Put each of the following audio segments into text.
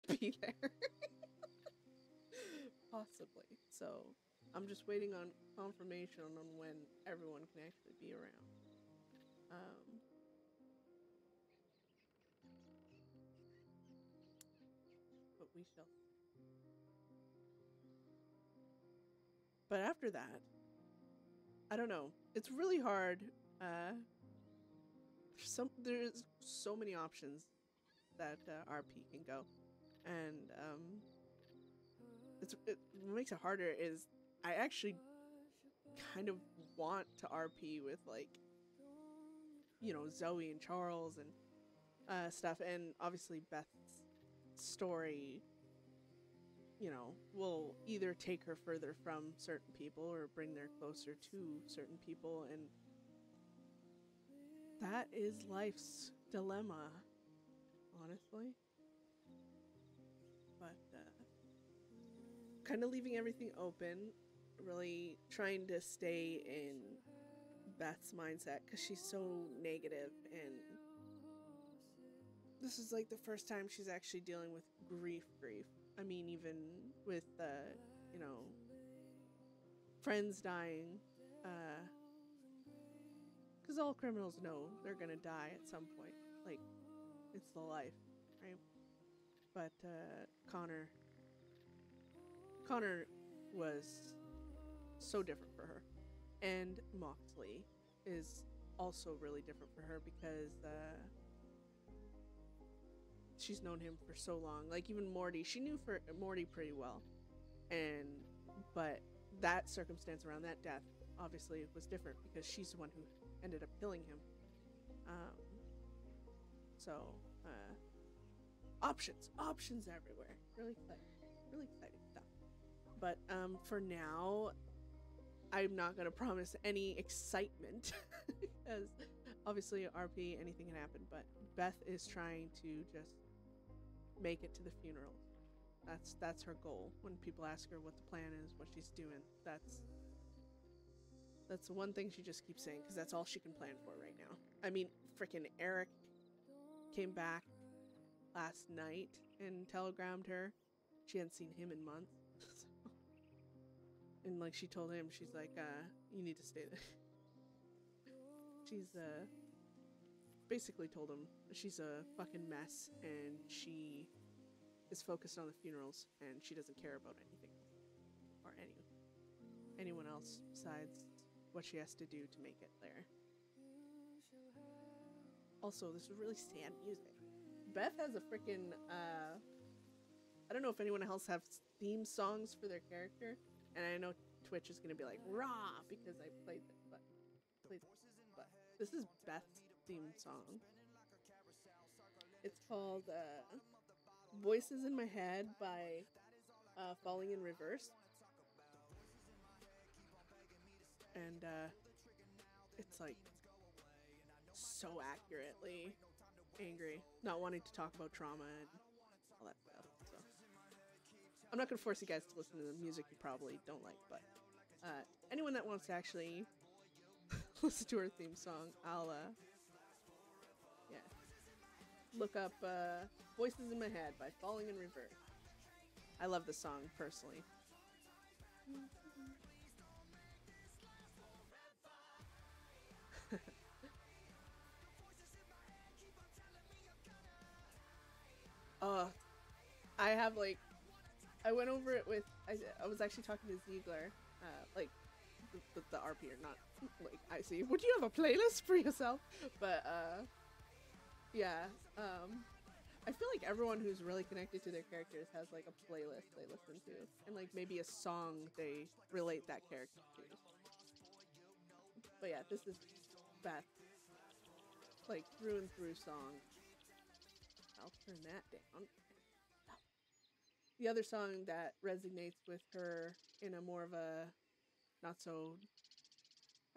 be there. Possibly. So I'm just waiting on confirmation on when everyone can actually be around. But we shall. But after that, I don't know. It's really hard. There's so many options that RP can go, and what makes it harder is I actually kind of want to RP with, like, you know, Zoe and Charles and stuff, and obviously Beth's story, you know, will either take her further from certain people or bring her closer to certain people, and that is life's dilemma, honestly. But kind of leaving everything open, really trying to stay in Beth's mindset because she's so negative, and this is like the first time she's actually dealing with grief. I mean, even with you know, friends dying, because all criminals know they're gonna die at some point. Like, it's the life, right? But Connor was so different for her, and Moxley is also really different for her because she's known him for so long. Like, even Morty, she knew Morty pretty well, but that circumstance around that death obviously was different because she's the one who ended up killing him. So options everywhere. Really exciting stuff. But for now, I'm not gonna promise any excitement because obviously RP, anything can happen. But Beth is trying to just make it to the funeral. That's her goal. When people ask her what the plan is, what she's doing, that's the one thing she just keeps saying because that's all she can plan for right now. I mean, freaking Eric came back last night and telegrammed her. She hadn't seen him in months. And like, she told him, she's like, you need to stay there. She's basically told him she's a fucking mess and she is focused on the funerals and she doesn't care about anything or anyone else besides what she has to do to make it there. Also, this is really sad music. Beth has a freaking I don't know if anyone else has theme songs for their character, and I know Twitch is gonna be like raw because I played this, but this is Beth's theme song. It's called Voices in My Head by Falling in Reverse. And it's like so accurately angry, not wanting to talk about trauma and all that stuff. So I'm not gonna force you guys to listen to the music you probably don't like, but anyone that wants to actually listen to her theme song, I'll look up Voices in My Head by Falling in Reverse. I love the song personally. I have like, I went over it with, I was actually talking to Ziegler, like the RPer, not like I see. Would you have a playlist for yourself? But yeah, I feel like everyone who's really connected to their characters has like a playlist they listen to, and like maybe a song they relate that character to. But yeah, this is Beth, like through and through song. I'll turn that down. The other song that resonates with her in a more of a not so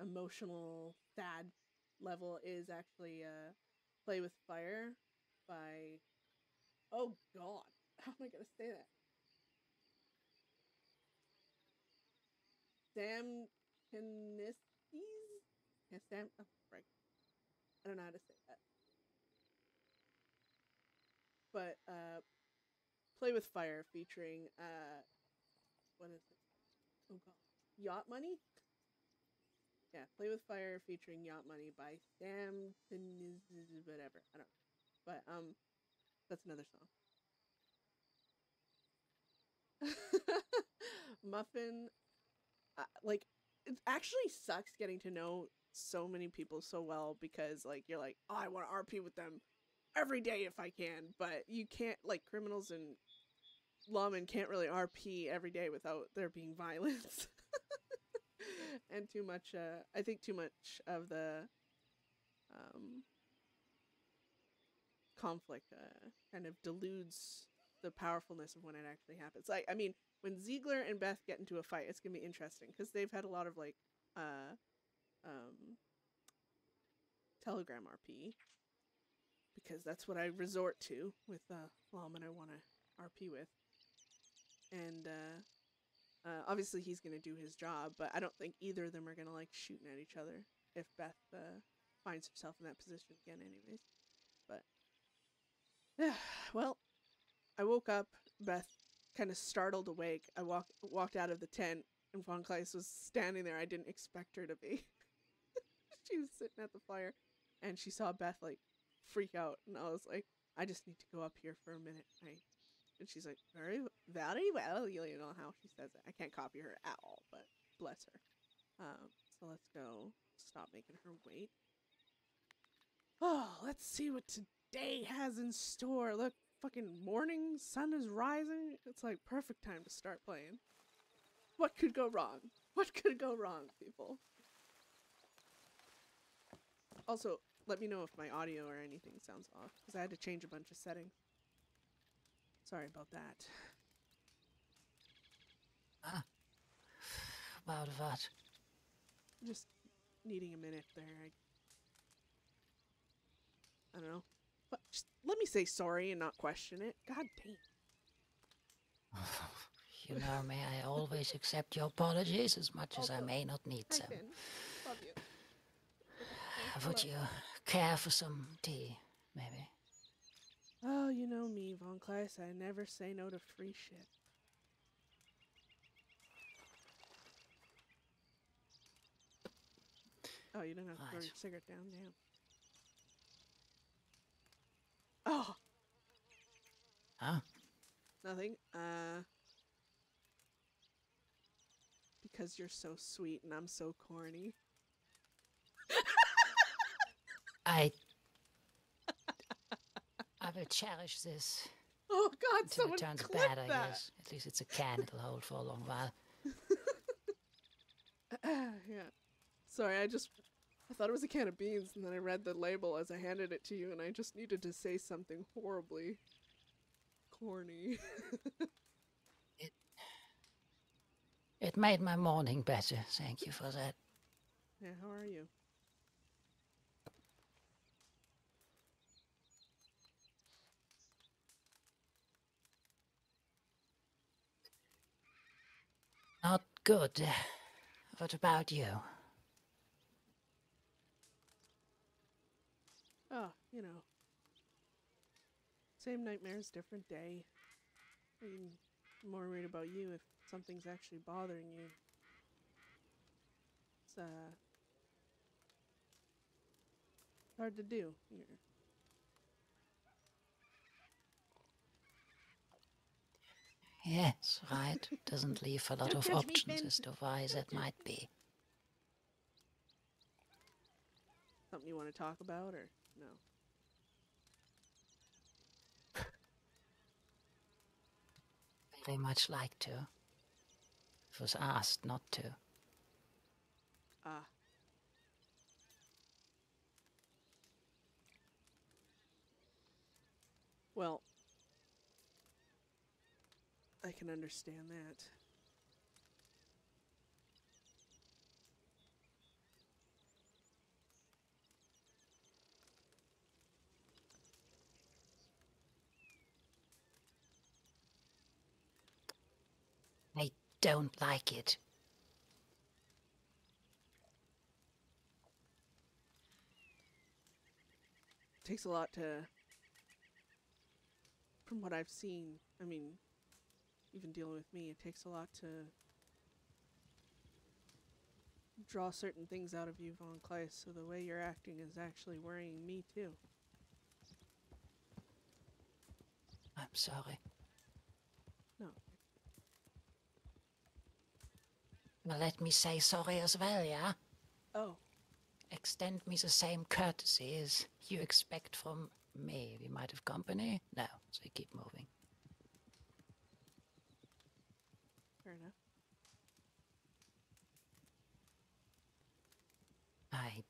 emotional, sad level is actually Play with Fire by, oh god, how am I gonna say that? Sam Kineskis? Yeah, Sam, oh, right. I don't know how to say that. But Play with Fire featuring what is it? Oh god. Yacht Money? Yeah, Play with Fire featuring Yacht Money by Sam whatever. I don't know. But that's another song. Muffin, like, it actually sucks getting to know so many people so well, because like you're like, oh, I want to RP with them every day if I can, but you can't. Like, criminals and lawmen can't really RP every day without there being violence. And too much, I think too much of the conflict kind of deludes the powerfulness of when it actually happens. Like, I mean, when Ziegler and Beth get into a fight, it's gonna be interesting because they've had a lot of like Telegram RP, because that's what I resort to with lawmen I want to RP with. And obviously he's gonna do his job, but I don't think either of them are gonna like shooting at each other if Beth finds herself in that position again anyways. But yeah, well, I woke up, Beth kind of startled awake. I walked out of the tent, and Von Kleist was standing there. I didn't expect her to be. She was sitting at the fire, and she saw Beth like freak out, and I was like, I just need to go up here for a minute. And she's like, very well. You know how she says it. I can't copy her at all, but bless her. So let's go. Stop making her wait. Oh, let's see what today has in store. Look, fucking morning, sun is rising. It's like perfect time to start playing. What could go wrong? What could go wrong, people? Also, let me know if my audio or anything sounds off, because I had to change a bunch of settings. Sorry about that. Ah. About what? Just needing a minute there. I don't know. But just let me say sorry and not question it. God damn. You know me, I always accept your apologies as much as I may not need Hi, them. Finn. Love you. Would you care for some tea, maybe? Oh, you know me, Von Kleist. I never say no to free shit. Oh, you don't have to throw your cigarette down, damn. Oh! Huh? Nothing. Because you're so sweet and I'm so corny. I will cherish this. Oh God, until someone it turns clip bad, that. I guess. At least it's a can, it'll hold for a long while. Yeah. Sorry, I thought it was a can of beans, and then I read the label as I handed it to you, and I just needed to say something horribly corny. It made my morning better. Thank you for that. Yeah, how are you? Not good. What about you? Oh, you know. Same nightmares, different day. I'm more worried about you if something's actually bothering you. It's hard to do here. Yes, right. Doesn't leave a lot of options as to why that might be. Something you want to talk about, or no? Very much like to. Was asked not to. Ah. Well, I can understand that. I don't like it. It takes a lot to from what I've seen, I mean, even dealing with me, it takes a lot to draw certain things out of you, Von Kleist, so the way you're acting is actually worrying me too. I'm sorry. No. Well, let me say sorry as well, yeah? Oh. Extend me the same courtesy as you expect from me. We might have company? No, so we keep moving. Fair enough. I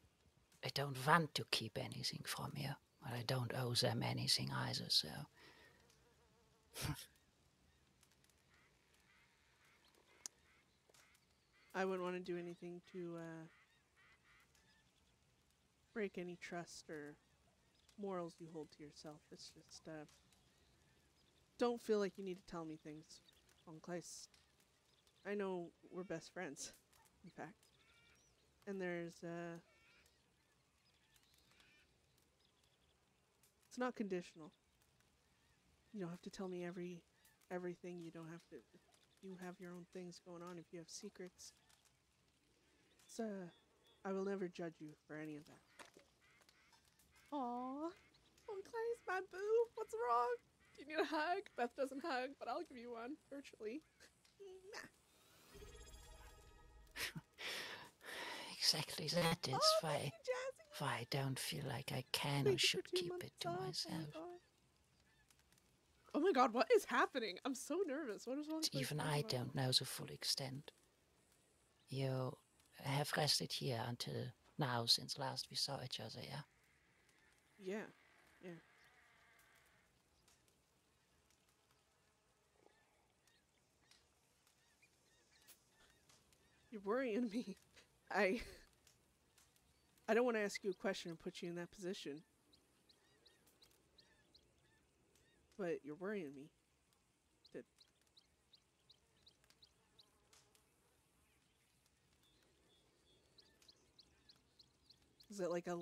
don't want to keep anything from you, but I don't owe them anything either, so... I wouldn't want to do anything to break any trust or morals you hold to yourself. It's just, don't feel like you need to tell me things, Von Kleist. I know we're best friends, in fact. And there's, it's not conditional. You don't have to tell me everything. You don't have to, if you have your own things going on, if you have secrets. It's, I will never judge you for any of that. Aww. Von Kleist, my boo, what's wrong? Do you need a hug? Beth doesn't hug, but I'll give you one, virtually. Exactly that is why I don't feel like I can or should keep it to myself. Oh my god, what is happening? I'm so nervous. What is wrong? Even I don't know the full extent. You have rested here until now, since last we saw each other, yeah? Yeah. You're worrying me. I don't want to ask you a question and put you in that position. But you're worrying me. Is it like a...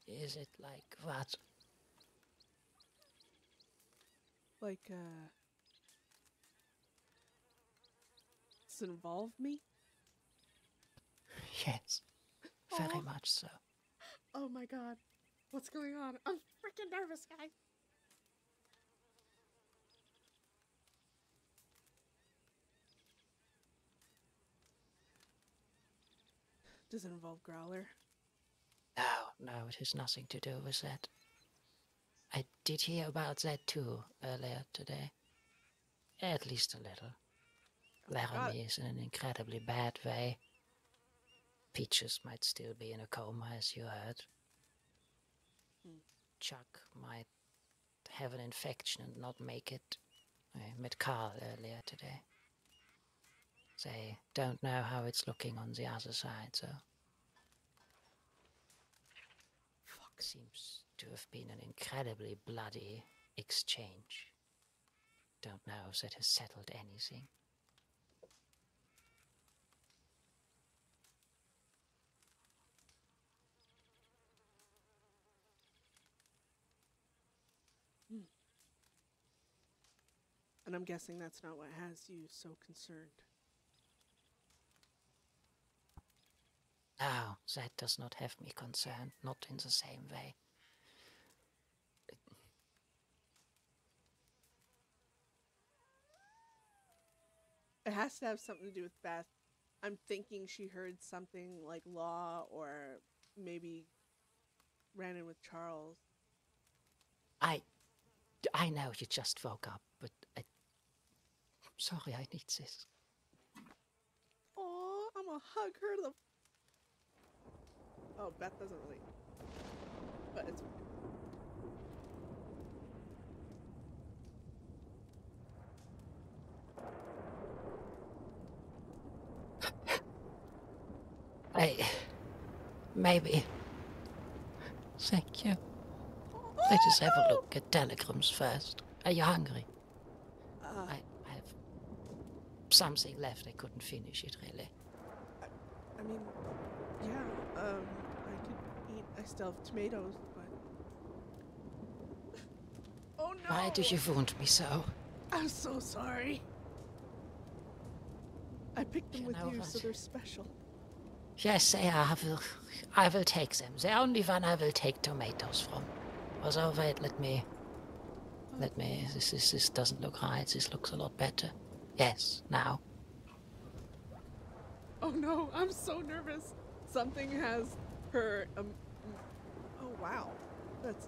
Is it like what? Like, does it involve me? Yes, very much so. Oh my god. What's going on? I'm freaking nervous, guys. Does it involve Growler? No, it has nothing to do with that. I did hear about that too earlier today. At least a little. Laramie is in an incredibly bad way. Peaches might still be in a coma, as you heard. Chuck might have an infection and not make it. I met Carl earlier today. They don't know how it's looking on the other side, so... Seems to have been an incredibly bloody exchange. Don't know if that has settled anything. And I'm guessing that's not what has you so concerned. No, that does not have me concerned, not in the same way. It has to have something to do with Beth. I'm thinking she heard something like law, or maybe ran in with Charles. I know you just woke up, but sorry, I need this. Oh, I'm gonna hug her to the... Oh, Beth doesn't really... But it's... Maybe. Thank you. Let us have a look at telegrams first. Are you hungry? I have something left. I couldn't finish it, really. I mean, yeah, I could eat, I still have tomatoes, but... Oh no! Why do you wound me so? I'm so sorry. I picked them You with know you, what? so they're special. Yes, they are. I will take them. The only one I will take tomatoes from. Also, wait, let me... This doesn't look right. This looks a lot better. Yes, now. Oh no, I'm so nervous. Something has her, oh wow. That's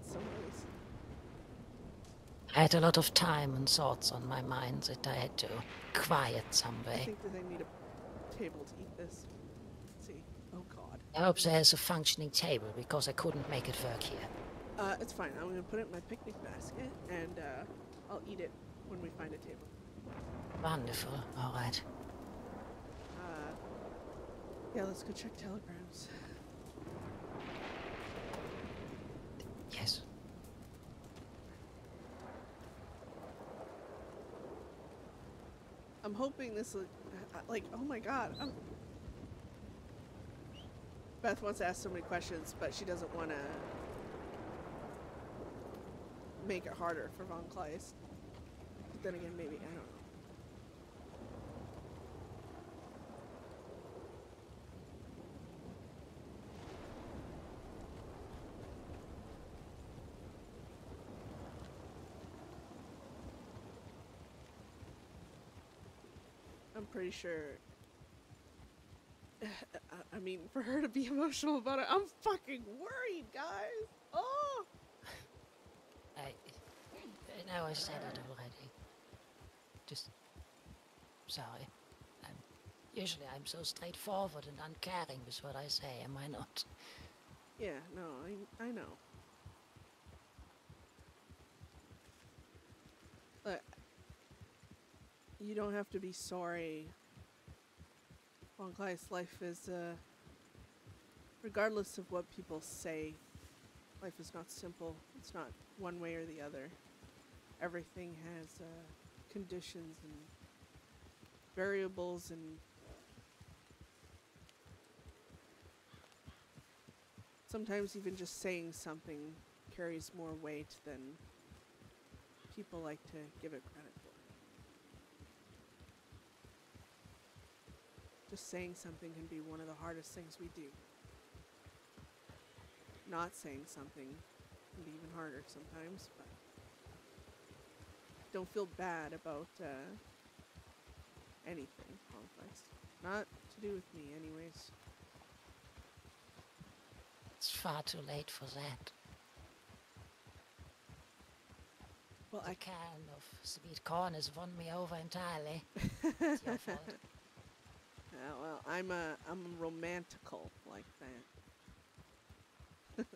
so nice. I had a lot of time and thoughts on my mind that I had to quiet some I way. think that I need a table to eat this. Let's see. Oh god. I hope there's a functioning table, because I couldn't make it work here. It's fine. I'm gonna put it in my picnic basket, and, I'll eat it when we find a table. Wonderful. All right. Yeah, let's go check telegrams. Yes. I'm hoping this will, like, oh my god. Beth wants to ask so many questions, but she doesn't want to make it harder for Von Kleist. But then again, maybe, I don't know. I'm pretty sure. I mean, for her to be emotional about it, I'm fucking worried, guys. Oh! I know I said it already. Just... sorry. Usually I'm so straightforward and uncaring with what I say, am I not? Yeah, no, I know. But you don't have to be sorry. Von Kleist's life is, regardless of what people say, life is not simple. It's not one way or the other. Everything has conditions and variables, and sometimes even just saying something carries more weight than people like to give it credit for. Just saying something can be one of the hardest things we do. Not saying something can be even harder sometimes, but don't feel bad about anything, complex. Not to do with me, anyways. It's far too late for that. Well, The can of sweet corn has won me over entirely. It's your fault. Yeah, well, I'm romantical like that.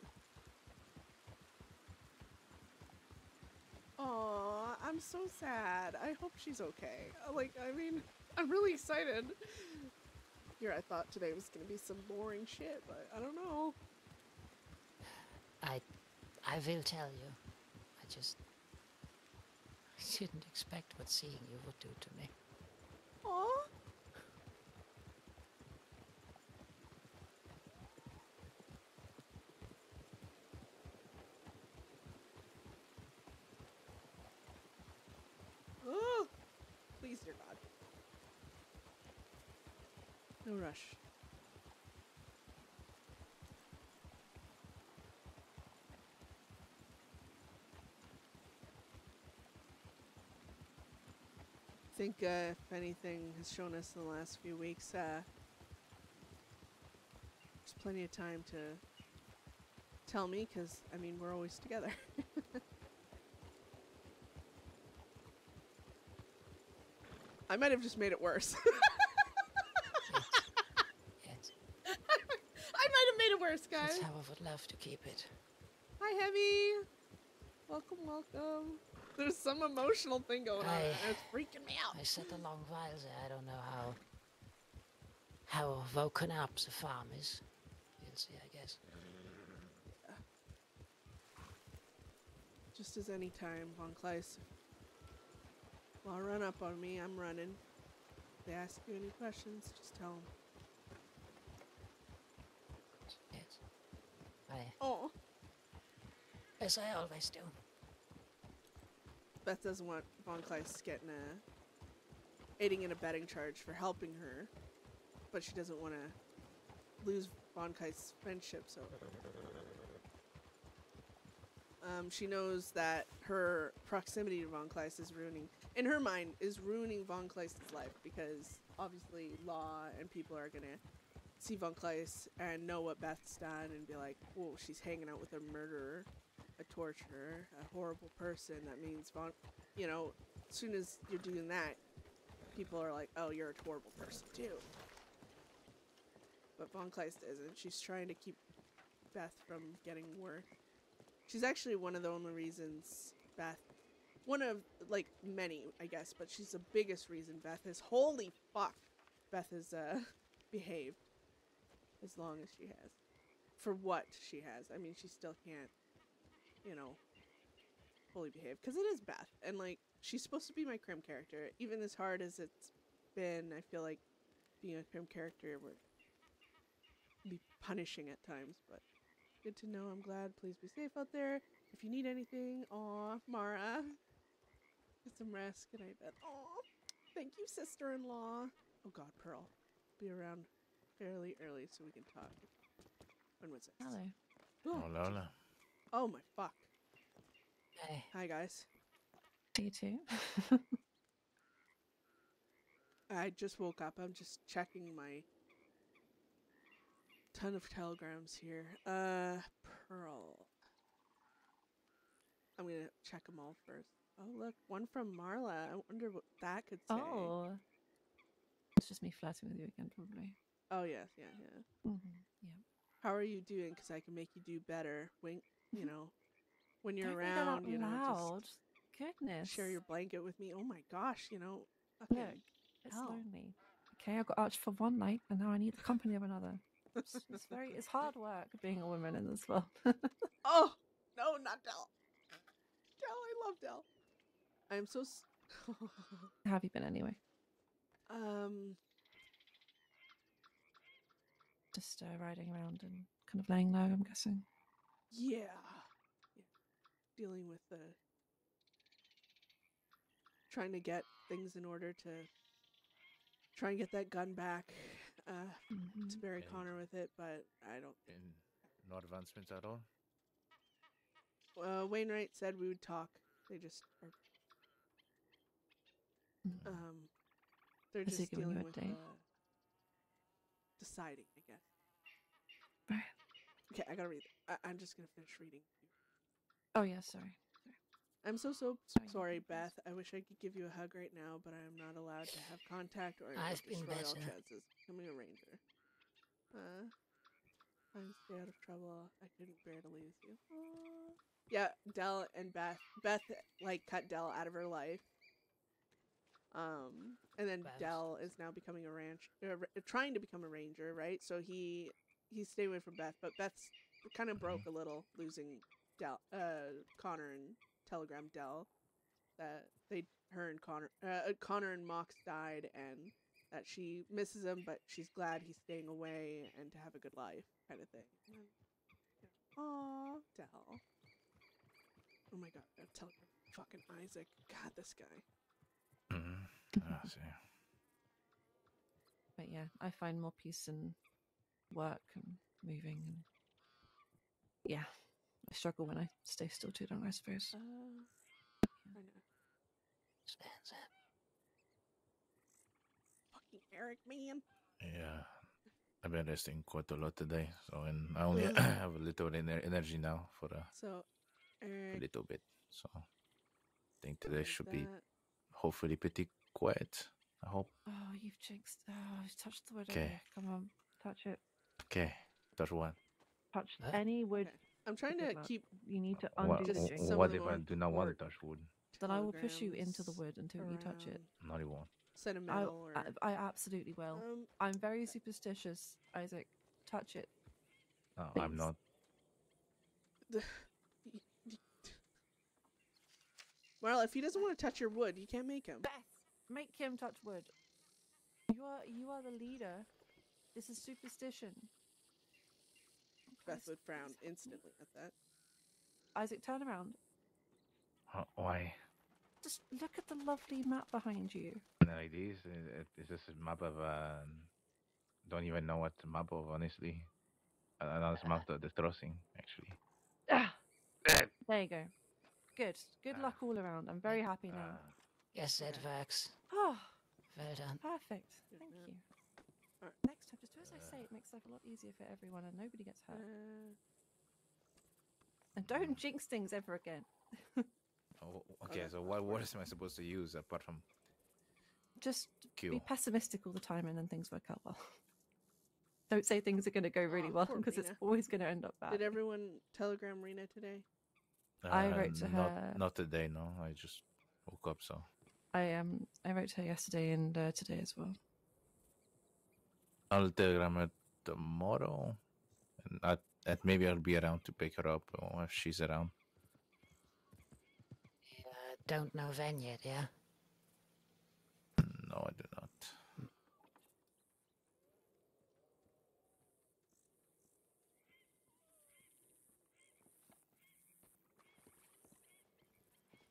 Aw, I'm so sad. I hope she's okay. Like, I mean, I'm really excited. Here, I thought today was gonna be some boring shit, but I don't know. I will tell you. I just didn't expect what seeing you would do to me. Aw. Oh, please, dear God. No rush. I think if anything has shown us in the last few weeks, there's plenty of time to tell me, because, I mean, we're always together. I might have just made it worse. Yes. I might have made it worse, guys. That's how I would love to keep it. Hi, Heavy. Welcome, welcome. There's some emotional thing going on, and it's freaking me out. I sat a long while there. I don't know how woken up the farm is. We'll see, I guess. Just as any time, Von Kleist. Well, run up on me. I'm running. If they ask you any questions, just tell them. Oh. As I always do. Beth doesn't want Von Kleist getting a aiding and abetting charge for helping her, but she doesn't want to lose Von Kleist's friendship, so she knows that her proximity to Von Kleist is in her mind, ruining Von Kleist's life, because obviously Law and people are gonna see Von Kleist and know what Beth's done and be like, whoa, she's hanging out with a murderer, a torturer, a horrible person. That means you know, as soon as you're doing that, people are like, oh, you're a horrible person too. But Von Kleist isn't. She's trying to keep Beth from getting worse. She's actually one of the only reasons one of, like, many, I guess, but she's the biggest reason Beth has, holy fuck, Beth has, behaved as long as she has. For what she has. I mean, she still can't, you know, fully behave. Because it is Beth, and, like, she's supposed to be my crim character. Even as hard as it's been, I feel like being a crim character would be punishing at times, but good to know. I'm glad. Please be safe out there. If you need anything, aw, Mara. Get some rest. Good night, Beth. Aw, thank you, sister-in-law. Oh God, Pearl. Be around fairly early so we can talk. When was it? Hello. Oh, Hola, hola. oh my fuck. Hey. Hi, guys. You too. I just woke up. I'm just checking my ton of telegrams here. Pearl. I'm gonna check them all first. Oh, look, one from Marla. I wonder what that could say. Oh. It's just me flirting with you again, probably. Oh, yes, yeah. Yeah. How are you doing? Because I can make you do better. Wink, you know, when you're Don't read that out around, you know, loud. just Goodness. share your blanket with me. Oh my gosh, you know. Fucking Look, it's hell. lonely. Okay, I got arched for one night, and now I need the company of another. It's hard work being a woman in this world. Oh, no, not Del. Del, I love Del. I'm so... How have you been anyway? Just riding around and kind of laying low, I'm guessing. Yeah. Dealing with trying to get things in order to try and get that gun back. To bury Connor with it, but I don't... No advancements at all? Wainwright said we would talk. They just are... they're Is he just giving you dealing a with date? deciding, I guess. Right. Okay, I gotta read it. I'm just gonna finish reading. Oh, yeah, sorry. I'm so Sorry, sorry, you Beth. I wish I could give you a hug right now, but I am not allowed to have contact or I I've would been destroy all better. chances. Becoming a ranger. I'm stay out of trouble. I couldn't bear to lose you. Aww. Yeah, Del and Beth. Beth, like, cut Del out of her life. And then Beth. Del is now becoming trying to become a ranger, right? So he's staying away from Beth, but Beth's kind of broke a little, losing Connor and Telegram Del. That Connor and Mox died, and that she misses him, but she's glad he's staying away and to have a good life, kind of thing. Aww, Del. Oh my God, Telegram, fucking Isaac. God, this guy. I see. But yeah, I find more peace in work and moving. And yeah, I struggle when I stay still too long, I suppose. I know. Stands up. Fucking Eric, man. Yeah. I've been resting quite a lot today, so and I only have a little energy now for So, a Eric, little bit. So I think today there's should be that. hopefully pretty quiet. I hope. Oh, you've jinxed. Oh, you've touched the wood. Okay. Okay, come on, touch it. Okay. Touch one. Touch Huh? any wood. Okay. I'm trying to Good luck. keep You need to What, undo the Just jinx. some what of the if I more do not want to important touch wood? Then I will push you into the telegrams wood until you touch it. Not even. Sentimental or I absolutely will. I'm very superstitious, Isaac. Touch it. No, Please. I'm not. Marla, if he doesn't want to touch your wood, you can't make him. Beth, make him touch wood. You are the leader. This is superstition. Beth would frown instantly at that. Isaac, turn around. Why? Just look at the lovely map behind you. Like this? It's just a map of. Don't even know what the map of, honestly. Another map of the crossing, actually. Ah, there you go. Good. Good luck all around. I'm very happy now. Yes, that Okay. works. Oh, Well done. perfect. Good Thank enough. you. Alright. Next time, just do as I say. It makes life a lot easier for everyone and nobody gets hurt. And don't jinx things ever again. Oh, okay, so what words am I supposed to use apart from Just Q? be pessimistic all the time and then things work out well. Don't say things are going to go really well poor because it's Rena. always going to end up bad. Did everyone telegram Rena today? I wrote to her. Not today, no. I just woke up, so. I wrote to her yesterday and today as well. I'll telegram her tomorrow. And maybe I'll be around to pick her up or if she's around. Don't know Van yet, yeah? No, I do not.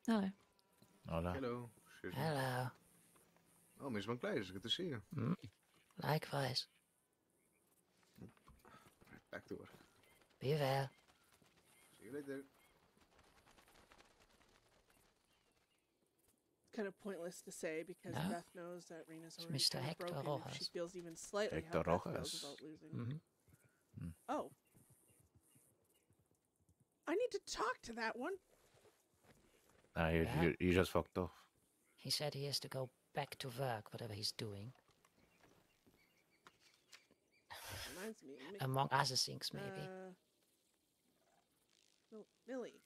Hello. Hola. Hello. Excuse me. Hello. Oh, Miss Van Kleijs, good to see you. Likewise. Right, back to work. Be well. See you later. It's kind of pointless to say because No. Beth knows that Rena's It's already Mr. kind of Hector broken if she Rojas. feels even slightly Hector how Beth Rojas. feels about losing. Mm-hmm. Oh. I need to talk to that one. You just fucked off. He said he has to go back to work, whatever he's doing. Reminds me. Among other things, maybe. Millie.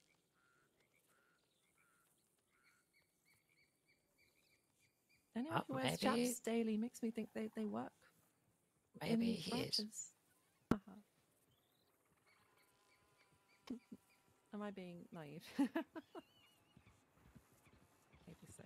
Anyone who wears maybe- chaps daily makes me think they work. Maybe in he is. branches. Am I being naive? Maybe so.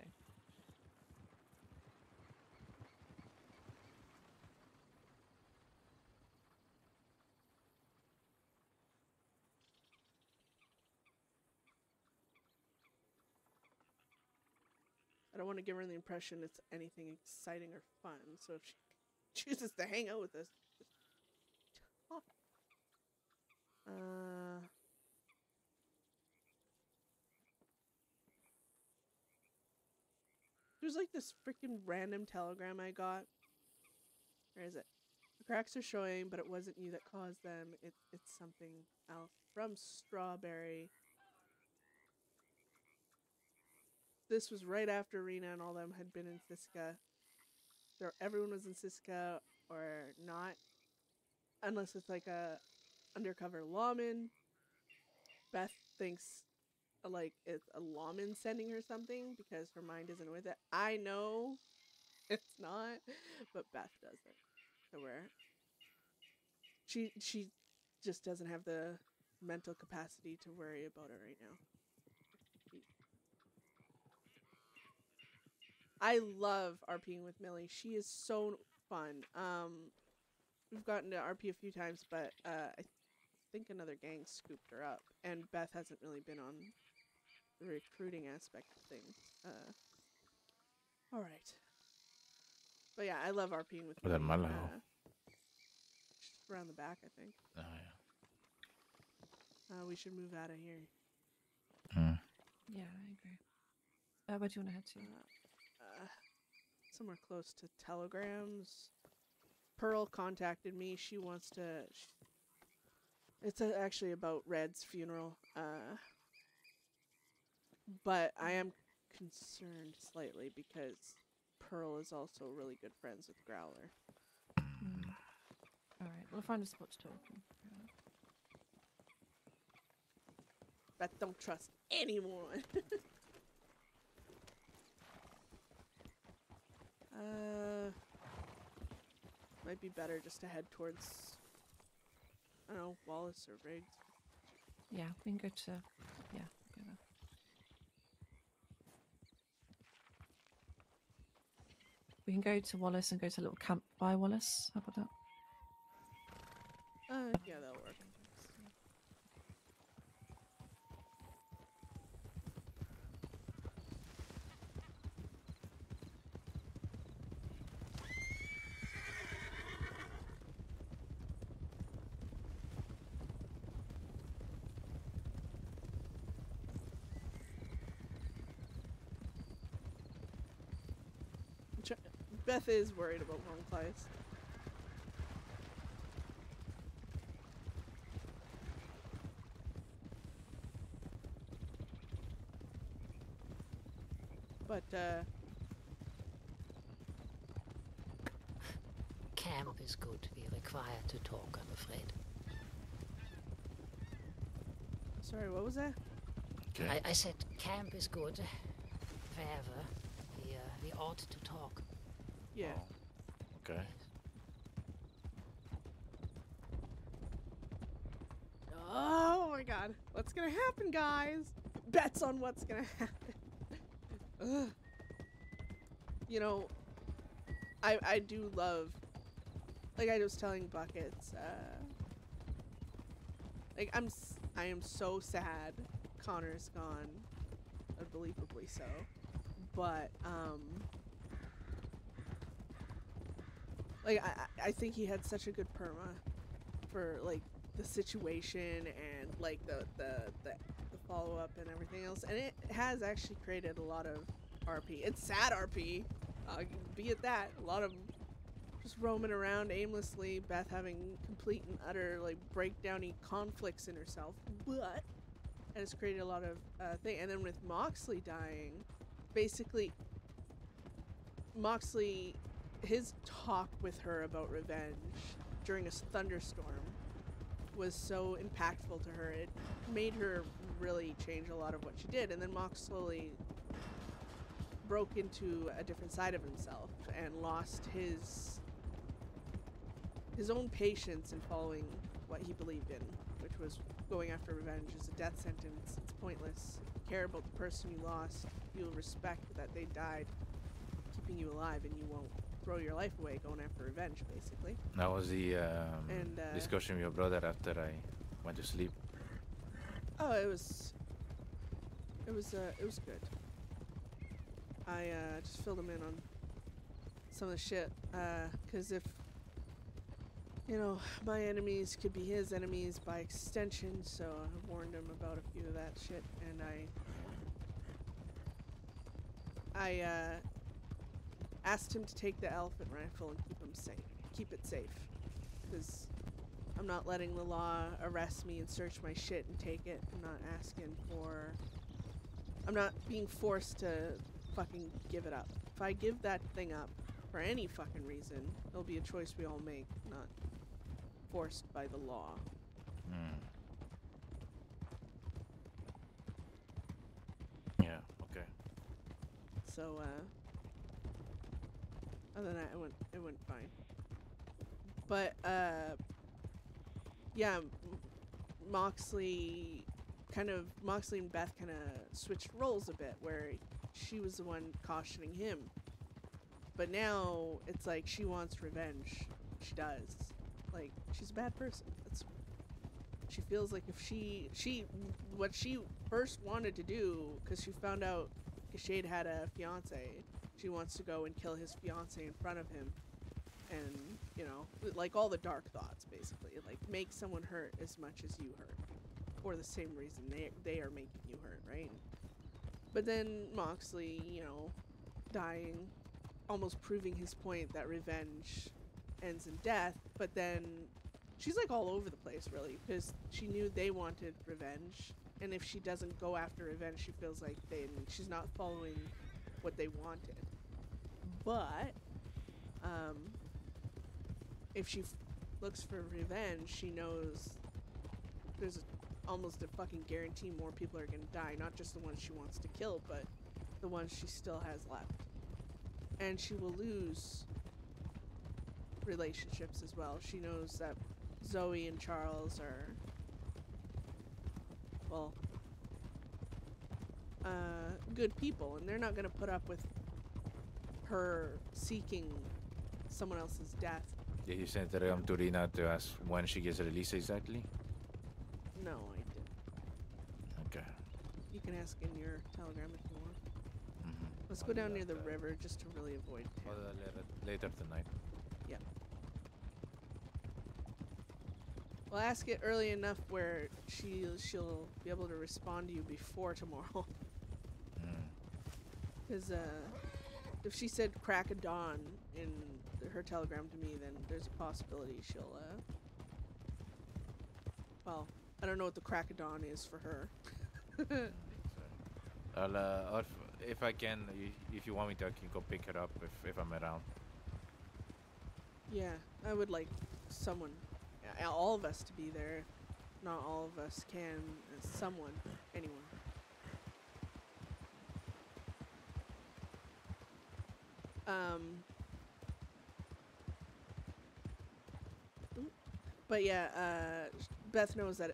I don't want to give her the impression it's anything exciting or fun, so if she chooses to hang out with us, just talk. There's like this freaking random telegram I got. Where is it? The cracks are showing, but it wasn't you that caused them. It's something else. From Strawberry. This was right after Rena and all them had been in Siska. Everyone was in Siska or not. Unless it's like a undercover lawman. Beth thinks like it's a lawman sending her something because her mind isn't with it. I know it's not, but Beth does it. So where she just doesn't have the mental capacity to worry about it right now. I love RPing with Millie. She is so fun. We've gotten to RP a few times, but I think another gang scooped her up, and Beth hasn't really been on the recruiting aspect of things. All right, but yeah, I love RPing with Millie. She's around the back, I think. Oh yeah. We should move out of here. Yeah, I agree. Where do you want to head to? Somewhere close to telegrams. Pearl contacted me. She wants to. It's actually about Red's funeral. But I am concerned slightly because Pearl is also really good friends with Growler. Alright, we'll find a spot to talk. Beth don't trust anyone. Might be better just to head towards, I don't know, Wallace or Riggs. Yeah, we can go to... Yeah, go there. We can go to Wallace and go to a little camp by Wallace. How about that? Yeah, that'll work. Beth is worried about Mournclies. But, Camp is good. We require to talk, I'm afraid. sorry, what was that? Okay. I said camp is good. Wherever. We ought to talk. Yeah. Okay. Oh my god. What's gonna happen, guys? Bets on what's gonna happen. Ugh. You know, I do love, like I was telling Buckets, like I am so sad Connor's gone, unbelievably so, but like I think he had such a good perma for like the situation and like the follow-up and everything else, and it has actually created a lot of RP. It's sad RP, be it that. A lot of just roaming around aimlessly, Beth having complete and utter like breakdowny conflicts in herself, but it has created a lot of thing. And then with Moxley dying, basically Moxley, his talk with her about revenge during a thunderstorm was so impactful to her. It made her really change a lot of what she did. And then Mox slowly broke into a different side of himself and lost his own patience in following what he believed in, which was going after revenge is a death sentence. It's pointless. If you care about the person you lost, you'll respect that they died keeping you alive, and you won't throw your life away going after revenge, basically. That was the discussion with your brother after I went to sleep. Oh, it was good. I just filled him in on some of the shit, because if, you know, my enemies could be his enemies by extension, so I warned him about a few of that shit, and I asked him to take the elephant rifle and keep it safe, because I'm not letting the law arrest me and search my shit and take it. I'm not being forced to fucking give it up. If I give that thing up for any fucking reason, it'll be a choice we all make, not forced by the law. Yeah, okay. So, other than that, it went fine. But, yeah, Moxley and Beth kind of switched roles a bit, where she was the one cautioning him. But now, it's like she wants revenge. She does. Like, she's a bad person. She feels like if what she first wanted to do, because she found out Gashade had a fiance, she wants to go and kill his fiance in front of him. And, you know, like all the dark thoughts, basically. Like, make someone hurt as much as you hurt. For the same reason they are making you hurt, right? But then Moxley, you know, dying, almost proving his point that revenge ends in death, but then she's like all over the place, really, because she knew they wanted revenge, and if she doesn't go after revenge, she feels like she's not following what they wanted. But if she looks for revenge, she knows there's almost a fucking guarantee more people are gonna die, not just the ones she wants to kill, but the ones she still has left. And she will lose relationships as well. She knows that Zoe and Charles are, well, good people, and they're not gonna put up with her seeking someone else's death. Did you send to Rina to ask when she gets released exactly? No, I didn't. Okay. You can ask in your telegram if you want. Let's go I'll down do near that, the river just to really avoid I'll town. later tonight. Yep. Well, ask it early enough where she'll be able to respond to you before tomorrow. Because if she said crack of dawn in her telegram to me, then there's a possibility she'll, well, I don't know what the crack of dawn is for her. I'll, if I can, if you want me to, I can go pick her up if I'm around. Yeah, I would like someone, all of us to be there. Not all of us can, someone, anyone. But yeah, Beth knows that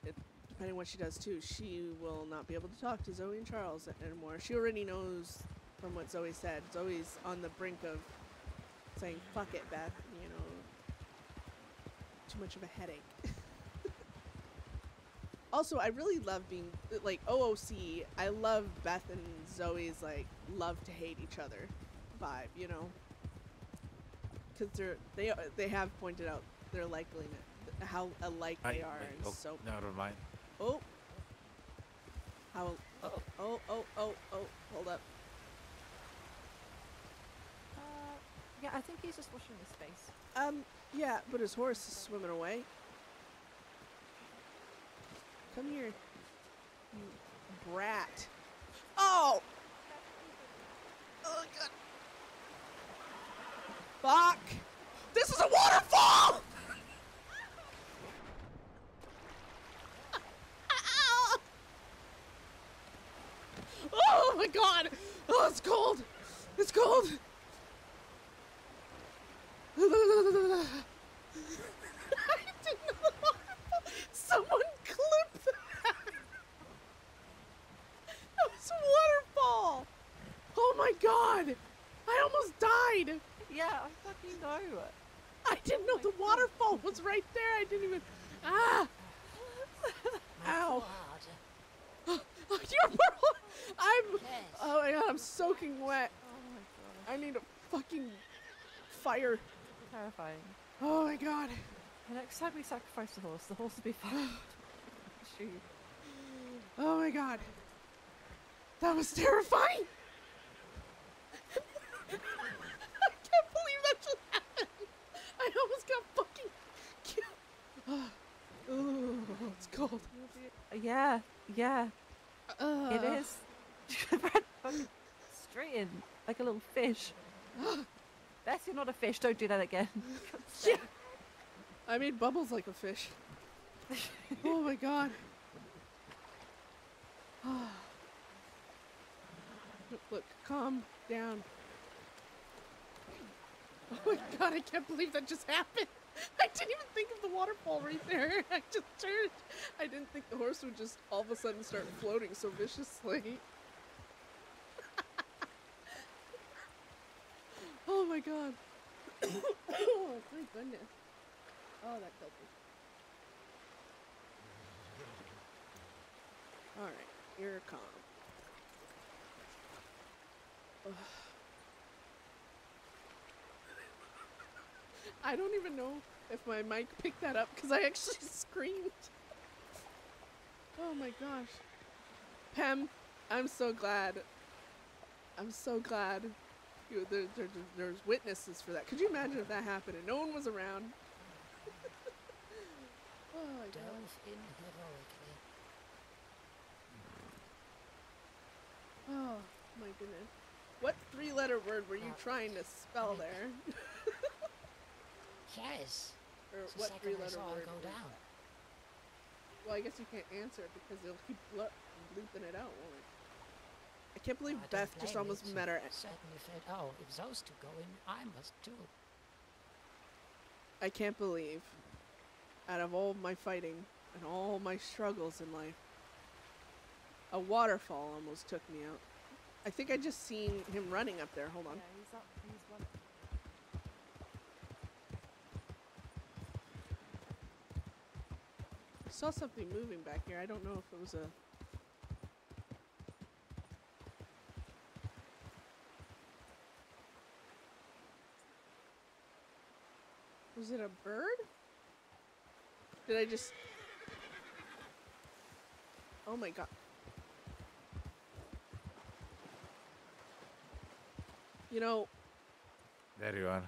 depending on what she does too, she will not be able to talk to Zoe and Charles anymore. She already knows from what Zoe said. Zoe's on the brink of saying, fuck it, Beth, you know, too much of a headache. Also, I really love being, like, OOC, I love Beth and Zoe's, like, love to hate each other vibe, you know? Because they have pointed out their likeliness, how alike they are, and so... Never mind. Oh! How... Oh, hold up. Yeah, I think he's just watching his face. Yeah, but his horse is swimming away. Come here, you brat. Oh! Oh, God. Fuck! This is a waterfall! Oh my God! Oh, it's cold! It's cold! I didn't know the waterfall. Someone clipped that! That was a waterfall! Oh my God! I almost died! Yeah, I fucking know. I didn't know the waterfall was right there. I didn't even... Ah! Ow! Oh, you're purple! I'm... Oh my God, I'm soaking wet. Oh my God. I need a fucking fire. Terrifying. Oh my God. The next time we sacrifice the horse will be fine. Shoot. Oh my God. That was terrifying! I can't believe that just happened! I almost got fucking killed. Oh, it's cold. Yeah. It is. Fucking straight in, like a little fish. Beth, you're not a fish. Don't do that again. Yeah. I made bubbles like a fish. Oh my God. Look, calm down. Oh my God, I can't believe that just happened. I didn't even think of the waterfall right there. I just turned. I didn't think the horse would just all of a sudden start floating so viciously. Oh my God. Oh, thank goodness. Oh, that killed me. Alright, you're calm. Ugh. I don't even know if my mic picked that up because I actually screamed. Oh my gosh. Pam, I'm so glad. I'm so glad there's witnesses for that. Could you imagine if that happened and no one was around? Oh my God. Delve in heroically. Oh my goodness. What three-letter word were you trying to spell there? Yes. Or It's the what second I three-letter saw word? it go down. Well, I guess you can't answer it because it'll keep bleeping it out, won't it? I can't believe I don't Beth just blame almost it. met her. Certainly felt, oh, if those two go in, I must too. I can't believe, out of all my fighting and all my struggles in life, a waterfall almost took me out. I think I just seen him running up there. Hold on. Yeah, he's up. He's running. I saw something moving back here. I don't know if it was a... Was it a bird? Did I just... Oh my God. You know, There you are.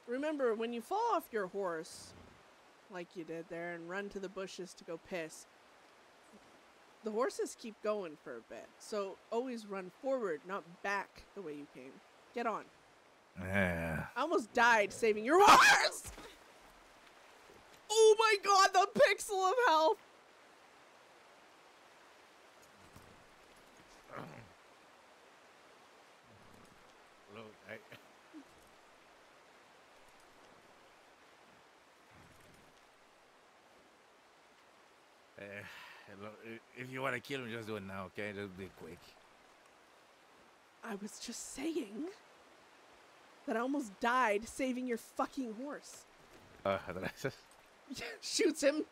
Remember, when you fall off your horse, like you did there, and run to the bushes to go piss, the horses keep going for a bit. So always run forward, not back the way you came. Get on. Yeah. I almost died saving your horse! Oh my god, the pixel of health! Look, look, if you want to kill him, just do it now, okay? Just be quick. I was just saying that I almost died saving your fucking horse. Gracias. Shoots him,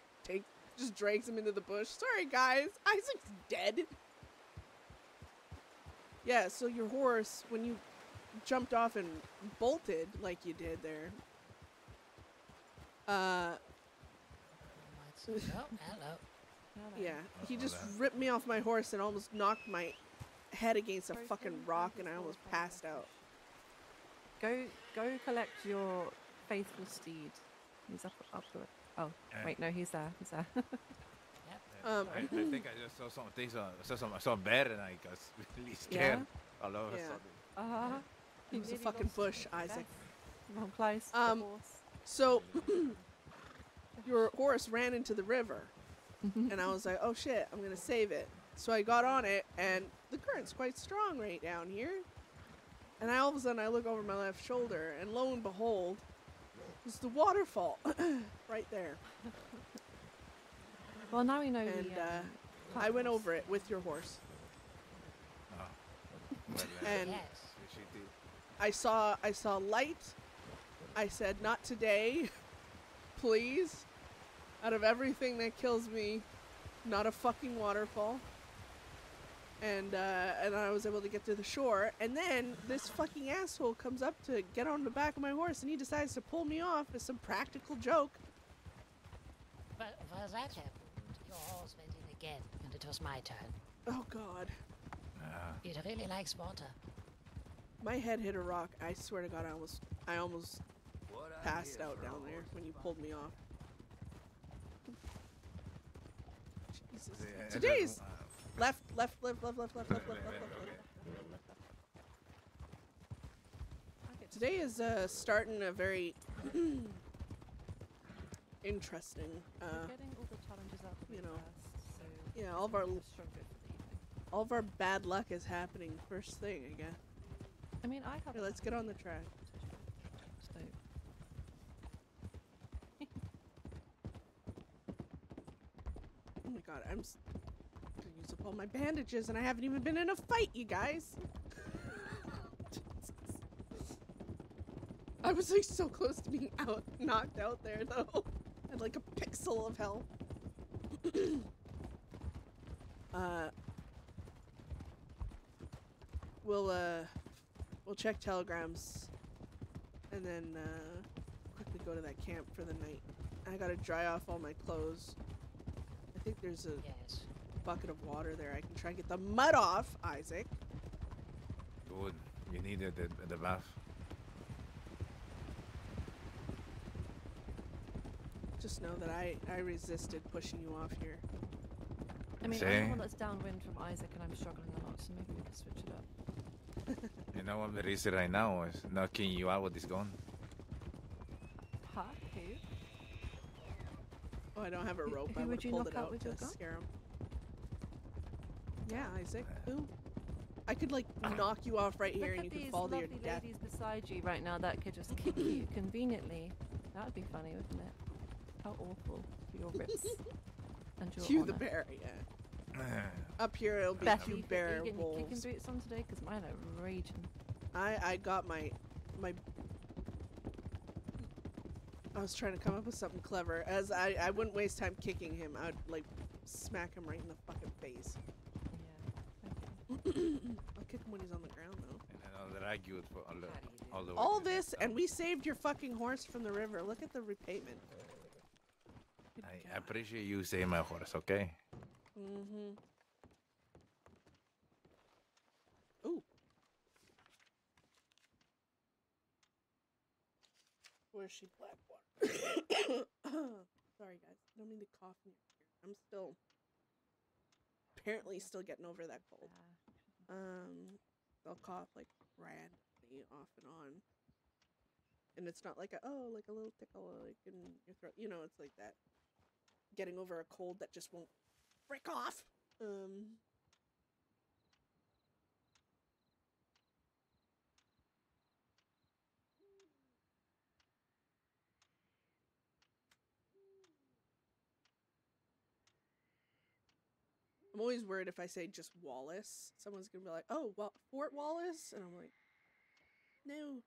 just drags him into the bush. Sorry, guys. Isaac's dead. Yeah, so your horse, when you jumped off and bolted like you did there, Oh, hello. yeah, he just ripped me off my horse and almost knocked my head against a fucking rock and I almost passed out. Go collect your faithful steed. He's up the way. Oh, wait, no, he's there. He's there. I think I just saw something. I saw a bear and I got really scared. Yeah? All of a sudden. It was a fucking bush, Isaac. Wrong place. So your horse ran into the river and I was like, oh shit, I'm gonna save it. So I got on it and the current's quite strong right down here. And all of a sudden I look over my left shoulder and lo and behold, it's the waterfall right there. Well, now we know. And I went over it with your horse. Oh. Well, And Yes. she did. I saw light. I said, not today, please. Out of everything that kills me, not a fucking waterfall. And I was able to get to the shore. And then this fucking asshole comes up to get on the back of my horse and he decides to pull me off as some practical joke. But that happened, your horse went in again, and it was my turn. Oh god. It really likes water. My head hit a rock. I swear to god, I almost passed out down there when you pulled me off. Jesus. Today's left. Today is starting a very interesting. Getting all the challenges out of the you know, first, so Yeah, we'll struggle for the evening. all of our bad luck is happening first thing, I guess. I mean, I have. Here, let's get on the track. So, Oh my god, I'm gonna use up all my bandages and I haven't even been in a fight, you guys. I was like so close to being knocked out there though. I had like a pixel of health. We'll check telegrams and then quickly go to that camp for the night. I gotta dry off all my clothes. I think there's a Yes. bucket of water there. I can try and get the mud off, Isaac. Good. You needed the bath. Just know that I resisted pushing you off here. I mean, See? I'm the one that's downwind from Isaac, and I'm struggling a lot, so maybe we can switch it up. You know what the reason right now is knocking you out with this gun. Huh? Who? Oh, I don't have a rope. Who I would would you pulled knock it out out with to your gun? scare him. Yeah, Isaac. Who? I could like knock you off right here Look and at you could these fall to your lovely death. ladies beside you right now that could just kick you conveniently. That would be funny, wouldn't it? How awful for your ribs and your Cue the honor. bear, yeah. Up here it'll be Beth, two you bear getting your kicking wolves. boots on today? Because mine are raging. I got my I was trying to come up with something clever. As I wouldn't waste time kicking him. I'd like smack him right in the fucking face. Yeah. Okay. I'll kick him when he's on the ground though. And I'll drag you for all the way. All to the this top. and we saved your fucking horse from the river. Look at the repayment. Good I God. appreciate you saving my horse, okay? Mm-hmm. Ooh. Where's she? Blackwater. Sorry, guys. I don't mean to cough in your ear. I'm still apparently still getting over that cold. I'll cough like randomly off and on. And it's not like a little tickle like in your throat. You know, it's like that. Getting over a cold that just won't break off. I'm always worried if I say just Wallace, someone's gonna be like, "Oh, well, Fort Wallace," and I'm like, "No,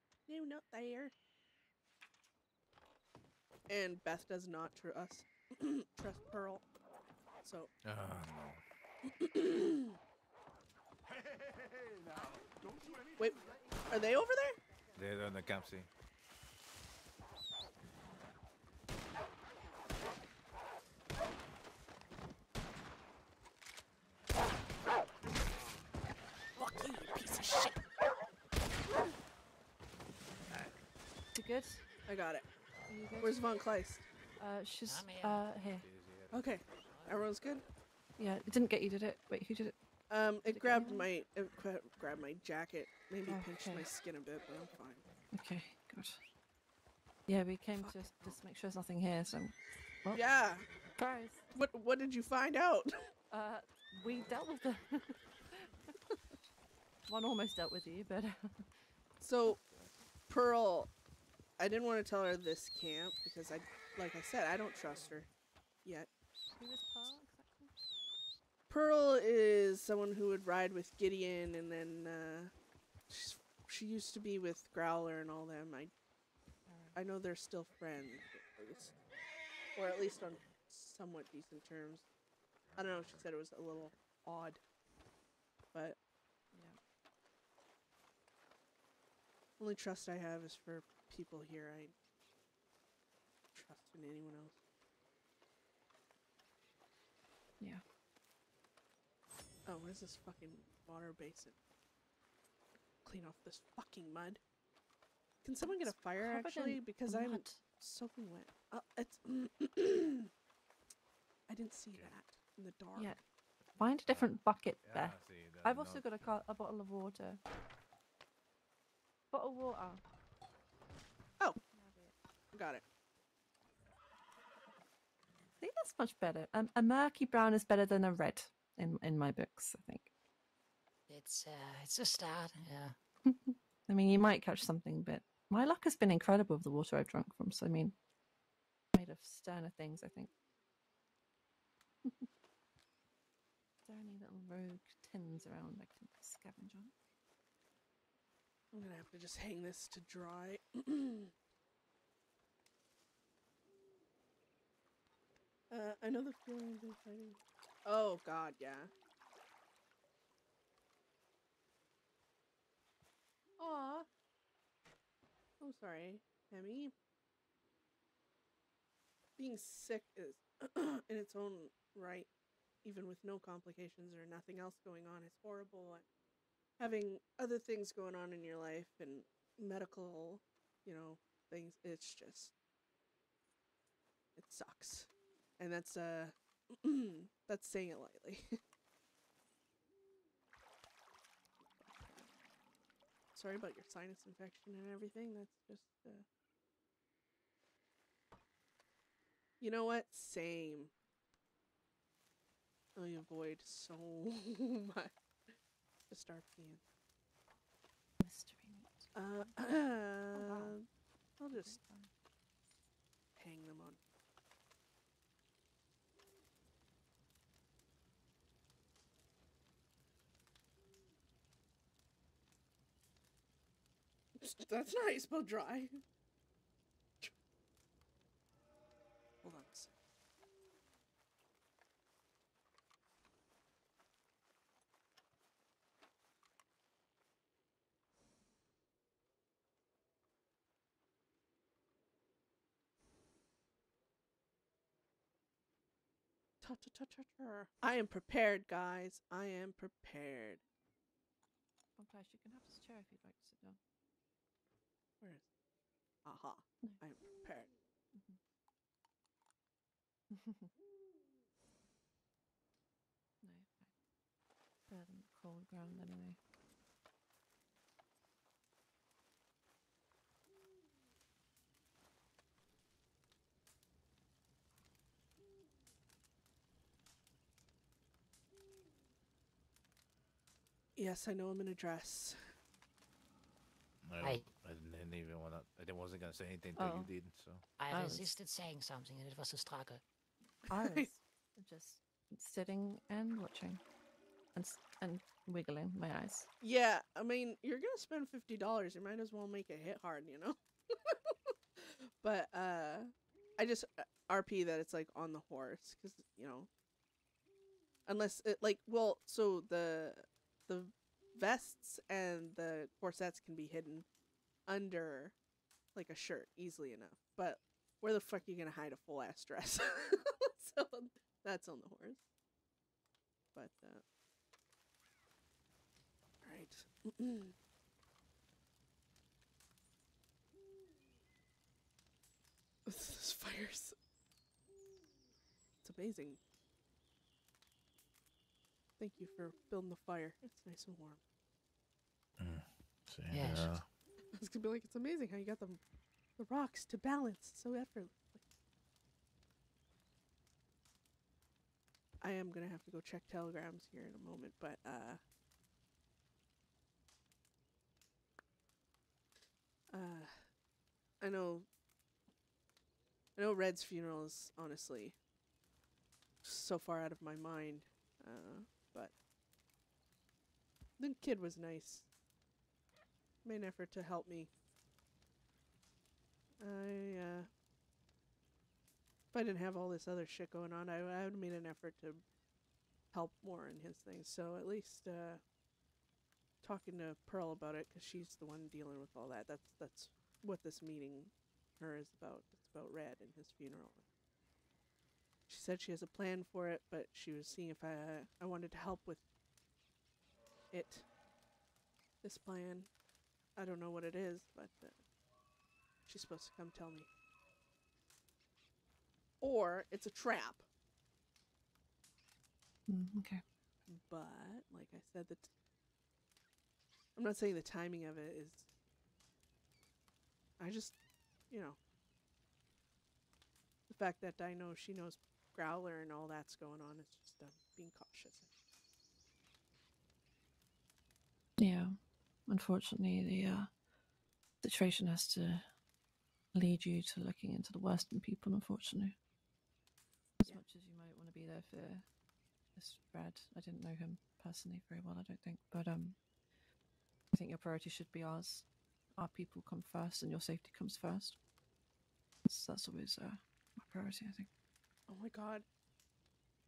not there." And Beth does not trust Pearl, so. Oh no. Wait, are they over there? They're on the camp, see. Fuck you, you piece of shit. You good? I got it. Are you good? Where's Von Kleist? She's I'm here. Okay, everyone's good. Yeah, it didn't get you, did it? Wait, who did it? It grabbed my jacket, maybe pinched Okay. my skin a bit, but I'm fine. Okay, good. Yeah, we came to just make sure there's nothing here. So, well, Yeah. surprise. What did you find out? We dealt with the one almost dealt with you, but So, Pearl, I didn't want to tell her this camp because like I said, I don't trust her yet. who is Pearl exactly? Pearl is someone who would ride with Gideon, and then she used to be with Growler and all them. I know they're still friends, at least, or at least on somewhat decent terms. I don't know. She said it was a little odd, but Yeah. only trust I have is for people here. I trust in anyone else. Yeah. Oh, what is this fucking water basin? Clean off this fucking mud. Can someone get a fire covered actually? in Because I'm mud. soaking wet. It's. I didn't see that in the dark. Yeah. Find a different bucket, Yeah, Beth. see, I've also got a bottle of water. Bottle of water. Oh, got it. I think that's much better. A murky brown is better than a red in my books, I think. It's a start, yeah. I mean, you might catch something, but my luck has been incredible with the water I've drunk from. So, I mean, made of sterner things, I think. Is there any little rogue tins around I can scavenge on? I'm gonna have to just hang this to dry. I know the feeling of fighting. Oh God, yeah. Aw. I'm sorry, Hemi. Being sick is, in its own right, even with no complications or nothing else going on, is horrible. And having other things going on in your life and medical, things, it's just, it sucks. And that's that's saying it lightly. Sorry about your sinus infection and everything. That's just, you know what? Same. I avoid so much. Just RPing. Mystery meat. I'll just hang them on. That's not how you spell dry. Hold on a sec. I am prepared, guys. I am prepared. Flash, you can have this chair if you'd like to sit down. Where is it? Haha. No. I am prepared. No, better than the cold ground anyway. Yes, I know I'm in a dress. I didn't even want to. I wasn't gonna say anything till you Oh. did. So I I was- resisted saying something, and it was a struggle. I was just sitting and watching and wiggling my eyes. Yeah, I mean, you're gonna spend $50. You might as well make it hit hard, you know? But, I just RP that it's, like, on the horse, because, you know, unless it, like, well, so the vests and the corsets can be hidden under, like, a shirt easily enough. But where the fuck are you gonna hide a full-ass dress? So, that's on the horse. But, alright. This fire's... It's amazing. Thank you for building the fire. It's nice and warm. so, Yes. I was gonna be like, it's amazing how you got the rocks to balance so effortlessly. I am gonna have to go check telegrams here in a moment, but I know Red's funeral is honestly so far out of my mind, but the kid was nice. Made an effort to help me. If I didn't have all this other shit going on, I would have made an effort to help more in his things. So at least talking to Pearl about it, because she's the one dealing with all that. That's what this meeting her is about. It's about Red and his funeral. She said she has a plan for it, but she was seeing if I wanted to help with it. This plan. I don't know what it is, but she's supposed to come tell me. Or it's a trap. Okay. But, like I said, I'm not saying the timing of it is... I just, you know... The fact that I know she knows Growler and all that's going on, it's just being cautious. Yeah. Unfortunately, the situation has to lead you to looking into the worst in people, unfortunately. As much as you might want to be there for this Red, I didn't know him personally very well, I don't think. But I think your priority should be ours. Our people come first and your safety comes first. That's always my priority, I think. Oh my god.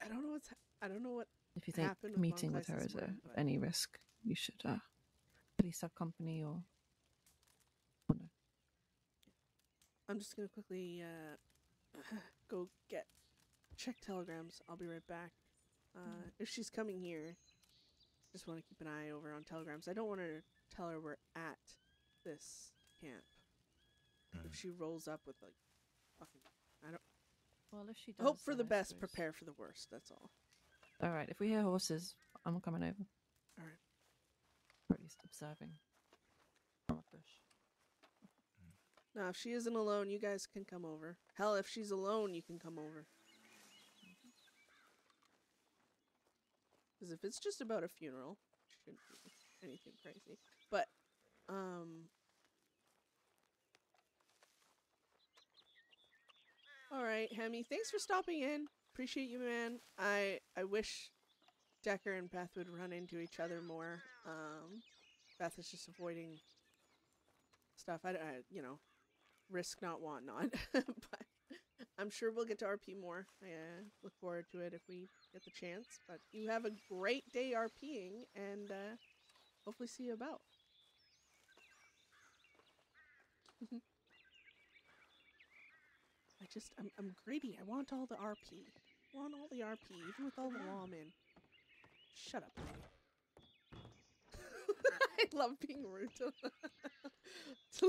I don't know I don't know what If you think happened with meeting with Monklice her this is morning, of but- any risk, you should at least have company or no. I'm just gonna quickly go check telegrams. I'll be right back. If she's coming here, just want to keep an eye over on telegrams. I don't want to tell her we're at this camp. If she rolls up with like fucking, I don't Well, if she does, hope for the then I best, suppose. prepare for the worst. That's all. All right. If we hear horses, I'm coming over. All right. Or at least observing from a bush. Now, if she isn't alone, you guys can come over. Hell, if she's alone, you can come over. Because if it's just about a funeral, it shouldn't be anything crazy. But, alright, Hemi, thanks for stopping in. Appreciate you, man. I wish Decker and Beth would run into each other more. Beth is just avoiding stuff. I you know, risk not, want not. But I'm sure we'll get to RP more. I look forward to it if we get the chance. But you have a great day RPing, and hopefully see you about. I'm greedy. I want all the RP. I want all the RP, even with all the lawmen. Shut up, lady. I love being rude to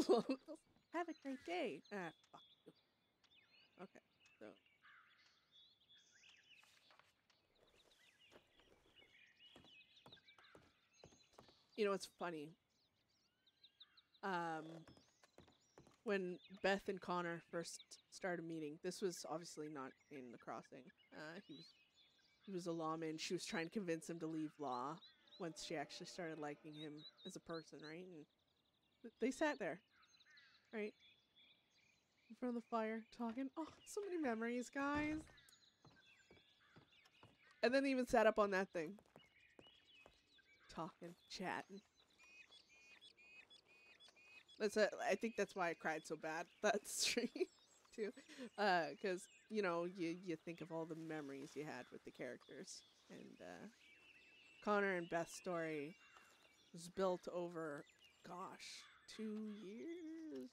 locals. Have a great day. Ah, fuck you. Okay, so. You know, it's funny. When Beth and Connor first started meeting, this was obviously not in the crossing. He was a lawman. She was trying to convince him to leave law once she actually started liking him as a person, right? And they sat there, right? In front of the fire, talking. Oh, so many memories, guys. And then they even sat up on that thing. Talking, chatting. I think that's why I cried so bad that stream, too. Because, you know, you think of all the memories you had with the characters. And, Connor and Beth's story was built over, gosh, 2 years?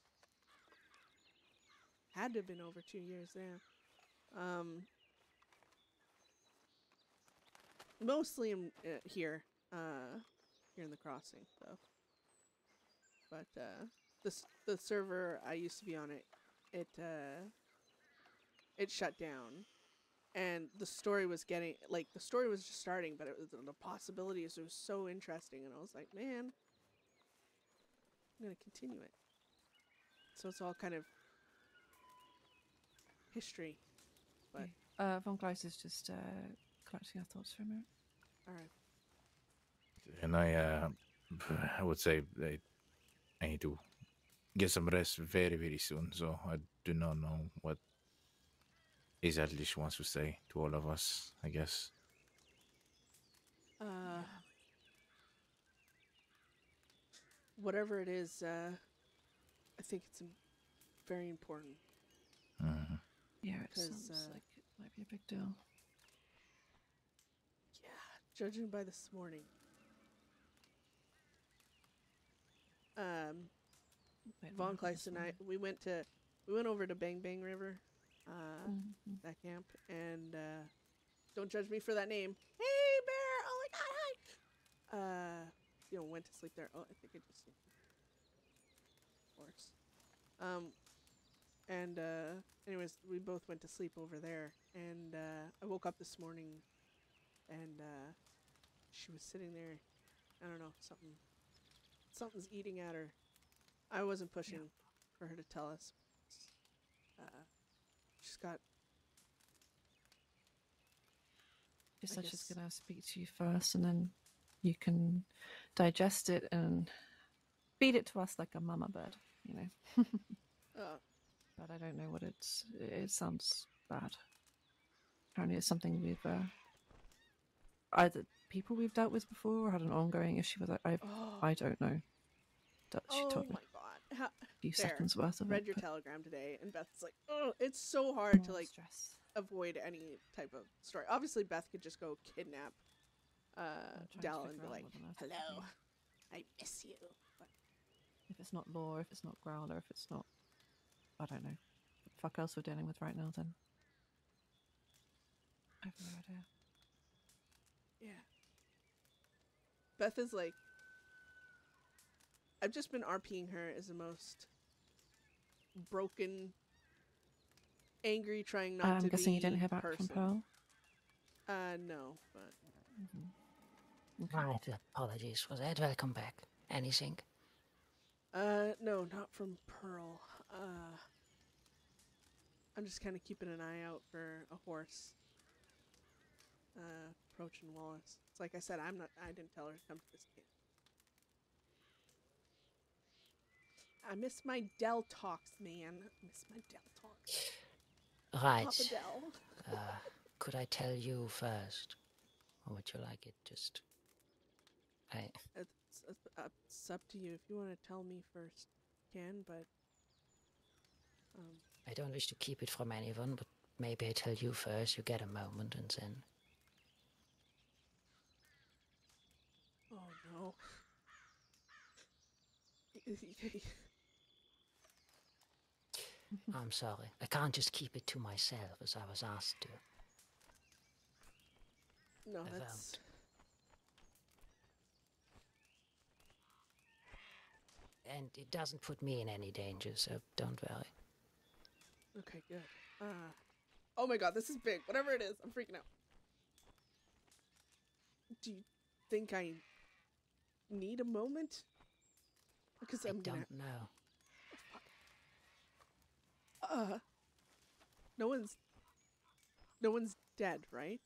Had to have been over 2 years there. Mostly in, here in the crossing, though. But, the server I used to be on, it shut down. And the story was the story was just starting, but the possibilities were so interesting, and I was like, man, I'm gonna continue it. So it's all kind of history. But okay. Von Gleis is just collecting our thoughts for a minute. all right. And I would say I need to get some rest very, very soon. So I do not know what exactly she wants to say to all of us, I guess. Whatever it is, I think it's very important. Mm-hmm. Yeah, it sounds like it might be a big deal. Yeah, judging by this morning. Von Kleist and I, we went over to Bang Bang River, that camp, and don't judge me for that name. Hey bear! Oh my god, hi! You know, went to sleep there. Oh, I think I just seen horse. And anyways, we both went to sleep over there, and I woke up this morning, and she was sitting there. I don't know, something's eating at her. I wasn't pushing for her to tell us. She's got. She said she's gonna speak to you first, and then you can digest it and feed it to us like a mama bird, you know. But I don't know what it sounds bad. Apparently it's something we've either people we've dealt with before or had an ongoing issue with. I don't know. She told me my god. a few seconds worth of read it. your telegram today, and Beth's like, oh, it's so hard to like stress. Avoid any type of story. Obviously Beth could just go kidnap Dell and be like, hello, I miss you. But if it's not Law, if it's not Growler, if it's not, I don't know. What the fuck else we're dealing with right now then? I have no idea. Yeah. Beth is like, I've just been RPing her as the most broken, angry, trying not to be. I'm guessing you didn't hear back person. from Pearl? No, but. Okay. Right, apologies for that. Welcome back. Anything? No, not from Pearl. I'm just kind of keeping an eye out for a horse. Approaching Wallace. It's like I said, I didn't tell her to come to this camp. I miss my Dell talks, man. I miss my Dell talks. Right. Papa Dell. Could I tell you first? Or would you like it just... It's up to you. If you want to tell me first, you can, but... I don't wish to keep it from anyone, but maybe I tell you first, you get a moment, and then... Oh, no. I'm sorry. I can't just keep it to myself as I was asked to. No, that's... And it doesn't put me in any danger, so don't worry. Okay, good. Oh my god, this is big. Whatever it is, I'm freaking out. Do you think I need a moment? Because I I'm gonna... don't know. No one's dead, right?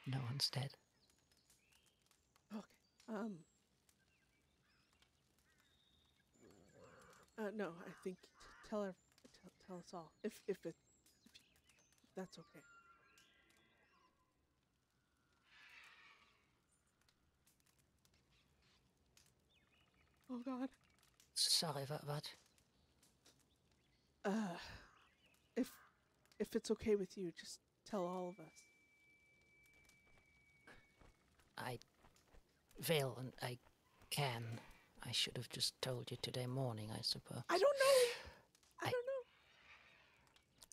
No one's dead. Okay. No, I think tell us all if that's okay. Oh god. Sorry, what? If it's okay with you, just tell all of us. I will and I can. I should have just told you today morning, I suppose. I don't know. I don't know.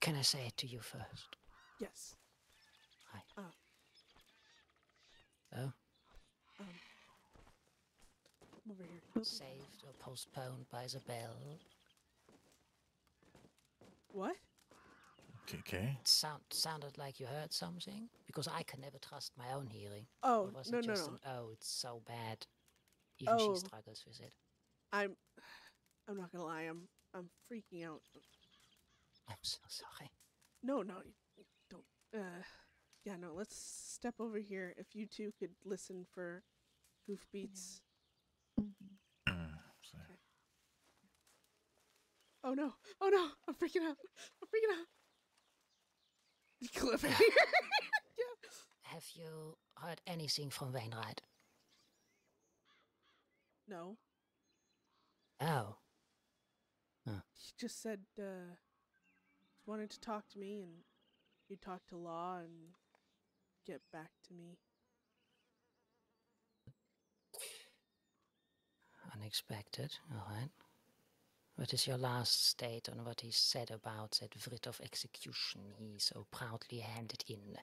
Can I say it to you first? Yes. Hi. Oh. Oh? I'm over here. Saved or postponed by the bell. What? Okay. It sounded like you heard something, because I can never trust my own hearing. Oh, Or was no, it no, just no. an, oh, it's so bad. Even Oh. she struggles with it. I'm not gonna lie. I'm freaking out. I'm so sorry. No, don't. Yeah, no. Let's step over here. If you two could listen for goof beats. So, Okay. Oh no! Oh no! I'm freaking out! I'm freaking out! Cliffhanger. Yeah. Have you heard anything from Wainwright? No. Oh. He just said just wanted to talk to me, and he'd talk to Law and get back to me. Unexpected, alright. What is your last state on what he said about that writ of execution he so proudly handed in?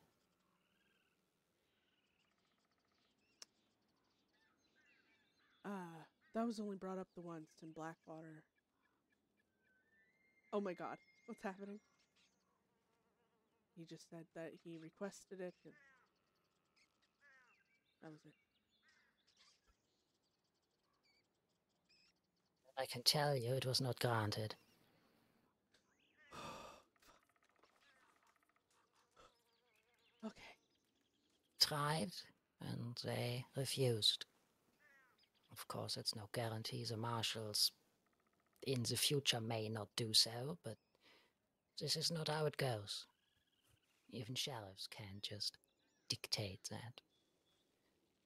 That was only brought up the once in Blackwater. Oh my god, what's happening? He just said that he requested it, and that was it. I can tell you it was not granted. Okay. Tried, and they refused. Of course, it's no guarantee the marshals in the future may not do so, but this is not how it goes. Even sheriffs can't just dictate that.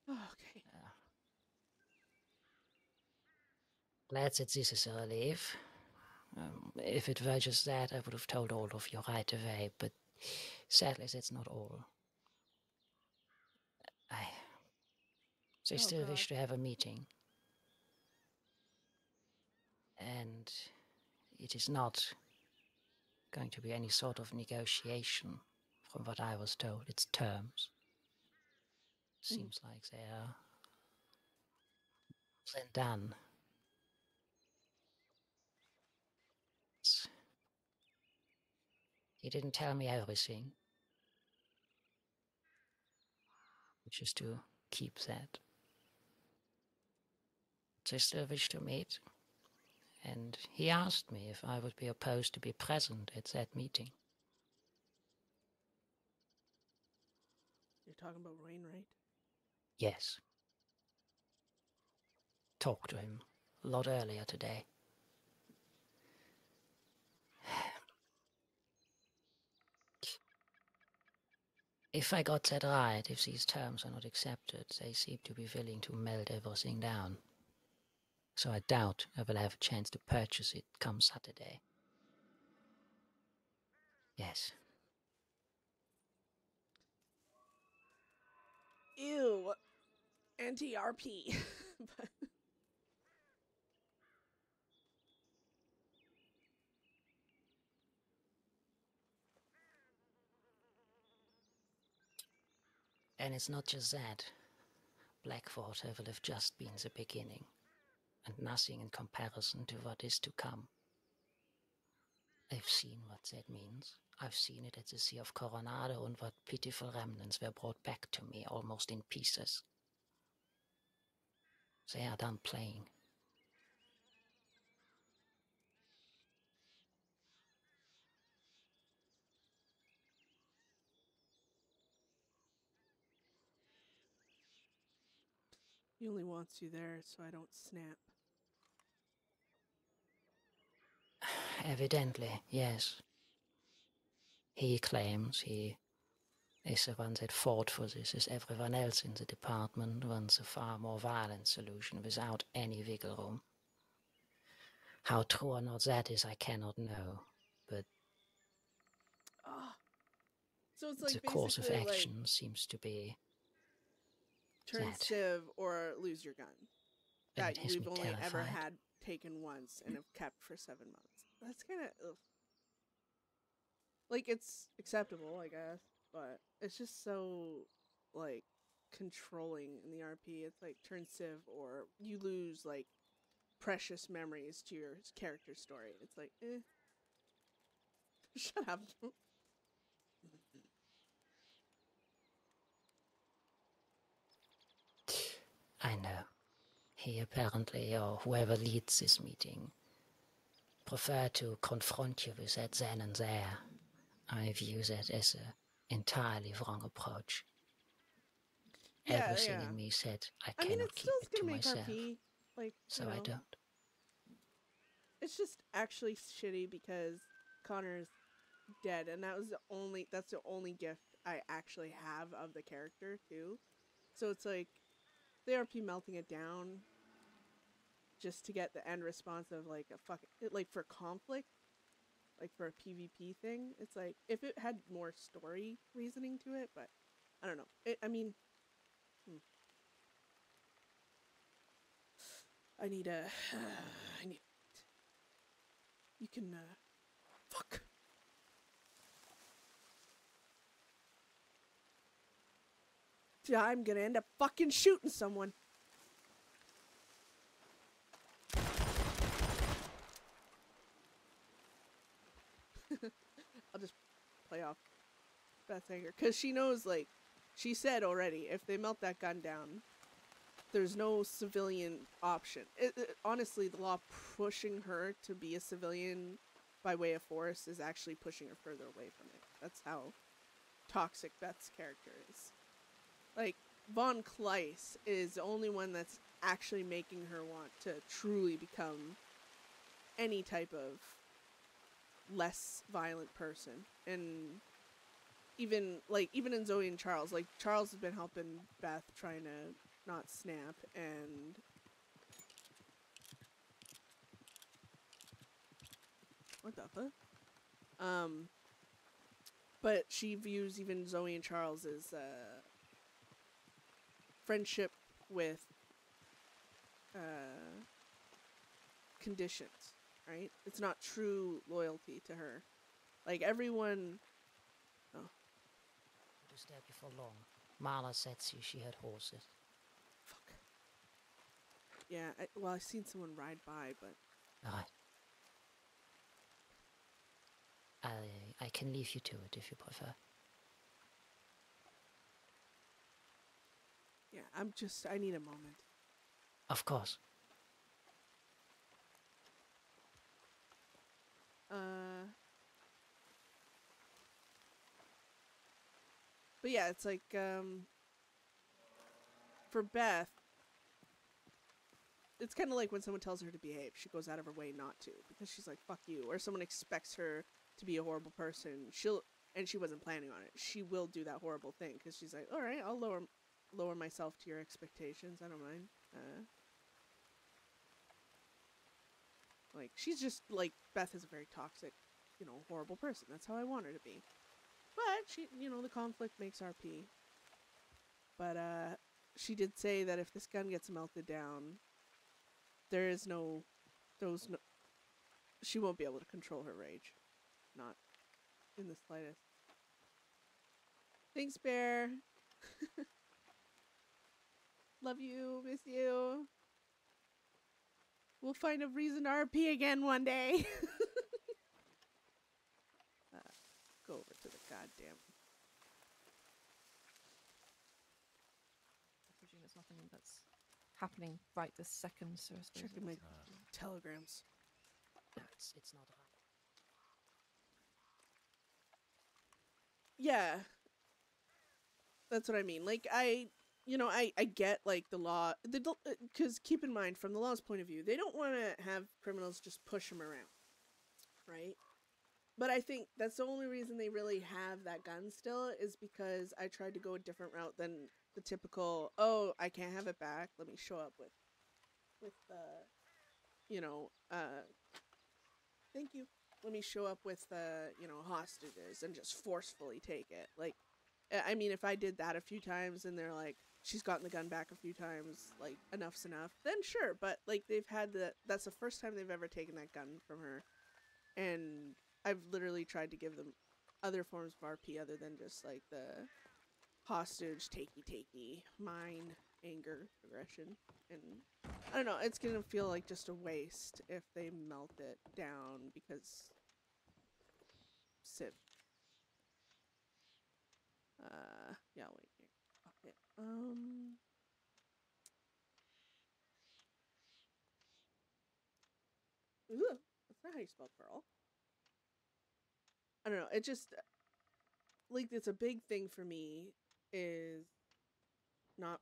Okay. Glad that this is a relief. If it were just that, I would have told all of you right away, but sadly that's not all. They still wish to have a meeting. And it is not going to be any sort of negotiation, from what I was told. It's terms. Seems like they are then done. He didn't tell me everything, which is to keep that. They still wish to meet, and he asked me if I would be opposed to be present at that meeting. You're talking about Wainwright? Yes. Talked to him a lot earlier today. If I got that right, if these terms are not accepted, they seem to be willing to melt everything down. So I doubt I will have a chance to purchase it come Saturday. Yes. Ew. Anti-RP. But And it's not just that. Blackwater will have just been the beginning, and nothing in comparison to what is to come. I've seen what that means. I've seen it at the Sea of Coronado, and what pitiful remnants were brought back to me almost in pieces. They are done playing. He only wants you there so I don't snap. Evidently, yes. He claims he is the one that fought for this, as everyone else in the department wants a far more violent solution without any wiggle room. How true or not that is, I cannot know, but So it's like the course of basically action like seems to be turn that. civ or lose your gun. And That it has we've me only ever terrified. had taken once and have kept for 7 months. That's kind of like, it's acceptable, I guess, but it's just so like controlling in the RP. It's like turn civ or you lose like precious memories to your character story. It's like, shut up. I know. He apparently, or whoever leads this meeting, prefer to confront you with that then and there. I view that as an entirely wrong approach. Yeah, Everything yeah. in me said I I mean, cannot it's keep still it to gonna make myself, RP. Like, so you know, I don't. it's just actually shitty because Connor's dead, and that's the only gift I actually have of the character too. So it's like the RP melting it down just to get the end response of like a like for conflict, like for a PvP thing. It's like if it had more story reasoning to it, but I don't know. I mean, I need a. I need. You can. Fuck. Yeah, I'm gonna end up fucking shooting someone. I'll just play off Beth's anger. Because she knows, like, she said already, if they melt that gun down, there's no civilian option. Honestly, the law pushing her to be a civilian by way of force is actually pushing her further away from it. That's how toxic Beth's character is. Like, Von Kleiss is the only one that's actually making her want to truly become any type of less violent person. And even in Zoe and Charles, like, Charles has been helping Beth trying to not snap, and what the fuck? But she views even Zoe and Charles as friendship with conditions, right? It's not true loyalty to her. Like, everyone. Oh. It was there before long. Marla said she had horses. Fuck. Yeah, I've seen someone ride by, but. Alright. I can leave you to it if you prefer. Yeah, I need a moment. Of course. But yeah, it's like, for Beth, it's kind of like when someone tells her to behave, she goes out of her way not to, because she's like, fuck you. Or someone expects her to be a horrible person, and she wasn't planning on it. She will do that horrible thing, because she's like, alright, I'll lower myself to your expectations, I don't mind. Like, she's just, like, Beth is a very toxic, horrible person. That's how I want her to be. But, she, the conflict makes RP. But, she did say that if this gun gets melted down, she won't be able to control her rage. Not in the slightest. Thanks, Bear. Love you. Miss you. We'll find a reason to RP again one day. Go over to the goddamn. I presume there's nothing that's happening right this second, so I suppose Checking my telegrams. No, it's not right. Yeah. That's what I mean. Like, I get, like, the law. Because keep in mind, from the law's point of view, they don't want to have criminals just push them around. Right? But I think that's the only reason they really have that gun still is because I tried to go a different route than the typical, oh, I can't have it back. Let me show up with thank you. Let me show up with, hostages and just forcefully take it. Like, I mean, if I did that a few times and they're like, she's gotten the gun back a few times, like, enough's enough, then sure. But, like, that's the first time they've ever taken that gun from her. And I've literally tried to give them other forms of RP other than just, like, the hostage, takey, mine, anger, aggression. And I don't know, it's gonna feel like just a waste if they melt it down because Civ. Yeah, wait here. Okay. Ooh, that's not how you spell Pearl. I don't know, it just, like, it's a big thing for me is not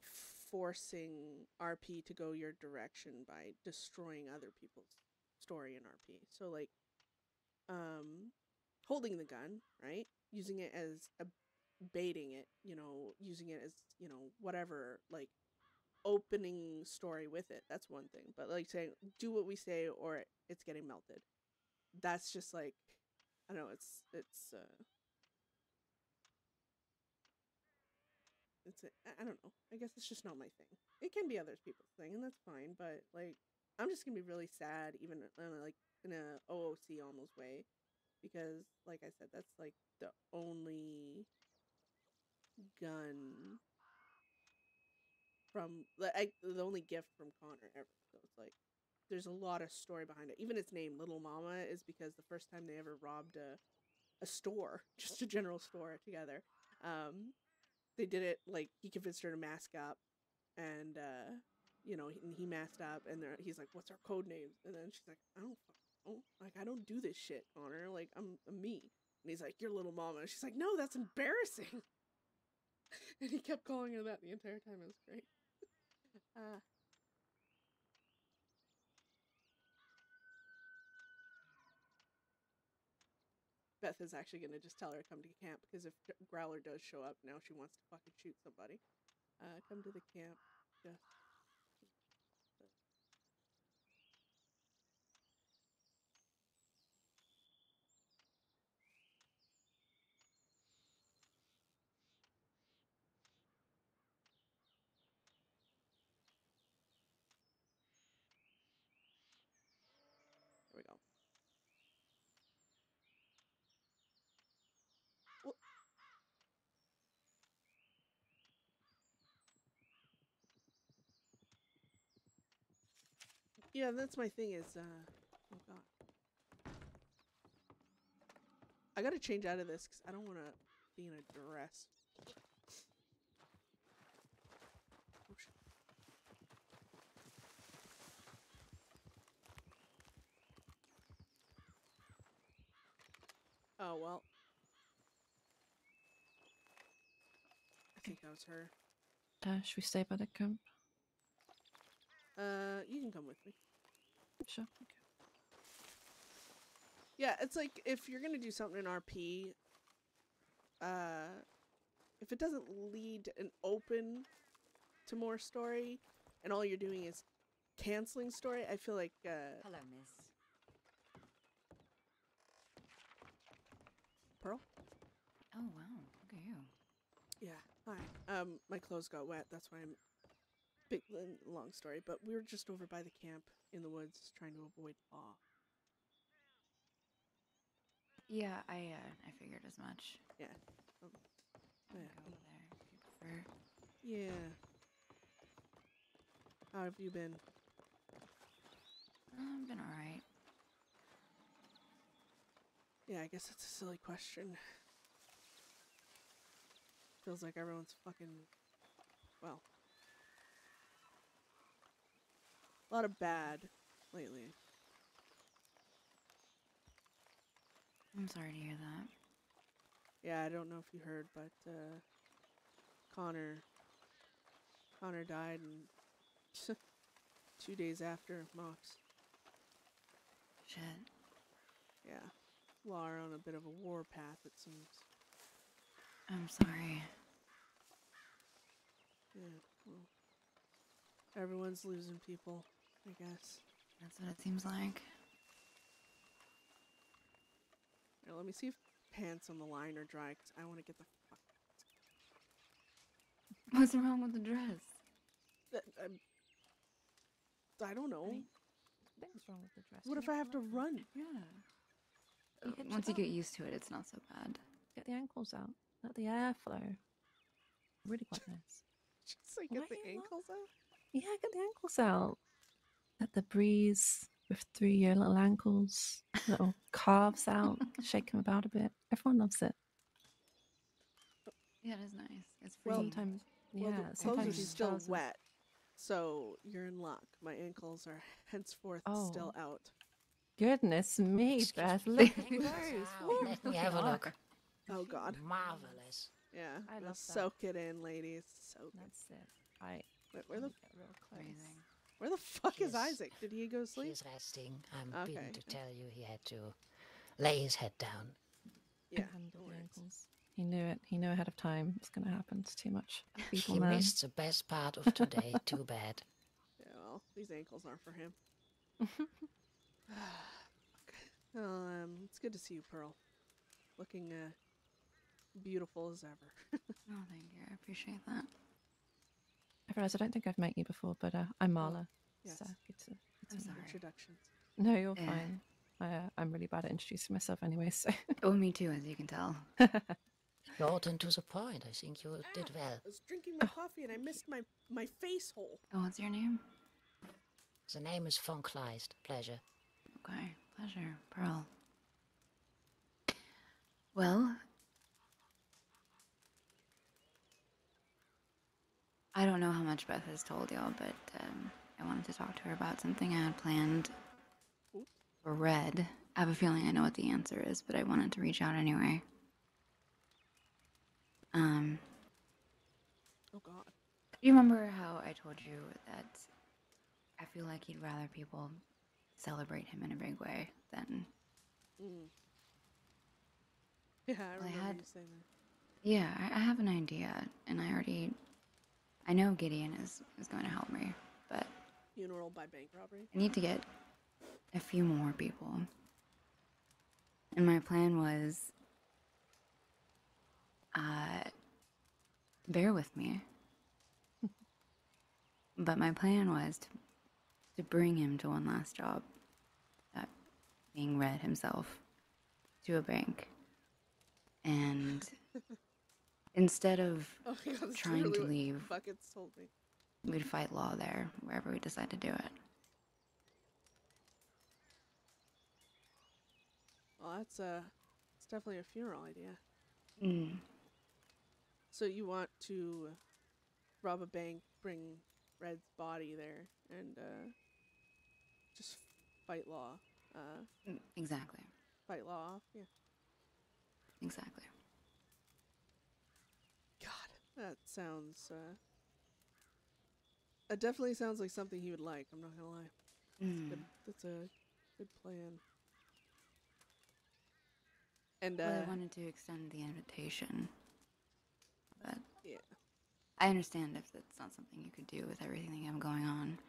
forcing RP to go your direction by destroying other people's story in RP. So, like, holding the gun, right? Using it as baiting it, using it as, whatever, like, opening story with it. That's one thing. But, like, saying, do what we say or it's getting melted. That's just, like, I don't know, it's I don't know. I guess it's just not my thing. It can be other people's thing, and that's fine. But, like, I'm just gonna be really sad, even like in a OOC almost way, because, like I said, that's like the only gun from the only gift from Connor ever. So it's like there's a lot of story behind it. Even its name, Little Mama, is because the first time they ever robbed a store, just a general store together, they did it, like, he convinced her to mask up, and he masked up, and he's like, what's our code names? And then she's like, I don't do this shit, Connor, like, I'm me. And he's like, you're Little Mama. And she's like, no, that's embarrassing. And he kept calling her that the entire time. It was great. Beth is actually gonna just tell her to come to camp, because if Growler does show up, now she wants to fucking shoot somebody. Come to the camp. Just there we go. Well, yeah, that's my thing is, oh god. I gotta change out of this because I don't want to be in a duress. Oh, shit. Oh, well. I think that was her. Should we stay by the camp? You can come with me. Sure. Okay. Yeah, it's like, if you're gonna do something in RP, if it doesn't lead and open to more story, and all you're doing is canceling story, I feel like, Hello, miss. Pearl? Oh, wow. Look at you. Yeah, hi. My clothes got wet, that's why I'm long story, but we were just over by the camp in the woods trying to avoid law. Yeah, I figured as much. Yeah. Go there if you prefer. Yeah. How have you been? I've been alright. Yeah, I guess it's a silly question. Feels like everyone's fucking, well, a lot of bad lately. I'm sorry to hear that. Yeah, I don't know if you heard, but Connor died and 2 days after Mox. Shit. Yeah. Law are on a bit of a war path, it seems. I'm sorry. Yeah, well, everyone's losing people, I guess. That's what it seems like. Here, let me see if pants on the line are dry, because I want to get the fuck. What's wrong with the dress? I don't know. Things wrong with the dress. What You if I have to run? Yeah. You hitch Once it you get up. used to it, it's not so bad. Get the ankles out. Let the air flow. Really quite nice. Just like Why get the you ankles out? Yeah, get the ankles out. Let the breeze with through your little ankles, little calves out, shake them about a bit. Everyone loves it. Yeah, it is nice. It's free. Well, Sometimes, Well, yeah, the clothes sometimes are these still trousers- wet, so you're in luck. My ankles are henceforth still Oh. out. Goodness me, Excuse Beth, me. look at Ankles those. out. Woo, Let me have a look. Oh God. Marvelous. Yeah, I love that. soak it in, ladies. Soak it. That's it. Where the get real close. Amazing. where the fuck is Yes. Isaac? Did he go to sleep? He's resting. I'm Okay. bidden to tell you he had to lay his head down. Yeah. Handle no the worries. ankles. He knew it. He knew ahead of time it was going to happen. It's too much. Feeble He man. missed the best part of today. Too bad. Yeah, well, these ankles aren't for him. Well, it's good to see you, Pearl. Looking beautiful as ever. Oh, thank you. I appreciate that. I realize I don't think I've met you before, but I'm Marla. yes. So good to I'm meet you. sorry. Introductions. No, you're Yeah. fine. I'm really bad at introducing myself anyway, so. Oh, me too, as you can tell. Short and to the point. I think you did well. I was drinking my coffee and I missed my face hole. Oh, what's your name? The name is Von Kleist. Pleasure. Okay, pleasure, Pearl. Well, I don't know how much Beth has told y'all, but I wanted to talk to her about something I had planned for Red. I have a feeling I know what the answer is, but I wanted to reach out anyway. Oh God. You remember how I told you that I feel like he'd rather people celebrate him in a big way than... Mm. Yeah, I Well, I remember had- you saying that. Yeah, I have an idea, and I know Gideon is going to help me, but Funeral by bank robbery. I need to get a few more people. And my plan was, bear with me. But my plan was to bring him to one last job, that being Red himself, to a bank. And instead of Oh my God, that's trying literally to what leave, Buckets told me. we'd fight law there, wherever we decide to do it. Well, it's definitely a funeral idea. Mm. So you want to rob a bank, bring Red's body there, and just fight law. Exactly. Fight law off. Yeah. Exactly. God, that sounds. It definitely sounds like something he would like. I'm not gonna lie. Mm. That's a good plan. And Well, I wanted to extend the invitation, but yeah. I understand if that's not something you could do with everything you have going on.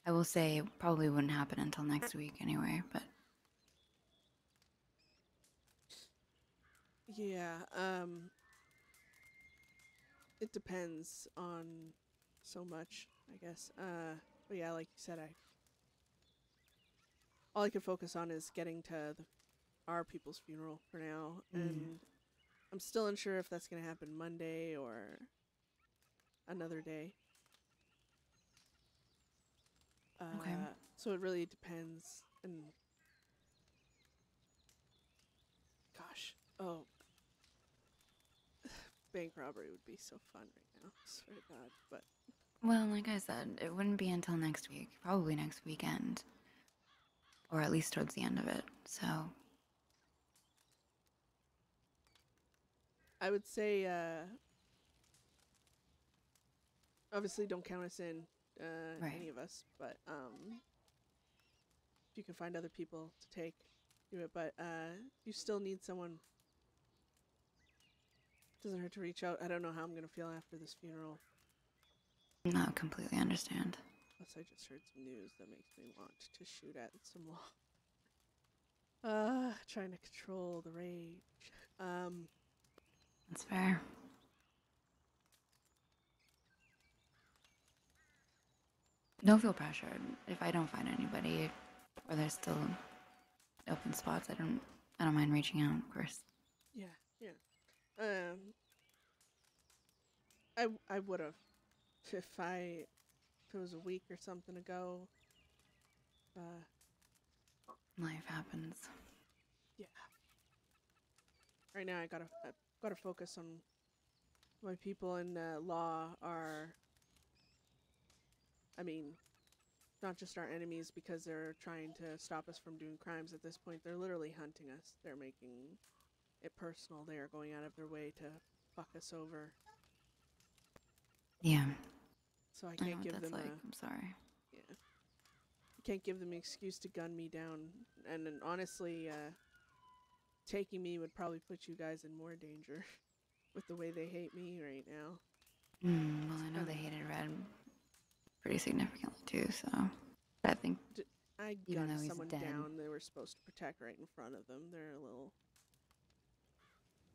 I will say it probably wouldn't happen until next week anyway, but Yeah. It depends on so much, I guess. But yeah, like you said, all I can focus on is getting to our people's funeral for now, and I'm still unsure if that's gonna happen Monday or another day. Okay. So it really depends. And gosh, oh, bank robbery would be so fun right now. Swear to God, but Well, like I said, it wouldn't be until next week, probably next weekend, or at least towards the end of it. So, I would say, obviously, don't count us in, Right. any of us. But if you can find other people to take, do it. But you still need someone. Doesn't hurt to reach out. I don't know how I'm gonna feel after this funeral. no, completely understand. Plus, I just heard some news that makes me want to shoot at some law. Trying to control the rage. That's fair. Don't feel pressured. If I don't find anybody, or there's still open spots, I don't mind reaching out, of course. Yeah. I would have if it was a week or something ago. Life happens. Yeah. Right now, I gotta focus on my people in law are. I mean, not just our enemies because they're trying to stop us from doing crimes at this point. They're literally hunting us. They're making it personal. They are going out of their way to fuck us over. Yeah. So I I know can't what give that's them like. I'm sorry. yeah. Can't give them an excuse to gun me down. And then honestly, taking me would probably put you guys in more danger with the way they hate me right now. Well, I know they hated Red pretty significantly too, so I think I even gunned though he's someone dead. down they were supposed to protect right in front of them. They're a little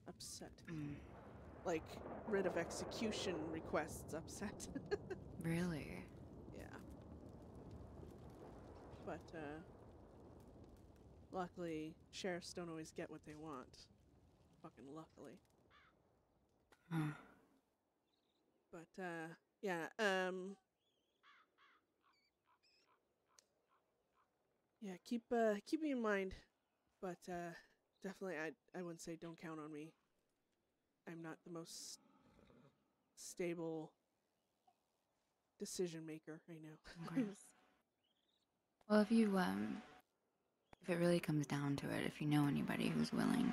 upset. Like, writ of execution requests upset. Really? Yeah. But, luckily, sheriffs don't always get what they want. Fucking luckily. Huh. But, yeah, yeah, keep me in mind. But, definitely, I wouldn't say don't count on me. I'm not the most stable decision maker right now. Of course. Well, if it really comes down to it, if you know anybody who's willing,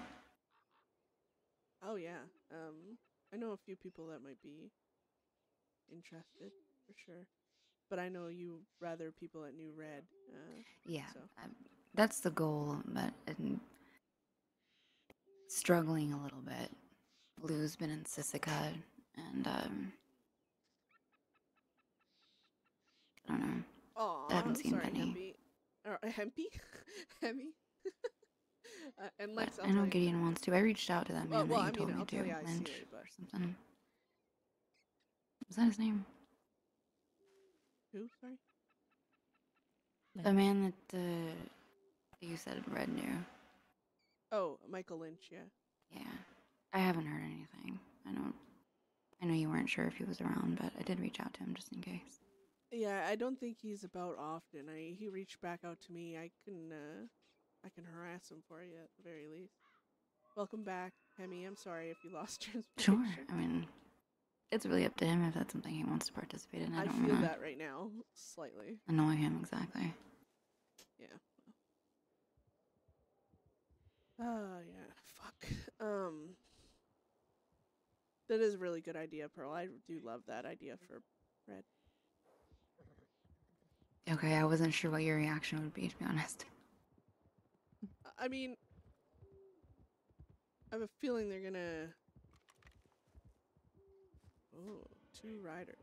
Oh yeah. I know a few people that might be interested for sure, but I know you rather people that knew Red. yeah, So. that's the goal. But I'm struggling a little bit. Lou's been in Sisika, and I don't know. Aw, I haven't I'm seen sorry, Benny. Hempy. Or Hempy? Hemi? And But Lex, I'll I know tell you. Gideon wants to. I reached out to that man Well, that you I told mean, me I'll to, tell you I see Lynch it, but or something. Was that his name? who? Sorry. The man that you said Red knew. Oh, Michael Lynch. Yeah. Yeah, I haven't heard anything. I know you weren't sure if he was around, but I did reach out to him just in case. Yeah, I don't think he's about often. He reached back out to me. I can harass him for you at the very least. Welcome back, Hemi. I'm sorry if you lost Sure. transportation. I mean, it's really up to him if that's something he wants to participate in. I don't feel wanna that right now, slightly. annoy him exactly. Yeah. Oh yeah. Fuck. That is a really good idea, Pearl. I do love that idea for Red. Okay, I wasn't sure what your reaction would be, to be honest. I mean, I have a feeling they're gonna. Oh, 2 riders.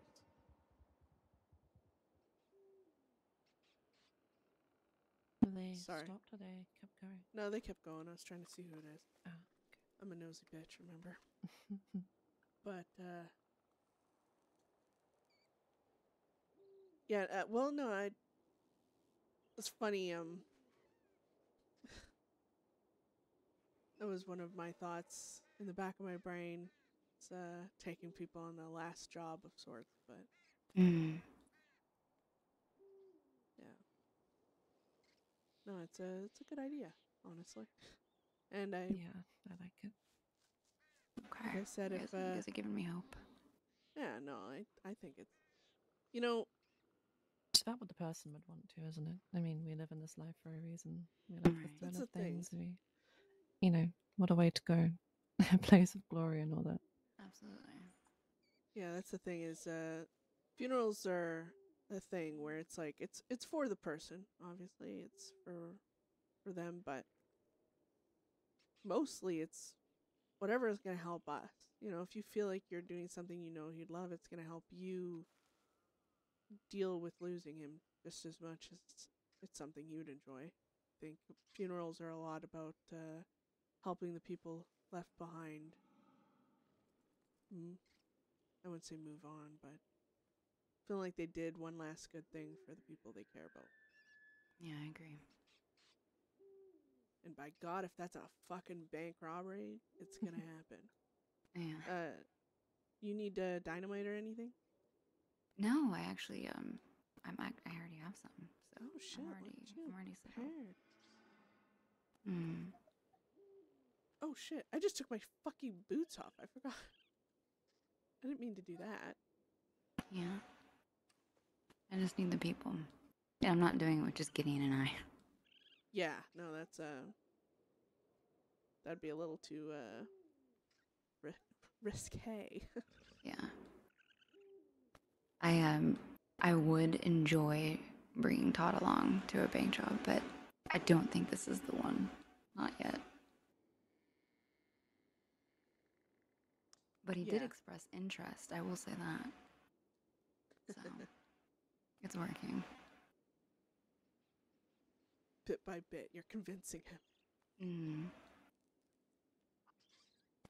They Sorry. stopped or they kept going? No, they kept going. I was trying to see who it is. Oh, I'm a nosy bitch, remember? okay. But, yeah, well, no, it's funny, that was one of my thoughts in the back of my brain. It's, taking people on the last job of sorts, but, yeah. No, it's a good idea, honestly. And Yeah, I like it. Okay. like I said, you if guys are giving me hope. yeah, no, I think it's, you know, It's about what the person would want to, isn't it? I mean, we live in this life for a reason. We like the Right. thrill That's of the thing. things. What a way to go. A place of glory and all that. Absolutely. yeah, that's the thing is, funerals are a thing where it's like it's for the person. Obviously, it's for them, but mostly it's whatever is going to help us. You know, if you feel like you're doing something you know you'd love, it's going to help you deal with losing him just as much as it's something you'd enjoy. I think funerals are a lot about helping the people left behind. I wouldn't say move on, but feel like they did one last good thing for the people they care about. Yeah, I agree. And by God, if that's a fucking bank robbery, it's gonna happen. Yeah. You need dynamite or anything? No, I actually I already have some. So Oh shit! I'm already set up. prepared. Hmm. Oh shit! I just took my fucking boots off. I forgot. I didn't mean to do that. Yeah. I just need the people. Yeah, I'm not doing it with just Gideon and I. Yeah, no, that's that'd be a little too risque. Yeah. I would enjoy bringing Todd along to a bank job, but I don't think this is the one. Not yet. But he did Yeah. express interest, I will say that. So, it's working. Bit by bit, you're convincing him. Mm.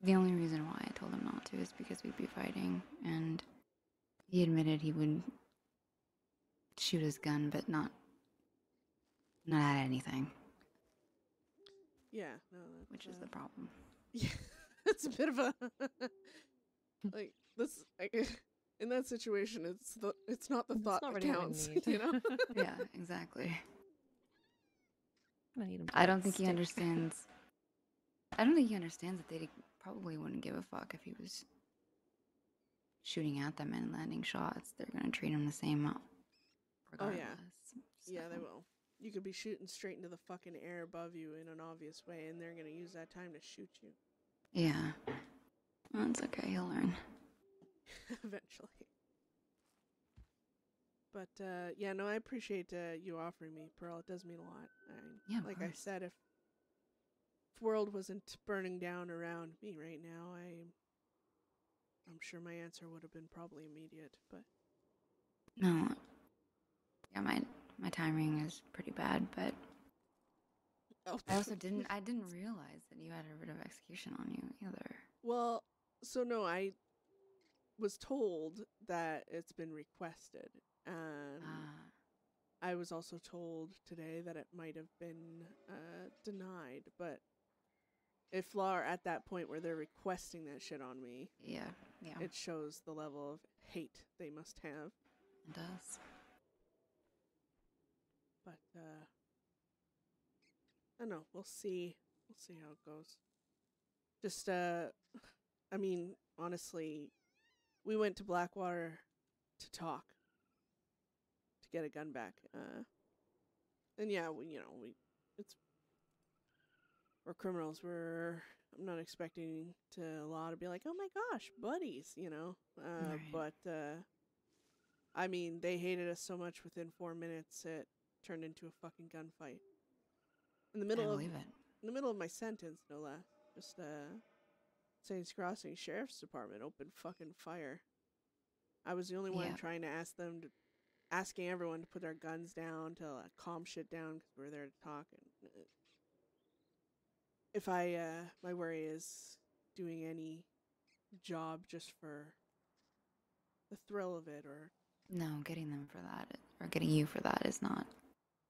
The only reason why I told him not to is because we'd be fighting, and he admitted he would shoot his gun, but not at anything, Yeah, no, that's, which is the problem. Yeah, it's a bit of a like this. In that situation, it's not the thought not that really what we counts. need. You know. Yeah, exactly. I need him to I get don't think he stick. understands. I don't think he understands that they probably wouldn't give a fuck if he was shooting at them and landing shots. They're gonna treat him the same, regardless. Yeah, they so. will. You could be shooting straight into the fucking air above you in an obvious way, and they're gonna use that time to shoot you. Yeah, well, it's okay. He'll learn. Eventually. But yeah, no, I appreciate you offering me, Pearl. It does mean a lot. Yeah, of like I course. said, if world wasn't burning down around me right now, I'm sure my answer would have been probably immediate. But No. Yeah, my timing is pretty bad, but I also didn't realize that you had a writ of execution on you either. Well, so no, I was told that it's been requested, and I was also told today that it might have been denied. But if law are at that point where they're requesting that shit on me, yeah, it shows the level of hate they must have. it does. But I don't know. We'll see. We'll see how it goes. Just I mean, honestly, we went to Blackwater to talk, to get a gun back. And yeah, we're criminals. I'm not expecting a law to be like, oh my gosh, buddies, you know. Right. But I mean, they hated us so much within 4 minutes it turned into a fucking gunfight. In the I middle of believe it. in the middle of my sentence, no less. Just Saints Crossing Sheriff's Department opened fucking fire. I was the only one trying to asking everyone to put their guns down, to calm shit down because we're there to talk. And if my worry is doing any job just for the thrill of it, or No, getting them for that, or getting you for that, is not.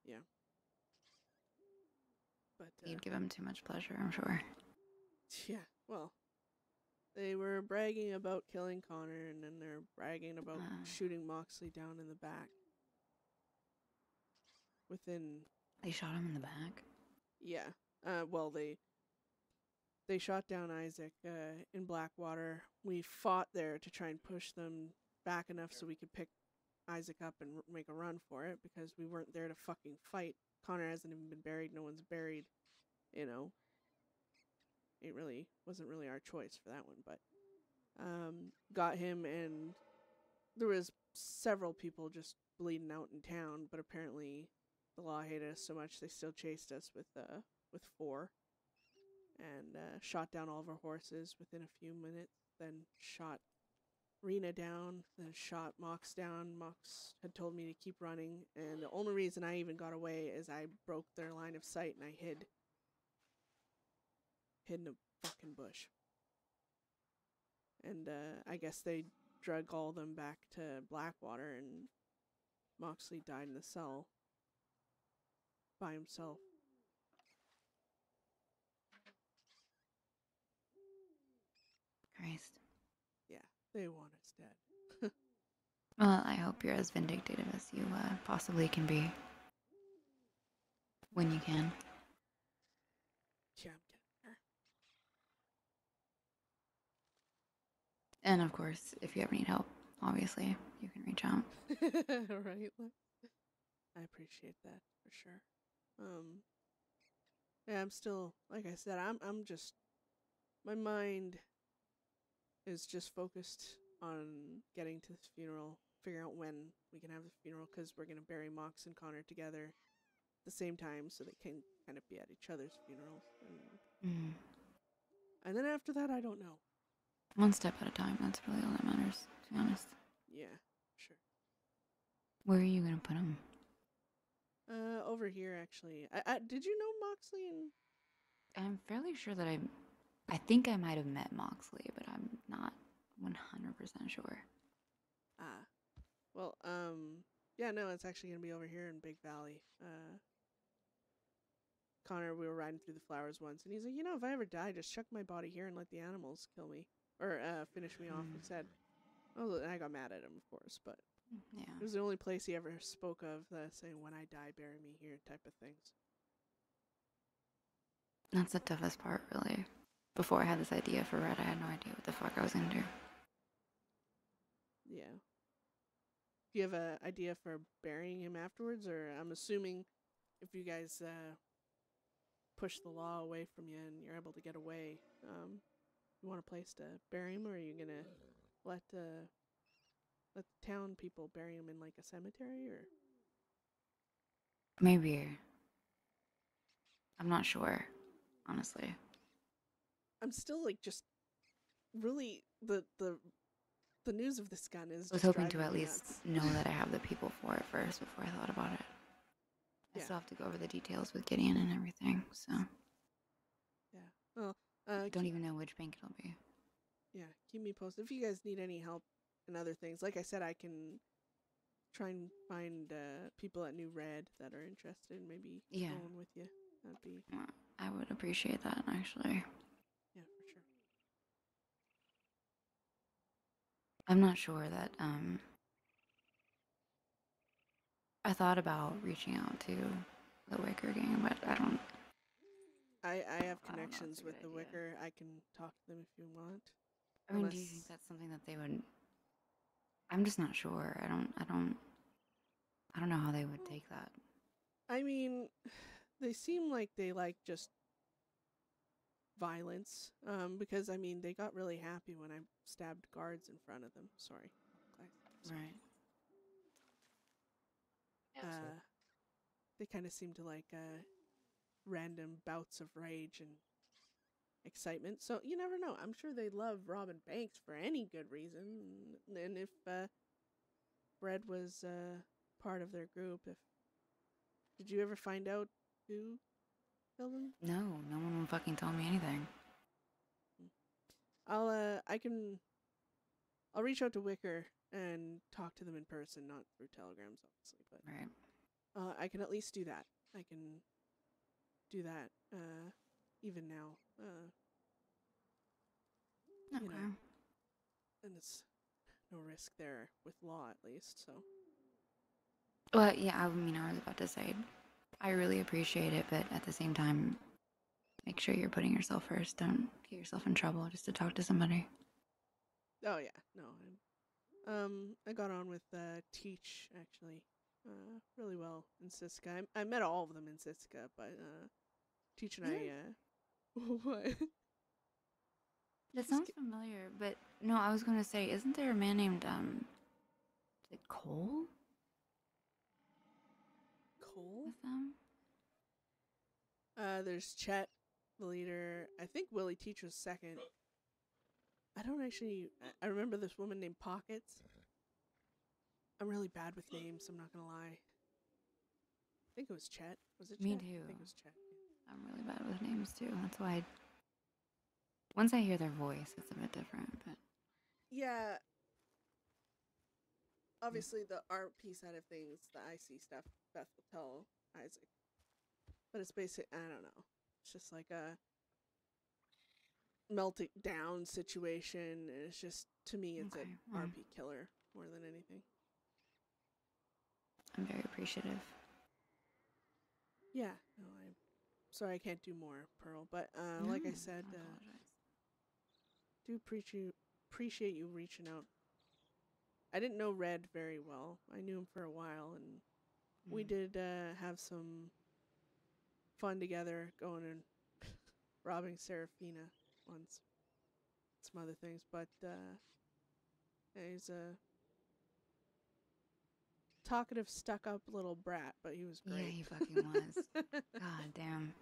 yeah. But You'd give them too much pleasure, I'm sure. yeah, well, they were bragging about killing Connor, and then they're bragging about shooting Moxley down in the back. Within They shot him in the back. Yeah. Well, they shot down Isaac in Blackwater. We fought there to try and push them back enough so we could pick Isaac up and make a run for it, because we weren't there to fucking fight. Connor hasn't even been buried. No one's buried. You know, it really wasn't really our choice for that one, but got him, and there was several people just bleeding out in town, but apparently the law hated us so much they still chased us with 4, and shot down all of our horses within a few minutes, then shot Rena down, then shot Mox down. Mox had told me to keep running, and the only reason I even got away is I broke their line of sight and I hid in a fucking bush. And I guess they drug all of them back to Blackwater, and Moxley died in the cell by himself. Christ. Yeah, they want us dead. Well, I hope you're as vindictive as you possibly can be. When you can. Yeah, I'm getting there. And of course, if you ever need help, obviously, you can reach out. Right? I appreciate that for sure. Yeah, I'm still, like I said, I'm just, my mind is just focused on getting to this funeral, figuring out when we can have the funeral, because we're going to bury Mox and Connor together at the same time so they can kind of be at each other's funerals. And then after that, I don't know. One step at a time, that's really all that matters, to be honest. Yeah, sure. Where are you going to put him? Over here, actually. Did you know Moxley and... I'm fairly sure that I think I might have met Moxley, but I'm not 100% sure. Well, yeah, no, it's actually going to be over here in Big Valley. Connor, we were riding through the flowers once, and he's like, you know, if I ever die, just chuck my body here and let the animals kill me. Or, finish me off, he said. Oh, and I got mad at him, of course, but Yeah. it was the only place he ever spoke of, saying, when I die, bury me here, type of things. That's the toughest part, really. Before I had this idea for Red, I had no idea what the fuck I was going to do. Yeah. Do you have an idea for burying him afterwards? Or I'm assuming if you guys push the law away from you and you're able to get away, you want a place to bury him, or are you going to let the town people bury him in like a cemetery? Or Maybe. I'm not sure, honestly. I'm still like just really the news of this gun is. I was hoping to at least know that I have the people for it first before I thought about it. I still have to go over the details with Gideon and everything, so. Yeah. Well, don't even know which bank it'll be. Yeah, keep me posted. If you guys need any help and other things, like I said, I can try and find people at New Red that are interested in maybe going with you. That'd be... I would appreciate that, actually. Yeah, for sure. I'm not sure that, I thought about reaching out to the Wicker gang, but I don't... I have connections with the Wicker. I can talk to them if you want. I mean, do you think that's something that they would... I'm just not sure. I don't know how they would take that. I mean, they seem like they like just violence. Because, I mean, they got really happy when I stabbed guards in front of them. Sorry. Right. They kind of seem to like random bouts of rage and excitement. So you never know. I'm sure they love robbing banks for any good reason. And if Red was part of their group, did you ever find out who killed him? No one will fucking tell me anything. I'll reach out to Wicker and talk to them in person, not through telegrams, obviously. But right. I can at least do that. I can do that even now. Okay. You know, and it's no risk there with law, at least. So. Well, yeah. I mean, I was about to say, I really appreciate it, but at the same time, make sure you're putting yourself first. Don't get yourself in trouble just to talk to somebody. Oh yeah, no. I got on with Teach actually, really well in Siska. I met all of them in Siska, but Teach and I, what? That sounds familiar, but no, I was going to say, isn't there a man named is it Cole Cole? with them? There's Chet, the leader. I think Willie Teach was second. I don't actually. I remember this woman named Pockets. I'm really bad with names. I'm not gonna lie. I think it was Chet. Was it Chet? Me too. I think it was Chet. I'm really bad with names too. That's why. Once I hear their voice, it's a bit different. But Yeah. Obviously, the RP side of things, the IC stuff, Beth will tell Isaac. But it's basic. I don't know. It's just like a melting down situation. And it's just, to me, it's Okay, an RP killer more than anything. I'm very appreciative. Yeah. No, I'm sorry I can't do more, Pearl. But like I said, don't apologize. do appreciate you reaching out. I didn't know Red very well. I knew him for a while, and we did have some fun together, going and robbing Serafina once. Some other things, but yeah, he's a talkative, stuck-up little brat, but he was great. Yeah, he fucking was. God damn.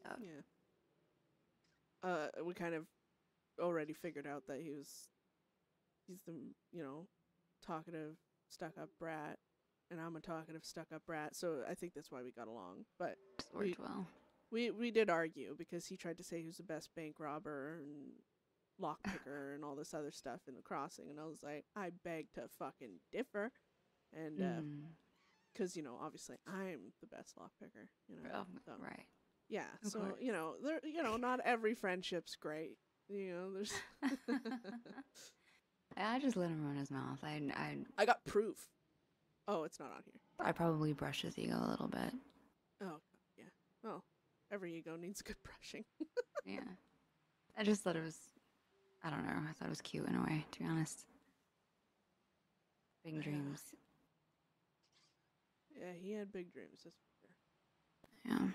Yep. Yeah. We kind of already figured out that he's the, talkative, stuck-up brat, and I'm a talkative, stuck-up brat, so I think that's why we got along. But Just worked well. we did argue because he tried to say he was the best bank robber and lockpicker and all this other stuff in the crossing, and I was like, I beg to fucking differ, and because obviously I'm the best lockpicker, so. Right. Yeah, Of so course. there, not every friendship's great. There's. I just let him run his mouth. I got proof. Oh, it's not on here. I probably brush his ego a little bit. Oh, yeah. Well, every ego needs good brushing. Yeah. I just thought it was, I don't know, I thought it was cute in a way, to be honest. Big dreams. Yeah, he had big dreams, that's for sure. Yeah.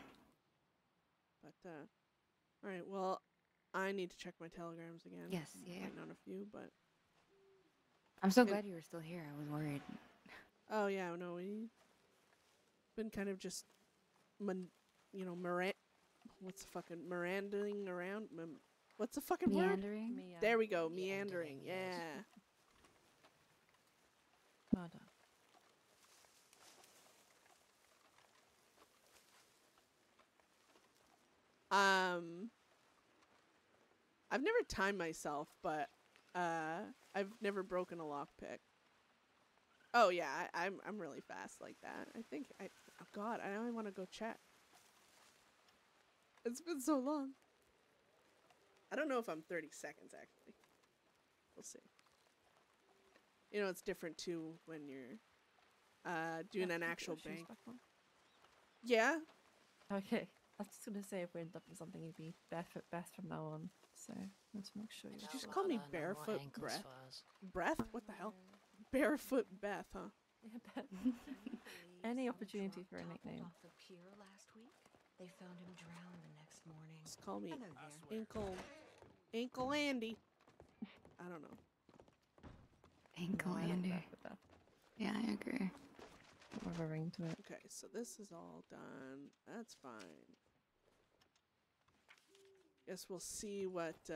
But, all right, well, I need to check my telegrams again. Yes, I'm yeah. waiting on a few, but. I'm so glad you were still here. I was worried. Oh, yeah, no, we've been kind of just, what's the fucking, Mirandering around? What's the fucking word? Meandering? There we go, meandering, yeah. Well done. I've never timed myself, but I've never broken a lockpick. Oh yeah, I'm really fast like that. I think oh god, I only want to go check. It's been so long. I don't know if I'm 30 seconds actually. We'll see. It's different too when you're doing an actual bank. Yeah. Okay. I was just gonna say if we end up in something, you'd be barefoot Beth from now on. So let's make sure you. Did you just call me barefoot Breath? Breath? What the hell? Barefoot Beth, huh? Yeah, Beth. Any opportunity for a nickname. Off the pier last week. They found him drowned the next morning. Just call me Hello there. Ankle Andy. I don't know. Ankle I like Andy. Beth with Beth. Yeah, I agree. More of a ring to it. Okay, so this is all done. That's fine. Guess we'll see what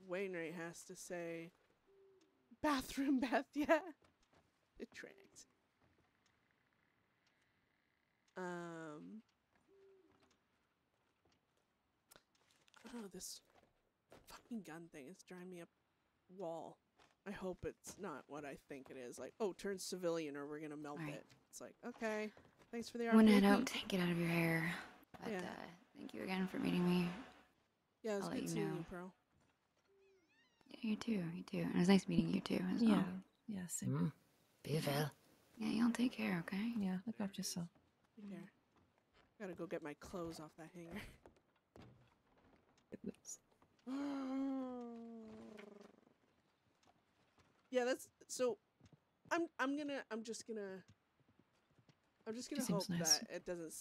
Wainwright has to say. Bathroom Beth, yeah. It tracks. Oh, this fucking gun thing is driving me up wall. I hope it's not what I think it is. Like, oh, turn civilian or we're gonna melt Right. it. It's like, okay, thanks for the I'm gonna head RP. out, get out of your hair. But Yeah. thank you again for meeting me. Yeah, it was I'll let good you seeing know. you, Pearl. Yeah, you too. And it was nice meeting you too as well. Yeah. Yeah. Same. Be well. Yeah, y'all take care, okay? Yeah, look after yourself. Here. Gotta go get my clothes off that hanger. Goodness. Yeah, that's so. I'm just gonna seems hope nice. that it doesn't.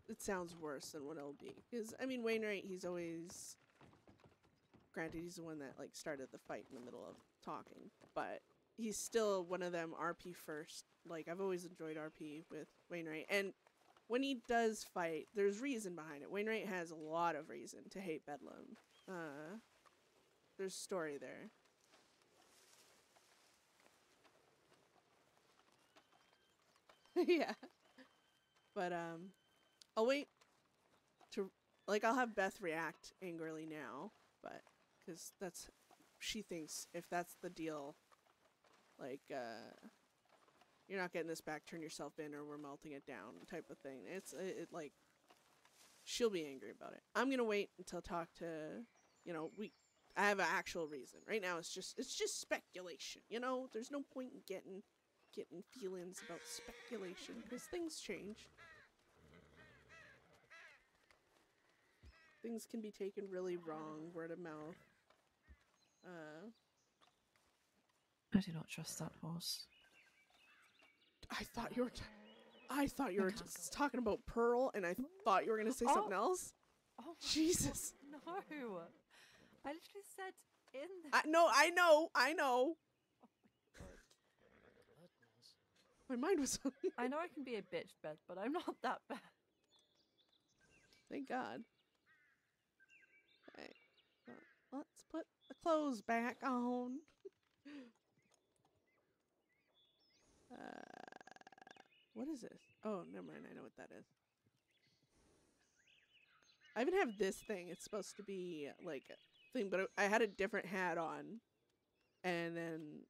It sounds worse than what it'll be. Because I mean, Wainwright, he's always. Granted, he's the one that like started the fight in the middle of talking, but he's still one of them RP first. Like I've always enjoyed RP with Wainwright, and when he does fight, there's reason behind it. Wainwright has a lot of reason to hate Bedlam. There's story there. Yeah. But I'll wait to like I'll have Beth react angrily now, but cuz that's she thinks if that's the deal, like you're not getting this back, turn yourself in or we're melting it down type of thing. It like she'll be angry about it. I'm going to wait until talk to, you know, I have an actual reason. Right now it's just speculation, you know? There's no point in getting feelings about speculation because things change. Things can be taken really wrong, word of mouth. I do not trust that horse. I thought you were talking about Pearl, and I thought you were gonna say something else. Oh my Jesus! God, no, I literally said in the. I know. Oh my God. My mind was. I know I can be a bitch, Beth, but I'm not that bad. Thank God. Okay, well, let's put the clothes back on. What is this? Oh, never mind. I know what that is. I even have this thing. It's supposed to be like a thing, but I had a different hat on, and then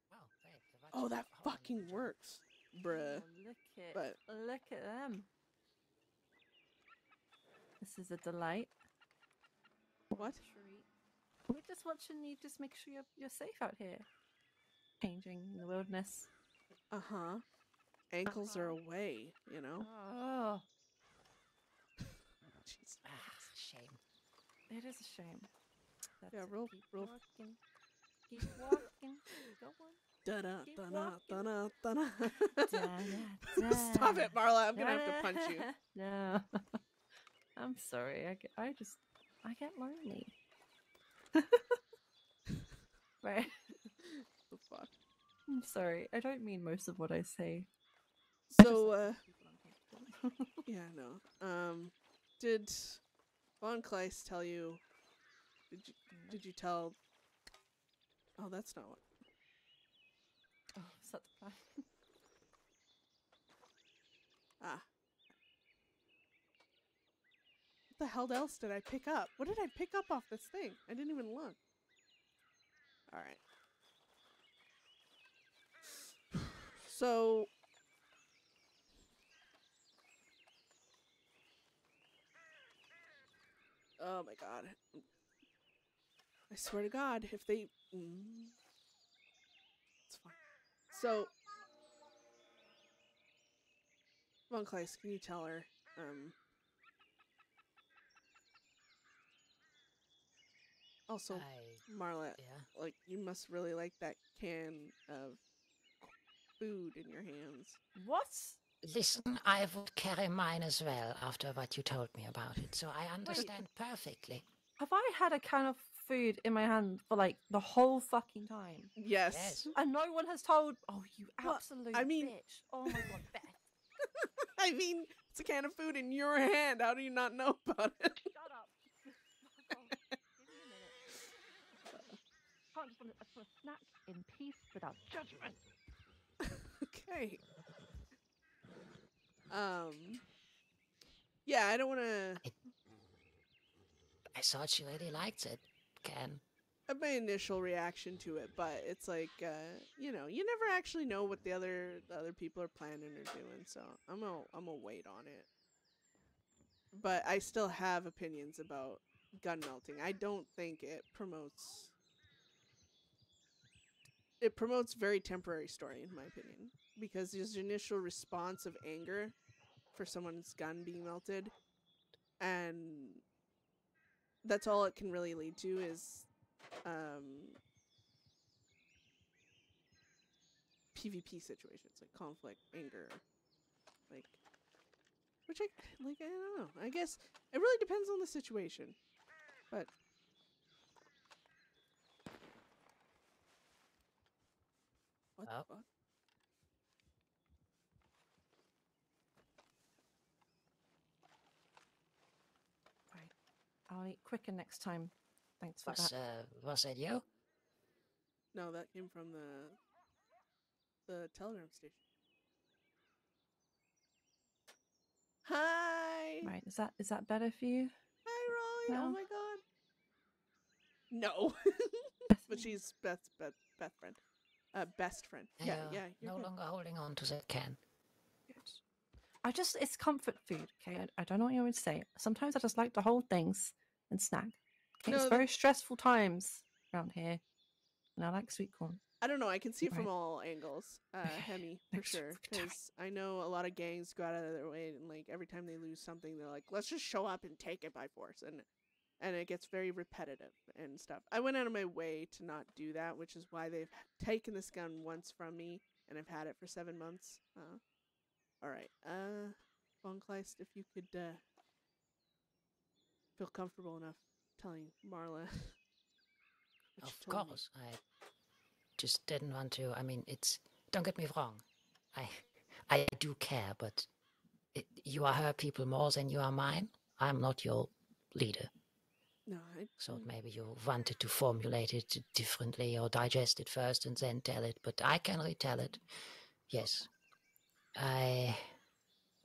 oh, that fucking works, bruh. Oh, But look at them. This is a delight. what? Treat. We're just watching you. Just make sure you're safe out here. Changing in the wilderness. Ankles are away, you know. Oh, Jeez. Shame. it is a shame. That's Yeah, it. real. Walking. Keep walking. Go on. Da-da, Keep da-da, walking. da-da, da-da. Da-da-da. Stop it, Marla. I'm gonna have to punch you. No. I'm sorry. I get lonely. Right. The fuck. I'm sorry. I don't mean most of what I say. So, yeah, no. Did Von Kleist tell you? Did you tell? Oh, that's not what. Oh, is that the plan? Ah. What the hell else did I pick up? What did I pick up off this thing? I didn't even look. All right. So. Oh my God. I swear to God, if they... It's fine. So... Von Kleist, can you tell her, also, Marla, like, you must really like that can of food in your hands. What? Listen, I would carry mine as well after what you told me about it, so I understand perfectly. Have I had a can of food in my hand for like the whole fucking time? Yes. And no one has told. Oh, you absolute I mean... bitch! Oh my God, Beth. I mean, it's a can of food in your hand. How do you not know about it? Shut up. Fuck off. Give me a minute. Can't just want to snack in peace without judgment. Okay. Yeah, I don't want to... I thought she really liked it, Ken. My initial reaction to it, but it's like, you know, you never actually know what the other people are planning or doing, so I'm gonna wait on it. But I still have opinions about gun melting. I don't think it promotes it promotes very temporary story, in my opinion, because his initial response of anger for someone's gun being melted, and that's all it can really lead to is PvP situations, like conflict, anger, like, which I don't know. I guess it really depends on the situation, but what the fuck? Right. I'll eat quicker next time. Thanks for that. Was that you? No, that came from the telegram station. Hi. Right. Is that better for you? Hi, Raleigh. No? Oh my god. No. But she's Beth's best friend. Best friend. Yeah, yeah. You're No good. longer holding on to that can. It's comfort food, okay? I don't know what you would say. Sometimes I just like to hold things and snack. Okay, No, it's very stressful times around here, and I like sweet corn. I don't know. I can see it from Right. all angles, Hemi, for Thanks sure. for time. Because I know a lot of gangs go out of their way, and like every time they lose something, they're like, "Let's just show up and take it by force," and it gets very repetitive and stuff. I went out of my way to not do that, which is why they've taken this gun once from me, and I've had it for 7 months. All right, Von Kleist, if you could feel comfortable enough telling Marla. what Of you told me. course, I just didn't want to. I mean, don't get me wrong. I do care, but you are her people more than you are mine. I'm not your leader. No, So maybe you wanted to formulate it differently or digest it first and then tell it, but I can retell it. Yes.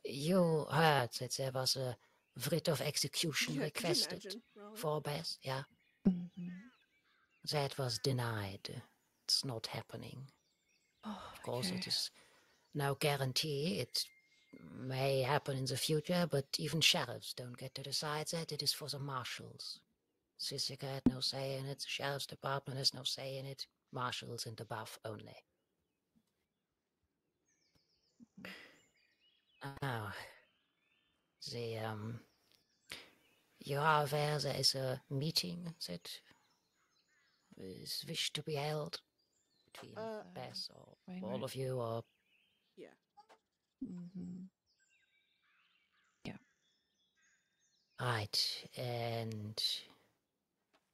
You heard that there was a writ of execution Yeah, could you requested imagine, Raleigh? for Beth, yeah? Mm-hmm. That was denied. It's not happening. Oh, Of course, okay. it is no guarantee. It may happen in the future, but even sheriffs don't get to decide that. It is for the marshals. Sissika had no say in it. The sheriff's department has no say in it. Marshals and above only. Now, you are aware there is a meeting that is wished to be held between Beth or all of you, or yeah. Mm-hmm. Yeah. right, and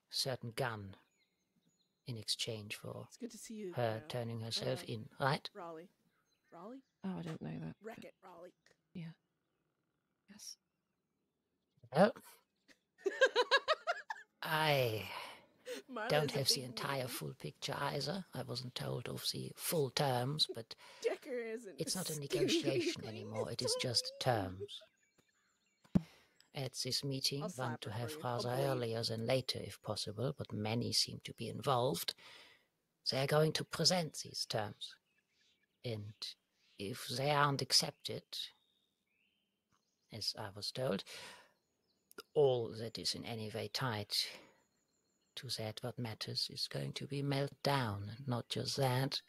certain gun in exchange for It's good to see you. her turning herself in, right? Raleigh. Raleigh? Oh, I didn't know that. Wreck but it, Raleigh. Yeah. Yes. Well, I Marla don't is a have the big entire meanie. full picture either. I wasn't told of the full terms, but Decker isn't. it's not a skinny negotiation weakling. anymore. It It's is so just mean. terms. At this meeting, I'll want slap to her for have you. rather I'll blade. earlier than later if possible, but many seem to be involved. They are going to present these terms. And if they aren't accepted, as I was told, all that is in any way tied to that what matters is going to be melted down. And not just that,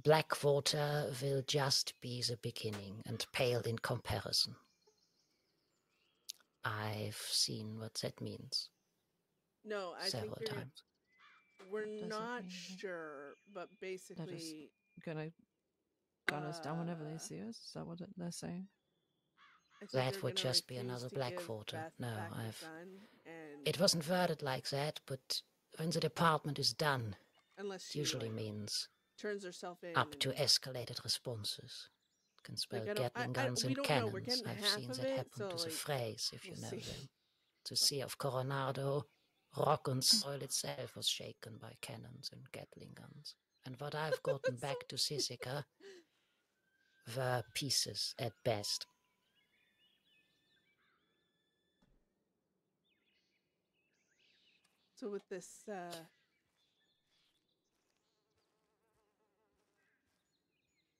Blackwater will just be the beginning and pale in comparison. I've seen what that means No, I several think times. we're What does it not mean? sure, but They're just basically, gonna gun us down whenever they see us. Is that what they're saying? I think That they're would gonna just be refuse another to give Blackwater. Beth No, back the gun, and It wasn't worded like that, but when the department is done, unless it she usually like, means turns herself in up to and, escalated responses. It can spell like, Gatling guns we and don't know. We're cannons. getting I've half seen of that it, happen so to the like, phrase, if you we'll know see. them. The Sea of Coronado, rock and soil itself was shaken by cannons and Gatling guns. And what I've gotten back to Sissika were pieces at best. So with this,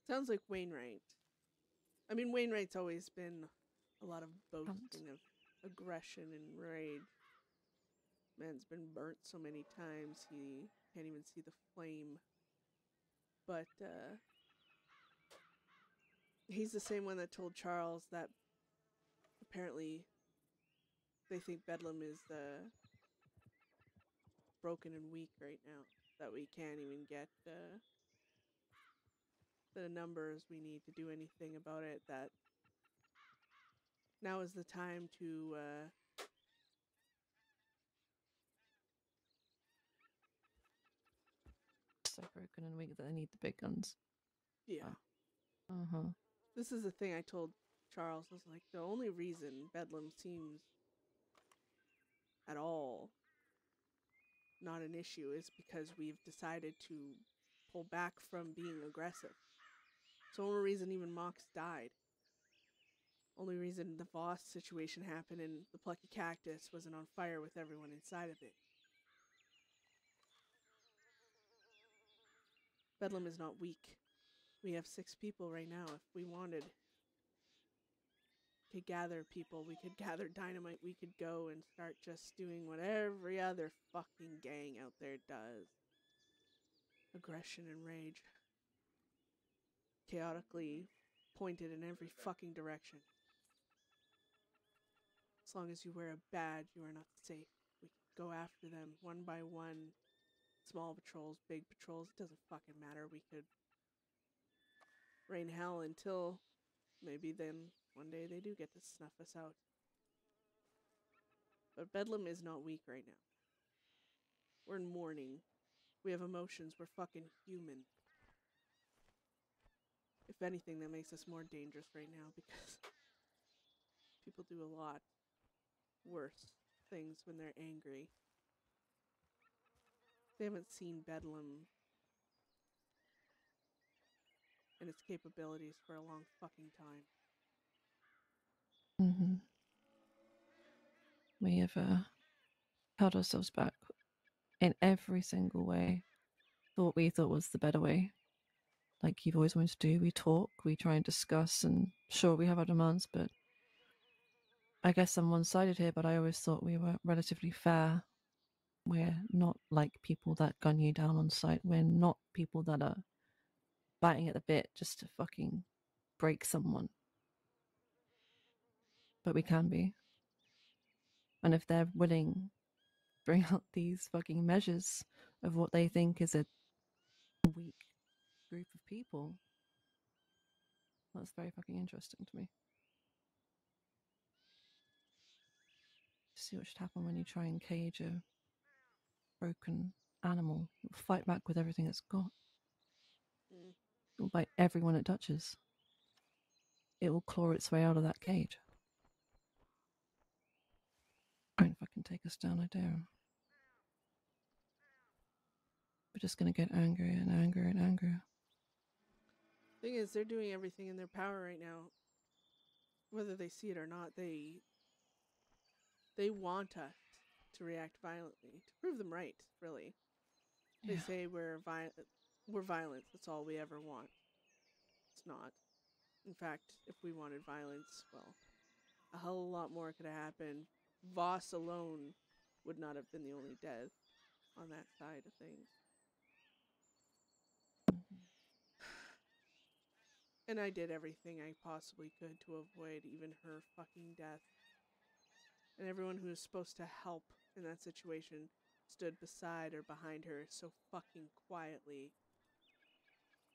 sounds like Wainwright. I mean, Wainwright's always been a lot of boasting of aggression and rage. Man's been burnt so many times he can't even see the flame. But he's the same one that told Charles that apparently they think Bedlam is broken and weak right now. That we can't even get the numbers we need to do anything about it. That now is the time to So broken and weak that they need the big guns. yeah. Uh-huh. This is the thing I told Charles. I was like, the only reason Bedlam seems at all not an issue is because we've decided to pull back from being aggressive. It's the only reason even Mox died. Only reason the Voss situation happened and the Plucky Cactus wasn't on fire with everyone inside of it. Bedlam is not weak. We have 6 people right now. If we wanted to gather people, we could gather dynamite. We could go and start just doing what every other fucking gang out there does. Aggression and rage. Chaotically pointed in every fucking direction. As long as you wear a badge, you are not safe. We could go after them one by one. Small patrols, big patrols, it doesn't fucking matter. We could rain hell until maybe then one day they do get to snuff us out. But Bedlam is not weak right now. We're in mourning. We have emotions. We're fucking human. If anything, that makes us more dangerous right now because people do a lot worse things when they're angry. They haven't seen Bedlam and its capabilities for a long fucking time. Mm-hmm. We have held ourselves back in every single way. Thought we thought was the better way. Like you've always wanted to do. We talk, we try and discuss, and sure, we have our demands, but I guess I'm one-sided here, but I always thought we were relatively fair. We're not like people that gun you down on sight. We're not people that are biting at the bit just to fucking break someone. But we can be. And if they're willing to bring out these fucking measures of what they think is a weak group of people, that's very fucking interesting to me. To see what should happen when you try and cage a broken animal. It will fight back with everything it's got. Mm. It will bite everyone it touches. It will claw its way out of that cage. Try and fucking take us down, I dare. We're just gonna get angrier and angrier and angrier. Thing is, they're doing everything in their power right now. Whether they see it or not, they want us to react violently. To prove them right, really. They Yeah. say we're violent. That's all we ever want. It's not. In fact, if we wanted violence, well, a hell of a lot more could have happened. Voss alone would not have been the only death on that side of things. And I did everything I possibly could to avoid even her fucking death. And everyone who was supposed to help in that situation stood beside or behind her so fucking quietly.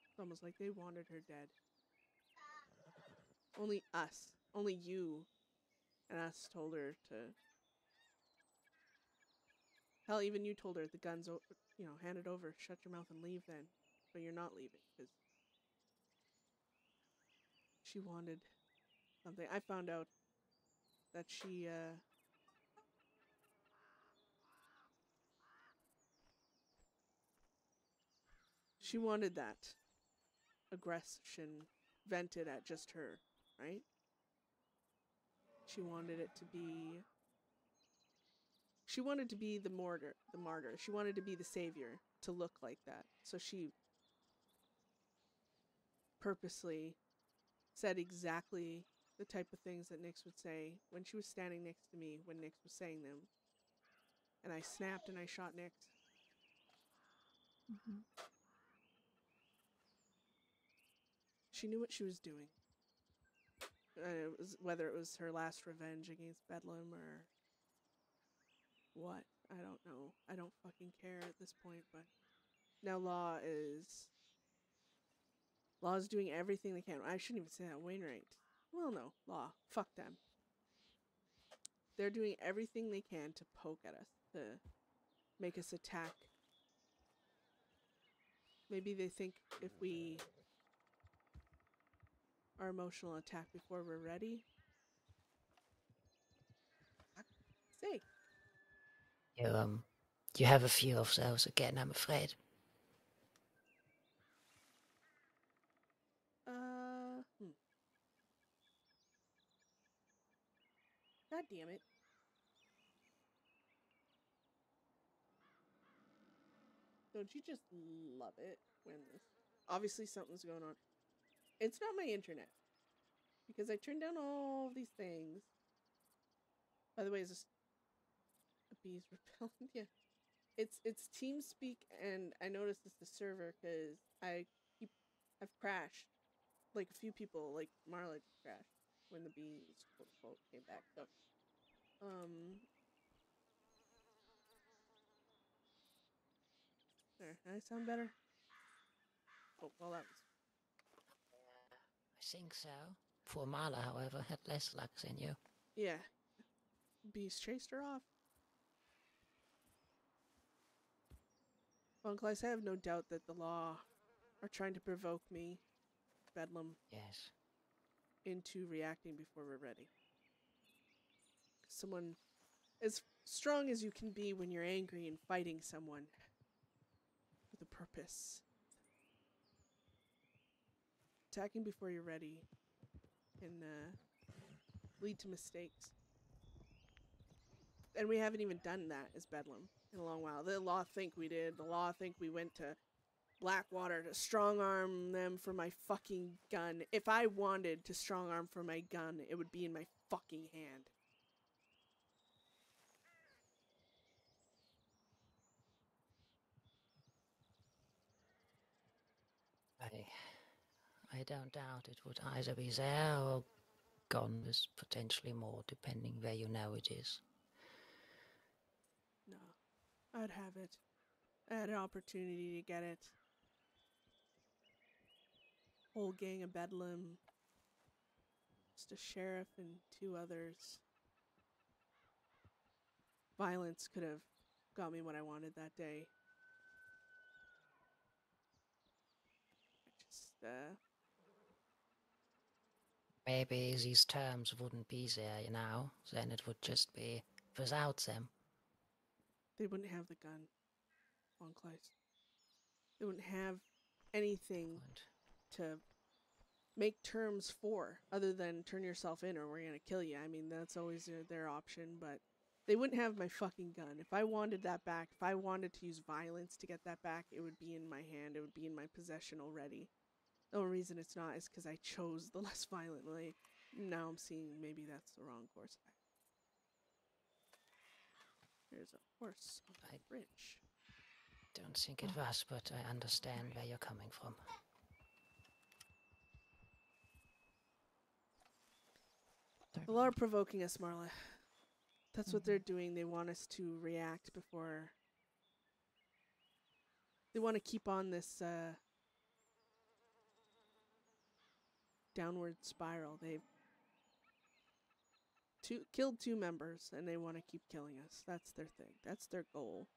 It's almost like they wanted her dead. Only us, only you and us told her to... Hell, even you told her the gun's, hand it over, shut your mouth and leave then. But you're not leaving, because she wanted something. I found out that she wanted that aggression vented at just her, right? She wanted it to be... She wanted to be the martyr. She wanted to be the savior, to look like that. So she purposely said exactly the type of things that Nyx would say when she was standing next to me when Nyx was saying them. and I snapped and I shot Nick. Mhm. She knew what she was doing. It was, whether it was her last revenge against Bedlam or what, I don't know. I don't fucking care at this point, but now Law's doing everything they can. I shouldn't even say that. Wainwright. Well, no. Law. Fuck them. They're doing everything they can to poke at us, to make us attack. Maybe they think if we are emotional attack before we're ready. Fuck's sake. You have a few of those again, I'm afraid. God damn it. Don't you just love it when this... Obviously something's going on. It's not my internet. Because I turned down all of these things. By the way, is this a bee's repellent? Yeah. It's TeamSpeak, and I noticed it's the server because I've crashed. Like a few people, like Marla just crashed when the bees quote unquote came back. So there, I sound better. Oh well, that was... I think so. Poor Marla, however, had less luck than you. Yeah. Bees chased her off. Uncle, I have no doubt that the law are trying to provoke me, Bedlam, Yes. into reacting before we're ready. Someone as strong as you can be when you're angry and fighting someone with a purpose. Attacking before you're ready can lead to mistakes. And we haven't even done that as Bedlam in a long while. The law think we did. The law think we went to Blackwater to strong arm them for my fucking gun. If I wanted to strong arm for my gun, it would be in my fucking hand. I don't doubt it would either be there or gone with potentially more, depending where you know it is. No, I'd have it. I had an opportunity to get it. Whole gang of Bedlam. Just a sheriff and 2 others. Violence could have got me what I wanted that day. Just, Maybe these terms wouldn't be there, you know, then it would just be without them. They wouldn't have the gun on Clyde. They wouldn't have anything to make terms for other than turn yourself in or we're going to kill you. I mean, that's always their option, but they wouldn't have my fucking gun. If I wanted that back, if I wanted to use violence to get that back, it would be in my hand. It would be in my possession already. The only reason it's not is because I chose the less violent way. Now I'm seeing maybe that's the wrong course. There's a horse on the bridge. Don't think it was, but I understand where you're coming from. The law are provoking us, Marla. That's what they're doing. They want us to react before... They want to keep on this downward spiral. They've killed 2 members, and they want to keep killing us. That's their thing. That's their goal.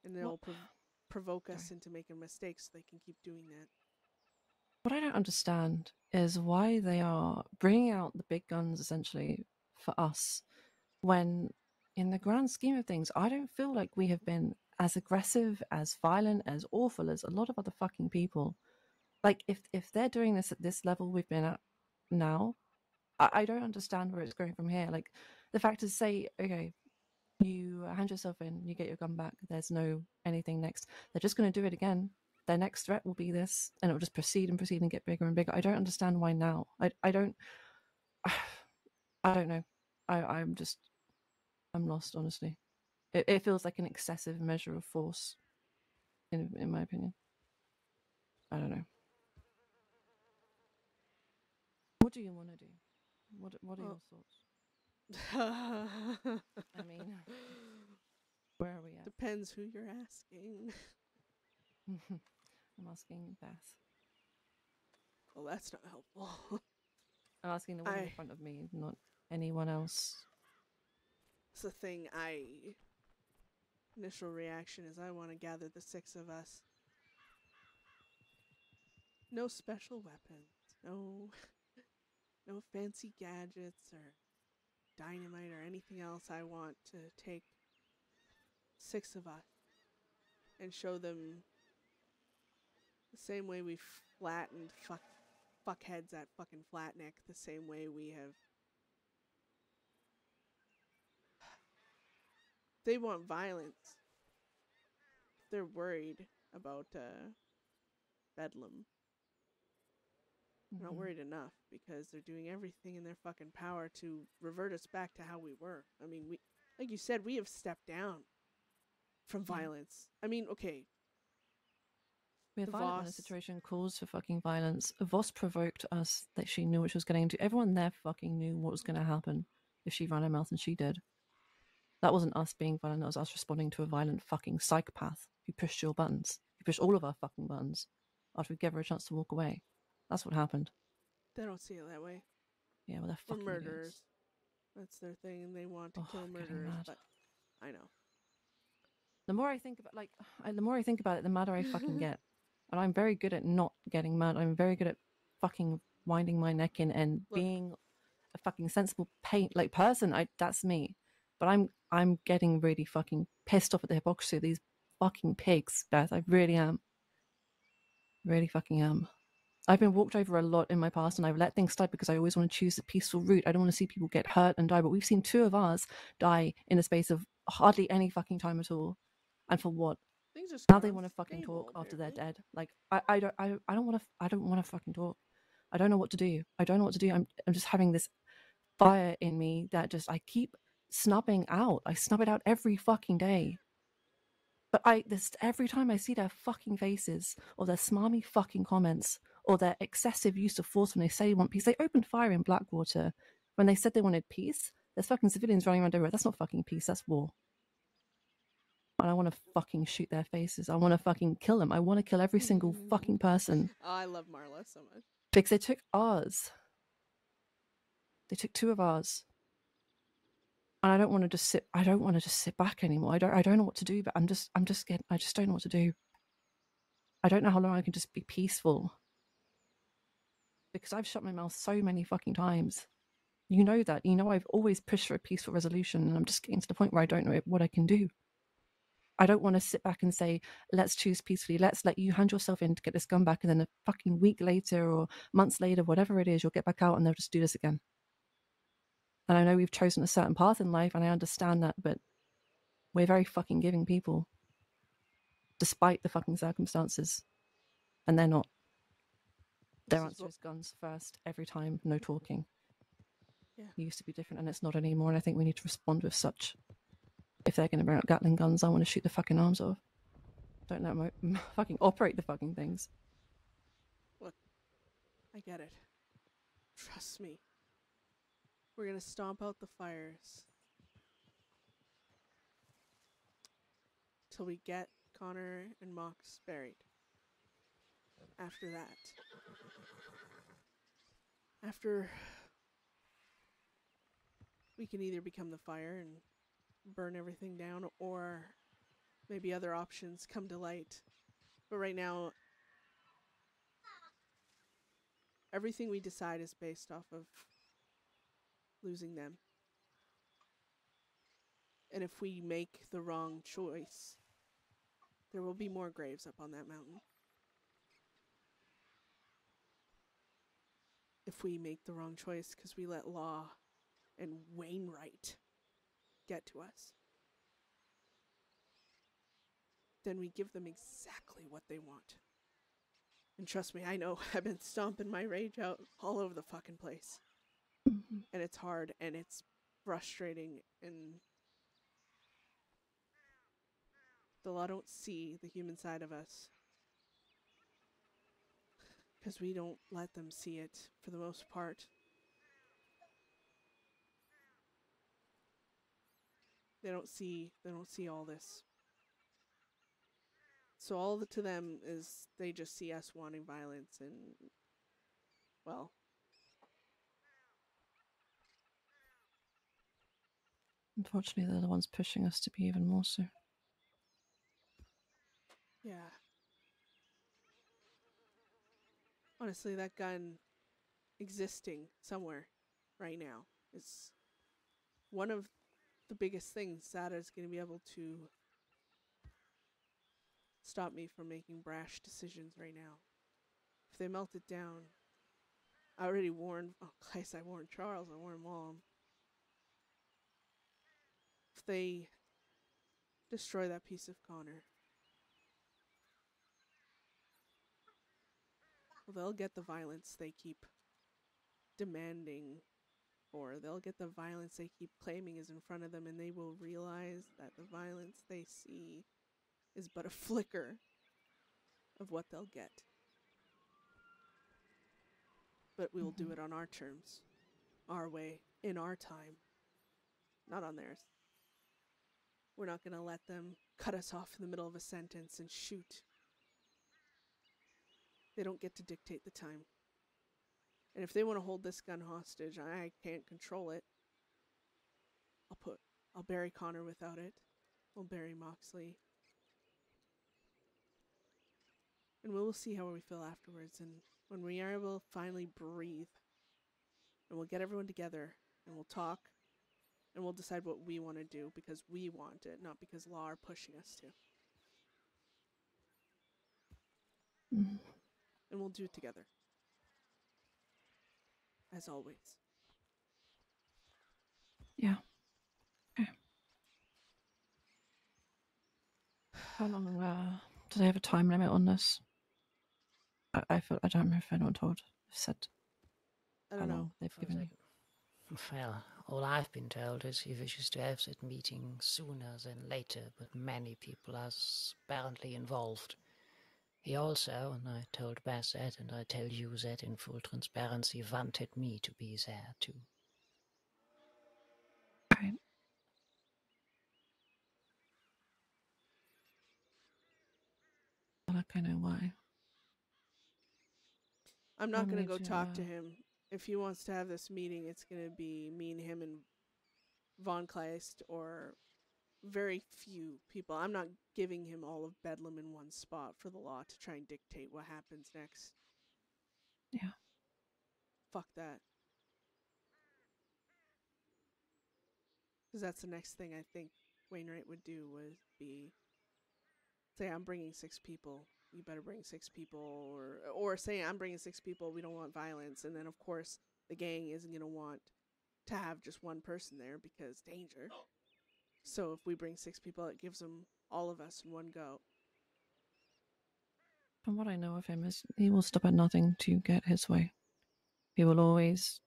And they'll provoke us into making mistakes so they can keep doing that. What I don't understand is why they are bringing out the big guns, essentially, for us, when, in the grand scheme of things, I don't feel like we have been as aggressive, as violent, as awful as a lot of other fucking people. Like, if they're doing this at this level we've been at now, I don't understand where it's going from here. Like, the fact is, say, okay, you hand yourself in, you get your gun back, there's no anything next. They're just going to do it again. Their next threat will be this, and it will just proceed and get bigger and bigger. I don't understand why now. I don't know. I'm lost, honestly. It feels like an excessive measure of force, in my opinion. I don't know. What do you want to do? What are your thoughts? I mean, where are we at? Depends who you're asking. I'm asking Beth. Well, that's not helpful. I'm asking the woman in front of me, not anyone else. It's the thing. Initial reaction is I want to gather the 6 of us. No special weapons. No fancy gadgets or dynamite or anything else. I want to take 6 of us and show them the same way we flattened fuckheads at fucking Flatneck, the same way we have. They want violence. They're worried about Bedlam. They're not worried enough because they're doing everything in their fucking power to revert us back to how we were. I mean, we, like you said, we have stepped down from violence. I mean, okay. We're violent when a situation calls for fucking violence. Voss provoked us that she knew what she was getting into. Everyone there fucking knew what was going to happen if she ran her mouth, and she did. That wasn't us being violent. That was us responding to a violent fucking psychopath who pushed your buttons. Who pushed all of our fucking buttons after we gave her a chance to walk away. That's what happened. They don't see it that way. Yeah, well, they're fucking murderers. idiots. That's their thing, and they want to kill murderers. But I know. The more I think about, the more I think about it, the madder I fucking get. And I'm very good at not getting mad. I'm very good at fucking winding my neck in and being a fucking sensible person. That's me. But I'm getting really fucking pissed off at the hypocrisy of these fucking pigs, Beth. I really am. Really fucking am. I've been walked over a lot in my past, and I've let things slide because I always want to choose the peaceful route. I don't want to see people get hurt and die, but we've seen 2 of ours die in a space of hardly any fucking time at all. And for what? Now they want to fucking talk after they're dead. Like I don't want to fucking talk. I don't know what to do. I'm just having this fire in me that just I keep snubbing out. I snub it out every fucking day. But every time I see their fucking faces or their smarmy fucking comments or their excessive use of force when they say they want peace. They opened fire in Blackwater when they said they wanted peace. There's fucking civilians running around everywhere. That's not fucking peace. That's war. And I want to fucking shoot their faces. I want to fucking kill them. I want to kill every single fucking person. Oh, I love Marla so much. Because they took ours. They took 2 of ours. And I don't want to just sit back anymore. I don't know what to do, but I just don't know what to do. I don't know how long I can just be peaceful. Because I've shut my mouth so many fucking times. You know that. You know I've always pushed for a peaceful resolution, and I'm just getting to the point where I don't know what I can do. I don't want to sit back and say, let's choose peacefully. Let's let you hand yourself in to get this gun back, and then a fucking week later or months later, whatever it is, you'll get back out and they'll just do this again. And I know we've chosen a certain path in life, and I understand that, but we're very fucking giving people, despite the fucking circumstances. And they're not. Their answer is guns first, every time, no talking. Yeah. It used to be different, and it's not anymore, and I think we need to respond with such. If they're going to bring out Gatling guns, I want to shoot the fucking arms off. Don't let them fucking operate the fucking things. Look, I get it. Trust me. We're going to stomp out the fires. Till we get Connor and Mox buried. After that. After we can either become the fire and burn everything down, or maybe other options come to light. But right now, everything we decide is based off of losing them. And if we make the wrong choice, there will be more graves up on that mountain. If we make the wrong choice because we let Law and Wainwright get to us, then we give them exactly what they want. And trust me, I know, I've been stomping my rage out all over the fucking place. And it's hard, and it's frustrating, and The law don't see the human side of us. Because we don't let them see it, for the most part. They don't see all this. So all to them is they just see us wanting violence and, well, Unfortunately, they're the ones pushing us to be even more so. yeah. Honestly, that gun existing somewhere right now is one of the biggest things that is going to be able to stop me from making brash decisions right now. If they melt it down, I already warned, I warned Charles, I warned Mom. If they destroy that piece of Connor, well, they'll get the violence they keep demanding, or they'll get the violence they keep claiming is in front of them, and they will realize that the violence they see is but a flicker of what they'll get. But we will do it on our terms, our way, in our time, not on theirs. We're not going to let them cut us off in the middle of a sentence and shoot. They don't get to dictate the time. And if they want to hold this gun hostage, I can't control it. I'll bury Connor without it. We'll bury Moxley. And we'll see how we feel afterwards. And when we are able to finally breathe, and we'll get everyone together, and we'll talk, and we'll decide what we want to do because we want it, not because law are pushing us to. Mm. And we'll do it together. As always. Yeah. Okay. How long do they have a time limit on this? I don't know if anyone said I how don't know. long they've given you. Well, all I've been told is he wishes to have that meeting sooner than later, but many people are apparently involved. He also, and I told Beth that, and I tell you that in full transparency, wanted me to be there too. Right. Well, I know why. I'm not going to go talk to him. If he wants to have this meeting, it's going to be me and him and Von Kleist or very few people. I'm not giving him all of Bedlam in one spot for the law to try and dictate what happens next. Yeah. Fuck that. Because that's the next thing I think Wainwright would do would be say, I'm bringing 6 people. You better bring 6 people. Or say, I'm bringing 6 people. We don't want violence. And then, of course, the gang isn't going to want to have just one person there because danger. So if we bring 6 people, it gives them all of us in one go. From what I know of him, is he will stop at nothing to get his way. He will always...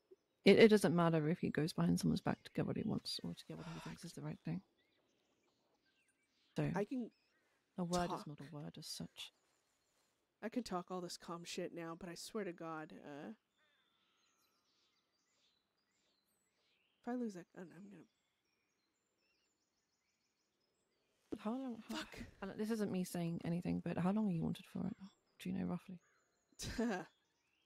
It doesn't matter if he goes behind someone's back to get what he wants or to get what he thinks is the right thing. So I can a word talk. is not a word as such. I can talk all this calm shit now, but I swear to God, if I lose that gun, I'm gonna... How long? Fuck! And this isn't me saying anything, but how long are you wanted for it? Do you know roughly?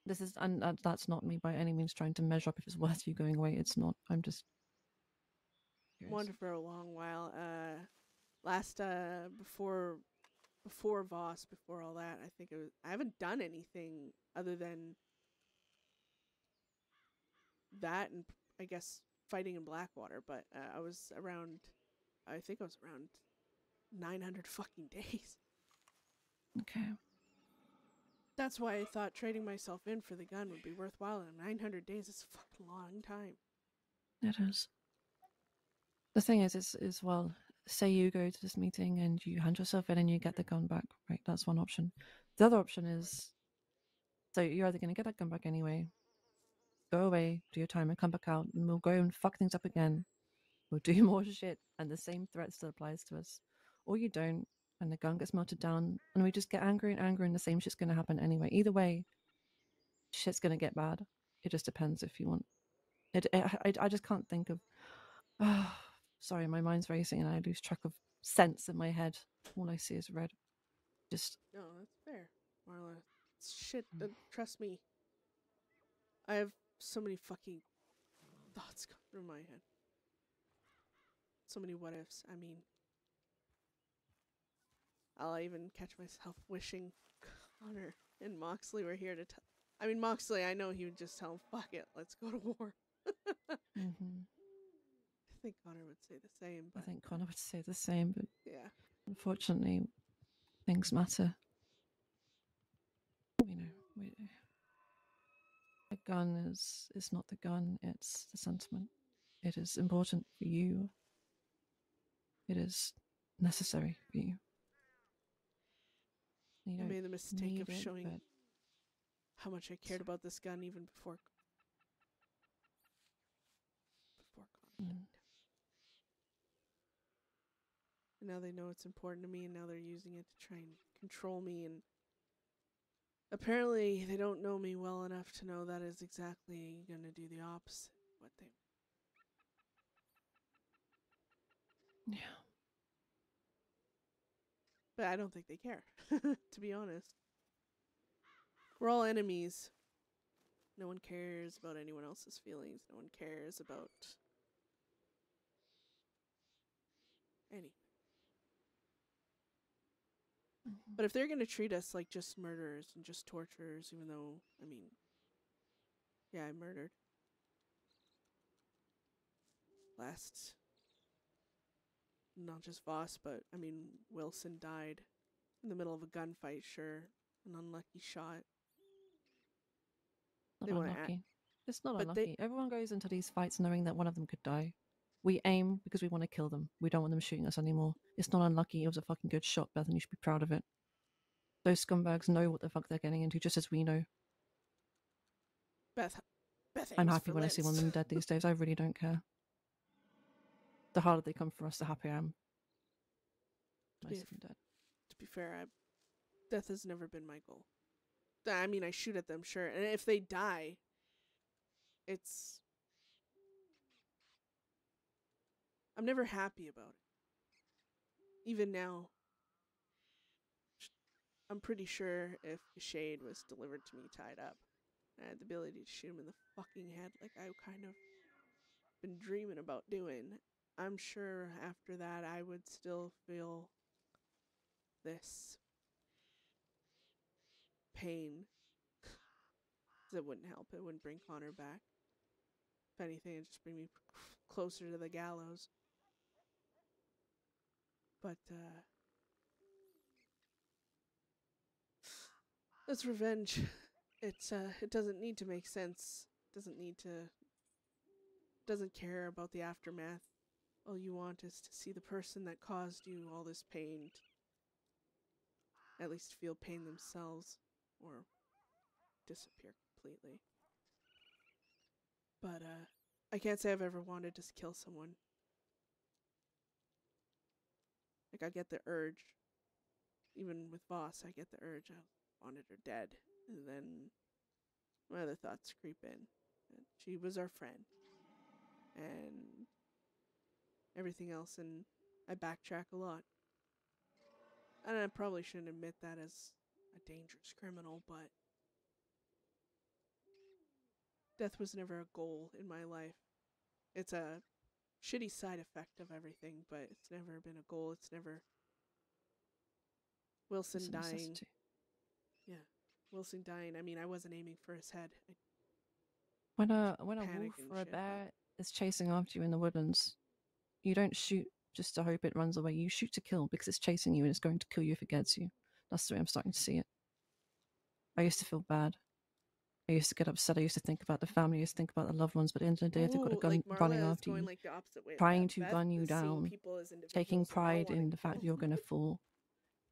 This is, and that's not me by any means trying to measure up if it's worth you going away. It's not. I'm just curious. Wanted for a long while. Last before Voss, before all that, I think it was. I haven't done anything other than that, and I guess fighting in Blackwater. But I was around. I think I was around 900 fucking days. Okay. That's why I thought trading myself in for the gun would be worthwhile. And 900 days is a fucking long time. It is. The thing is well, say you go to this meeting and you hand yourself in and you get the gun back, right? That's one option. The other option is, so you're either going to get that gun back anyway, go away, do your time, and come back out, and we'll go and fuck things up again. We'll do more shit, and the same threat still applies to us. Or you don't, and the gun gets melted down, and we just get angry and angry, and the same shit's going to happen anyway. Either way, shit's going to get bad. It just depends if you want it. I just can't think of. Oh, sorry, my mind's racing, and I lose track of sense in my head. All I see is red. Just No, that's fair, Marla. Shit, trust me. I have so many fucking thoughts go through my head. So many what ifs. I mean, I'll even catch myself wishing Connor and Moxley were here to tell. I mean, Moxley, I know he would just tell him, fuck it, let's go to war. mm-hmm. I think Connor would say the same. But I think Connor would say the same, but yeah, unfortunately, things matter. A gun is not the gun, it's the sentiment. It is important for you. It is necessary for you. I made the mistake of showing how much I cared about this gun even before Connor died. And now they know it's important to me, and now they're using it to try and control me, and apparently they don't know me well enough to know that is exactly going to do the opposite of what they... Yeah. But I don't think they care, to be honest. We're all enemies. No one cares about anyone else's feelings. No one cares about anything. Mm-hmm. But if they're going to treat us like just murderers and just torturers, even though, I mean, yeah, I murdered. Last, not just Voss, but, I mean, Wilson died in the middle of a gunfight, sure. An unlucky shot. Not unlucky. It's not unlucky. Everyone goes into these fights knowing that one of them could die. We aim because we want to kill them. We don't want them shooting us anymore. It's not unlucky. It was a fucking good shot, Beth, and you should be proud of it. Those scumbags know what the fuck they're getting into, just as we know. Beth I'm happy when I see one of them dead these days. I really don't care. The harder they come for us, the happier I am. Most of them dead. To be fair, death has never been my goal. I mean, I shoot at them, sure. And if they die, it's... I'm never happy about it. Even now, I'm pretty sure if Shade was delivered to me tied up, I had the ability to shoot him in the fucking head like I kind of been dreaming about doing. I'm sure after that I would still feel this pain. It wouldn't help. It wouldn't bring Connor back. If anything, it'd just bring me closer to the gallows. But, that's revenge. It doesn't need to make sense. Doesn't care about the aftermath. All you want is to see the person that caused you all this pain at least feel pain themselves or disappear completely. But I can't say I've ever wanted to kill someone. Like, I get the urge. Even with Voss, I get the urge. I wanted her dead. And then my other thoughts creep in. And she was our friend. And everything else, and I backtrack a lot. And I probably shouldn't admit that as a dangerous criminal, but death was never a goal in my life. It's a shitty side effect of everything, but it's never been a goal. It's never... Wilson dying. Yeah. Wilson dying. I mean, I wasn't aiming for his head. When a wolf or a bear is chasing after you in the woodlands, you don't shoot just to hope it runs away. You shoot to kill because it's chasing you and it's going to kill you if it gets you. That's the way I'm starting to see it. I used to feel bad. I used to get upset. I used to think about the family. I used to think about the loved ones. But at the end of the day, if they've got a gun running after you, like the opposite way trying to gun you down, taking pride in the fact that you're going to fall,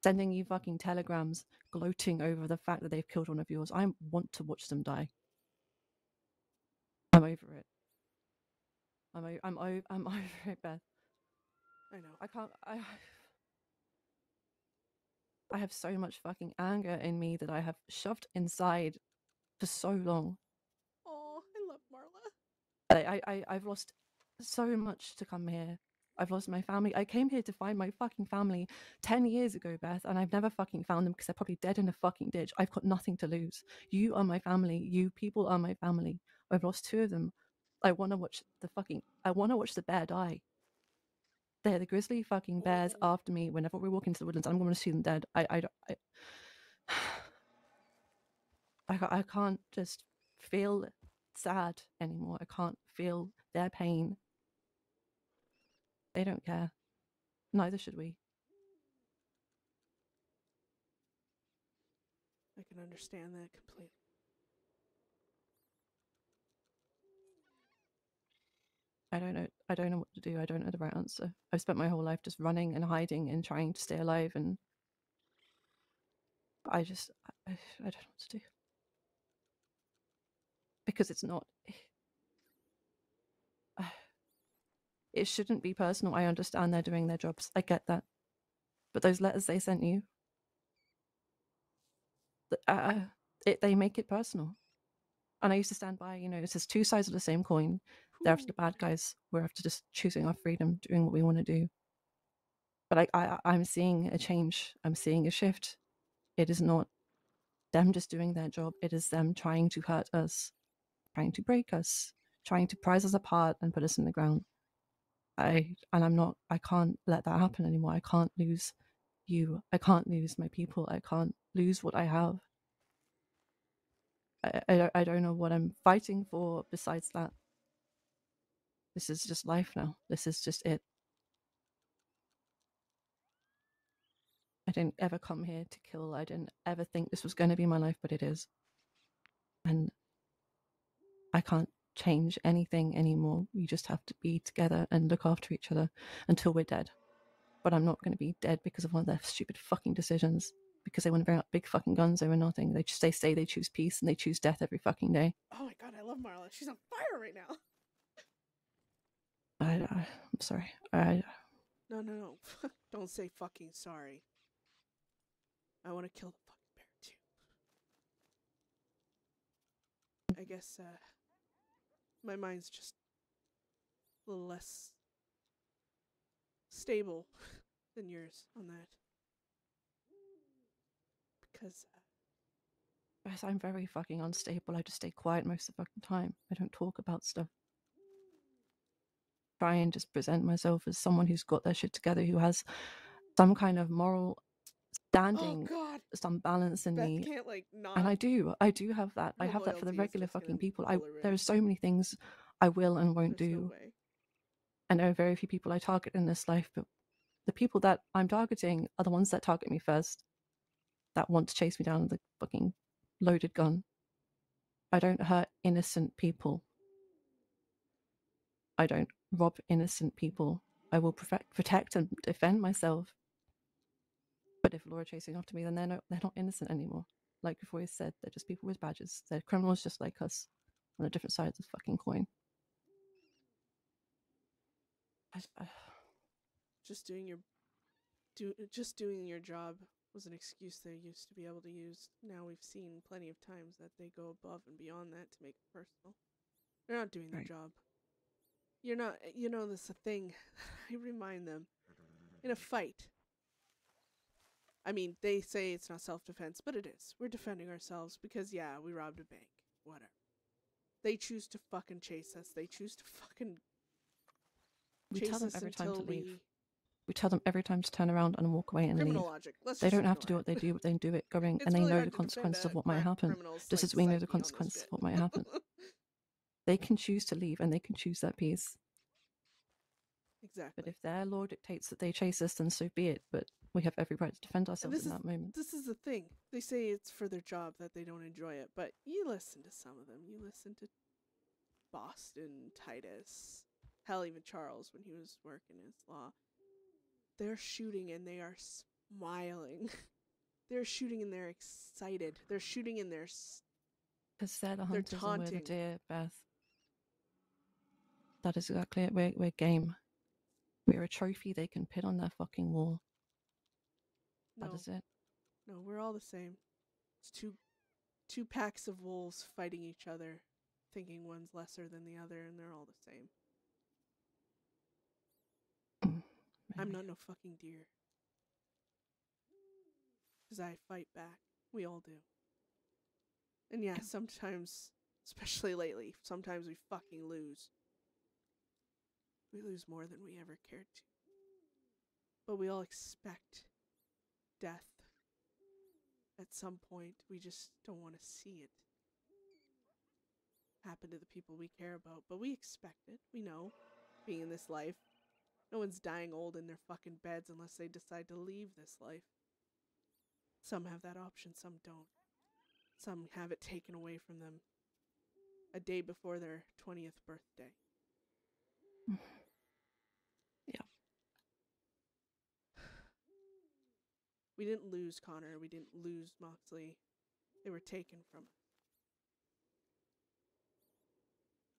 sending you fucking telegrams, gloating over the fact that they've killed one of yours. I want to watch them die. I'm over it. I'm over it, Beth. I know. I can't. I have so much fucking anger in me that I have shoved inside for so long. Oh, I love Marla. I've lost so much to come here. I've lost my family. I came here to find my fucking family 10 years ago, Beth, and I've never fucking found them because they're probably dead in a fucking ditch. I've got nothing to lose. You are my family. You people are my family. I've lost 2 of them. I want to watch the bear die. They're the grizzly fucking bears after me. Whenever we walk into the woodlands, I'm going to see them dead. I can't just feel sad anymore. I can't feel their pain. They don't care. Neither should we. I can understand that completely. I don't know what to do. I don't know the right answer. I've spent my whole life just running and hiding and trying to stay alive, and I don't know what to do. Because it's not... It shouldn't be personal. I understand they're doing their jobs. I get that. But those letters they sent you, they make it personal. And I used to stand by, it's just 2 sides of the same coin. They're after the bad guys. We're after just choosing our freedom, doing what we want to do. But I'm seeing a change. I'm seeing a shift. It is not them just doing their job. It is them trying to hurt us, trying to break us, trying to prise us apart and put us in the ground. I can't let that happen anymore. I can't lose you. I can't lose my people. I can't lose what I have. I don't know what I'm fighting for besides that. This is just life now. This is just it. I didn't ever come here to kill. I didn't ever think this was going to be my life, but it is. And I can't change anything anymore. We just have to be together and look after each other until we're dead. But I'm not going to be dead because of one of their stupid fucking decisions. Because they want to bring out big fucking guns over nothing. They say they choose peace and they choose death every fucking day. Oh my god, I love Marla. She's on fire right now. I'm sorry. No. Don't say fucking sorry. I want to kill the fucking bear too. I guess my mind's just a little less stable than yours on that. Because Yes, I'm very fucking unstable. I just stay quiet most of the fucking time. I don't talk about stuff. Try and just present myself as someone who's got their shit together, who has some kind of moral standing, some balance in Beth me. can't, not. And I do have that. I have that for the regular fucking people. There are so many things I will and won't do. No way. And there are very few people I target in this life, but the people that I'm targeting are the ones that target me first, that want to chase me down with a fucking loaded gun. I don't hurt innocent people. I don't rob innocent people. I will protect and defend myself. But if Laura chasing after me, then they're not innocent anymore. Like we've always said, they're just people with badges. They're criminals just like us, on a different side of the fucking coin. Just doing your job was an excuse they used to be able to use. Now we've seen plenty of times that they go above and beyond that to make it personal. They're not doing their job. You're not, this is a thing. I remind them. In a fight. I mean, they say it's not self-defense, but it is. We're defending ourselves because, yeah, we robbed a bank. Whatever. They choose to fucking chase us. They choose to fucking chase us every time to leave. We tell them every time to turn around and walk away and criminal leave. Logic. They don't have to do what they do, but they do it going, and they really know hard the to consequences defend of what might happen. Just as we know the consequences of what might happen. They can choose to leave, and they can choose that peace. Exactly. But if their law dictates that they chase us, then so be it. But we have every right to defend ourselves in that moment. This is the thing. They say it's for their job that they don't enjoy it, but you listen to some of them. You listen to Boston, Titus, hell, even Charles when he was working his law. They're shooting and they are smiling. They're shooting and they're excited. They're shooting and they're because they're the hunters and we're the deer, Beth. That is exactly it. We're game. We're a trophy they can pin on their fucking wall. That is it. No, we're all the same. It's two packs of wolves fighting each other, thinking one's lesser than the other, and they're all the same. I'm not no fucking deer. 'Cause I fight back. We all do. And yeah, sometimes, especially lately, sometimes we fucking lose. We lose more than we ever cared to. But we all expect death at some point. We just don't want to see it happen to the people we care about. But we expect it. We know, being in this life, no one's dying old in their fucking beds unless they decide to leave this life. Some have that option, some don't. Some have it taken away from them a day before their 20th birthday. Yeah. We didn't lose Connor. We didn't lose Moxley. They were taken from us.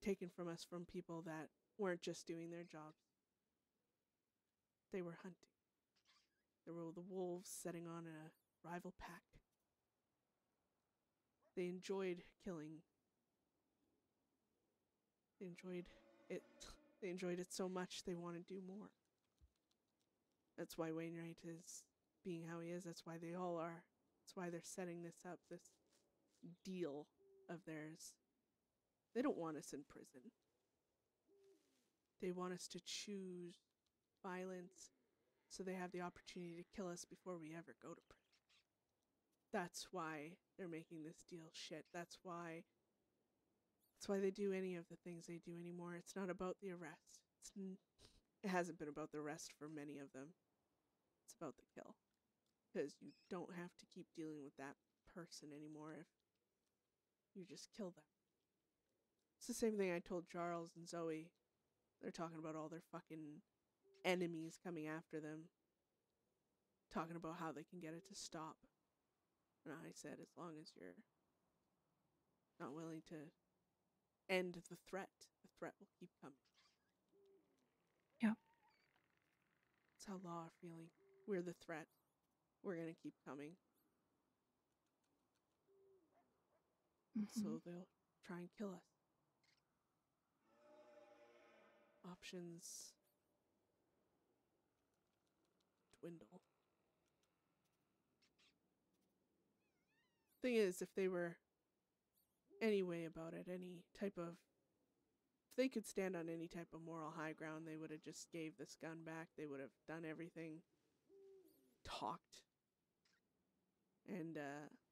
Taken from us from people that weren't just doing their jobs. They were hunting. There were the wolves setting on a rival pack. They enjoyed killing. They enjoyed it. They enjoyed it so much they want to do more. That's why Wainwright is being how he is. That's why they all are. That's why they're setting this up, this deal of theirs. They don't want us in prison. They want us to choose violence so they have the opportunity to kill us before we ever go to prison. That's why they're making this deal shit. That's why they do any of the things they do anymore. It's not about the arrest. It hasn't been about the arrest for many of them. It's about the kill. Because you don't have to keep dealing with that person anymore if you just kill them. It's the same thing I told Charles and Zoe. They're talking about all their fucking enemies coming after them. Talking about how they can get it to stop. And I said, as long as you're not willing to end the threat will keep coming. Yeah. That's how law are feeling. We're the threat. We're gonna keep coming. So they'll try and kill us. Options dwindle. Thing is, if they were any way about it, if they could stand on any type of moral high ground, they would have just gave this gun back. They would have done everything, talked, and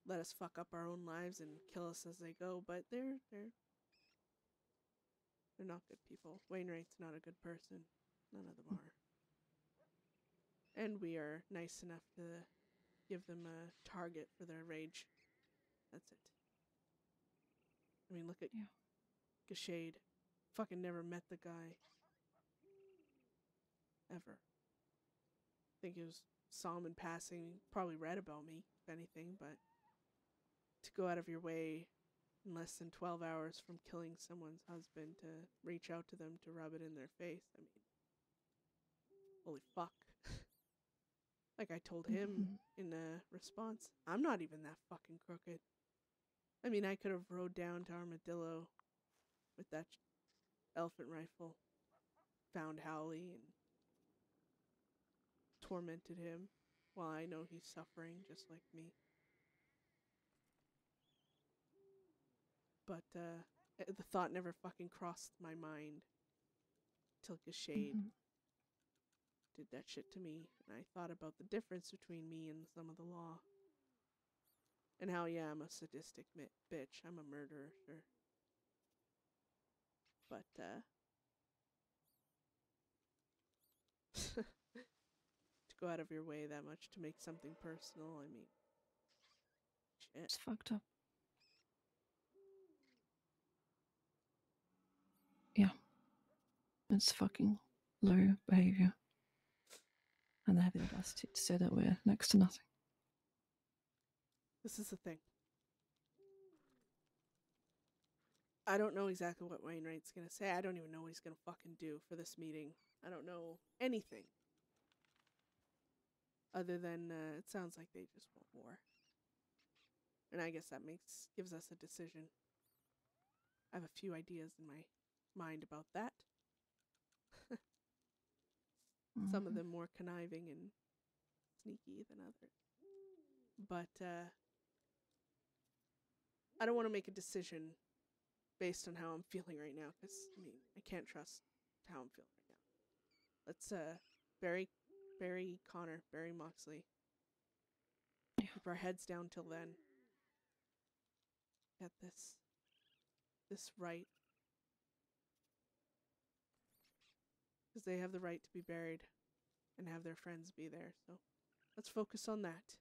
let us fuck up our own lives and kill us as they go. But they're not good people. Wainwright's not a good person. None of them are. And we are nice enough to give them a target for their rage. That's it. I mean, look at Gashade. Fucking never met the guy. Ever. I think saw him in passing, probably read about me, if anything, but to go out of your way in less than 12 hours from killing someone's husband to reach out to them to rub it in their face, I mean, holy fuck. Like I told him in a response, I'm not even that fucking crooked. I mean, I could have rode down to Armadillo with that elephant rifle, found Howley, and tormented him while I know he's suffering just like me. But the thought never fucking crossed my mind till Gashade did that shit to me, and I thought about the difference between me and some of the law. And how, yeah, I'm a sadistic bitch. I'm a murderer, sure. But, to go out of your way that much to make something personal, I mean, shit. It's fucked up. Yeah. It's fucking low behavior. And they have the audacity to say that we're next to nothing. This is the thing. I don't know exactly what Wainwright's gonna say. I don't even know what he's gonna fucking do for this meeting. I don't know anything other than it sounds like they just want war. And I guess that gives us a decision. I have a few ideas in my mind about that. Some of them more conniving and sneaky than others. But I don't want to make a decision based on how I'm feeling right now, because I mean, I can't trust how I'm feeling right now. Let's bury Connor, bury Moxley. Keep our heads down till then. Get this right. Because they have the right to be buried and have their friends be there. So let's focus on that.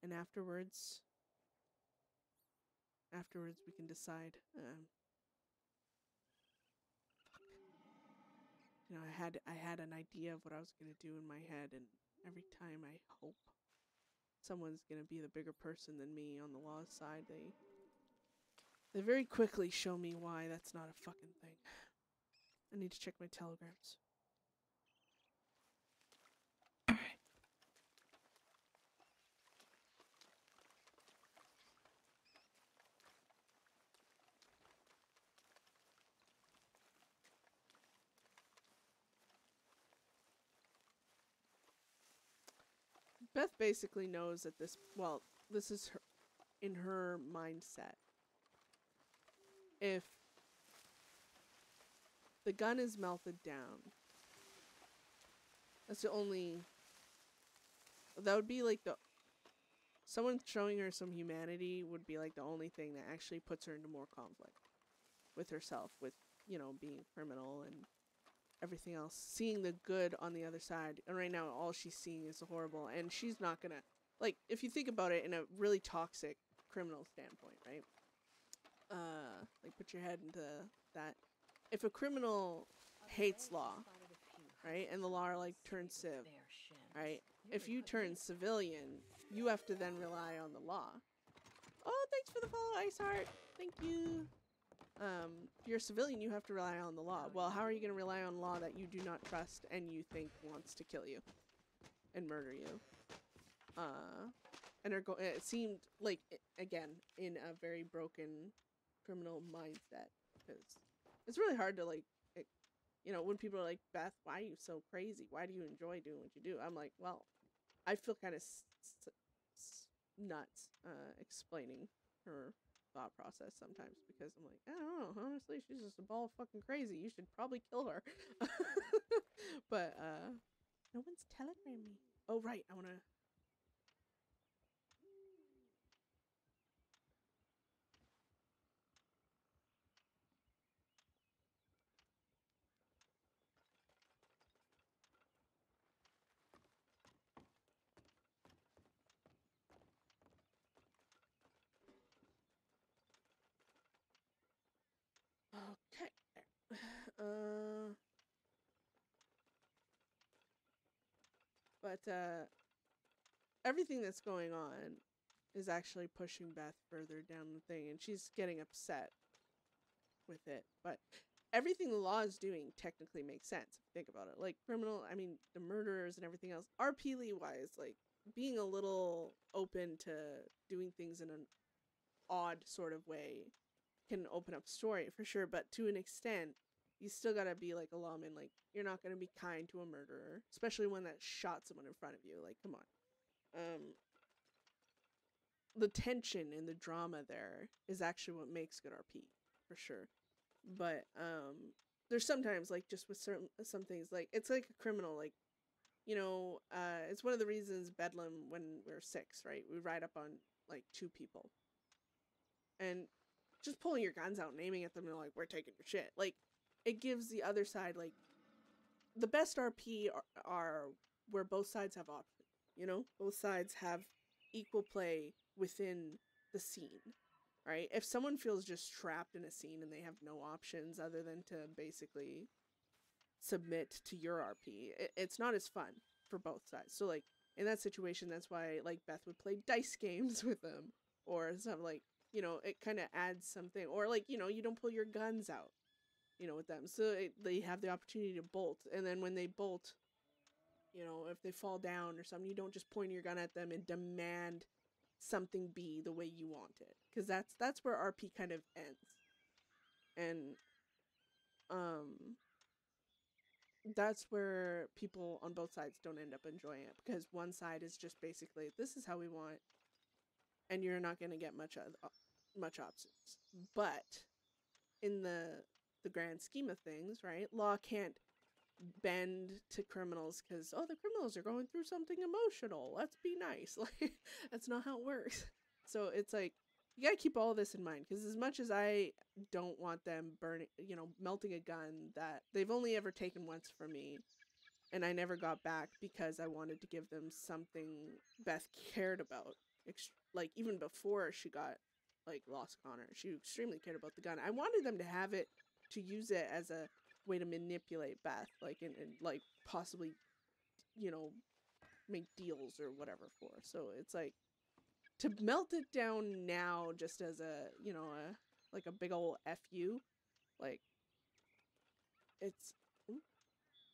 And afterwards we can decide. You know, I had an idea of what I was going to do in my head, and every time I hope someone's going to be the bigger person than me on the law's side, they very quickly show me why that's not a fucking thing. I need to check my telegrams. All right. Beth basically knows that this is her, in her mindset. If the gun is melted down, that would be like someone showing her some humanity would be like the only thing that actually puts her into more conflict with herself, with, you know, being a criminal and everything else, seeing the good on the other side. And right now all she's seeing is the horrible, and she's not gonna, like, if you think about it in a really toxic criminal standpoint, right? Like, put your head into that. If a criminal hates law, right, and the law like turns civ, right, if you turn civilian, you have to then rely on the law. Oh, thanks for the follow, Ice Heart. Thank you. If you're a civilian, you have to rely on the law. Well, how are you going to rely on law that you do not trust and you think wants to kill you and murder you? And it seemed like, again, in a very broken criminal mindset, because it's really hard to, like, you know, when people are like, Beth, why are you so crazy? Why do you enjoy doing what you do? I'm like, well, I feel kind of nuts explaining her thought process sometimes, because I'm like, I don't know, honestly, she's just a ball of fucking crazy. You should probably kill her. But no one's telegramming me. Oh right, I wanna. Okay. But everything that's going on is actually pushing Beth further down the thing, and she's getting upset with it. But everything the law is doing technically makes sense if you think about it. Like, criminal, I mean, the murderers and everything else, RP wise, like, being a little open to doing things in an odd sort of way can open up story for sure, but to an extent, you still gotta be like a lawman. Like, you're not gonna be kind to a murderer, especially one that shot someone in front of you. Like, come on. The tension and the drama there is actually what makes good RP, for sure. But there's sometimes, like, just with some things, like, it's like a criminal, like, you know, it's one of the reasons Bedlam, when we're 6, right, we ride up on like 2 people, and just pulling your guns out and aiming at them and like, we're taking your shit, like, it gives the other side, like, the best RP are where both sides have options, you know, both sides have equal play within the scene, right? If someone feels just trapped in a scene and they have no options other than to basically submit to your RP, it's not as fun for both sides. So, like, in that situation, that's why, like, Beth would play dice games with them, or something, like, you know, it kind of adds something, or, like, you know, you don't pull your guns out, you know, with them, so they have the opportunity to bolt, and then when they bolt, You know, if they fall down or something, you don't just point your gun at them and demand something be the way you want it, because that's where RP kind of ends. And that's where people on both sides don't end up enjoying it, because one side is just basically, this is how we want, and you're not going to get much options. But in the grand scheme of things, right, law can't bend to criminals because, oh, the criminals are going through something emotional, let's be nice. Like, that's not how it works. So it's like, you gotta keep all this in mind, because as much as I don't want them burning, you know, melting a gun that they've only ever taken once from me, and I never got back because I wanted to give them something Beth cared about. Like, even before she got, like, lost Connor, she extremely cared about the gun. I wanted them to have it, to use it as a way to manipulate Beth, like, and like, possibly, you know, make deals or whatever for. So it's like, to melt it down now just as a, you know, like a big old FU, like, it's, ooh,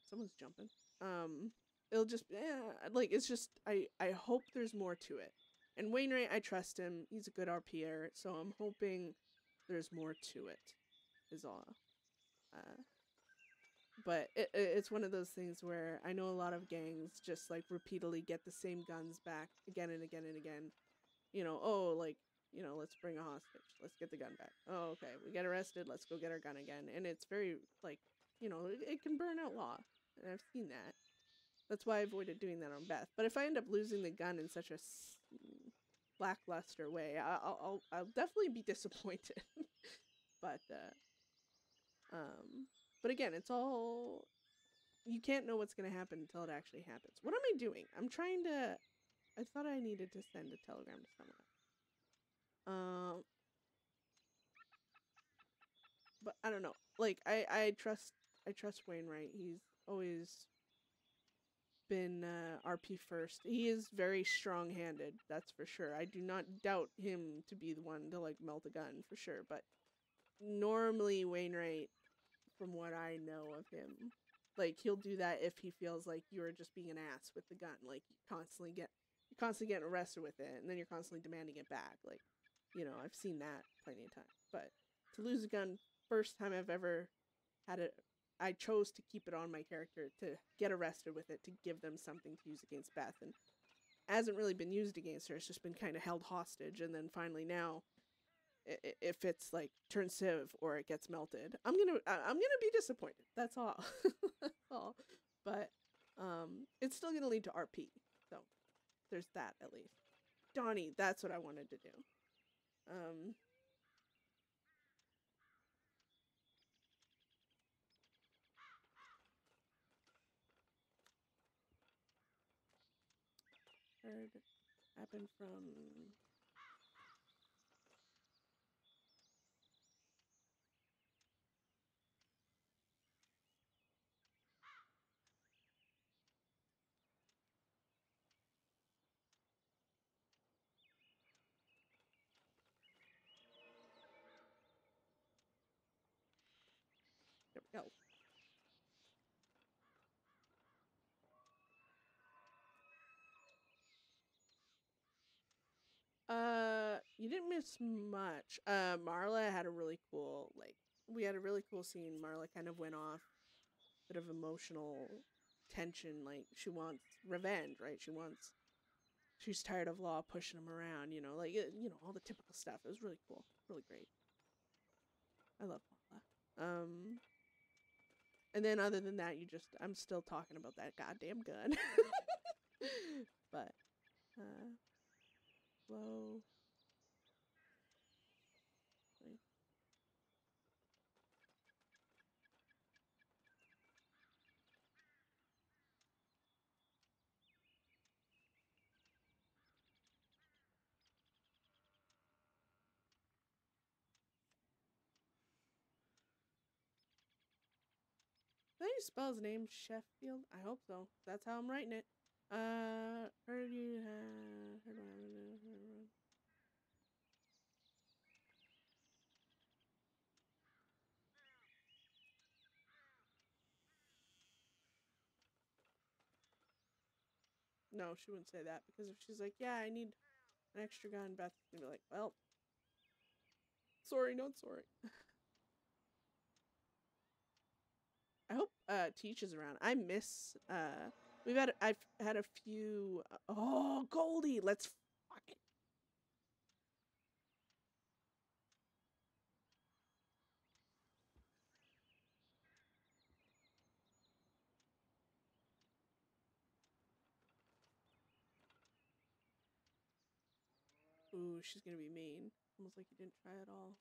someone's jumping. It'll just, like, it's just, I hope there's more to it. And Wainwright, I trust him. He's a good RPer, so I'm hoping there's more to it, is all. But it's one of those things where I know a lot of gangs just, like, repeatedly get the same guns back again and again and again. You know, oh, like, you know, let's bring a hostage. Let's get the gun back. Oh, okay, we get arrested. Let's go get our gun again. And it's very, like, you know, it can burn out law. And I've seen that. That's why I avoided doing that on Beth. But if I end up losing the gun in such a lackluster way, I'll definitely be disappointed. But again, it's all, you can't know what's going to happen until it actually happens. What am I doing? I'm trying to, I thought I needed to send a telegram to someone. But I don't know. Like, I trust Wainwright. He's always been RP first. He is very strong-handed, that's for sure. I do not doubt him to be the one to, like, melt a gun, for sure. But normally Wainwright, from what I know of him, like, he'll do that if he feels like you're just being an ass with the gun. Like, you're constantly getting arrested with it, and then you're constantly demanding it back. Like, you know, I've seen that plenty of times. But to lose a gun, first time I've ever had it, I chose to keep it on my character, to get arrested with it, to give them something to use against Beth. And it hasn't really been used against her. It's just been kind of held hostage. And then finally now, if it's like turns civ or it gets melted, I'm gonna be disappointed. That's all. That's all. But it's still gonna lead to RP. So there's that, at least. Donnie, that's what I wanted to do. Heard happened from there we go. You didn't miss much. Marla had a really cool, like, we had a really cool scene. Marla kind of went off, bit of emotional tension, like, she wants revenge, right? She's tired of law pushing him around, you know, like, you know, all the typical stuff. It was really cool, really great. I love Marla. And then other than that, I'm still talking about that goddamn gun. But, slow. Did you spell his name Sheffield? I hope so. That's how I'm writing it. Heard you heard No, she wouldn't say that, because if she's like, yeah, I need an extra gun, Beth's gonna be like, well, sorry, not sorry. I hope Teach is around. I miss I've had a few oh, Goldie, let's fuck it. Ooh, she's gonna be mean. Almost like you didn't try at all.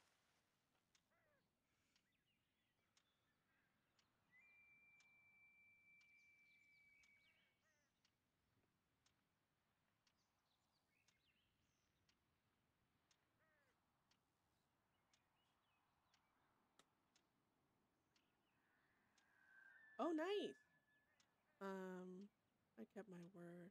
Oh, nice. I kept my word.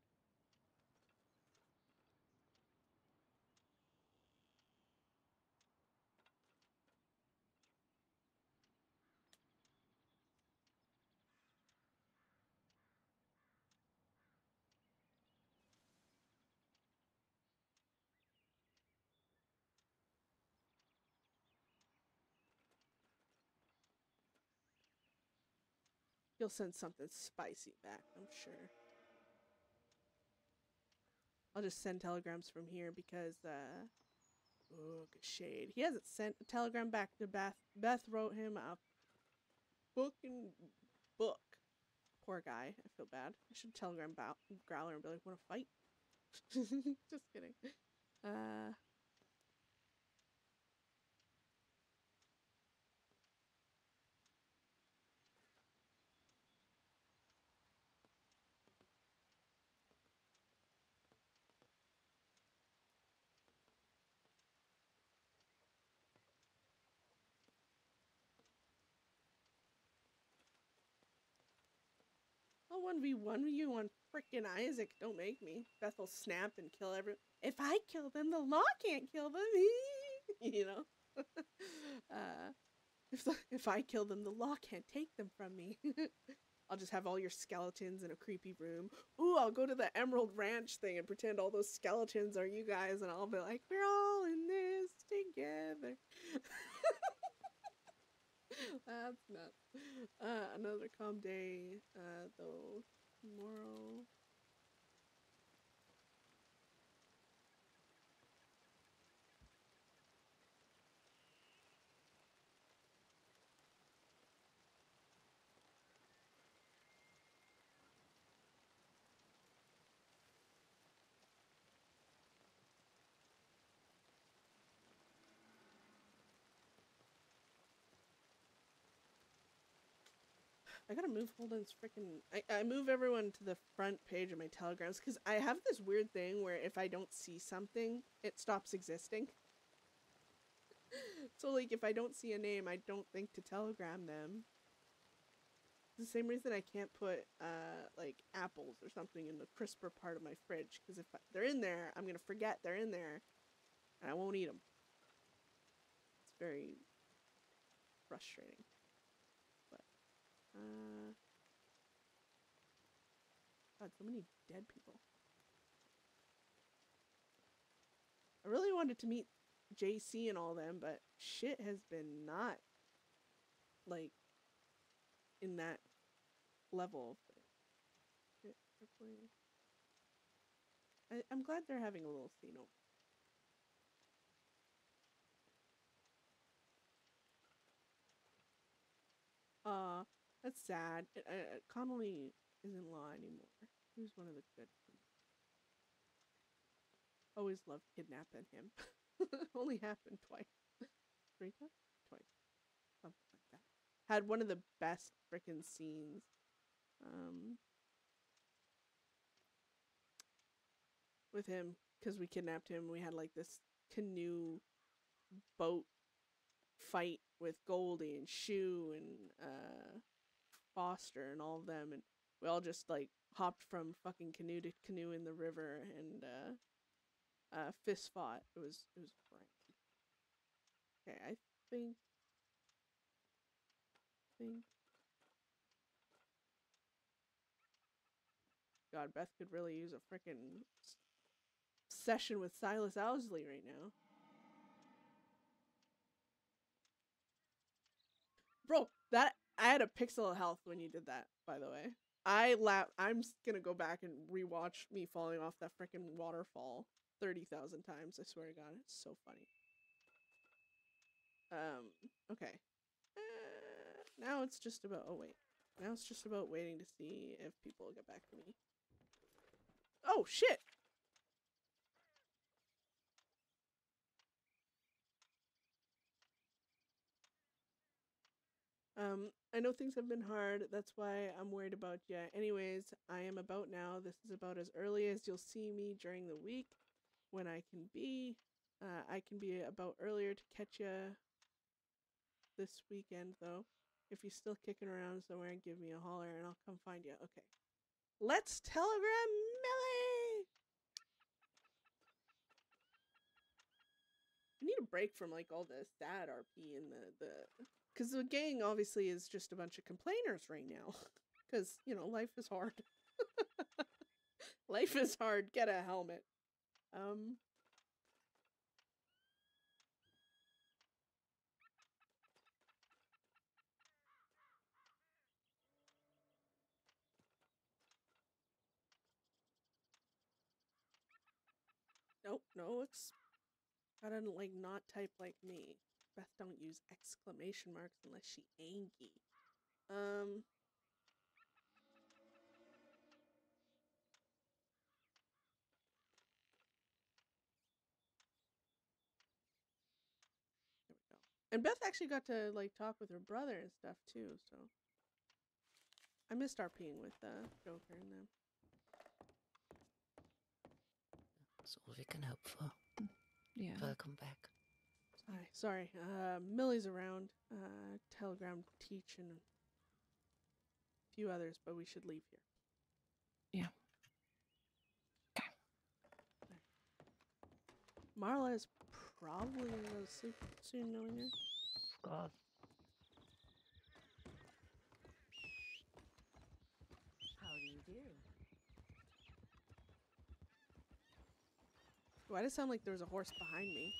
You'll send something spicy back, I'm sure. I'll just send telegrams from here because, oh, good shade. He hasn't sent a telegram back to Beth. Beth wrote him a fucking book. Poor guy. I feel bad. I should telegram Growler and be like, wanna fight? Just kidding. I'll 1v1 you on frickin' Isaac. Don't make me. Beth will snap and kill everyone. If I kill them, the law can't kill them. You know? If I kill them, the law can't take them from me. I'll just have all your skeletons in a creepy room. Ooh, I'll go to the Emerald Ranch thing and pretend all those skeletons are you guys, and I'll be like, we're all in this together. That's nuts. Another calm day, though, tomorrow. I gotta move Holden's freaking. I move everyone to the front page of my telegrams because I have this weird thing where if I don't see something, it stops existing. So, like, if I don't see a name, I don't think to telegram them. It's the same reason I can't put, like, apples or something in the crisper part of my fridge because if they're in there, I'm gonna forget they're in there and I won't eat them. It's very frustrating. God, so many dead people. I really wanted to meet JC and all them, but shit has been not, like, in that level. I'm glad they're having a little scene over. That's sad. Connolly isn't law anymore. He was one of the good ones. Always loved kidnapping him. Only happened twice. 3 times? Twice. Something like that. Had one of the best frickin' scenes. With him, because we kidnapped him. We had like this canoe boat fight with Goldie and Shu and Foster and all of them, and we all just like hopped from fucking canoe to canoe in the river and fist fought. It was great. Okay, I think God, Beth could really use a freaking session with Silas Owsley right now. Bro, that I had a pixel of health when you did that, by the way. I'm gonna go back and rewatch me falling off that freaking waterfall 30,000 times. I swear to God, it's so funny. Okay. Now it's just about. Oh wait. Now it's just about waiting to see if people will get back to me. Oh shit! I know things have been hard. That's why I'm worried about you. Anyways, I am about now. This is about as early as you'll see me during the week when I can be. I can be about earlier to catch you this weekend, though. If you're still kicking around somewhere, give me a holler and I'll come find you. Okay. Let's telegram Millie! I need a break from like all the sad RP and the because the gang obviously is just a bunch of complainers right now. Because, you know, life is hard. Life is hard. Get a helmet. Nope, no, it's gotta like not type like me. Beth don't use exclamation marks unless she angry. There we go. And Beth actually got to like talk with her brother and stuff too, so I missed RPing with Joker and them. That's all we can hope for. Yeah. Welcome back. Hi, sorry. Millie's around. Telegram Teach and a few others, but we should leave here. Yeah. Okay. Marla is probably gonna go to sleep soon, knowing her. God. How do you do? Why does it sound like there was a horse behind me?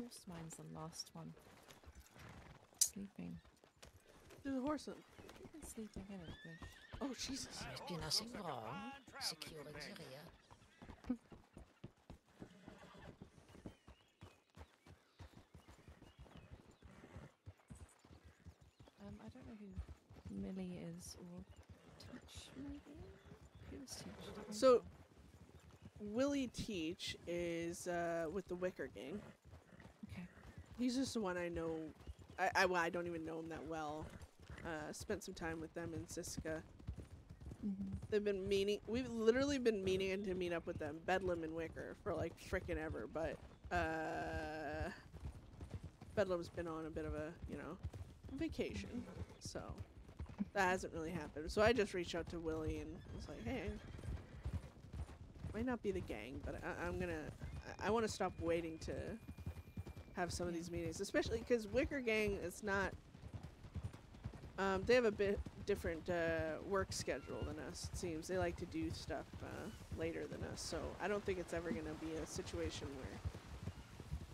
Horse mine's the last one. Sleeping. There's a horse. You've been sleeping in it, Bish. Oh, Jesus. Must be nothing wrong. Securing the rear. I don't know who Millie is or Teach, maybe? Who's Teach? So, Willie Teach is with the Wicker Gang. Okay. He's just the one I know. I don't even know him that well. Spent some time with them in Siska. Mm-hmm. They've been meaning. We've literally been meaning to meet up with them, Bedlam and Wicker, for like frickin' ever. But Bedlam's been on a bit of a vacation, so that hasn't really happened. So I just reached out to Willie and was like, hey, might not be the gang, but I want to stop waiting to have some of these meetings, especially because Wicker Gang is not. They have a bit different work schedule than us. It seems they like to do stuff later than us, so I don't think it's ever gonna be a situation where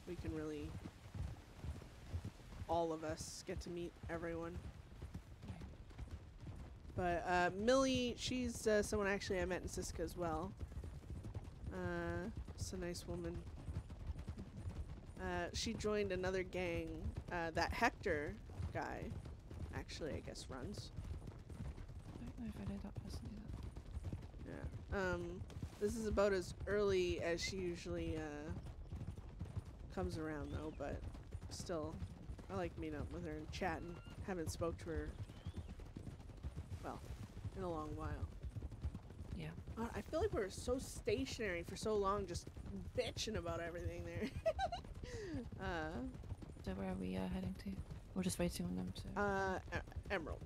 we can really all of us get to meet everyone. But Millie, she's someone actually I met in Siska as well. She's a nice woman. She joined another gang that Hector guy actually, I guess, runs. I don't know if I know that person either. Yeah. This is about as early as she usually comes around, though, but still, I like meeting up with her and chatting. Haven't spoke to her, well, in a long while. Yeah. I feel like we were so stationary for so long, just bitching about everything there. So where are we heading to? We're just waiting on them to... Emerald.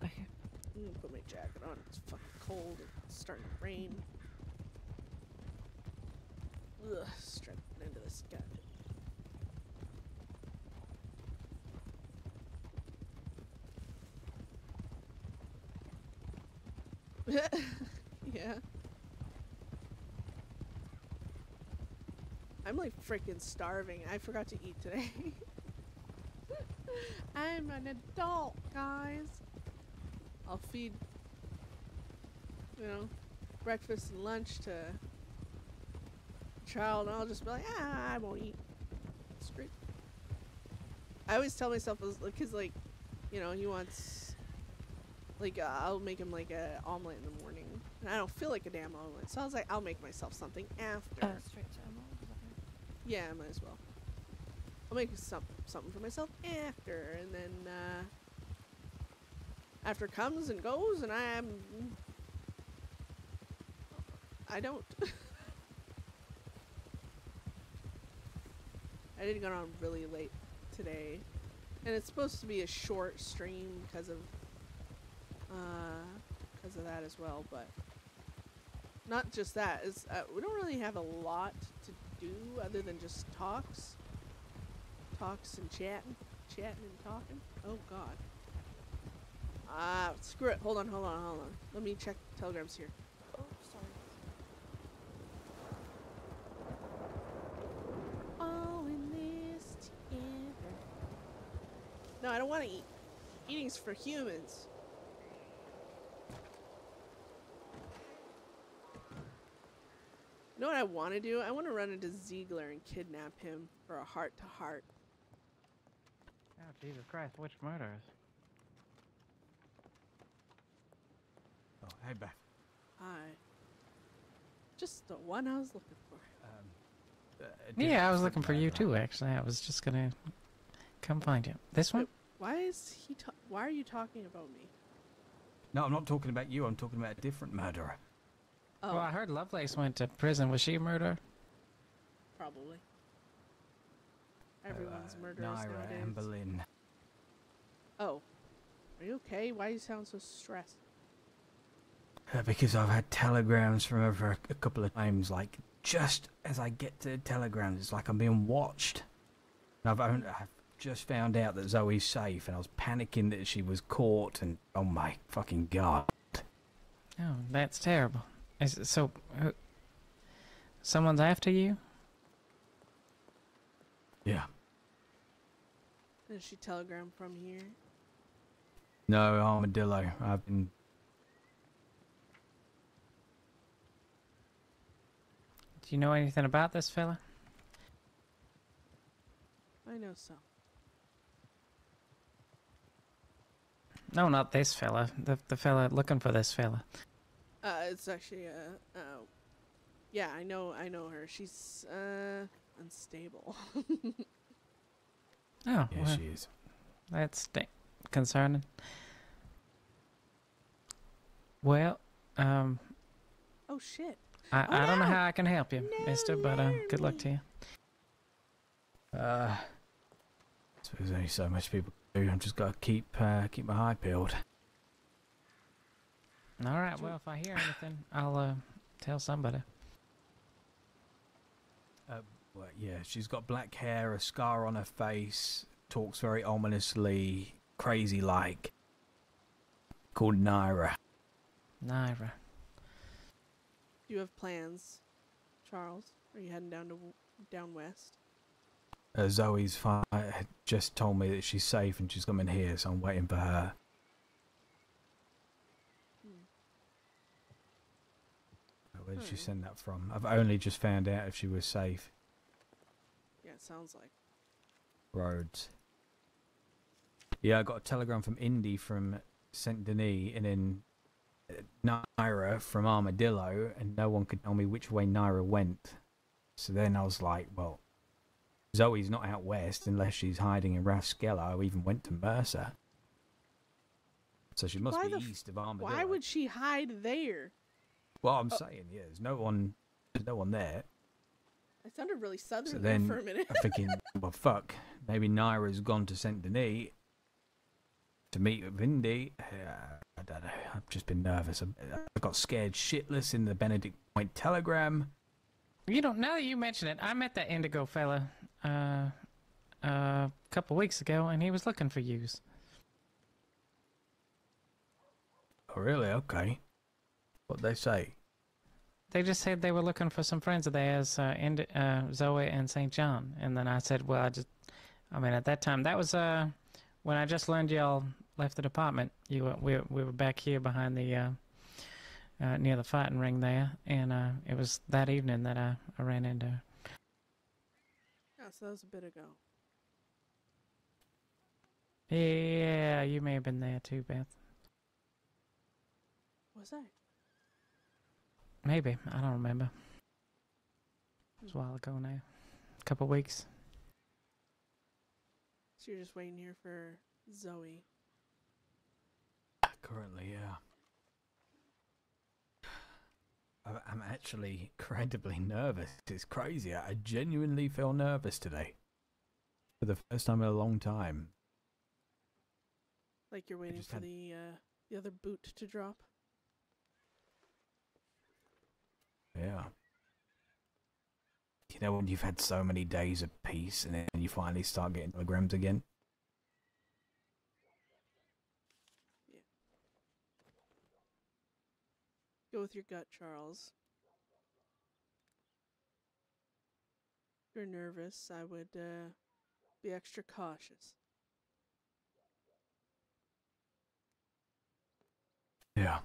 Okay. I'm gonna put my jacket on. It's fucking cold. It's starting to rain. Ugh, straight into the sky. Yeah. I'm like freaking starving. I forgot to eat today. I'm an adult, guys. I'll feed, you know, breakfast and lunch to a child, and I'll just be like, I won't eat. It's great. I always tell myself, because, like, you know, he wants, like, I'll make him, like, a omelet in the morning. And I don't feel like a damn omelet. So I was like, I'll make myself something after. Straight to omelet. Is that right? Yeah, I might as well. I'll make something for myself after. And then, after comes and goes, and I don't. I did get on really late today. And it's supposed to be a short stream because of that as well, but not just that. Is we don't really have a lot to do other than just talks and chatting and talking. Oh god. Screw it. Hold on. Let me check telegrams here. Oh, sorry. All in this together. No, I don't want to eat. Eating's for humans. You know what I want to do? I want to run into Ziegler and kidnap him for a heart-to-heart. Oh, Jesus Christ, which murders? Oh, hey, Beth. Hi. Just the one I was looking for. Yeah, I was looking for you too, actually. I was just gonna come find you. This one? Why is he why are you talking about me? No, I'm not talking about you. I'm talking about a different murderer. Oh, Well, I heard Lovelace went to prison. Was she a murderer? probably. Everyone's murderers Naira nowadays. and Berlin. Oh. Are you okay? Why do you sound so stressed? Because I've had telegrams from her for a couple of times, like, just as I get to the telegrams, it's like I'm being watched. And I've just found out that Zoe's safe, and I was panicking that she was caught, and oh my fucking god. Oh, that's terrible. So, someone's after you? Yeah. Did she telegram from here? No, Armadillo. I've been... Do you know anything about this fella? I know so. No, not this fella. The fella looking for this fella. It's actually yeah, I know her. She's unstable. Oh, Yeah, well, she is. that's concerning. Well, Oh shit. I don't know no! how I can help you, mister, but good luck to you. So there's only so much people can do. I've just got to keep my eye peeled. All right, well, if I hear anything, I'll tell somebody. Well, yeah, she's got black hair, a scar on her face, talks very ominously, crazy-like. Called Naira. Naira. Do you have plans, Charles? Are you heading down west? Zoe's had just told me that she's safe and she's coming here, so I'm waiting for her. Where did she send that from? I've only just found out if she was safe. Yeah, it sounds like. Roads. Yeah, I got a telegram from Indy from Saint Denis, and then Naira from Armadillo, and no one could tell me which way Naira went. So then I was like, well, Zoe's not out west unless she's hiding in Rathskeller, or even went to Mercer. So she must be east of Armadillo. Why would she hide there? Well, I'm saying, yeah, there's no one there. I sounded really southern So there then for a minute. I'm thinking, well, fuck, maybe Naira's gone to Saint Denis to meet with Indy. I don't know. I've just been nervous. I got scared shitless in the Benedict Point telegram. You know, now that you mention it, I met that Indigo fella a couple weeks ago, and he was looking for yous. Oh, really? Okay. What they say? They just said they were looking for some friends of theirs, Zoe and St. John. And then I said, well, I mean, at that time, that was when I just learned y'all left the department. We were back here behind the near the fighting ring there, and it was that evening that I ran into her. Yeah, so that was a bit ago. Yeah, you may have been there too, Beth. Was I? Maybe. I don't remember. It was a while ago now. A couple weeks. So you're just waiting here for Zoe. Currently, yeah. I'm actually incredibly nervous. It's crazy. I genuinely feel nervous today. For the first time in a long time. Like you're waiting for the other boot to drop. Yeah. You know when you've had so many days of peace and then you finally start getting telegrams again? Yeah. Go with your gut, Charles. If you're nervous, I would be extra cautious. Yeah.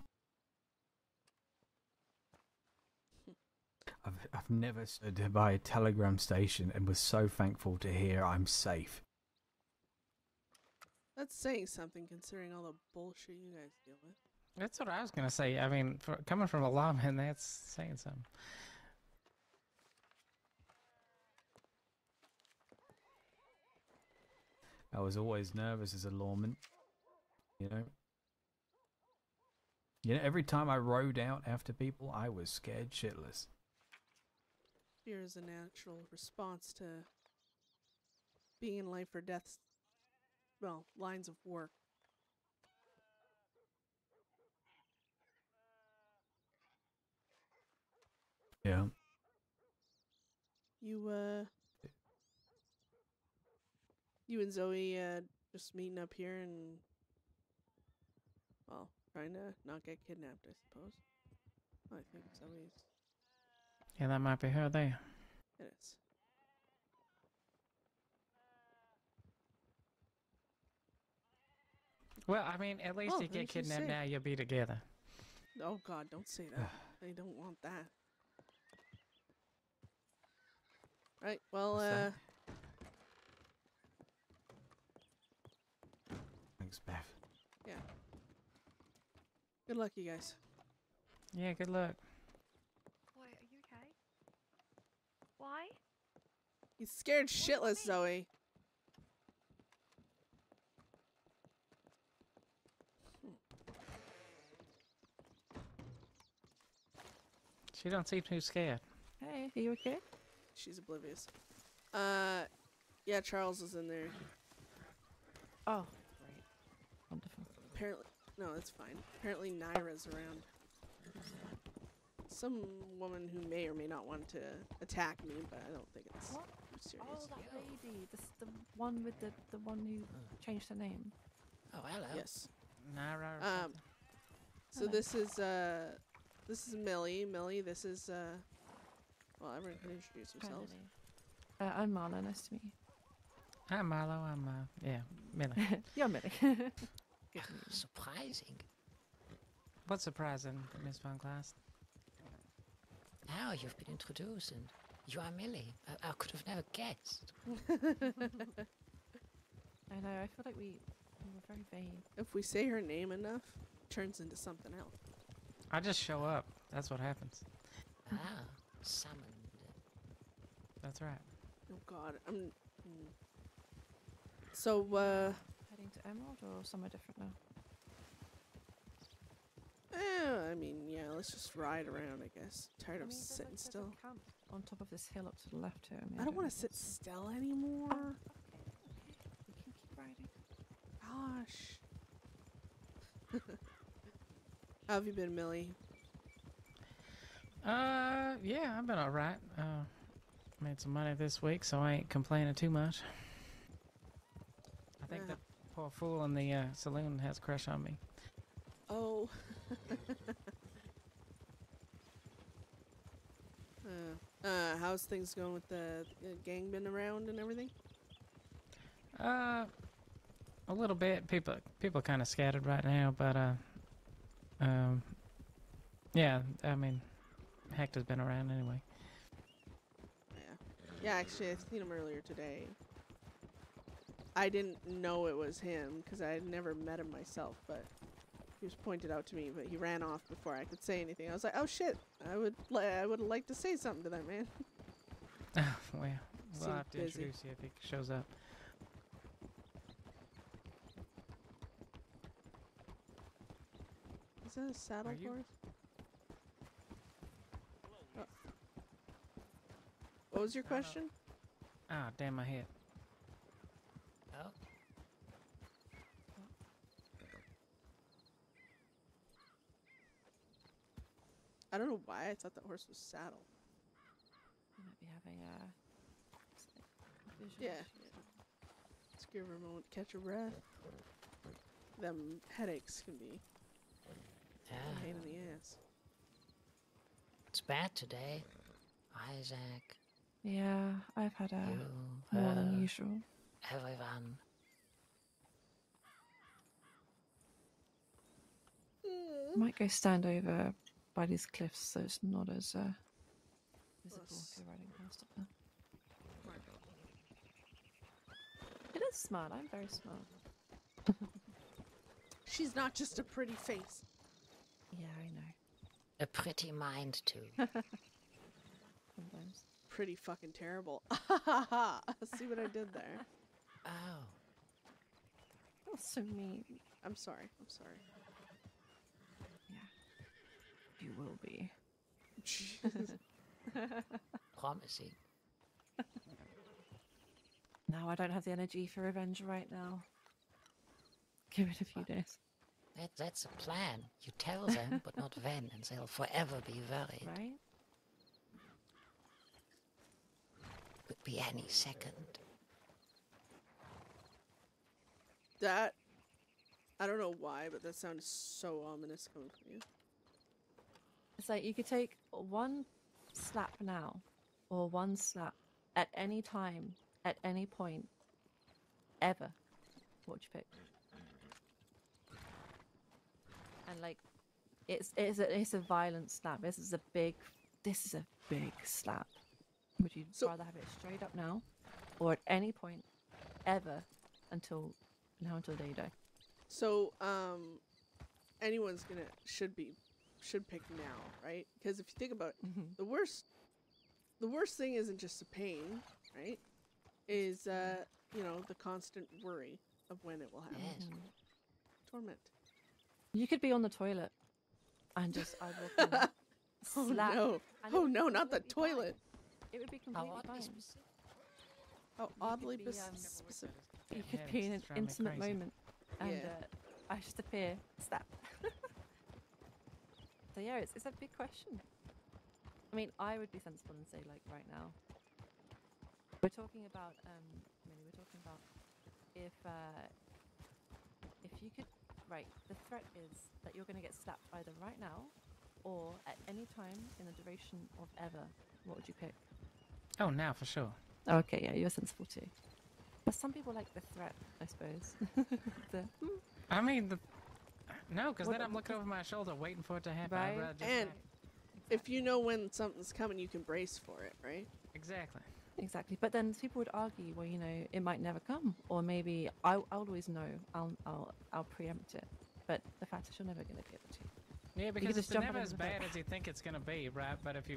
I've never stood by a telegram station and was so thankful to hear I'm safe. That's saying something considering all the bullshit you guys deal with. That's what I was going to say. I mean, coming from a lawman, that's saying something. I was always nervous as a lawman, you know. You know, every time I rode out after people, I was scared shitless. Fear is a natural response to being in life or death, well, lines of work. Yeah. You and Zoe just meeting up here and, well, trying to not get kidnapped, I suppose. I think Zoe's. Yeah, that might be her there. It is. Well, I mean, at least Oh, you at get least you're kidnapped safe. now, you'll be together. Oh God, don't say that. They don't want that. Right, well, What's that? Thanks, Beth. yeah. Good luck, you guys. Yeah, good luck. Boy, are you okay? Why? He's scared shitless, Zoe. She don't seem too scared. Hey, are you okay? She's oblivious. Yeah, Charles is in there. Oh, great. Wonderful. Apparently, no, it's fine. Apparently Naira's around. Some woman who may or may not want to attack me, but I don't think it's What? too serious. Oh, that lady. The one with the one who changed her name. Oh, hello. Yes. Naira or something? So this is Millie. Millie, this is well, everyone can introduce themselves. I'm Marla. Nice to meet you. Hi, Marlo. I'm, yeah, Millie. You're Millie. Good to meet you. Surprising. What's surprising, Miss Von Glass? Now you've been introduced and you are Millie. I could have never guessed. I know. I feel like we were very vague. If we say her name enough, it turns into something else. I just show up. That's what happens. Ah, summoned. That's right. Oh God, So Heading to Emerald or somewhere different now? I mean, yeah, let's just ride around, I guess. Tired of sitting there's still. a camp on top of this hill up to the left here. I don't want to sit still anymore. Okay. We can keep riding. Gosh. How have you been, Millie? Yeah, I've been alright. Made some money this week, so I ain't complaining too much. I think that poor fool in the saloon has a crush on me. Oh. How's things going with the gang been around and everything? A little bit. People kind of scattered right now, but yeah. I mean, Hector's been around anyway. Yeah, actually, I seen him earlier today. I didn't know it was him because I had never met him myself, but he was pointed out to me. But he ran off before I could say anything. I was like, "Oh shit! I would like to say something to that man." Oh, well, we'll Seemed have to busy. introduce you if he shows up. Is that a saddle Are you- horse? Oh. What was your question? Ah, damn my head. Oh, I don't know why I thought that horse was saddle. You might be having a visual Yeah. issue. Let's give her a moment to catch her breath. Them headaches can be a pain in the ass. it's bad today. Isaac, Yeah, I've had a you, more than her, usual. everyone. Might go stand over by these cliffs so it's not as visible if you're riding past up there. It is smart. I'm very smart. She's not just a pretty face. Yeah, I know. A pretty mind, too. Sometimes. Pretty fucking terrible. See what I did there? Oh, That's so mean. I'm sorry. I'm sorry. Yeah. You will be. promising. No, I don't have the energy for revenge right now. Give it a few days. That's a plan. You tell them, but not when, and they'll forever be worried. Right? Could be any second. That, I don't know why, but that sounded so ominous coming from you. It's like you could take one slap now, or one slap at any time, at any point, ever. What would you pick? And like, it's a violent slap. This is a big slap. Would you rather have it straight up now, or at any point, ever, until the day you die? So, anyone's should pick now, right? Because if you think about it, the worst thing isn't just the pain, right? Is the constant worry of when it will happen. Yes. Torment. You could be on the toilet and just I walk in, Oh slap, no! and Oh it no! would Not the be fine. toilet! It would be How completely oddly fine. specific. How oddly be, specific. It could be in an intimate moment, and Yeah. I just appear, slap. So yeah, it's a big question. I mean, I would be sensible and say like right now. We're talking about we're talking about if you could, right, the threat is that you're going to get slapped either right now or at any time in the duration of ever. What would you pick? Oh, now for sure. Okay, yeah, you're sensible too. But some people like the threat, I suppose. I mean, no, because What- then I'm looking over my shoulder waiting for it to happen. Right. I'd rather just And like- if you know when something's coming, you can brace for it, right? exactly. Exactly, but then people would argue, well, it might never come, or maybe I'll always know. I'll preempt it. But the fact is, you're never going to be able to. Yeah, could because just it's jump never on as the bad boat. as you think it's gonna be, right? But if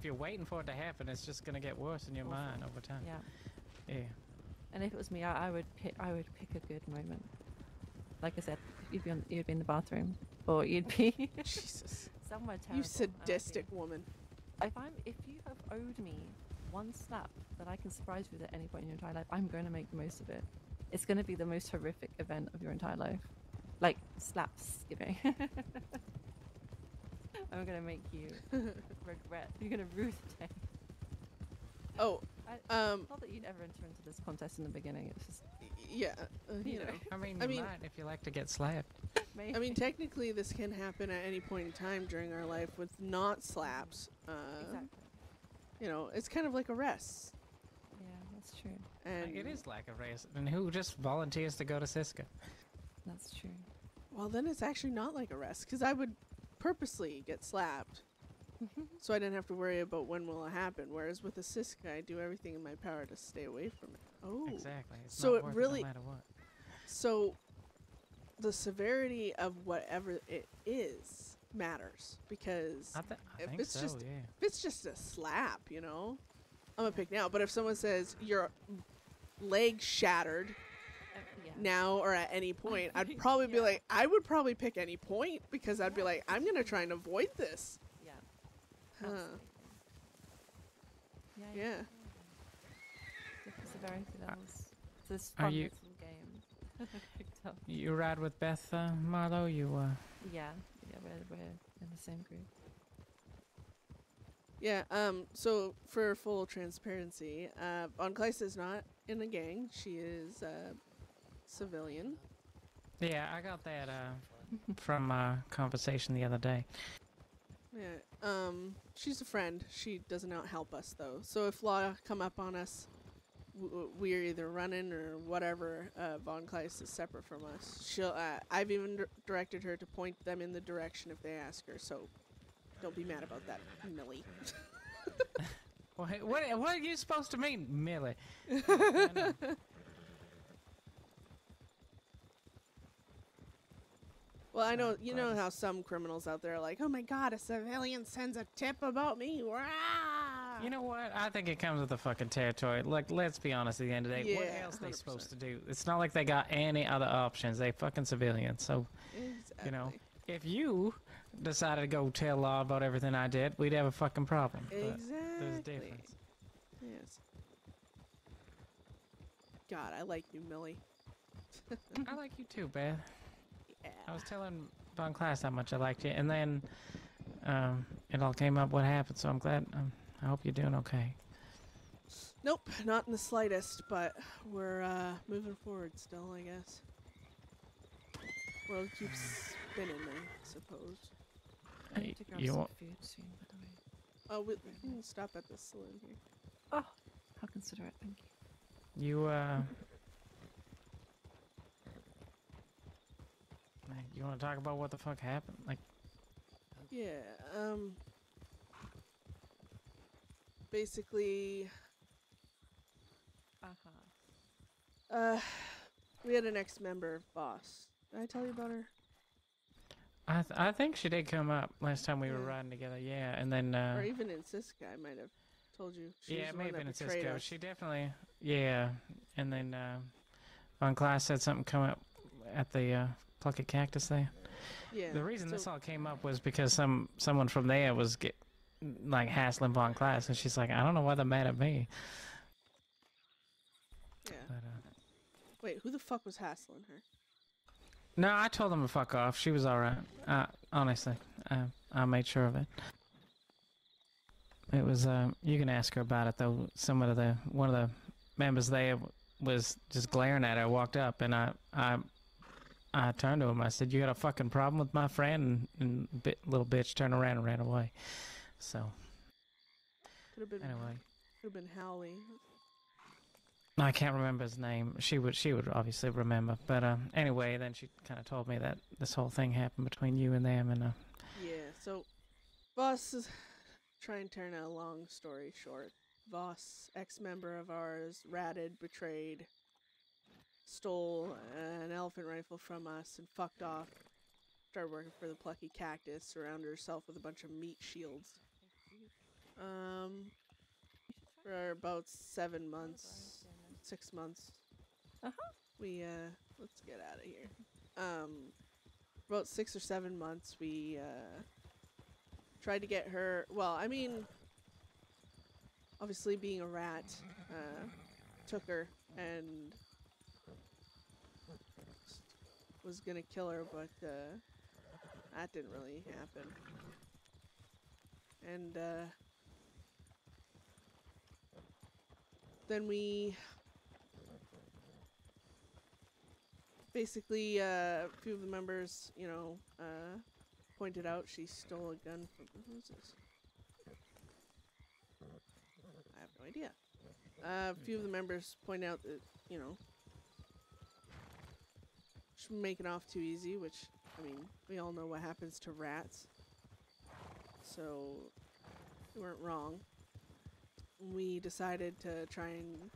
you're waiting for it to happen, it's just gonna get worse in your Awful. mind over time. Yeah. Yeah. And if it was me, I would pick a good moment. Like I said, you'd be in the bathroom, or you'd be Jesus. somewhere terrible. You and I'd be- sadistic woman. If you have owed me one slap that I can surprise you with at any point in your entire life, I'm going to make the most of it. It's going to be the most horrific event of your entire life, like slaps giving. I'm going to make you regret. You're going to rue the day. Oh, Not that you'd ever enter into this contest in the beginning. It's just yeah, you know. I mean, I you mean- might if you like to get slapped. maybe. I mean, technically, this can happen at any point in time during our life with not slaps. exactly. you know, it's kind of like arrests. Yeah, that's true. And It is like a race. And who just volunteers to go to Siska? That's true. well, then it's actually not like arrest, because I would purposely get slapped, so I didn't have to worry about when will it happen. Whereas with a Siska, I do everything in my power to stay away from it. Oh, Exactly. It's So not it worth really- no matter what. so the severity of whatever it is matters, because I if think it's so, just- yeah. if it's just a slap, you know, I'm gonna pick now. But if someone says your leg shattered Yeah. now or at any point, I'd probably be like, I would probably pick any point, because I'd be like, I'm gonna try and avoid this. Yeah. Huh. Absolutely. Yeah. Yeah. Different severity levels. This Are fun you- little game. I picked up. You ride with Beth, Marlo? Yeah. Yeah. We're in the same group. Yeah, so for full transparency, Von Kleist is not in a gang. She is a civilian. Yeah, I got that from conversation the other day. Yeah, she's a friend. She does not help us, though. So if law come up on us, we're either running or whatever. Von Kleist is separate from us. She'll. I've even directed her to point them in the direction if they ask her. So don't be mad about that, Millie. What are you supposed to mean, Millie? Well, I know So you know glad how some criminals out there are like, "Oh my God, a civilian sends a tip about me." Rah! You know what? I think it comes with the fucking territory. Like, let's be honest at the end of the day. What Yeah, else they 100%. supposed to do? It's not like they got any other options. They fucking civilians. So, Exactly. you know, if you decided to go tell law about everything I did, we'd have a fucking problem. But Exactly. there's a difference. Yes. God, I like you, Millie. I like you too, Beth. Yeah. I was telling Von Class how much I liked you, and then it all came up what happened, so I'm glad. I hope you're doing okay. Nope, not in the slightest, but we're moving forward still, I guess. World keeps spinning, I suppose. I need to grab you some want- food soon, by the way. Oh, we can stop at the saloon here. Oh, how considerate. Thank you. You you want to talk about what the fuck happened? Like, Yeah, basically, we had an ex-member boss. Did I tell you about her? I think she did come up last time we were Yeah. riding together. Yeah, and then Or even in Siska, I might have told you. She yeah, was it the may one have that been in betrayed Cisco. us. She definitely and then Von Class said something come up at the Plucket Cactus there. Yeah. The reason this so- all came up was because someone from there was like hassling Von Class, and she's like, I don't know why they're mad at me. Yeah. But, Wait, who the fuck was hassling her? no, I told them to fuck off. She was all right. Honestly, I made sure of it. It was you can ask her about it though. One of the members there was just glaring at her. I walked up and I turned to him. I said, "You got a fucking problem with my friend?" And little bitch turned around and ran away. So Could have been. anyway, Could have been Howley. I can't remember his name. She would obviously remember. But anyway, then she kind of told me that this whole thing happened between you and them. And Yeah. So, Voss is try and turn a long story short. Voss, ex-member of ours, ratted, betrayed, stole an elephant rifle from us, and fucked off. Started working for the Plucky Cactus. Surrounded herself with a bunch of meat shields. For about 7 months, 6 months. We let's get out of here. About 6 or 7 months, we tried to get her. Well, I mean, obviously being a rat, took her and was gonna kill her, but that didn't really happen. And then we basically a few of the members, you know, pointed out she stole a gun from who's this? no idea. A few of the members point out that, you know, she's making off too easy, which, I mean, we all know what happens to rats. So, we weren't wrong. We decided to try and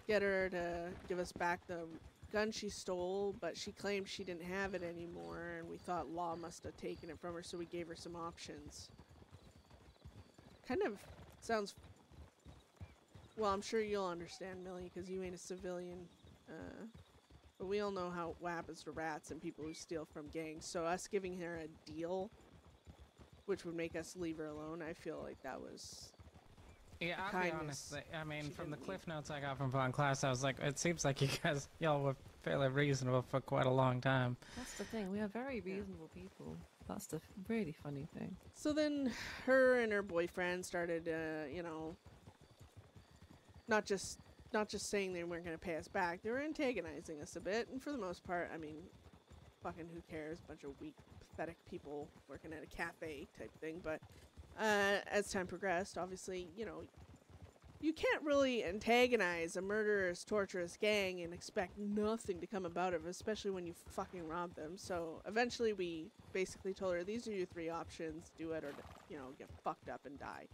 get her to give us back the gun she stole, but she claimed she didn't have it anymore, and we thought law must have taken it from her, so we gave her some options. Kind of sounds... Well, I'm sure you'll understand, Millie, because you ain't a civilian. But we all know what happens to rats and people who steal from gangs, so us giving her a deal, which would make us leave her alone, I feel like that was... Yeah, I'll be honest. I mean, from the cliff notes I got from Von Class, I was like, it seems like y'all were fairly reasonable for quite a long time. That's the thing. We are very reasonable people. That's the really funny thing. So then her and her boyfriend started, you know, not just saying they weren't going to pay us back. They were antagonizing us a bit. And for the most part, I mean, fucking who cares? Bunch of weak, pathetic people working at a cafe type thing. But as time progressed, obviously, you know, you can't really antagonize a murderous, torturous gang and expect nothing to come about it, especially when you fucking rob them. So eventually we basically told her, these are your 3 options. Do it or, you know, get fucked up and die.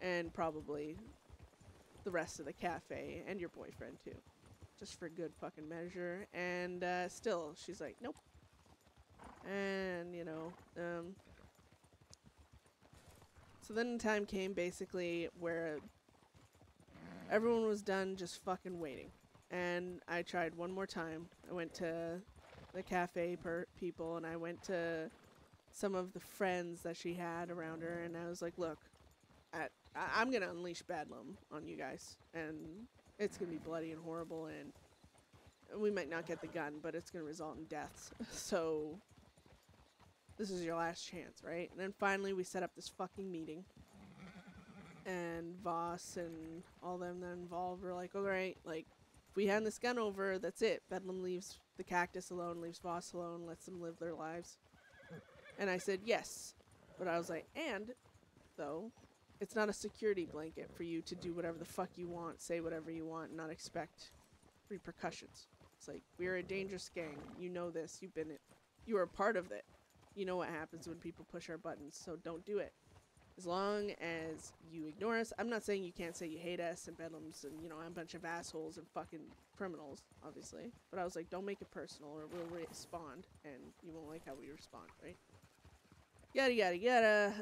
And probably the rest of the cafe and your boyfriend too. Just for good fucking measure. And still, she's like, nope. And, you know, so then the time came basically where everyone was done just fucking waiting. And I tried one more time. I went to the cafe people, and I went to some of the friends that she had around her, and I was like, look, I'm going to unleash Bedlam on you guys. And it's going to be bloody and horrible, and we might not get the gun, but it's going to result in deaths. So this is your last chance, right? And then finally we set up this fucking meeting. And Voss and all them that involved were like, alright, like, if we hand this gun over, that's it. Bedlam leaves the cactus alone, leaves Voss alone, lets them live their lives. And I said, yes. But I was like, and, though, it's not a security blanket for you to do whatever the fuck you want, say whatever you want, and not expect repercussions. It's like, we're a dangerous gang. You know this. You've been it. You are a part of it. You know what happens when people push our buttons, so don't do it. As long as you ignore us. I'm not saying you can't say you hate us and Bedlams and, you know, I'm a bunch of assholes and fucking criminals, obviously. But I was like, don't make it personal or we'll respond, and you won't like how we respond, right? Yada, yada, yada.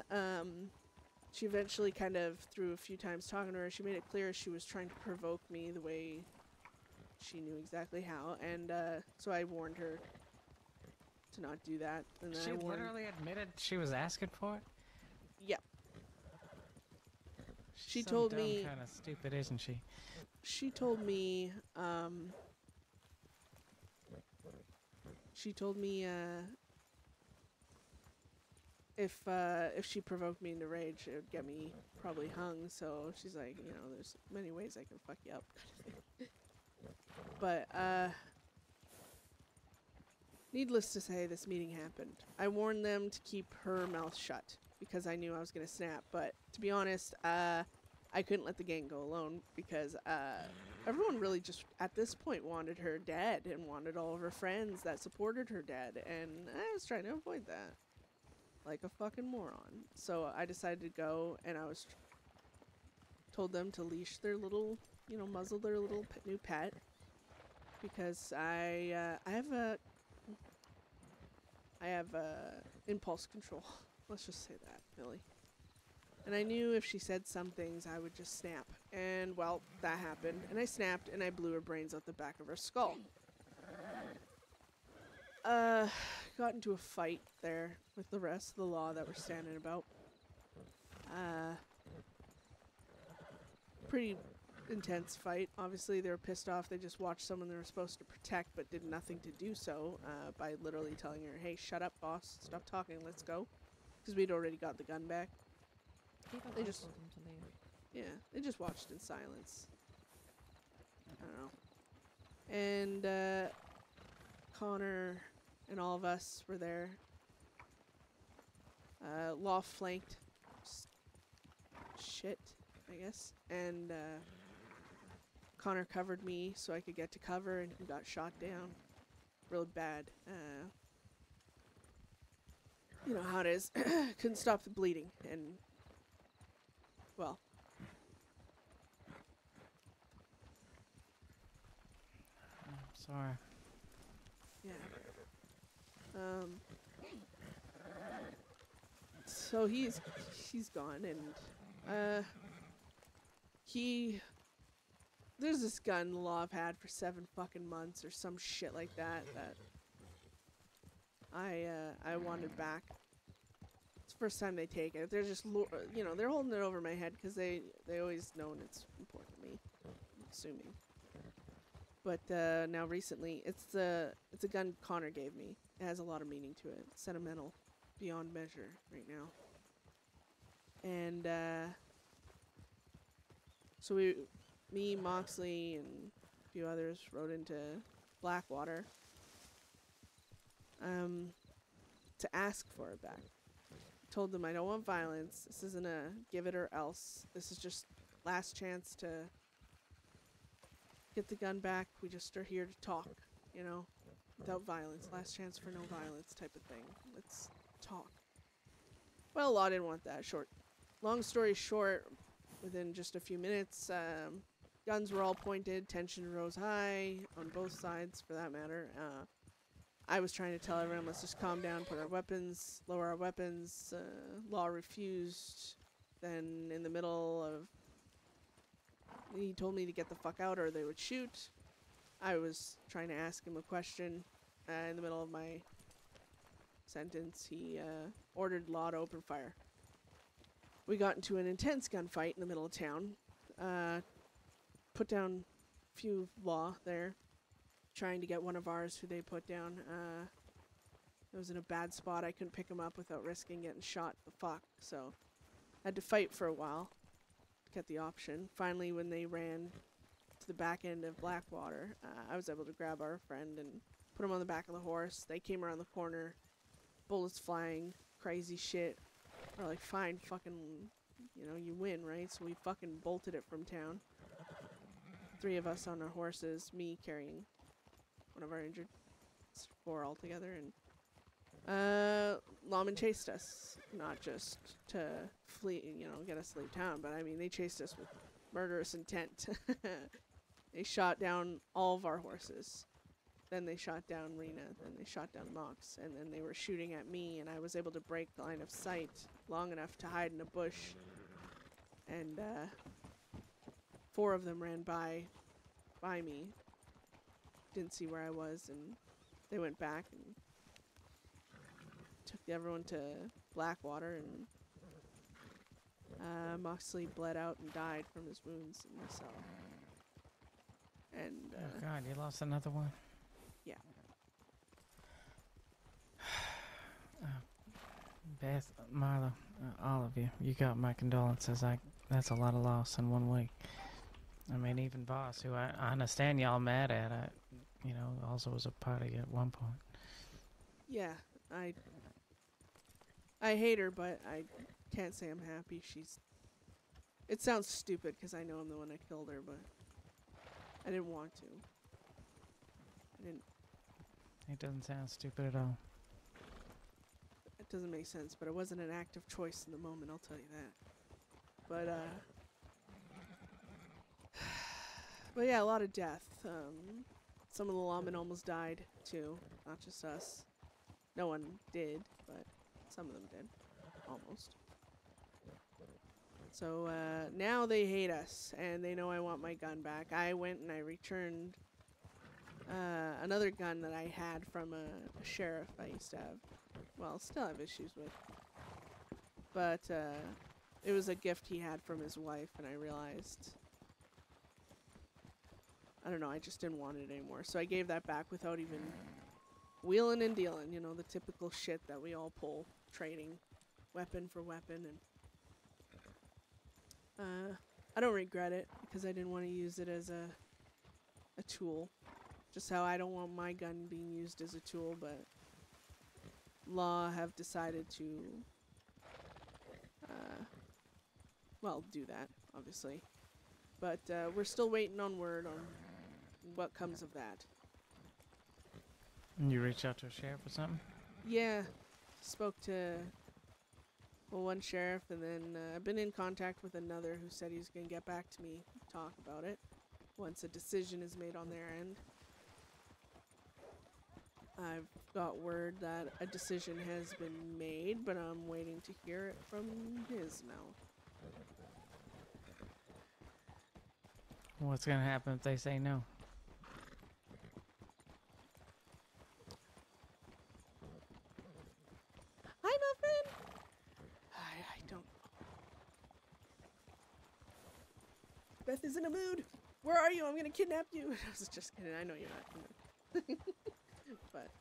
She eventually kind of, through a few times talking to her, she made it clear she was trying to provoke me the way she knew exactly how. And so I warned her to not do that. And then She literally admitted she was asking for it? Yeah. She Some told dumb me... kind of stupid, isn't she? She told me, if she provoked me into rage, it would get me probably hung. So she's like, you know, there's many ways I can fuck you up. But, needless to say, this meeting happened. I warned them to keep her mouth shut because I knew I was going to snap. But to be honest, I couldn't let the gang go alone because everyone really just, at this point, wanted her dead and wanted all of her friends that supported her dead. And I was trying to avoid that. Like a fucking moron. So I decided to go, and I was told them to leash their little, you know, muzzle their little new pet. Because I have impulse control. Let's just say that, Millie. And I knew if she said some things, I would just snap. And, well, that happened. And I snapped, and I blew her brains out the back of her skull. Got into a fight there with the rest of the law that were standing about. Pretty intense fight. Obviously, they were pissed off. They just watched someone they were supposed to protect, but did nothing to do so, by literally telling her, hey, shut up, boss. Stop talking. Let's go. Because we'd already got the gun back. They just... Yeah, they just watched in silence. I don't know. And, Connor and all of us were there. Law flanked. Shit. I guess. And Connor covered me so I could get to cover, and he got shot down real bad. You know how it is. Couldn't stop the bleeding, and well, Sorry. yeah. So he's gone, and there's this gun law I've had for 7 fucking months or some shit like that I wanted back. It's the first time they take it. They're just you know, they're holding it over my head because they always known it's important to me, I'm assuming. But now recently, it's a gun Connor gave me. It has a lot of meaning to it. It's sentimental beyond measure right now. And so me, Moxley, and a few others rode into Blackwater to ask for it back. Told them I don't want violence. This isn't a give it or else. This is just last chance to get the gun back. We just are here to talk, you know, without violence. Last chance for no violence type of thing. Let's talk. Well, Law didn't want that. Long story short, within just a few minutes, guns were all pointed. Tension rose high on both sides, for that matter. I was trying to tell everyone, let's just calm down, put our weapons, lower our weapons. Law refused. Then in the middle of, he told me to get the fuck out or they would shoot. I was trying to ask him a question. In the middle of my sentence, he ordered Law to open fire. We got into an intense gunfight in the middle of town. Put down a few Law there, trying to get one of ours who they put down. It was in a bad spot. I couldn't pick him up without risking getting shot the fuck. So I had to fight for a while to get the option. Finally, when they ran to the back end of Blackwater, I was able to grab our friend and put him on the back of the horse. They came around the corner, bullets flying, crazy shit. We're like, fine, fucking, you know, you win, right? So we fucking bolted it from town. 3 of us on our horses, me carrying one of our injured. It's 4 altogether, and lawmen chased us, not just to flee, you know, get us to leave town, but I mean, they chased us with murderous intent. They shot down all of our horses. Then they shot down Rena, then they shot down Mox, and then they were shooting at me, and I was able to break the line of sight long enough to hide in a bush, and 4 of them ran by me, didn't see where I was, and they went back and took everyone to Blackwater, and Moxley bled out and died from his wounds in the cell. And oh God, you lost another one. Yeah. Beth, Marla, all of you, you got my condolences. That's a lot of loss in 1 week. I mean, even Boss, who I understand y'all mad at, you know, also was a part of you at one point. Yeah, I hate her, but I can't say I'm happy. It sounds stupid because I know I'm the one that killed her, but I didn't want to. It doesn't sound stupid at all. It doesn't make sense, but it wasn't an active choice in the moment, I'll tell you that. But yeah, a lot of death. Some of the lawmen almost died too, not just us. No one did, but some of them did, almost. So now they hate us, and they know I want my gun back. I went and I returned another gun that I had from a sheriff I used to have. Well, still have issues with. But it was a gift he had from his wife, and I realized, I don't know, I just didn't want it anymore. So I gave that back without even wheeling and dealing, you know, the typical shit that we all pull, trading weapon for weapon. And I don't regret it, because I didn't want to use it as a tool. Just how I don't want my gun being used as a tool, but law have decided to, well, do that. obviously. But we're still waiting on word on what comes of that. And you reach out to a sheriff or something? Yeah, spoke to one sheriff, and then I've been in contact with another who said he's gonna get back to me, talk about it once a decision is made on their end. I've got word that a decision has been made, but I'm waiting to hear it from his mouth. What's gonna happen if they say no? Hi, Muffin! I don't... Beth is in a mood! Where are you? I'm gonna kidnap you! I was just kidding, I know you're not in a mood. But,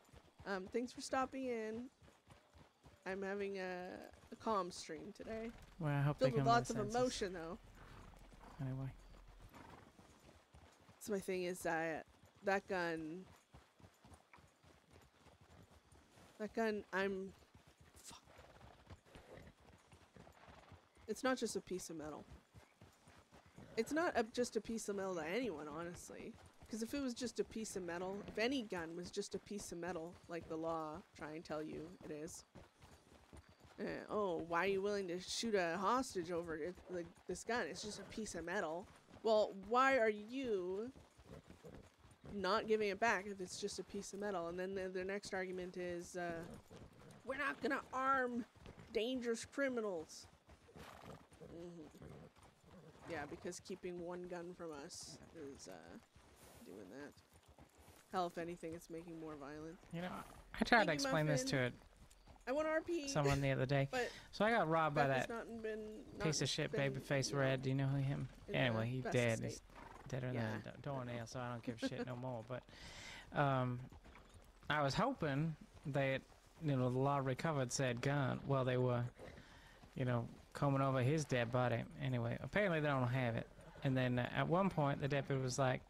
thanks for stopping in. I'm having a calm stream today. Well, I hope filled they with come lots to of their senses. emotion, though. Anyway. So my thing is that gun, fuck. It's not just a piece of metal. It's not just a piece of metal to anyone, honestly. Because if it was just a piece of metal, if any gun was just a piece of metal, like the law try and tell you it is. Oh, why are you willing to shoot a hostage over it, like this gun? It's just a piece of metal. Well, why are you not giving it back if it's just a piece of metal? And then their next argument is, we're not gonna arm dangerous criminals. Yeah, because keeping one gun from us is doing that. Hell, if anything, it's making more violence. You know, I tried to explain this to I want RP. someone the other day. But so I got robbed by that not piece of shit babyface Red. Do you know him? Anyway, he's dead. He's deader than a doornail, so I don't give a shit no more. But I was hoping that, you know, the law recovered said gun. Well, they were, you know, combing over his dead body. Anyway, apparently they don't have it. And then at one point, the deputy was like,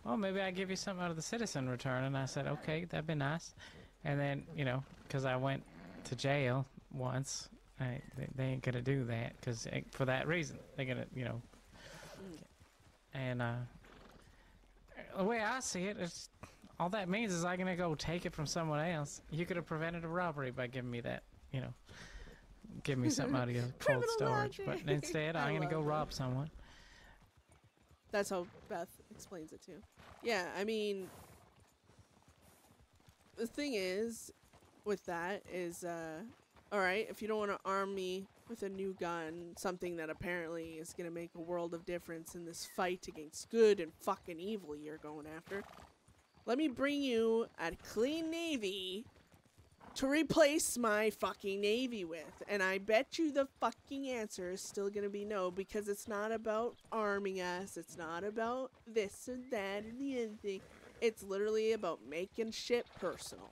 well, maybe I give you something out of the citizen return. And I said, okay, that'd be nice. And then, you know, because I went to jail once, they ain't gonna do that, because for that reason, they're gonna, you know. And the way I see it, it's, all that means is I'm gonna go take it from someone else. You could have prevented a robbery by giving me that, you know, give me something out of your cold storage. But instead, I'm gonna go rob someone. That's how Beth explains it too. Yeah, I mean, the thing is with that is, alright, if you don't want to arm me with a new gun, something that apparently is going to make a world of difference in this fight against good and fucking evil you're going after, let me bring you a clean navy to replace my fucking navy with. And I bet you the fucking answer is still going to be no, because it's not about arming us, it's not about this or that or the other thing. It's literally about making shit personal.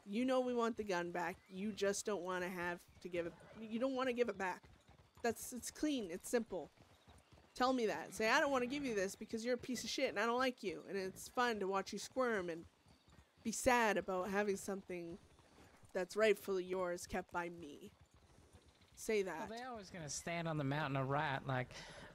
You know we want the gun back. You just don't want to have to give it. You don't want to give it back. It's clean. It's simple. Tell me that. Say, I don't want to give you this because you're a piece of shit and I don't like you. And it's fun to watch you squirm and be sad about having something that's rightfully yours kept by me. Say that. Well, they're always going to stand on the mountain of right, like,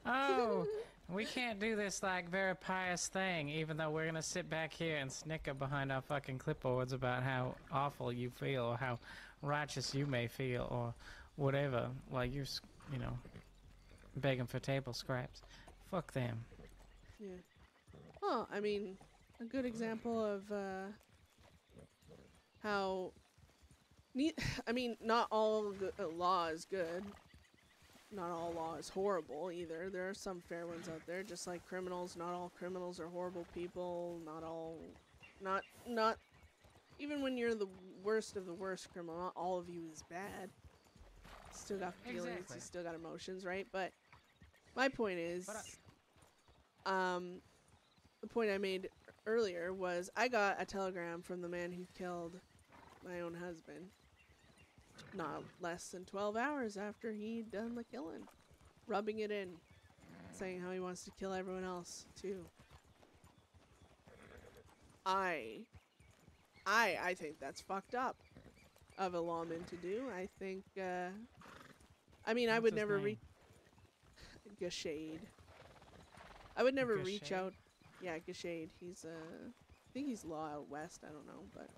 oh, we can't do this, like, very pious thing, even though we're going to sit back here and snicker behind our fucking clipboards about how awful you feel or how righteous you may feel or whatever, while you're, you know, begging for table scraps. Fuck them. Yeah. Well, I mean, a good example of how... I mean, not all law is good. Not all law is horrible either. There are some fair ones out there, just like criminals. Not all criminals are horrible people. Not all... Not... Even when you're the worst of the worst criminal, not all of you is bad. Still got feelings, Exactly. you still got emotions, right? But my point is... the point I made earlier was I got a telegram from the man who killed my own husband. Not less than 12 hours after he'd done the killing. Rubbing it in. Saying how he wants to kill everyone else, too. I think that's fucked up of a lawman to do. I think, I mean, I would never Gashade. I would never reach Gashade? out. Yeah, Gashade. He's I think he's law out west. I don't know, but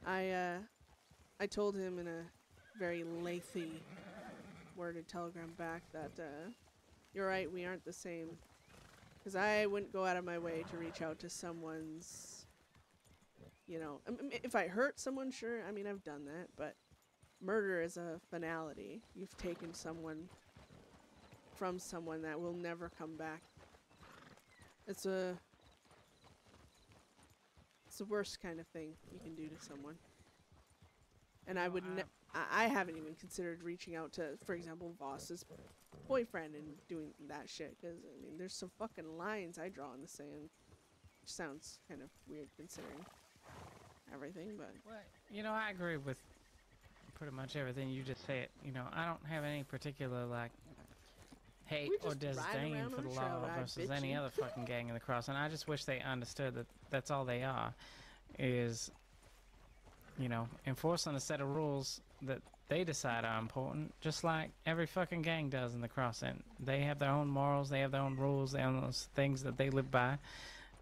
I told him in a very lengthy worded telegram back that you're right, we aren't the same. Because I wouldn't go out of my way to reach out to someone's, you know, if I hurt someone, sure, I mean, I've done that, but murder is a finality. You've taken someone from someone that will never come back. It's the worst kind of thing you can do to someone. And I would I haven't even considered reaching out to, for example, Voss's boyfriend and doing that shit. Because, I mean, there's some fucking lines I draw in the sand. Which sounds kind of weird considering everything, but... Well, you know, I agree with pretty much everything you just said. You know, I don't have any particular, like, hate or disdain for the law versus any other fucking gang in the cross. And I just wish they understood that that's all they are. Is, you know, enforcing a set of rules that they decide are important, just like every fucking gang does in the cross. And they have their own morals, they have their own rules, they have those things that they live by,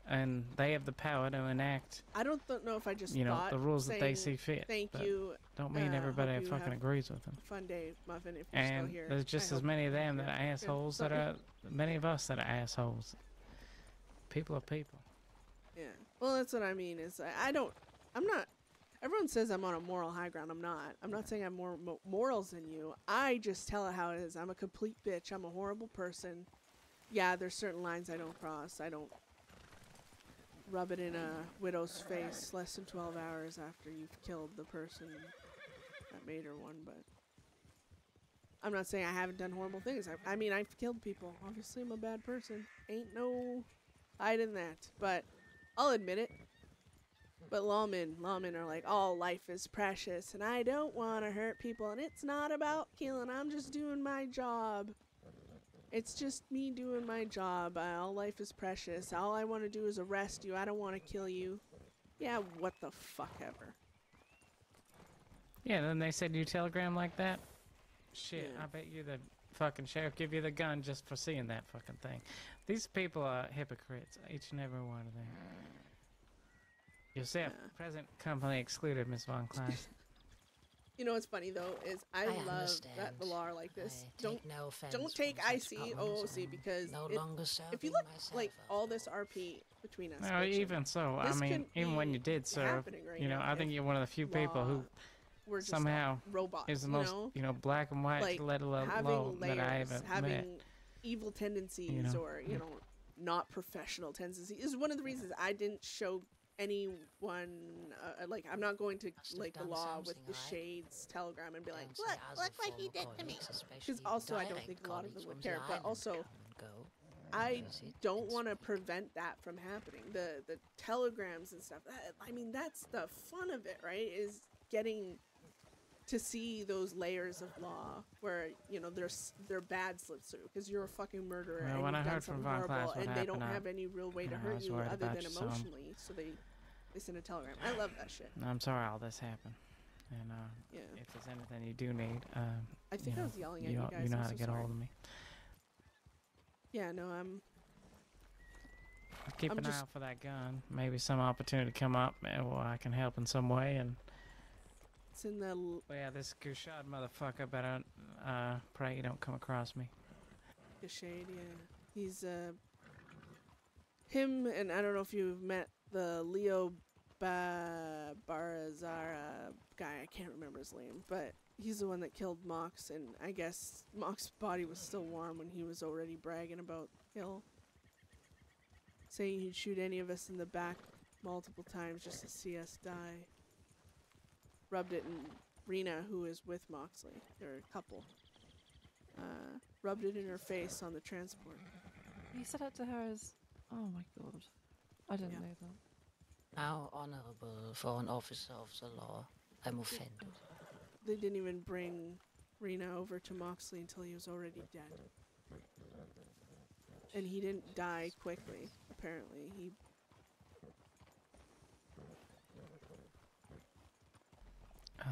and they have the power to enact. I don't know if I just you know the rules that they see fit. Thank you. Don't mean everybody fucking agrees with them. Fun day, Muffin. If you're still here, there's just as many of them that are assholes that are many of us that are assholes. People are people. Yeah. Well, that's what I mean. Is I'm not. Everyone says I'm on a moral high ground. I'm not. I'm not saying I'm more morals than you. I just tell it how it is. I'm a complete bitch. I'm a horrible person. Yeah, there's certain lines I don't cross. I don't rub it in a widow's face less than 12 hours after you've killed the person that made her one, but I'm not saying I haven't done horrible things. I mean, I've killed people. Obviously, I'm a bad person. Ain't no hide in that, but I'll admit it. But lawmen are like, oh, life is precious, and I don't want to hurt people, and it's not about killing. I'm just doing my job. It's just me doing my job. All life is precious. All I want to do is arrest you. I don't want to kill you. Yeah, what the fuck ever. Yeah, then they said you telegram like that? Shit, Yeah. I bet you the fucking sheriff give you the gun just for seeing that fucking thing. These people are hypocrites, each and every one of them. Yourself, present company excluded, Miss Von Kleist. You know what's funny though is I love that the law are like this. Don't take IC OOC because if you look like all this RP between us. No, even so, I mean, even when you did serve, you know, I think you're one of the few people who somehow is the most, you know, black and white like let alone low that I ever met. Evil tendencies or you know, not professional tendencies is one of the reasons I didn't show anyone like I'm not going to like the law with the shades telegram and be like look what he did to me, because also I don't think a lot of them would care, but also I don't want to prevent that from happening. The telegrams and stuff, I mean that's the fun of it, right? Is getting to see those layers of law where, you know, their bad slips through because you're a fucking murderer and when you've I done heard something from Von horrible Kleist what and they don't happened, have any real way to hurt you other than emotionally, so they send a telegram. I love that shit. I'm sorry all this happened, and if there's anything you do need, I think I was yelling at you guys. You know I'm how to so get sorry. a hold of me. Yeah, no, Keep an eye out for that gun. Maybe some opportunity to come up, or I can help in some way. And it's in the. Well, yeah, this Gouchard motherfucker better pray you don't come across me. Gouchard, yeah, he's him, and I don't know if you've met the Leo Barazara guy. I can't remember his name, but he's the one that killed Mox, and I guess Mox's body was still warm when he was already bragging about Hill, saying he'd shoot any of us in the back multiple times just to see us die. Rubbed it in Rena, who is with Moxley. They're a couple. Rubbed it in her face on the transport. He said that to her as... Oh my god. I didn't know that. How honorable for an officer of the law. I'm offended. They didn't even bring Rena over to Moxley until he was already dead. And he didn't die quickly, apparently.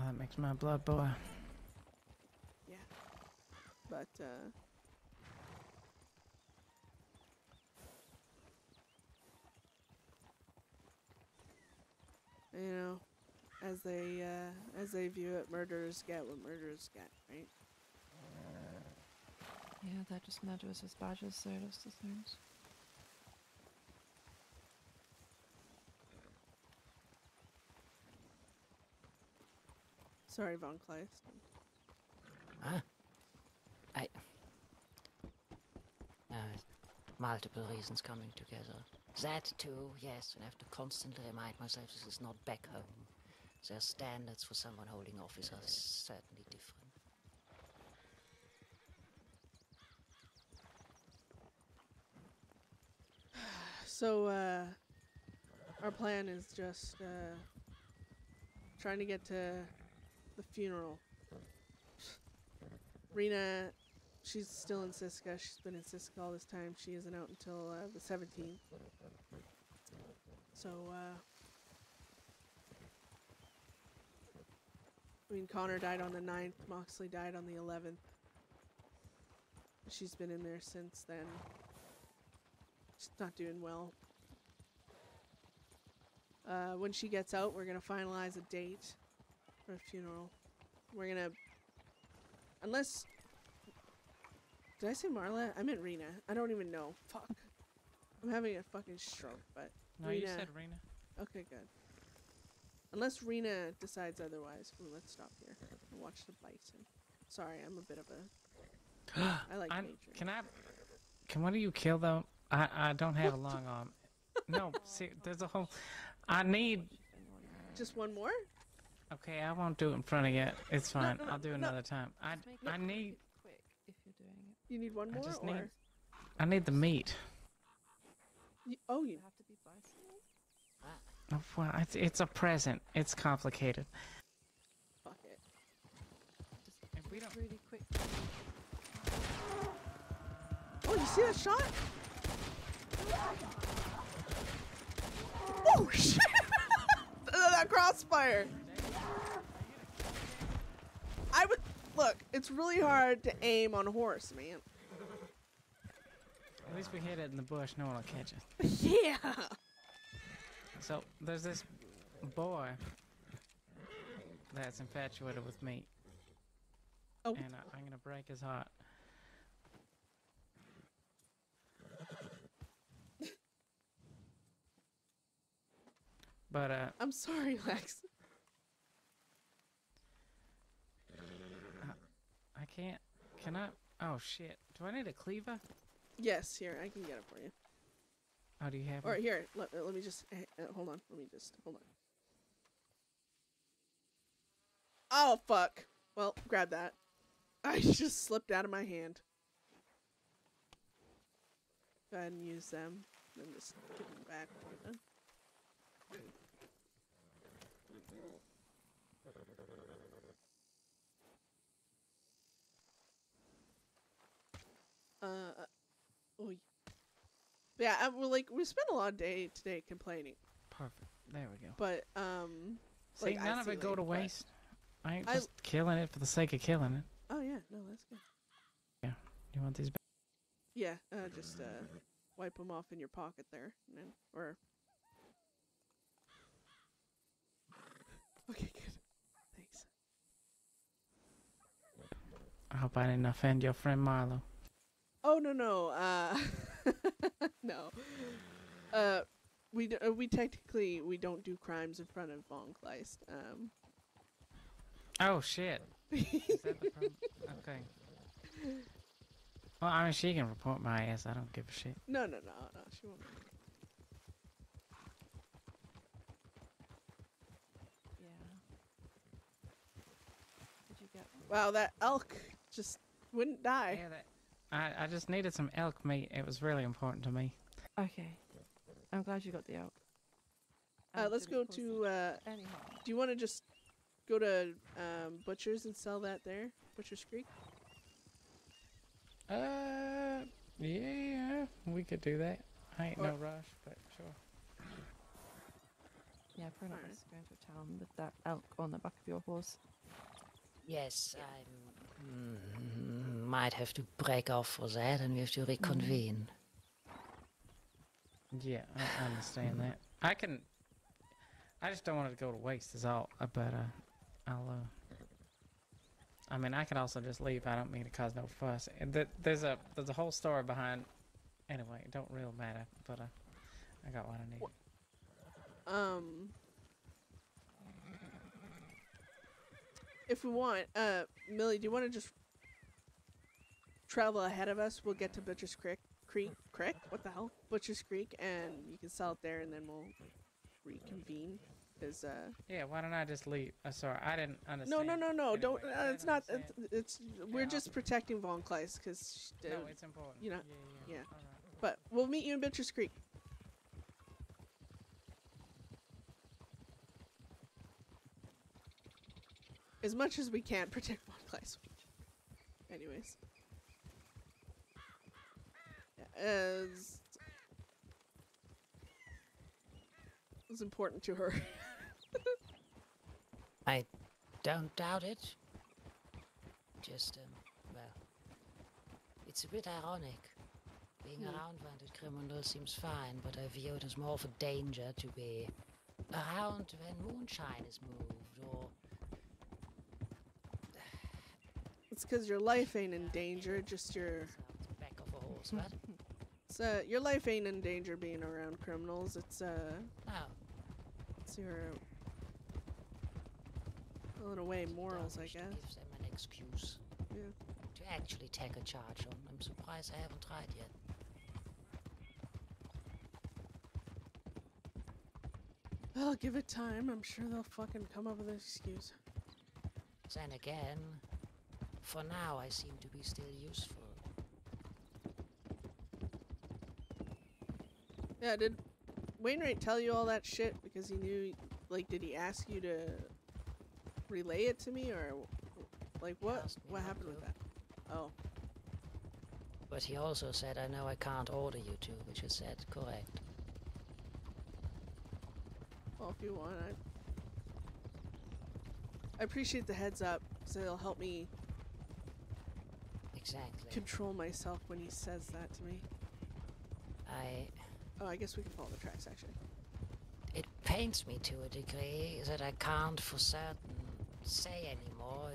That makes my blood boil. Yeah. But, as they view it, murderers get what murderers get, right? Yeah, they're just murderers as badges, so that's the things. Sorry, Von Kleist. Huh? Multiple reasons coming together. That too, yes, and I have to constantly remind myself this is not back home. Their standards for someone holding office are certainly different. So, our plan is just, trying to get to the funeral. Rena, she's still in Siska. She's been in Siska all this time. She isn't out until, the 17th. So, I mean, Connor died on the 9th. Moxley died on the 11th. She's been in there since then. She's not doing well. When she gets out, we're gonna finalize a date for a funeral. We're gonna... Unless... Did I say Marla? I meant Rena. I don't even know. Fuck. I'm having a fucking stroke, but... No, Rena. you said Rena. Okay, good. Unless Rena decides otherwise. Ooh, let's stop here and watch the bison. Sorry, I'm a bit of a... I like nature. Can one of you kill though? I don't have a long arm. No, see, there's a whole... I need... Just one more? Okay, I won't do it in front of you. It's fine. No, I'll do it another time. I need... Quick if you're doing it. You need one more, or...? I need the meat. You have to be bison. Oh, well, it's a present. It's complicated. Fuck it. Just If we don't... really quick. Oh, you see that shot? Oh, shit! That crossfire! I would... Look, it's really hard to aim on a horse, man. At least we hit it in the bush. No one will catch it. Yeah! So, there's this boy that's infatuated with meat. Oh. And I'm gonna break his heart. But, I'm sorry, Lex. I can't... Can I... Oh, shit. Do I need a cleaver? Yes, here, I can get it for you. Oh, do you have Or one? here, let me just... hold on, hold on. Oh, fuck. Well, grab that. I just slipped out of my hand. Go ahead and use them. Then just give them back. Oh, yeah. We spent a lot of day today complaining. Perfect. There we go. But See, like, none of it go to but- waste. I ain't just killing it for the sake of killing it. Oh yeah, no, that's good. Yeah. You want these back? Yeah, just wipe them off in your pocket there, and then, or. Okay, good. Thanks. I hope I didn't offend your friend Marlo. Oh no, no. We technically we don't do crimes in front of Von Kleist. Oh shit. Is that the problem? Okay. Well, I mean, she can report my ass. I don't give a shit. No, she won't. Yeah. Did you get? Wow, that elk just wouldn't die. Yeah, I just needed some elk meat. It was really important to me. Okay. I'm glad you got the elk. Let's go to. Anyhow. Do you want to just go to Butcher's and sell that there? Butcher's Creek? Yeah, we could do that. I ain't no rush, but sure. Yeah, probably not best going to town with that elk on the back of your horse. Yes, I might have to break off for that, and we have to reconvene. Yeah, I understand that. I can... I just don't want it to go to waste. Is all. But I'll. I mean, I could also just leave. I don't mean to cause no fuss. There's a whole story behind. Anyway, it don't really matter. But I got what I need. If we want, Millie, do you want to just travel ahead of us? We'll get to Butcher's Creek. What the hell? Butcher's Creek, and you can sell it there, and then we'll reconvene. Cause yeah, why don't I just leave? Sorry, I didn't understand. No. Anyway, Don't. It's not. It's we're Yeah, just protecting Von Kleist, cause no, it's important. you know. Yeah. Yeah. All right. But we'll meet you in Butcher's Creek. As much as we can protect Von Kleist. Anyways. Yeah, it's important to her. I don't doubt it. Just, well, it's a bit ironic. Being around wanted criminals seems fine, but I view it as more of a danger to be around when moonshine is moved, or... It's because your life ain't in danger, just your... Back of a horse, what? It's, your life ain't in danger being around criminals. It's, No. It's your... well, in a way, morals, I guess. Gives them an excuse. Yeah. To actually take a charge on. I'm surprised I haven't tried yet. Well, give it time. I'm sure they'll fucking come up with an excuse. Then again, for now I seem to be still useful. Yeah, did Wainwright tell you all that shit because he knew, like, did he ask you to relay it to me, or, like, what happened with that? Oh. But he also said, I know I can't order you to, which is said correct. Well, if you want, I appreciate the heads up, because it'll help me control myself when he says that to me. Oh, I guess we can follow the tracks, actually. It pains me to a degree that I can't for certain say anymore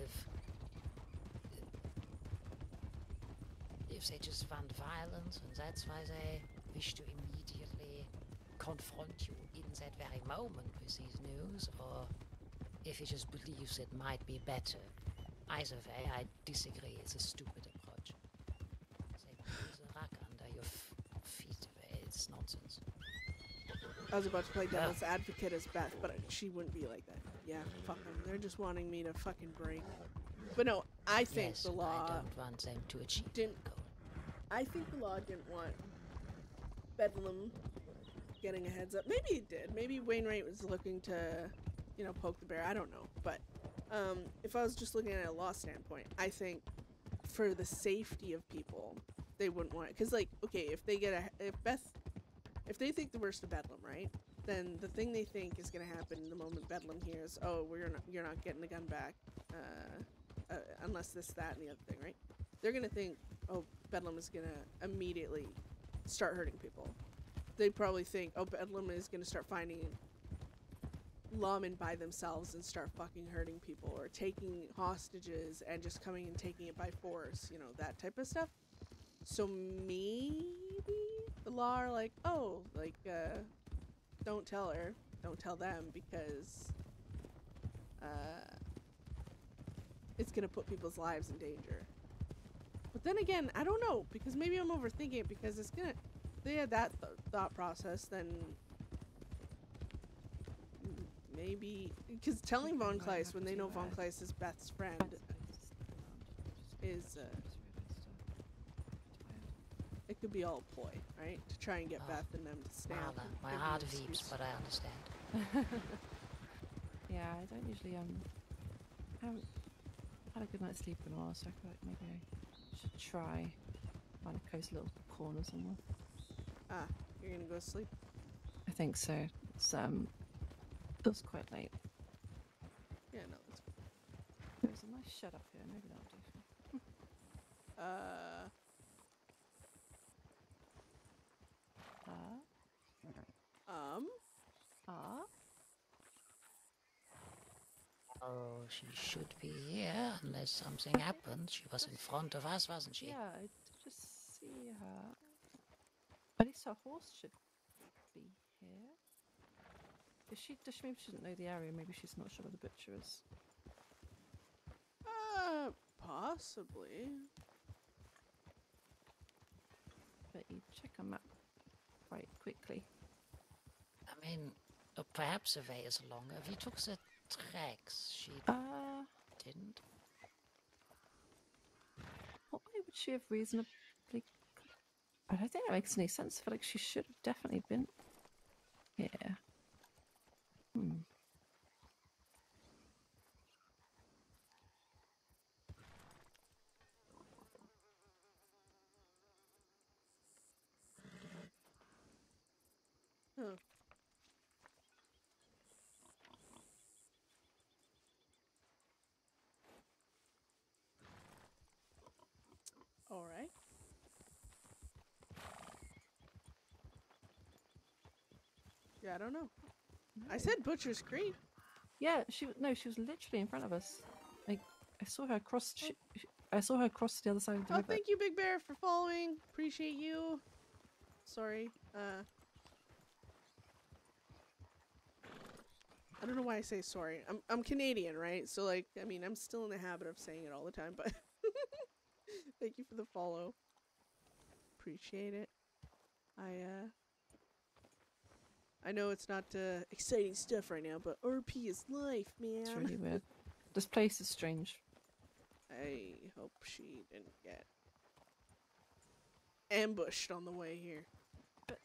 if they just want violence and that's why they wish to immediately confront you in that very moment with these news, or if he just believes it might be better. Either way, I disagree. It's a stupid approach. They put the rug under your feet. It's nonsense. I was about to play devil's advocate as Beth, but she wouldn't be like that. Yeah, fuck them. They're just wanting me to fucking break. But no, I think the law... I don't want them to achieve I think the law didn't want Bedlam getting a heads up. Maybe it did. Maybe Wainwright was looking to, you know, poke the bear. I don't know. But if I was just looking at a law standpoint, I think for the safety of people, they wouldn't want it. Because, like, okay, if they get if they think the worst of Bedlam, right? Then the thing they think is going to happen the moment Bedlam hears, oh, you're not getting the gun back, unless this, that, and the other thing, right? They're going to think, oh, Bedlam is going to immediately start hurting people. They probably think, oh, Bedlam is going to start finding lawmen by themselves and start fucking hurting people, or taking hostages and just coming and taking it by force, you know, that type of stuff. So maybe the law are like, oh, like, don't tell her, don't tell them, because it's gonna put people's lives in danger. But then again, I don't know, because maybe I'm overthinking it, because it's gonna, if they had that thought process, then maybe, because telling Von Kleist when they know Von Kleist is Beth's friend is, it could be all a ploy, right? To try and get Beth and them to snap. My heart weeps, but I understand. Yeah, I don't usually, I haven't had a good night's sleep in a while, so I feel like maybe I should try find a cozy little corner somewhere. Ah, you're gonna go to sleep? I think so. It's, it was quite late. Yeah, no, that's good. There's a nice shed up here, maybe that'll do for me. Oh, she should be here unless something happened. She was in front of us, wasn't she? Yeah, I did just see her. At least her horse should be here. Maybe she doesn't know the area. Maybe she's not sure where the butcher is. Possibly. But you check a map quite quickly. I mean, perhaps the way is longer. If you took the tracks, she didn't. What way would she have reasonably... I don't think that makes any sense. I feel like she should have definitely been here. Huh. All right. Yeah, I don't know. I said Butcher's Creek. Yeah, she was literally in front of us. Like, I saw her cross. I saw her cross the other side of the river. Thank you, Big Bear, for following. Appreciate you. Sorry. I don't know why I say sorry. I'm Canadian, right? So like, I mean, I'm still in the habit of saying it all the time, but thank you for the follow. Appreciate it. I know it's not exciting stuff right now, but RP is life, man. It's really weird. This place is strange. I hope she didn't get ambushed on the way here. But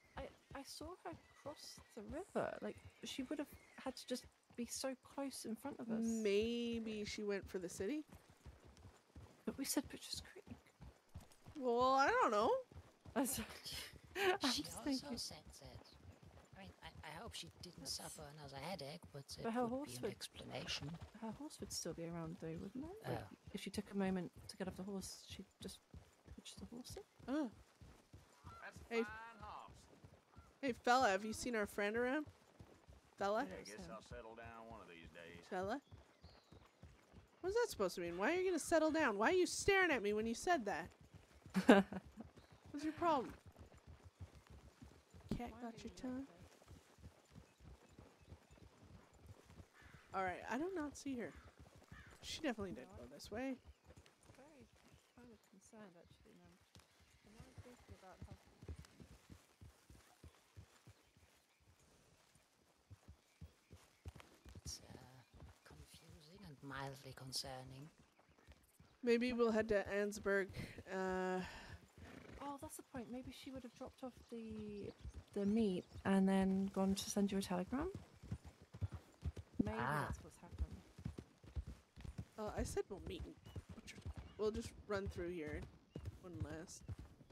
I saw her cross the river. Like, she would have had to just be so close in front of us. Maybe she went for the city? But we said Butcher's Creek. Well, I don't know. She also said that. I mean, I hope she didn't suffer another headache, but that her would horse be an explanation. Her horse would still be around though, wouldn't it? Oh. Like, if she took a moment to get off the horse, she'd just pitch the horse in. Oh. That's Hey. fine hoss. Hey, fella, have you seen our friend around? Fella? I guess I'll settle down one of these days. Fella? What's that supposed to mean? Why are you gonna settle down? Why are you staring at me when you said that? What's your problem? Cat got your tongue? Alright, I do not see her. She definitely didn't go this way. Very kind of concerned actually now. I'm now thinking about how It's confusing and mildly concerning. Maybe we'll head to Ansburg. Oh, that's the point. Maybe she would have dropped off the meat and then gone to send you a telegram. Maybe that's what's happened. I said we'll meet. We'll just run through here. One last.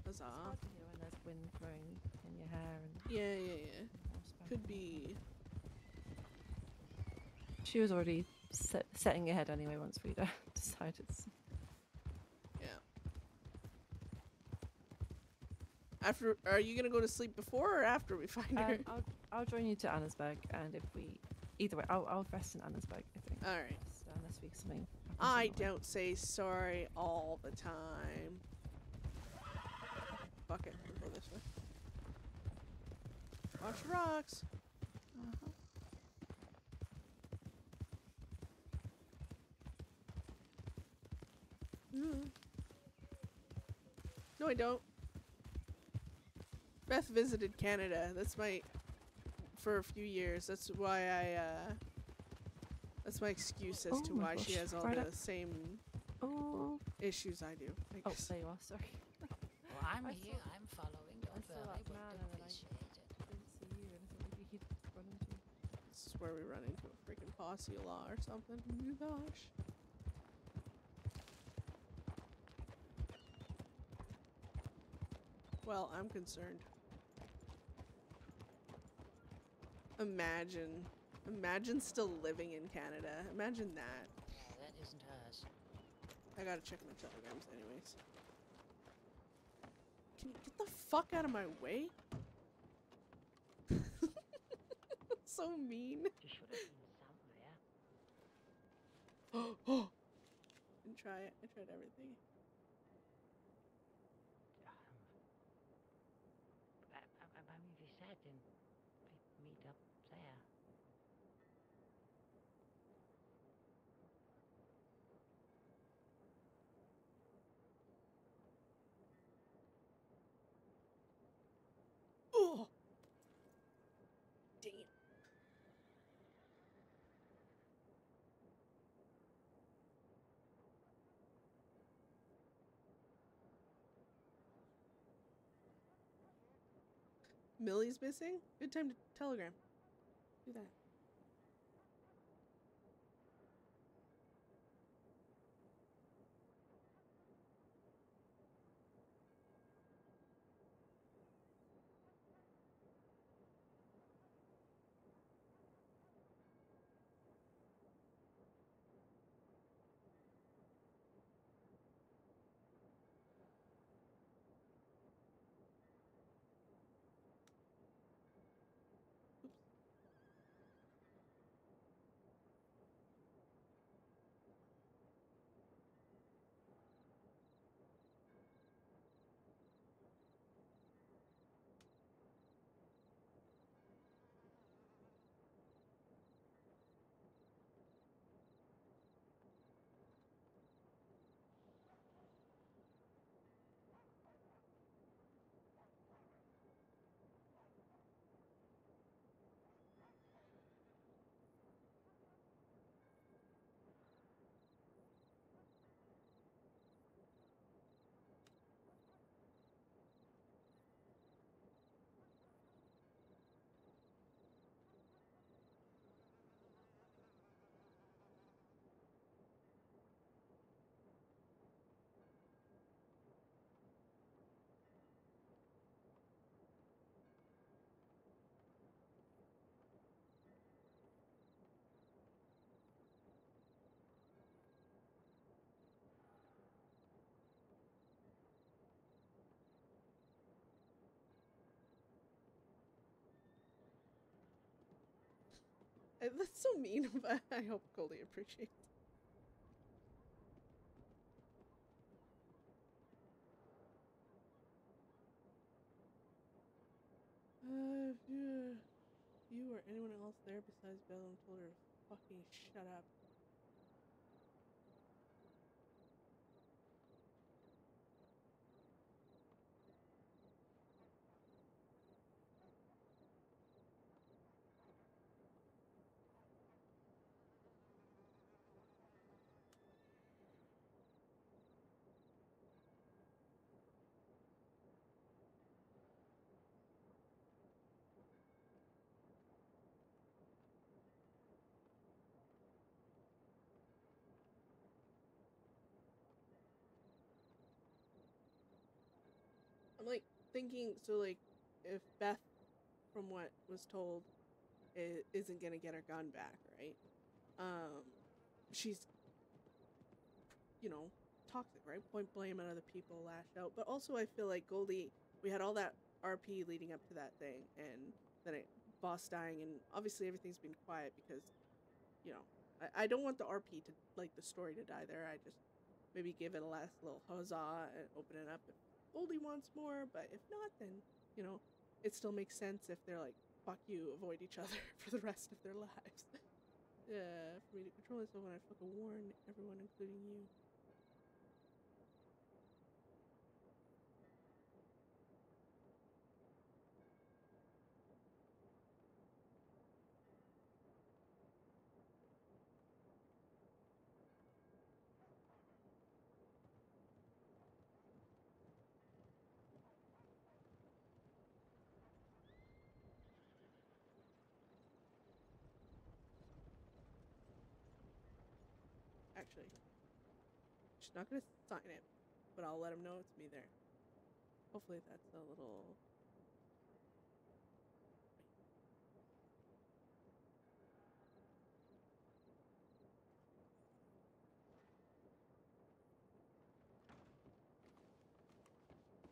Huzzah. It's hard to hear when there's wind blowing in your hair and Yeah. Could be. She was already setting your head anyway once we decided. Yeah. After, are you gonna go to sleep before or after we find her? I'll join you to Annesberg, and if we either way, I'll rest in Annesberg. I think. All right. Unless we something. I don't say sorry all the time. Fuck it. We'll go this way. Watch the rocks. No, I don't. Beth visited Canada. That's for a few years. That's why that's my excuse as to why she has all the same issues I do. Oh, there you are. Sorry. Well, I'm here. I'm following. Don't worry. We'll appreciate it. Didn't see you, and I thought maybe he'd run into. This is where we run into a freaking posse law or something. Oh my gosh. Well, I'm concerned. Imagine still living in Canada. Imagine that. Yeah, that isn't hers. I gotta check my telegrams anyways. Can you get the fuck out of my way? So mean. She should have been somewhere. Didn't try it. I tried everything. I mean, we said and we meet up there. Oh! Damn. Millie's missing? Good time to telegram. Do that. That's so mean, but I hope Goldie appreciates. If you or anyone else there besides Bedlam told her to fucking shut up. I'm like thinking, so like if Beth, from what was told, isn't gonna get her gun back, right? She's, you know, toxic, right? Point blame on other people, lash out. But also I feel like Goldie, we had all that RP leading up to that thing, and then boss dying, and obviously everything's been quiet because, you know, I don't want the RP to, like, the story to die there. I just maybe give it a last little huzzah and open it up if Goldie wants more, but if not, then, you know, it still makes sense if they're like, fuck you, avoid each other for the rest of their lives. For me to control myself when I fucking warn everyone, including you. Actually, she's not gonna sign it, but I'll let him know it's me there. Hopefully that's a little...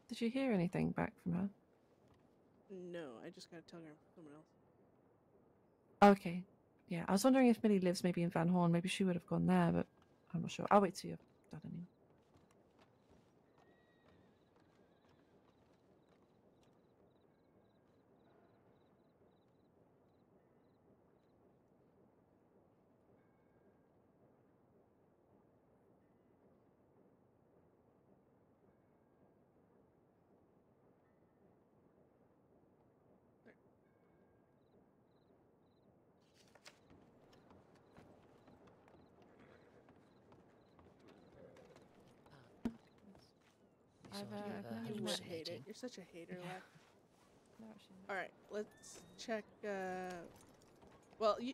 Did you hear anything back from her? No, I just got a telegram from someone else. Okay. Yeah, I was wondering if Millie lives maybe in Van Horn. Maybe she would have gone there, but I'm not sure. I'll wait till you're done anyway. So I've, you're You would hate it. hallucinating. You're such a hater, Lex. No, actually, no. All right, let's check. Well, you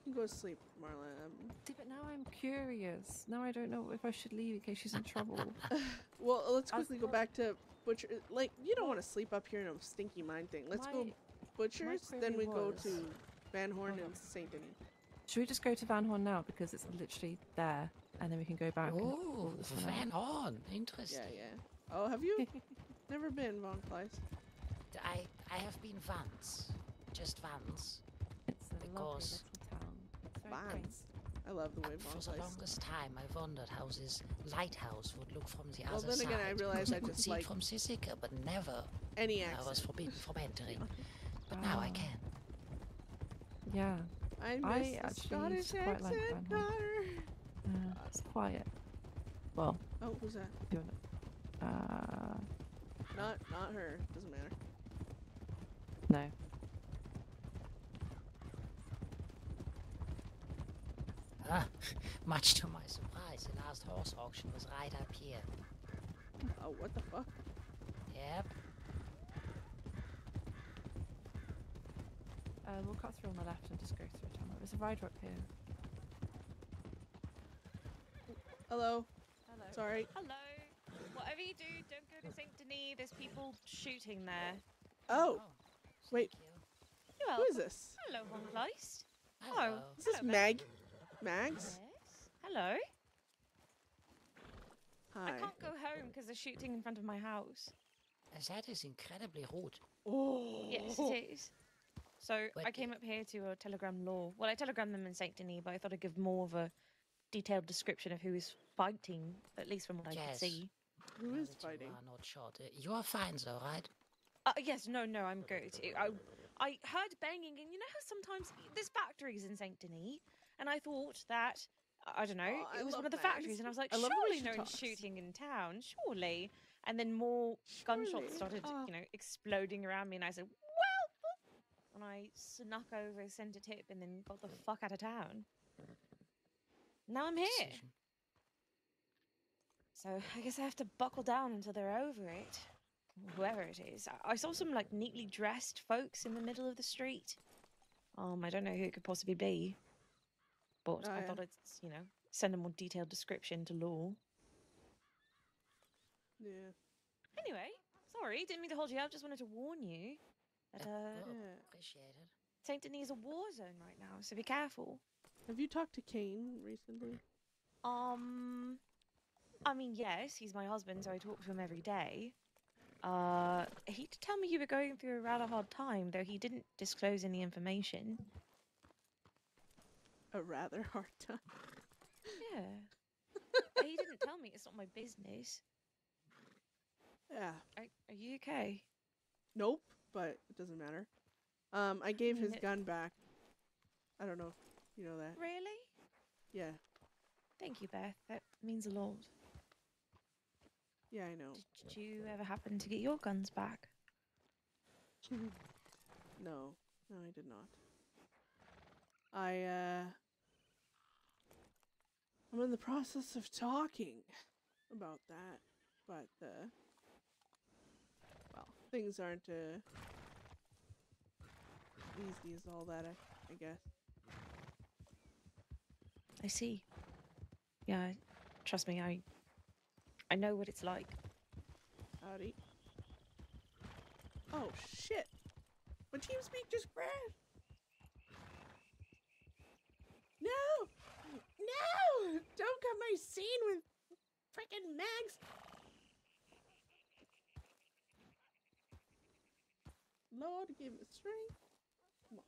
can go to sleep, Marla. See, but now I'm curious. Now I don't know if I should leave in case she's in trouble. Well, let's I was quickly go back to Butcher. Like, you don't want to sleep up here in a stinky mine thing. Let's go Butchers, then we go to Van Horn and Saint Denis. Should we just go to Van Horn now because it's literally there, and then we can go back? Oh, Van Horn. Interesting. Yeah, yeah. Oh, have you never been, Von Kleist? I have been once. Just once. It's a Because lovely little town. It's very quaint. Vans. I love the way Von for the Kleist. longest time, I wondered how this lighthouse would look from the Well, other then side. again, I realized I could just see like it from Sissika, but never. any I accent. was forbidden from entering. But now I can. Yeah. I miss I the actually Scottish quite like accent, Van Horn. Connor. It's quiet. Well, Oh, who's that? doing it. Not her. Doesn't matter. No. Ah, much to my surprise, the last horse auction was right up here. Oh, what the fuck? Yep. We'll cut through on the left and just go through town. There's a rider up here. Hello. Hello. Sorry. Hello. Whatever you do, don't go to Saint Denis. There's people shooting there. Oh. Wait. You're Who is welcome. this? Hello, Von Kleist. Hello. Is this Hello, Meg? Mags? Yes. Hello. Hi. I can't go home because they're shooting in front of my house. That is incredibly rude. Oh. Yes, it is. So But I came up here to telegram law. Well, I telegrammed them in Saint Denis, but I thought I'd give more of a detailed description of who is fighting, at least from what I could Yes. see. Who Now is that you fighting? are not shot. You are fine though, right? Yes, no, I'm good. I heard banging, and you know how sometimes there's factories in Saint Denis, and I thought that I don't know, Oh, I it was one love of the Mags. factories, and I was like, I love the way surely she no one's talks. shooting in town, surely. And then more gunshots Surely. started, Oh. exploding around me, and I said, well, and I snuck over, sent a tip, and then got the fuck out of town. Now I'm here. Decision. So I guess I have to buckle down until they're over it. Whoever it is. I saw some like neatly dressed folks in the middle of the street. I don't know who it could possibly be. But Oh, I yeah. thought I'd, send a more detailed description to law. Yeah. Anyway, sorry, didn't mean to hold you up, just wanted to warn you that Yeah. Appreciate it. St. Denis is a war zone right now, so be careful. Have you talked to Kane recently? I mean, yes, he's my husband, so I talk to him every day. He did tell me you were going through a rather hard time, though he didn't disclose any information. A rather hard time. Yeah. He didn't tell me, it's not my business. Yeah. Are you okay? Nope, but it doesn't matter. I gave his mean, gun back. I don't know if you know that. Really? Yeah. Thank you, Beth. That means a lot. Yeah, I know. Did you ever happen to get your guns back? No, I did not. I'm in the process of talking about that, but well, things aren't easy as all that, I guess. I see. Yeah, trust me, I know what it's like. Howdy. Oh shit! My TeamSpeak just crashed. No! No! Don't cut my scene with frickin' Mags. Lord, give me strength. Come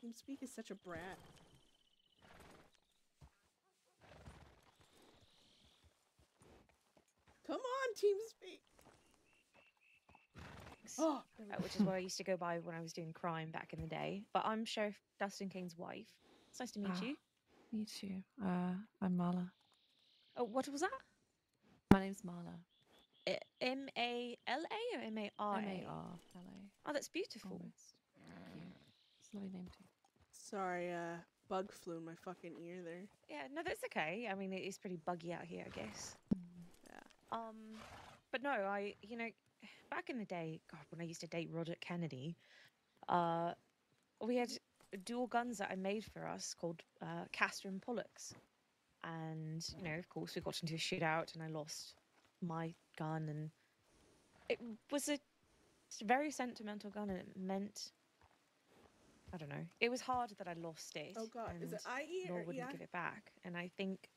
on. TeamSpeak is such a brat. Come on, TeamSpeak. Oh, which is where I used to go by when I was doing crime back in the day. But I'm Sheriff Dustin King's wife. It's nice to meet you. Me too. I'm Marla. Oh, what was that? My name's Marla. M-A-L-A or M-A-R-A? M-A-R-L-A. Oh, that's beautiful. Almost. Thank you. It's a lovely name too. sorry, bug flew in my fucking ear there. Yeah, no, that's okay. I mean, it is pretty buggy out here, I guess. Yeah. But no, back in the day, God, when I used to date Roger Kennedy, we had dual guns that I made for us called Castor and Pollux. And, of course, we got into a shootout and I lost my gun. And it was a very sentimental gun and it meant, I don't know, it was hard that I lost it. Oh, God. Is it IE Law or wouldn't EI? give it back. And I think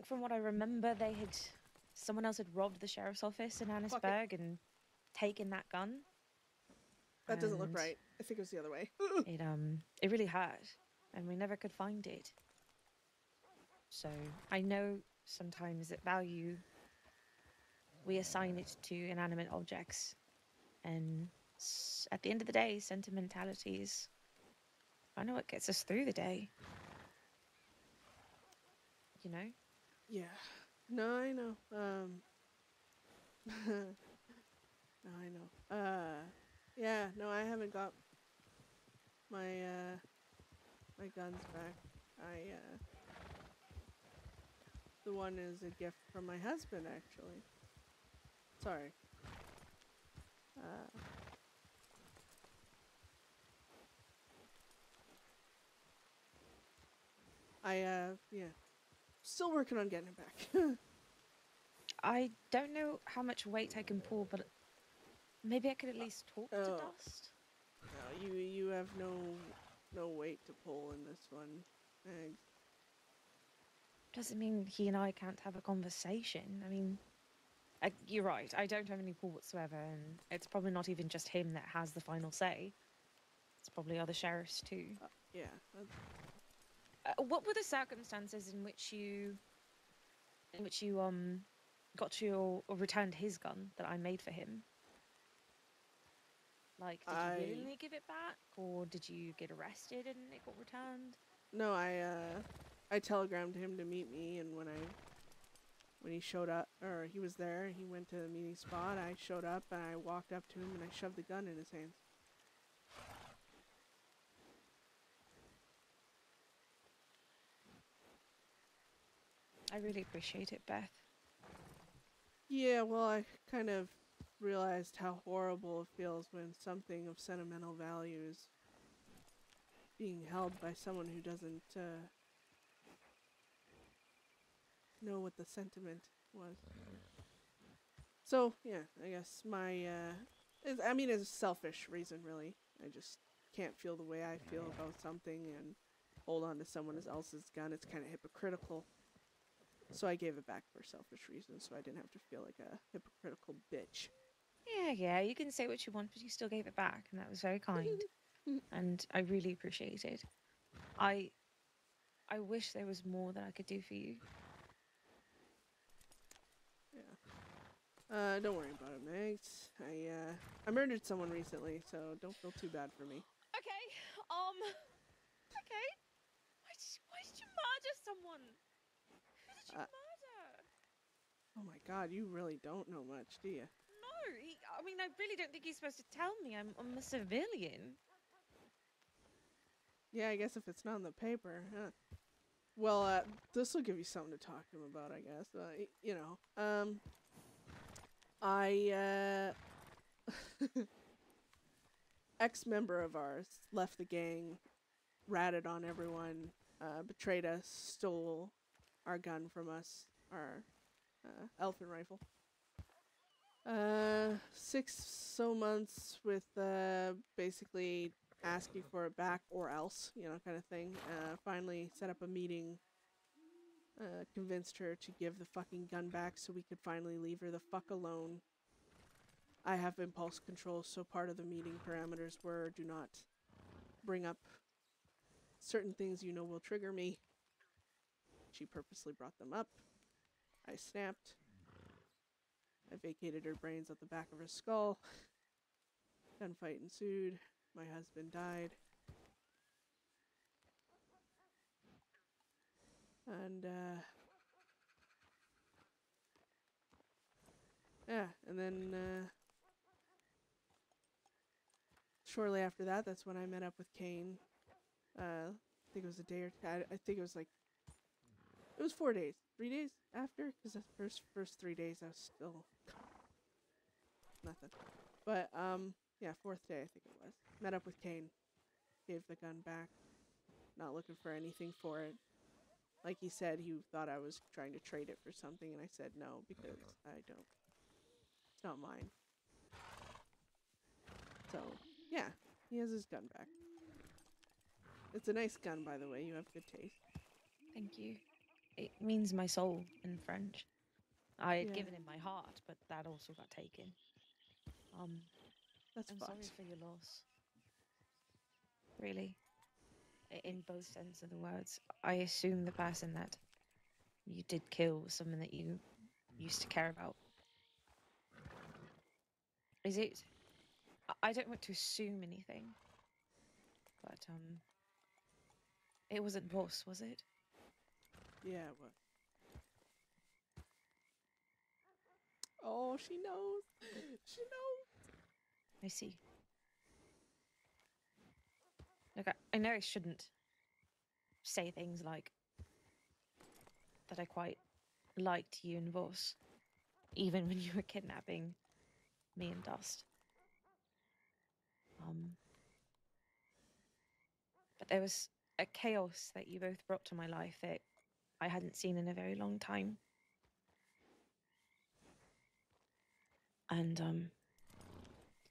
from what I remember, someone else had robbed the sheriff's office in Annisburg and taken that gun. That doesn't look right. I think it was the other way. It really hurt, and we never could find it. So I know sometimes that value, we assign it to inanimate objects, and at the end of the day, sentimentality is, I know, what gets us through the day. Yeah. No, I know. No, I know. Yeah, no, I haven't got my my guns back. The one is a gift from my husband, actually. Sorry. Yeah. Still working on getting it back. I don't know how much weight I can pull, but maybe I could at least talk to Dust. No, you have no weight to pull in this one. Doesn't mean he and I can't have a conversation. I mean, you're right. I don't have any pull whatsoever, and it's probably not even just him that has the final say. It's probably other sheriffs too. Yeah. What were the circumstances in which you got to or returned his gun that I made for him? Like, did you willingly give it back, or did you get arrested and it got returned? No, I telegrammed him to meet me, and when he showed up, or he was there, he went to the meeting spot. I showed up and I walked up to him and I shoved the gun in his hands. I really appreciate it, Beth. Yeah, well, I kind of realized how horrible it feels when something of sentimental value is being held by someone who doesn't know what the sentiment was. So, yeah, I guess my, it's a selfish reason, really. I just can't feel the way I feel about something and hold on to someone else's gun. It's kind of hypocritical. So I gave it back for selfish reasons, so I didn't have to feel like a hypocritical bitch. Yeah, you can say what you want, but you still gave it back, and that was very kind. And I really appreciate it. I wish there was more that I could do for you. Yeah. Don't worry about it, Megs. I murdered someone recently, so don't feel too bad for me. Okay, okay. Why did you murder someone? Who did you murder? Oh my god, you really don't know much, do you? No, I really don't think he's supposed to tell me. I'm a civilian. Yeah, I guess if it's not in the paper, huh? Well, this will give you something to talk to him about, I guess. Ex-member of ours left the gang, ratted on everyone, betrayed us, stole our gun from us, our elephant rifle. 6 months with basically asking for it back or else, kind of thing. Finally set up a meeting, convinced her to give the fucking gun back so we could finally leave her the fuck alone. I have impulse control, so part of the meeting parameters were do not bring up certain things you know will trigger me. She purposely brought them up. I snapped. I vacated her brains out the back of her skull. Gunfight ensued. My husband died. And, yeah, and then, shortly after that, that's when I met up with Kane. I think it was a day or I think it was like, it was 4 days. 3 days after? Because the first 3 days I was still nothing. But, yeah, 4th day I think it was. Met up with Kane. Gave the gun back. Not looking for anything for it. Like he said, he thought I was trying to trade it for something, and I said no, because I don't. It's not mine. So, yeah, he has his gun back. It's a nice gun, by the way. You have good taste. Thank you. It means my soul in French. I had given him my heart, but that also got taken. That's I'm fucked. sorry for your loss. Really. In both sense of the words. I assume the person that you did kill was someone that you used to care about. Is it... I don't want to assume anything. But, it wasn't Boss, was it? Yeah, it was. Oh, she knows. She knows. I see. Look, I know I shouldn't say things like that I quite liked you and Voss, even when you were kidnapping me and Dust. But there was a chaos that you both brought to my life that I hadn't seen in a very long time. And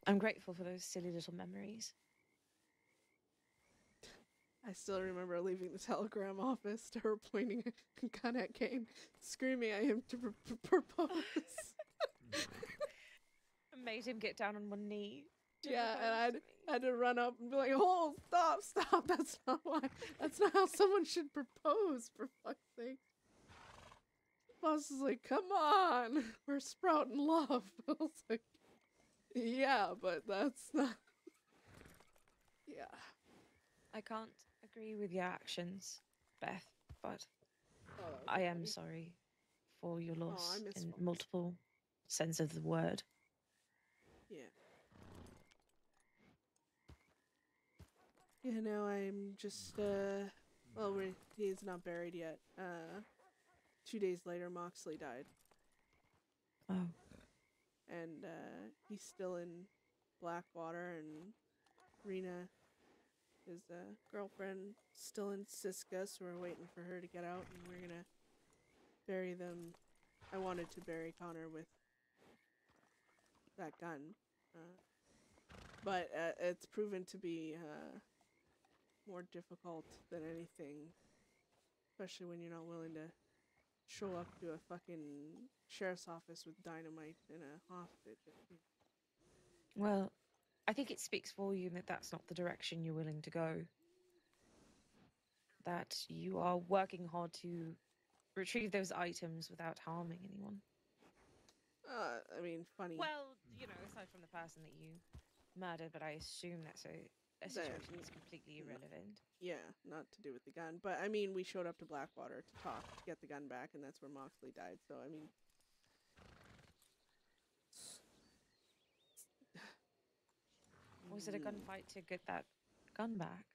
I'm grateful for those silly little memories. I still remember leaving the telegram office to her pointing a gun at Kane, screaming at him to propose. I made him get down on one knee. Yeah, and I had to run up and be like, "Oh, stop! That's not why. That's not how someone should propose. For fuck's sake." Boss is like, "Come on, we're sprouting love." I was like, "Yeah, but that's not." Yeah. I can't agree with your actions, Beth, but I am sorry for your loss in multiple sense of the word. Yeah. Yeah, no, I'm just, well, he's not buried yet. 2 days later, Moxley died. Oh. And, he's still in Blackwater, and Rena, his, girlfriend, still in Siska, so we're waiting for her to get out, and we're gonna bury them. I wanted to bury Connor with that gun, but, it's proven to be, more difficult than anything, especially when you're not willing to show up to a fucking sheriff's office with dynamite and a hostage. Well, I think it speaks for you that that's not the direction you're willing to go. That you are working hard to retrieve those items without harming anyone. I mean, funny. Well, you know, aside from the person that you murdered, but I assume that's a situation that's completely irrelevant. Yeah, not to do with the gun. But, I mean, we showed up to Blackwater to talk, to get the gun back, and that's where Moxley died. So, I mean... Was it a gunfight to get that gun back?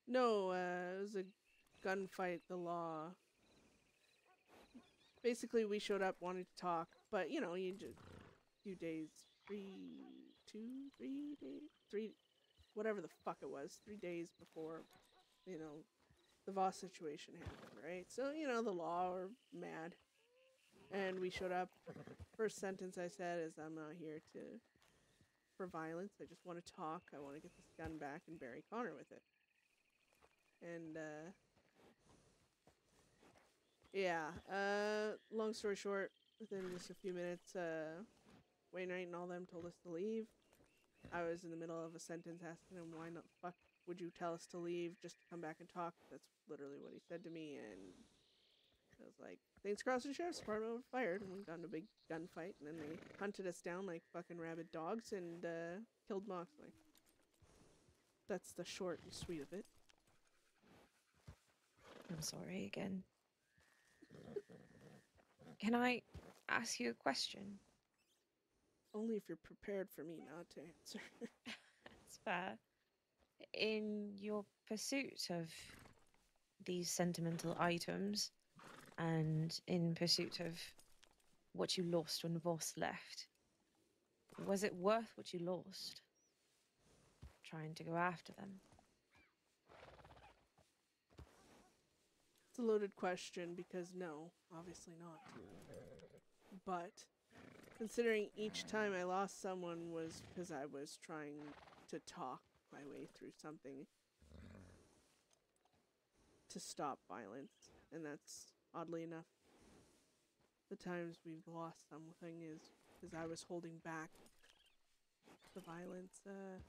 No, it was a gunfight, the law. Basically, we showed up, wanted to talk, but, you know, you just... few days, 3 days, whatever the fuck it was, 3 days before, you know, the Voss situation happened, right? So, you know, the law were mad. And we showed up. First sentence I said is, I'm not here for violence. I just want to talk. I want to get this gun back and bury Connor with it. And, yeah, long story short, within just a few minutes, Wainwright and all them told us to leave. I was in the middle of a sentence asking him why not fuck would you tell us to leave just to come back and talk? That's literally what he said to me, and I was like, things crossed the sheriff's department were fired, and we got in a big gunfight, and then they hunted us down like fucking rabid dogs and killed Moxley. That's the short and sweet of it. I'm sorry again. Can I ask you a question? Only if you're prepared for me not to answer. That's fair. In your pursuit of these sentimental items, and in pursuit of what you lost when Voss left, was it worth what you lost? Trying to go after them? It's a loaded question because no, obviously not. But considering each time I lost someone was because I was trying to talk my way through something to stop violence, and that's oddly enough the times we've lost something is because I was holding back the violence. I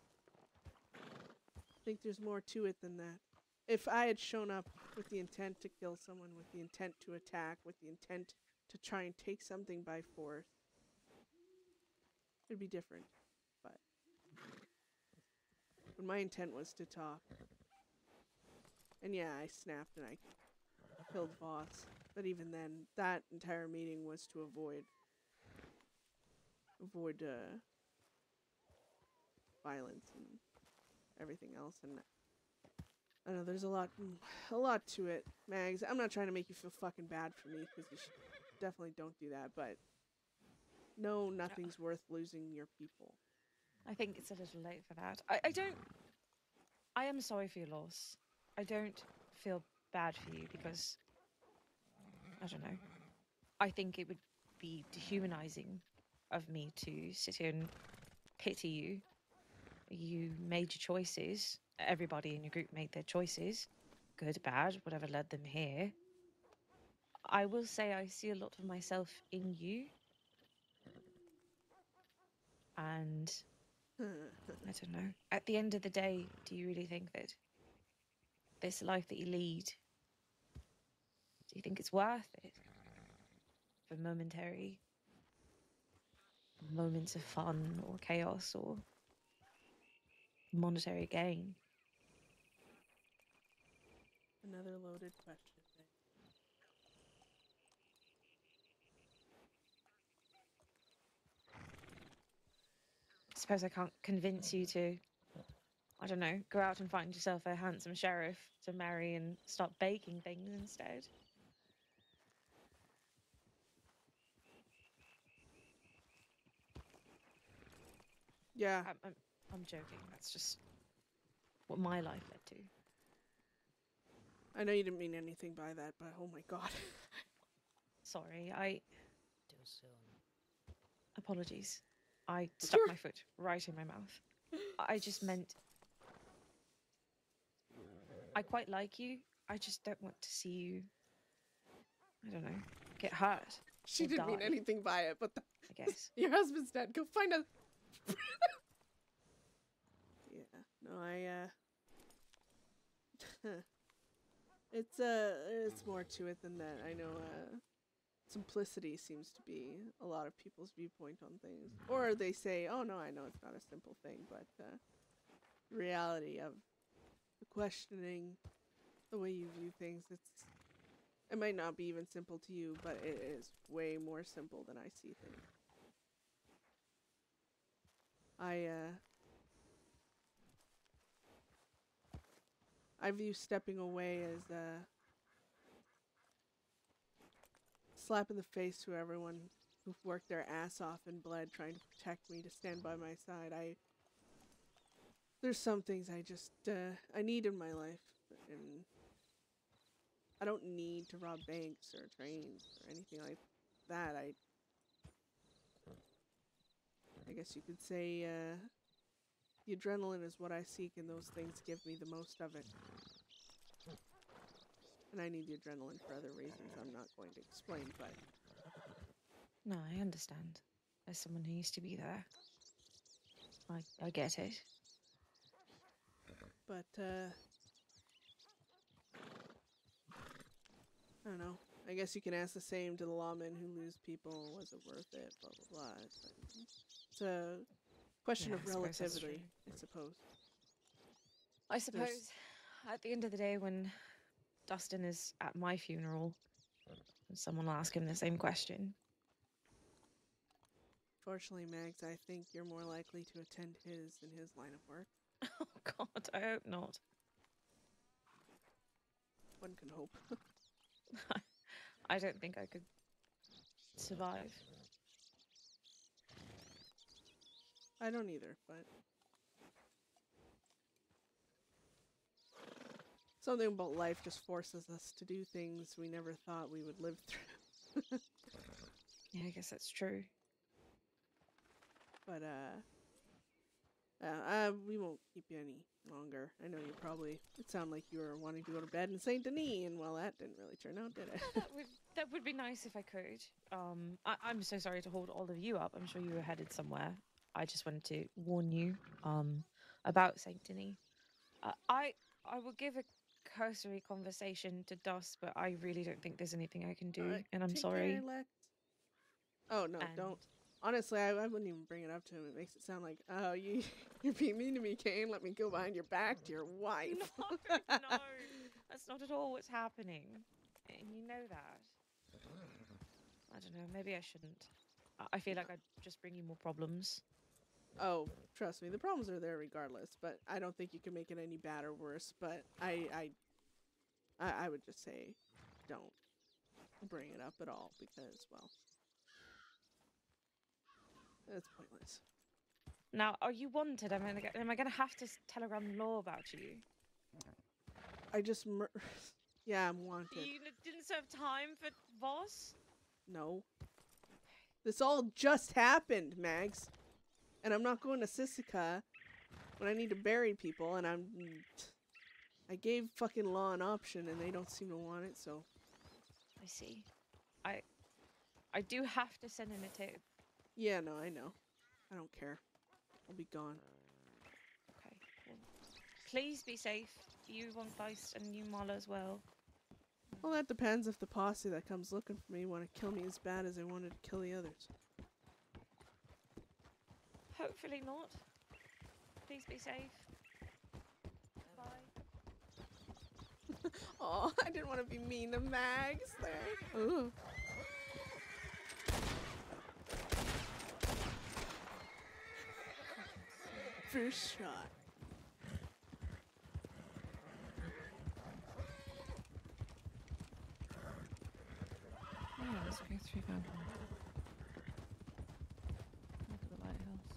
think there's more to it than that. If I had shown up with the intent to kill someone, with the intent to attack, with the intent to try and take something by force, it'd be different. But my intent was to talk. And yeah, I snapped and I killed Voss. But even then, that entire meeting was to avoid violence and everything else. And I know there's a lot to it, Mags. I'm not trying to make you feel fucking bad for me, because you definitely don't do that. But no, nothing's worth losing your people. I think it's a little late for that. I am sorry for your loss. I don't feel bad for you because, I don't know. I think it would be dehumanizing of me to sit here and pity you. You made your choices. Everybody in your group made their choices. Good, bad, whatever led them here. I will say I see a lot of myself in you. And I don't know. At the end of the day, do you really think that this life that you lead, do you think it's worth it for momentary moments of fun or chaos or monetary gain? Another loaded question. I suppose I can't convince you to, I don't know, go out and find yourself a handsome sheriff to marry and start baking things instead. Yeah. I'm joking. That's just what my life led to. I know you didn't mean anything by that, but oh my god. Sorry, Too soon. apologies. I stuck my foot right in my mouth. I just meant I quite like you. I just don't want to see you, I don't know, get hurt. She or didn't mean die, anything by it, but I guess. your husband's dead. Go find a... Yeah. No, it's more to it than that. I know, simplicity seems to be a lot of people's viewpoint on things. Or they say, oh no, I know it's not a simple thing, but, the reality of questioning the way you view things, it might not be even simple to you, but it is way more simple than I see things. I view stepping away as a slap in the face to everyone who've worked their ass off and bled trying to protect me, to stand by my side. There's some things I just, I need in my life, and I don't need to rob banks or trains or anything like that. I guess you could say, the adrenaline is what I seek, and those things give me the most of it. And I need the adrenaline for other reasons I'm not going to explain, but... No, I understand. As someone who used to be there, I get it. But I don't know. I guess you can ask the same to the lawmen who lose people. Was it worth it? Blah blah blah. It's a question Yeah, of I suppose that's relativity, true. I suppose. I suppose at the end of the day, when Dustin is at my funeral, someone will ask him the same question. Fortunately, Mags, I think you're more likely to attend his in his line of work. Oh God, I hope not. One can hope. I don't think I could survive. I don't either, but something about life just forces us to do things we never thought we would live through. Yeah, I guess that's true. But we won't keep you any longer. I know you probably. It sounded like you were wanting to go to bed in Saint Denis, and well, that didn't really turn out, did it? That would be nice if I could. I'm so sorry to hold all of you up. I'm sure you were headed somewhere. I just wanted to warn you about Saint Denis. I will give a cursory conversation to Dust, but I really don't think there's anything I can do, Alright, and I'm take sorry. care, Lex. Oh no, And- don't. Honestly, I wouldn't even bring it up to him. It makes it sound like, oh, you're being mean to me, Kane. Let me go behind your back to your wife. No, that's not at all what's happening, and you know that. I don't know. Maybe I shouldn't. I feel like I'd just bring you more problems. Oh, trust me, the problems are there regardless. But I don't think you can make it any bad or worse. But I would just say, don't bring it up at all because, well, it's pointless. Now, are you wanted? Am I going to have to telegram law about you? I just, yeah, I'm wanted. You didn't serve time for Voss? No. This all just happened, Mags. And I'm not going to Sisika when I need to bury people, and I gave fucking law an option, and they don't seem to want it, so. I see. I do have to send in a tip. Yeah, no, I know. I don't care. I'll be gone. Okay. Well, please be safe. You want Dice and you, Marla, as well. Well, that depends if the posse that comes looking for me want to kill me as bad as they wanted to kill the others. Hopefully not. Please be safe. Bye. Oh, I didn't want to be mean to Mags there. Ooh. First shot. Yeah, let's go through Bedlam. Look at the lighthouse.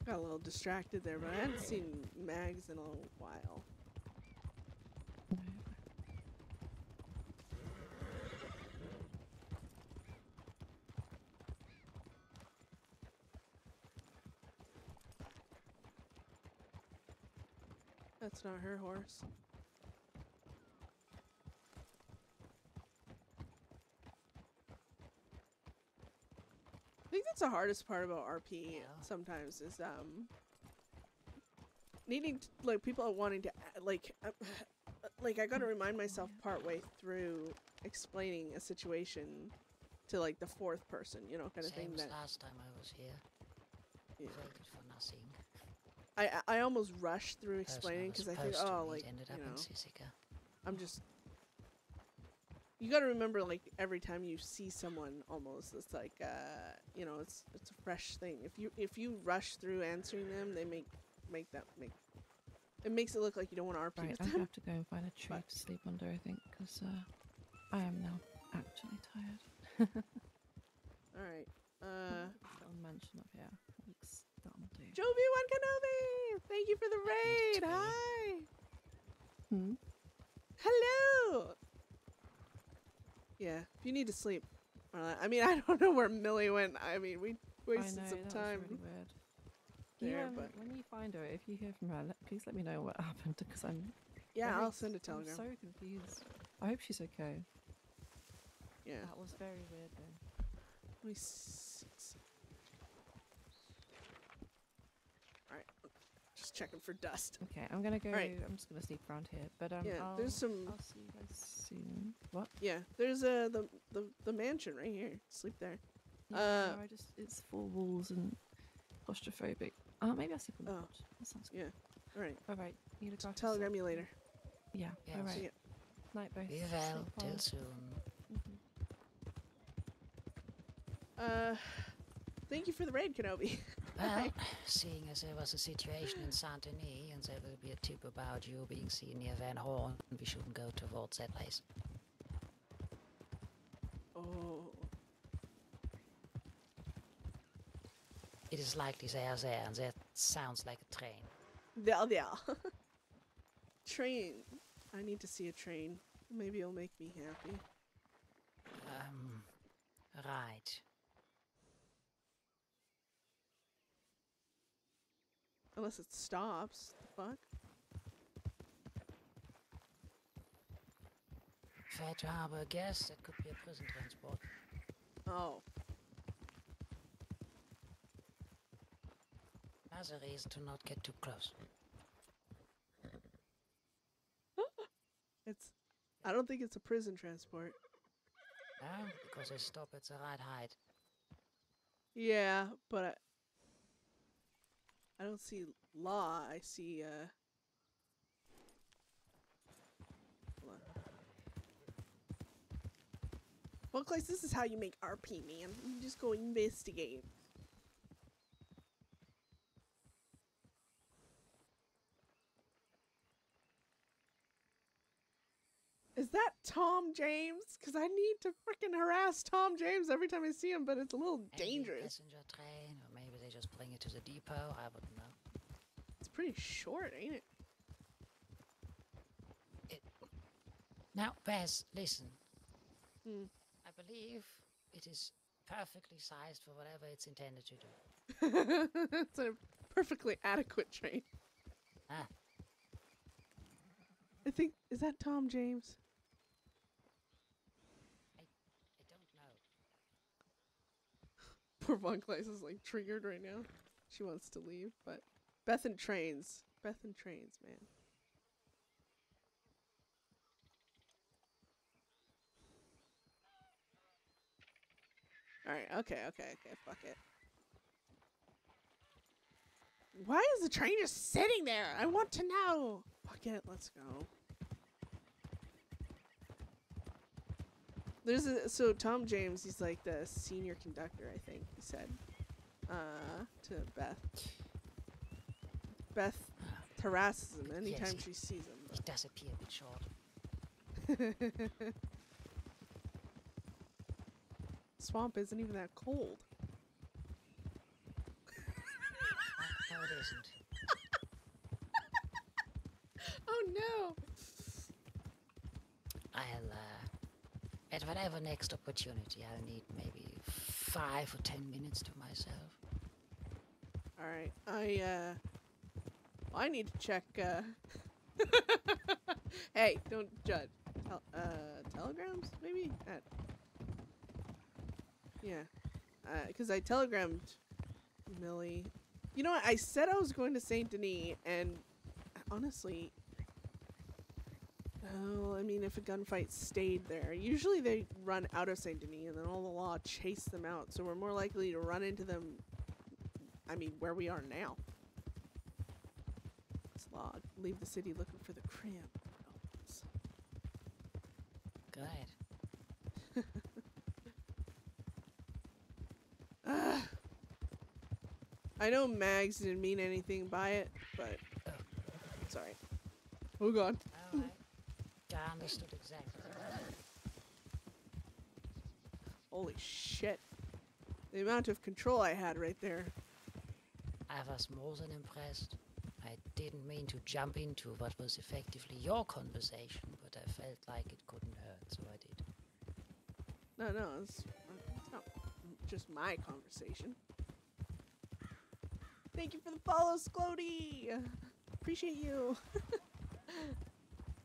Got a little distracted there, but I haven't seen Mags in a while. That's not her horse. I think that's the hardest part about RP sometimes is needing to, like, people are wanting to like I gotta remind myself partway through explaining a situation to like the fourth person, you know, kind of thing. That last time I was here. Yeah. Voted for nothing. I almost rush through explaining because I think, oh, like, ended you up know, in Sisika. I'm just. You gotta remember, like, every time you see someone, almost it's like, you know, it's a fresh thing. If you rush through answering them, they make it makes it look like you don't want to RP Right, with I them. have to go and find a tree to sleep under, I think, because I am now actually tired. All right. Little mention up here. Looks that'll do. Jovi One Kenobi, thank you for the raid. Hi. Hmm. Hello. Yeah, if you need to sleep. I mean, I don't know where Millie went. I mean, we wasted some time. Was really weird. There, but when you find her, if you hear from her, please let me know what happened because I'm. yeah, very I'll send a telegram. I'm so confused. I hope she's okay. Yeah. That was very weird though. Let me see. Just checking for dust. Okay, I'm gonna go. Alright. I'm just gonna sneak around here. But Yeah, I'll, there's some. I'll see you guys soon. What? Yeah, there's the mansion right here. Sleep there. Yeah, no, it's 4 walls and claustrophobic. Maybe I'll sleep on the Oh. couch. That sounds good. Yeah. All right. All right. You look after Telegram yourself. you later. Yeah. Yes. All See right. ya. Night, both. Be well. Sleep well. Till soon. Thank you for the raid, Kenobi. Well, seeing as there was a situation in Saint Denis and there will be a tip about you being seen near Van Horn, we shouldn't go towards that place. Oh. It is likely they are there, and that sounds like a train. Yeah. Train. I need to see a train. Maybe it'll make me happy. Right. Unless it stops. The fuck? Fair to harbor a guess, that could be a prison transport. Oh. Another reason to not get too close. I don't think it's a prison transport. No, because they stop at the right height. Yeah, but I don't see law. I see hold on. Well, Clay, this is how you make RP, man. You just go investigate. Is that Tom James? Because I need to freaking harass Tom James every time I see him, but it's a little Maybe dangerous. Passenger train, or maybe they just bring it to the depot. I wouldn't know. It's pretty short, ain't it? Now, Beth, listen. Hmm. I believe it is perfectly sized for whatever it's intended to do. It's a perfectly adequate train. Ah. I think, is that Tom James? I don't know. Poor Von Kleis is like triggered right now. She wants to leave, but Beth and trains. Beth and trains, man. Alright, okay, fuck it. Why is the train just sitting there? I want to know. Fuck it, let's go. So Tom James, he's like the senior conductor, I think, he said. To Beth. Beth harasses him anytime she sees him. It does appear a bit short. Swamp isn't even that cold. No, it isn't. Oh no! I'll, at whatever next opportunity, I'll need maybe 5 or 10 minutes to myself. Alright, I need to check, Hey, don't judge. Telegrams, maybe? Yeah. Because I telegrammed Millie. You know what? I said I was going to Saint Denis, and honestly, oh, I mean, if a gunfight stayed there, usually they run out of Saint Denis, and then all the law chase them out. So we're more likely to run into them. I mean, where we are now. This law leave the city looking for the crib. Good. I know Mags didn't mean anything by it, but sorry. Oh god. Alright. I understood exactly. Holy shit. The amount of control I had right there. I was more than impressed. I didn't mean to jump into what was effectively your conversation, but I felt like it couldn't hurt, so I did. No, it's not just my conversation. Thank you for the follow, Sclody! Appreciate you.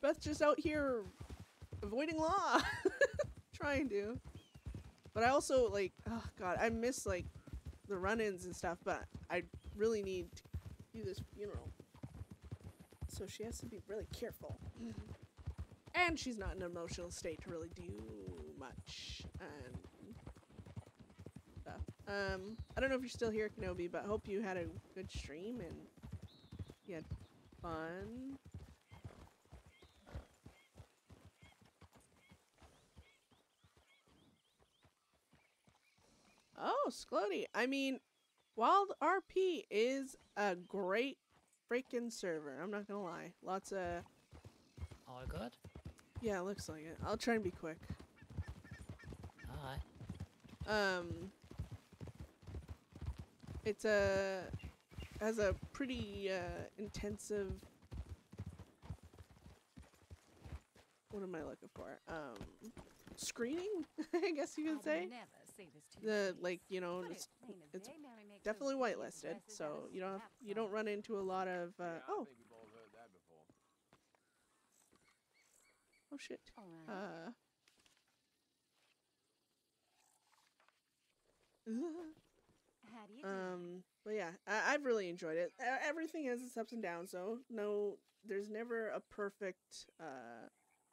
Beth just out here avoiding law. Trying to. But I also, like, oh god, I miss, like, the run-ins and stuff, but I really need to do this funeral. so she has to be really careful. And she's not in an emotional state to really do much and stuff. I don't know if you're still here, Kenobi, but I hope you had a good stream and you had fun. Oh, Sclody. I mean, WILDRP is a great freaking server. I'm not gonna lie. Lots of... All good? Yeah, looks like it. I'll try and be quick. Alright. It's has a pretty intensive... What am I looking for? Screening, I guess you could say. The like, you know, it's definitely whitelisted, so you don't run into a lot of oh shit. But yeah, I've really enjoyed it. Everything has its ups and downs, so no, there's never a perfect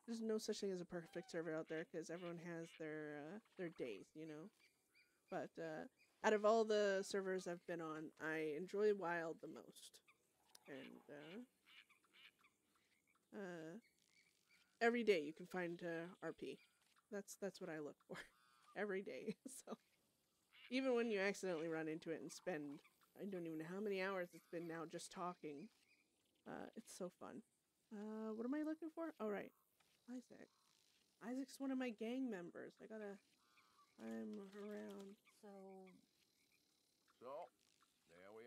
there's no such thing as a perfect server out there, because everyone has their days, you know. But out of all the servers I've been on, I enjoy Wild the most. And every day you can find RP. That's what I look for every day. So even when you accidentally run into it and spend, I don't even know how many hours it's been now just talking, it's so fun. What am I looking for? Oh right, Isaac. Isaac's one of my gang members. I'm around. So, there we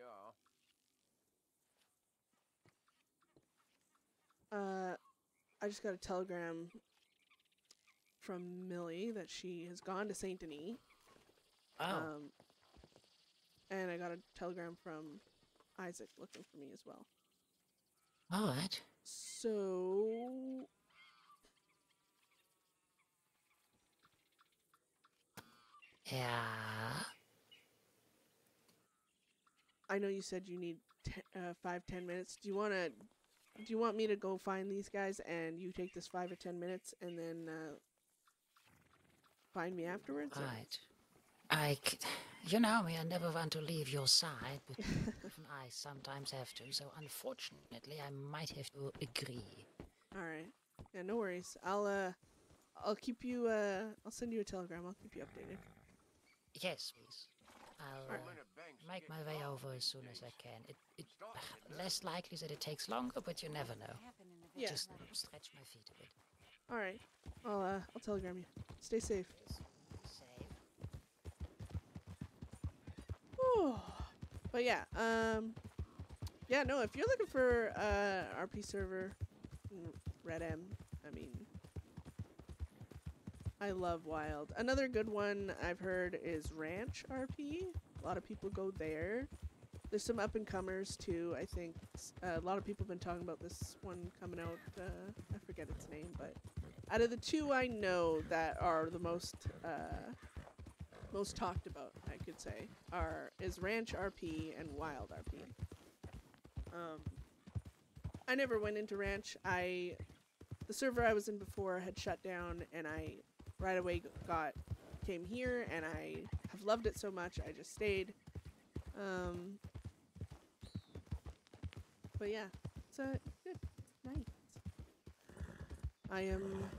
are. I just got a telegram from Millie that she has gone to Saint Denis. Oh. And I got a telegram from Isaac looking for me as well. Alright. So... Yeah. I know you said you need 5-10 minutes. Do you want me to go find these guys and you take this 5 or 10 minutes and then find me afterwards? Right. You know me, I never want to leave your side, but even I sometimes have to, so unfortunately I might have to agree. Alright. Yeah, no worries. I'll keep you, I'll send you a telegram. I'll keep you updated. Yes, please. I'll make my way over as soon as I can. It less likely that it takes longer, but you never know. Yeah. Just stretch my feet a bit. Alright. I'll telegram you. Stay safe. Save. Whew. But yeah, yeah, no, if you're looking for RP server, Red M, I mean, I love Wild. Another good one I've heard is Ranch RP. A lot of people go there. There's some up-and-comers too, I think. A lot of people have been talking about this one coming out, I forget its name, but out of the two I know that are the most talked about, I could say, is Ranch RP and Wild RP. I never went into Ranch. The server I was in before had shut down, and I right away came here, and I have loved it so much I just stayed. But yeah, it's good. It's nice.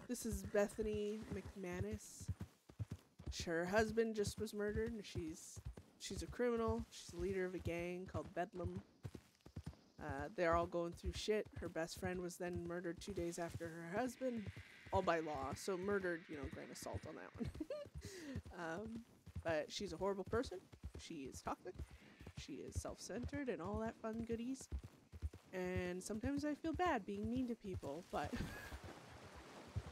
This is Bethany McMannus. Her husband just was murdered, and she's a criminal. She's the leader of a gang called Bedlam. They're all going through shit. Her best friend was then murdered 2 days after her husband, all by law. So murdered, grand assault on that one. But she's a horrible person. She is toxic. She is self-centered and all that fun goodies. And sometimes I feel bad being mean to people, but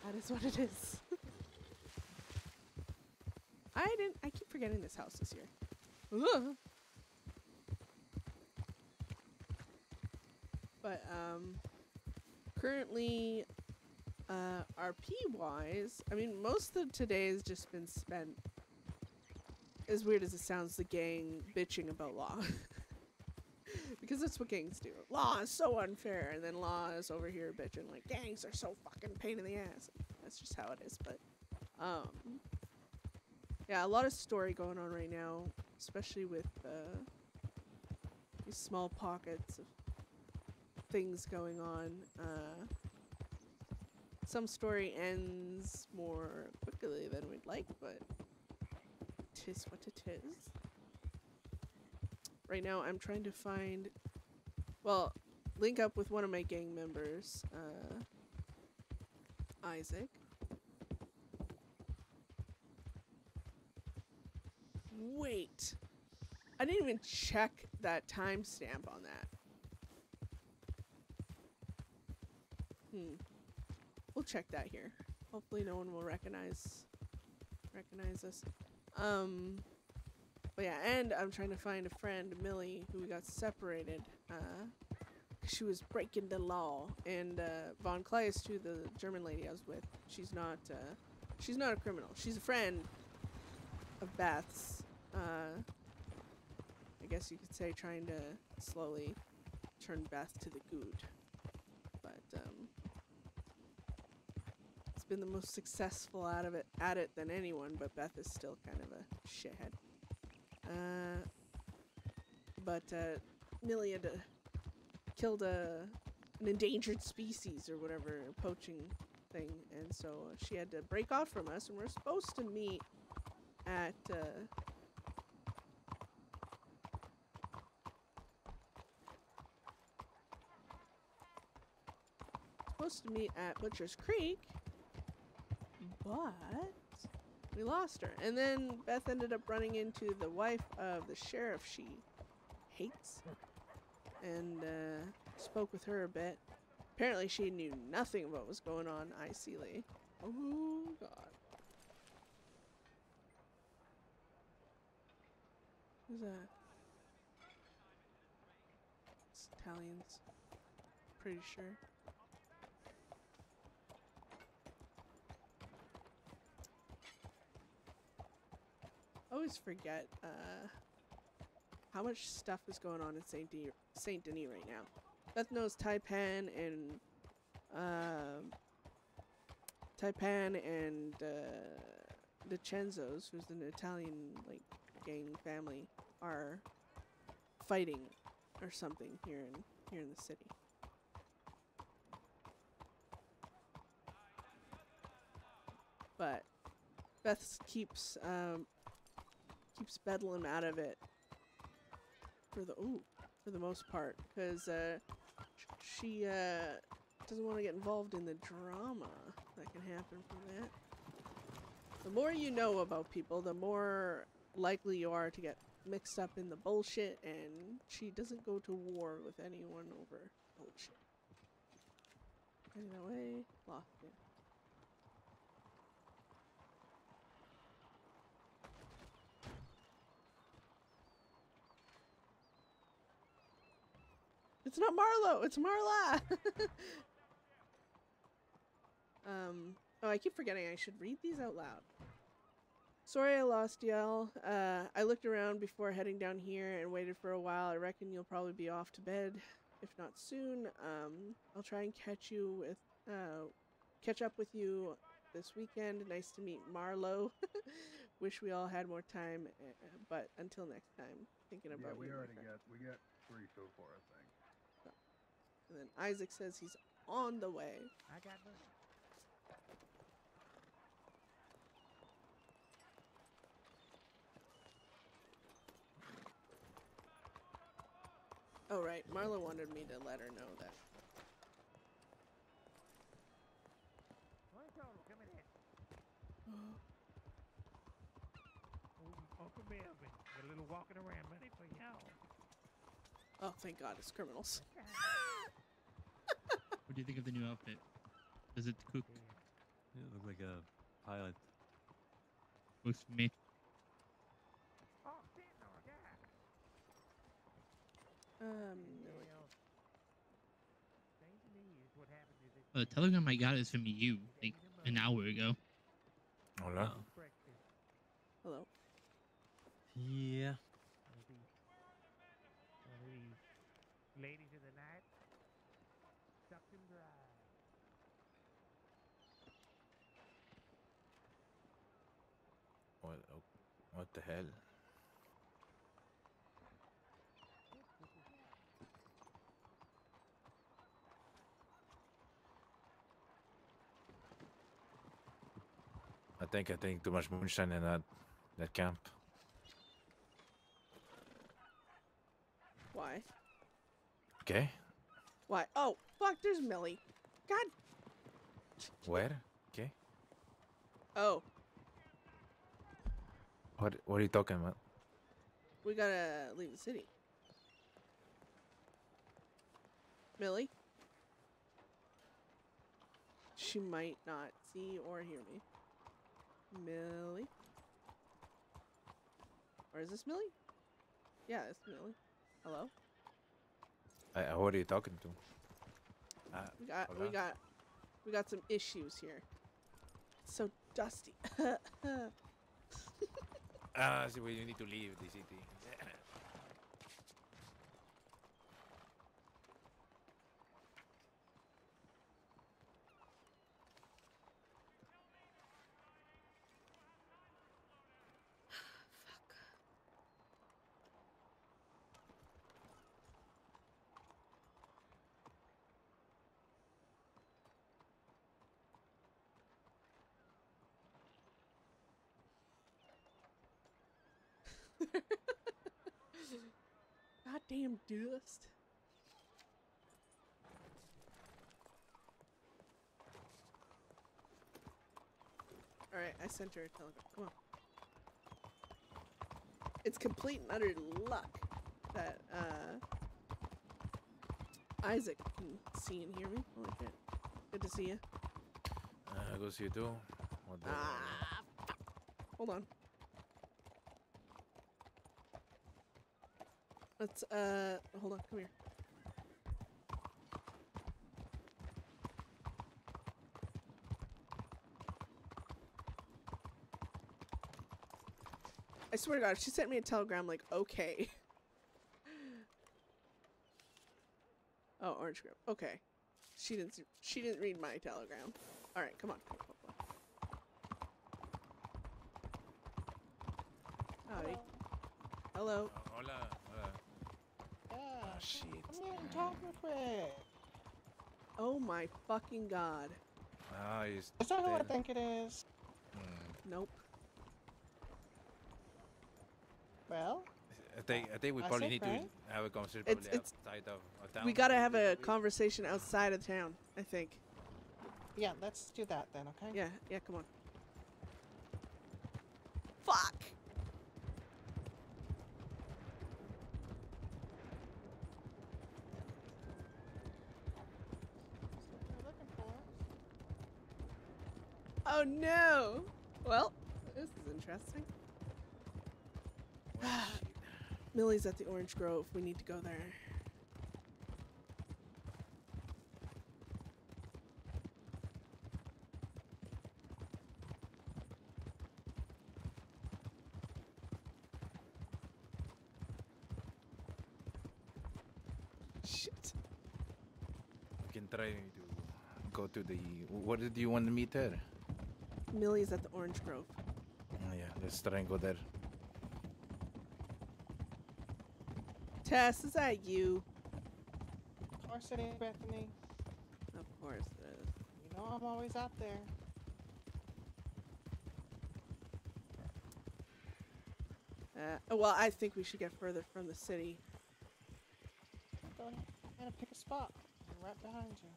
that is what it is. I keep forgetting this house this year. Ugh. But, currently, RP-wise, I mean, most of today has just been spent, as weird as it sounds, the gang bitching about law. Because that's what gangs do. Law is so unfair, and then Law is over here bitching like gangs are so fucking pain in the ass. That's just how it is. But yeah, a lot of story going on right now, especially with these small pockets of things going on. Some story ends more quickly than we'd like, but 'tis what it is. Right now I'm trying to find, well, link up with one of my gang members, Isaac. Wait, I didn't even check that timestamp on that. We'll check that here. Hopefully no one will recognize us. But yeah, and I'm trying to find a friend, Millie, who got separated. She was breaking the law, and Von Kleist, too, the German lady I was with, she's not a criminal. She's a friend of Beth's. I guess you could say trying to slowly turn Beth to the good. But it's been the most successful at it than anyone, but Beth is still kind of a shithead. But Millie had killed an endangered species or whatever, a poaching thing, and so she had to break off from us, and we're supposed to meet at Butcher's Creek, but we lost her. And then Beth ended up running into the wife of the sheriff she hates, and spoke with her a bit. Apparently she knew nothing about what was going on in Sealy. Oh god. Who's that? It's Italians. Pretty sure. I always forget how much stuff is going on in Saint Denis right now. Beth knows Taipan and the Cenzos, who's an Italian like gang family, are fighting or something here in the city. But Beth keeps Bedlam out of it for the most part, because she doesn't want to get involved in the drama that can happen from that. The more you know about people, the more likely you are to get mixed up in the bullshit, and she doesn't go to war with anyone over bullshit. Heading that way, lost it. It's not Marlo, it's Marla! Oh, I keep forgetting I should read these out loud. Sorry I lost y'all. I looked around before heading down here and waited for a while. I reckon you'll probably be off to bed, if not soon. I'll try and catch up with you this weekend. Nice to meet Marlo. Wish we all had more time, but until next time, thinking about we you. we got 3 so far, I think. And then Isaac says he's on the way. I got this. Oh right, Marla wanted me to let her know that. Come in here. Uncle Melvin, a little walking around money for y'all. Oh, thank God, it's criminals. What do you think of the new outfit? Does it cook? Yeah, it looks like a pilot. Works for me. The telegram I got is from you, like an hour ago. Hola. Hello. Yeah. right. Sucked him dry. What the hell? I think too much moonshine in that camp. Why? Okay. Why? Oh, fuck, there's Millie. God. Where? Okay. Oh, What are you talking about? we gotta leave the city. Millie? She might not see or hear me. Millie? Or is this Millie? Yeah, it's Millie. Hello? Who are you talking to? We got some issues here. It's so dusty. See, well, you need to leave the city. Goddamn dust. Alright, I sent her a telegram. Come on. It's complete and utter luck that Isaac can see and hear me. Holy shit. Good to see you. Go see you too. What the Hold on. Let's hold on, come here. I swear to God, she sent me a telegram like, okay. Oh, orange grip. Okay. She didn't read my telegram. All right, come on. Howdy. Hello. Hola. Yeah. Oh, shit. Come here and talk real quick. Oh my fucking God. He's Is that who I think it is? Nope. Well, I think we I probably said need right. to have a conversation probably It's outside of town. we gotta have a conversation outside of town, I think. yeah, let's do that then, okay? Yeah, come on. Fuck! We're looking for. Oh no! Well, this is interesting. Millie's at the Orange Grove. We need to go there. Shit. We can try to go to the. What did you want to meet there? Millie's at the Orange Grove. Oh, yeah, let's try and go there. Tess, is that you? Of course it is, Bethany. Of course it is. You know I'm always out there. Well, I think we should get further from the city. Go ahead and pick a spot. I'm right behind you.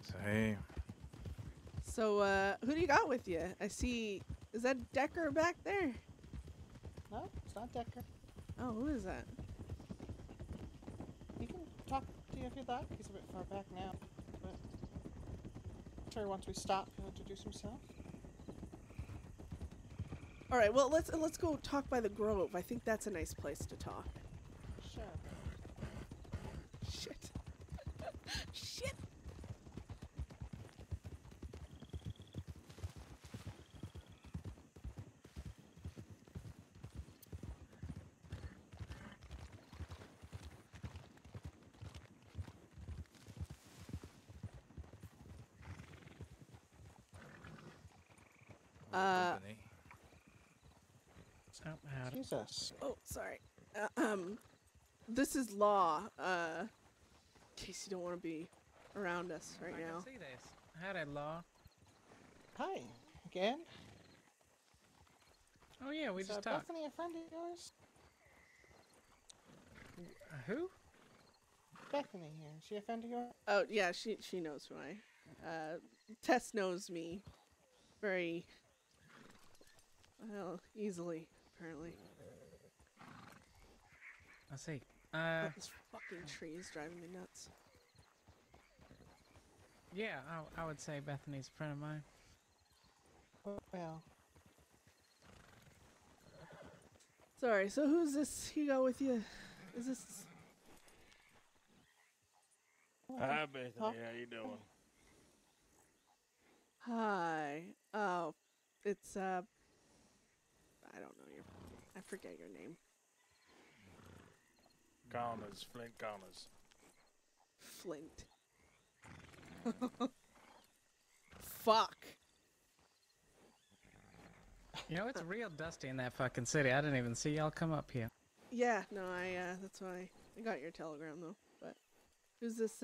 So, hey. So, who do you got with you? I see. Is that Decker back there? No, it's not Decker. Oh, who is that? He can talk to you if you'd like. He's a bit far back now. But I'm sure once we stop, he'll introduce himself. All right. Well, let's go talk by the Grove. I think that's a nice place to talk. Sure. Shit. Shit. company. Oh, howdy. Jesus. Oh, sorry. This is Law. In case you don't want to be around us right I now. can see this. Howdy, Law. Hi. Again? Oh yeah, we Is just talked. Bethany a friend of yours? Who? Bethany here. Is she a friend of yours? Oh yeah, she knows who I. Tess knows me very well easily, apparently. I see. But this fucking tree is driving me nuts. Yeah, I would say Bethany's a friend of mine. Well. Sorry, so who's this you got with you? Is this... Hi, Bethany. How you doing? Hi. Oh, it's, I don't know your... I forget your name. Connors, Flint Connors. Flint. Fuck. You know, it's real dusty in that fucking city. I didn't even see y'all come up here. Yeah, no, that's why I got your telegram though. But who's this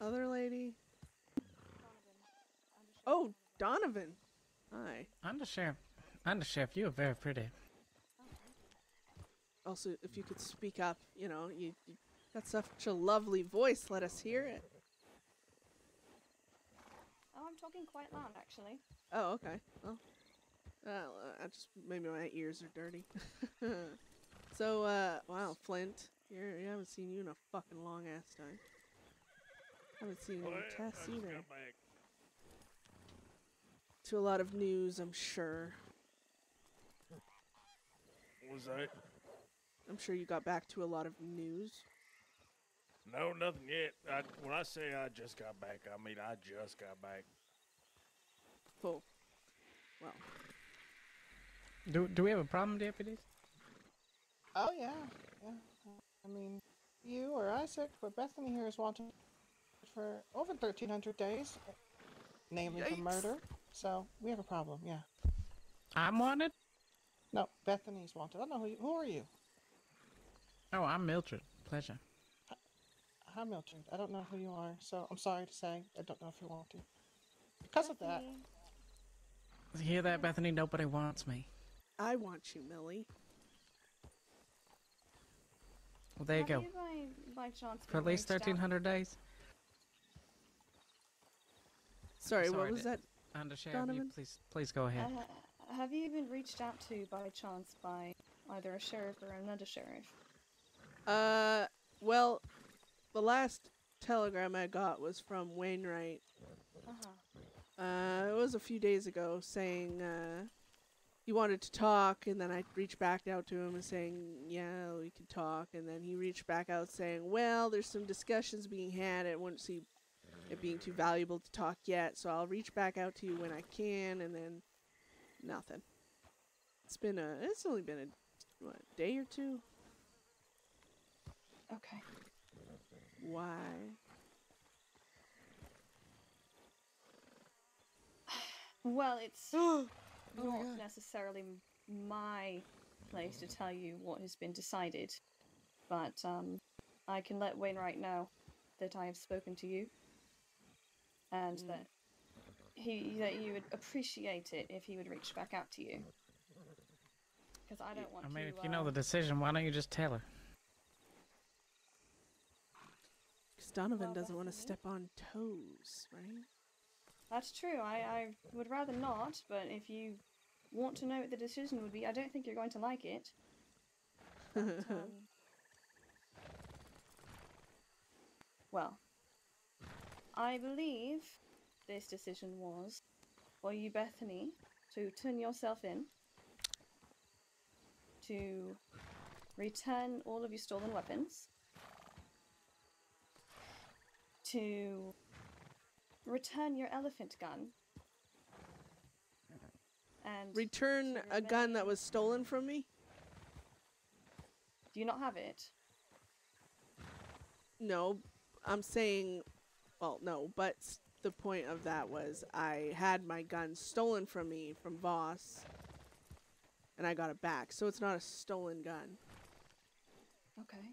other lady? Oh, Donovan. Hi. Undersheriff, you are very pretty. Also, if you could speak up, you know, you got such a lovely voice. Let us hear it. Oh, I'm talking quite loud, actually. Oh, okay. Well, I just maybe my ears are dirty. So, wow, Flint, you haven't seen you in a fucking long ass time. Haven't seen you in Tess either. To a lot of news, I'm sure. What was that? I'm sure you got back to a lot of news. No, nothing yet. When I say I just got back, I mean I just got back. Oh. Well. Do we have a problem, deputies? Oh, yeah. Yeah. I mean, you or Isaac, but Bethany here is wanted for over 1,300 days, namely for murder. So, we have a problem, yeah. I'm wanted? No, Bethany's wanted. I don't know who are you? Oh, I'm Mildred. Pleasure. Hi, Mildred. I don't know who you are, so I'm sorry to say I don't know if you want to. Because of that. You hear that, Bethany? Nobody wants me. I want you, Millie. Well, there you go. Have you by chance For at least 1,300 days. Sorry, what was that? Undersheriff, Donovan? you please go ahead. Have you been reached out to by chance by either a sheriff or an undersheriff? Well, the last telegram I got was from Wainwright. It was a few days ago saying, he wanted to talk, and then I reached back out to him and saying, yeah, we could talk, and then he reached back out saying, well, there's some discussions being had, I wouldn't see it being too valuable to talk yet, so I'll reach back out to you when I can, and then nothing. It's only been a day or two? Okay. Why? Well, it's not necessarily my place to tell you what has been decided, but I can let Wainwright know that I have spoken to you, and that you would appreciate it if he would reach back out to you. Because I don't want to. I mean, if you know the decision, why don't you just tell her? Because Donovan doesn't want to step on toes, right? That's true. I would rather not, but if you want to know what the decision would be, I don't think you're going to like it. But, well, I believe this decision was for you, Bethany, to turn yourself in, to return all of your stolen weapons, to return your elephant gun, and return a gun that was stolen from me? Do you not have it? No, I'm saying, well, no, but the point of that was I had my gun stolen from me from Voss, and I got it back. So it's not a stolen gun. Okay.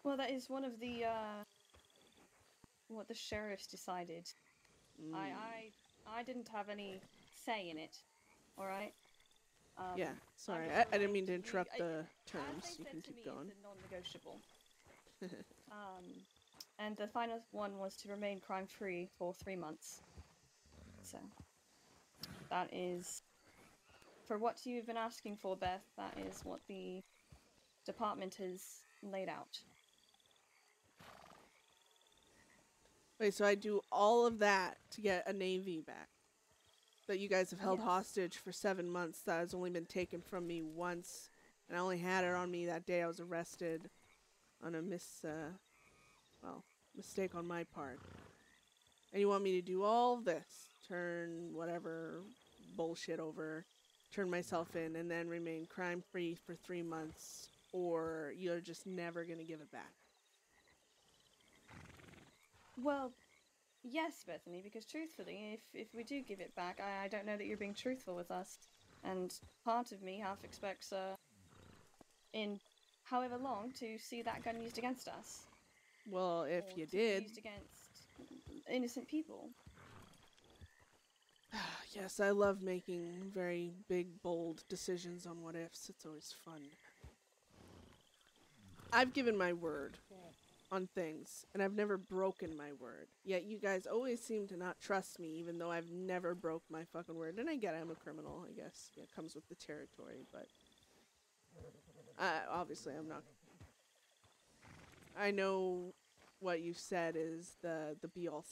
Well, that is one of the what the sheriffs decided. I didn't have any say in it. All right. Yeah, sorry, I'm just I didn't mean relaying to to interrupt the as terms. they You said can to keep me, going. it's a non-negotiable. And the final one was to remain crime-free for 3 months. So that is, for what you've been asking for, Beth, that is what the department has laid out. Wait, so I do all of that to get a Navy back that you guys have held Yes. hostage for 7 months that has only been taken from me once, and I only had it on me that day I was arrested on a mistake on my part. And you want me to do all this, turn whatever bullshit over, turn myself in, and then remain crime-free for 3 months, or you're just never going to give it back? Well, yes, Bethany, because truthfully, if we do give it back, I don't know that you're being truthful with us. And part of me half expects, in however long, to see that gun used against us. Well, if Or you to be did... used against innocent people. Yes, I love making very big, bold decisions on what ifs. It's always fun. I've given my word on things, and I've never broken my word. Yet you guys always seem to not trust me, even though I've never broke my fucking word. And I get I'm a criminal, I guess. Yeah, it comes with the territory, but... obviously, I'm not... I know what you said is the be-all,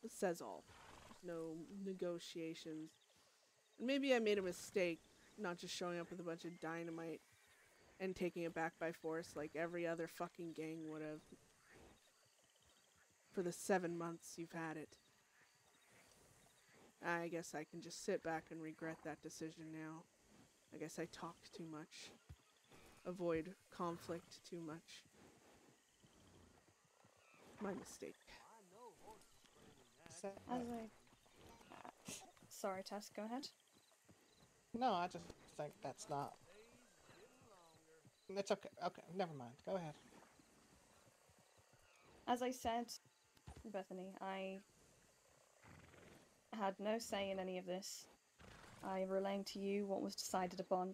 says-all. There's no negotiations. Maybe I made a mistake, not just showing up with a bunch of dynamite and taking it back by force like every other fucking gang would have. For the 7 months you've had it. I guess I can just sit back and regret that decision now. I guess I talked too much. Avoid conflict too much. My mistake. Sorry, Tess, go ahead. No, I just think that's not... It's okay. Okay, never mind. Go ahead. As I said, Bethany, I had no say in any of this. I relaying to you what was decided upon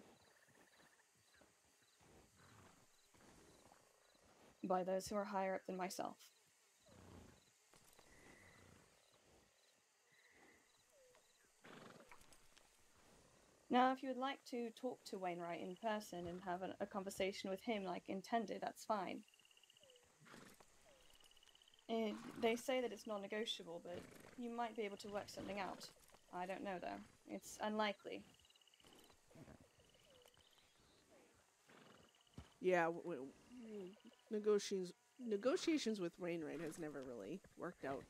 by those who are higher up than myself. Now, if you would like to talk to Wainwright in person and have a conversation with him like intended, that's fine. They say that it's non-negotiable, but you might be able to work something out. I don't know, though. It's unlikely. Yeah, negotiations with Wainwright has never really worked out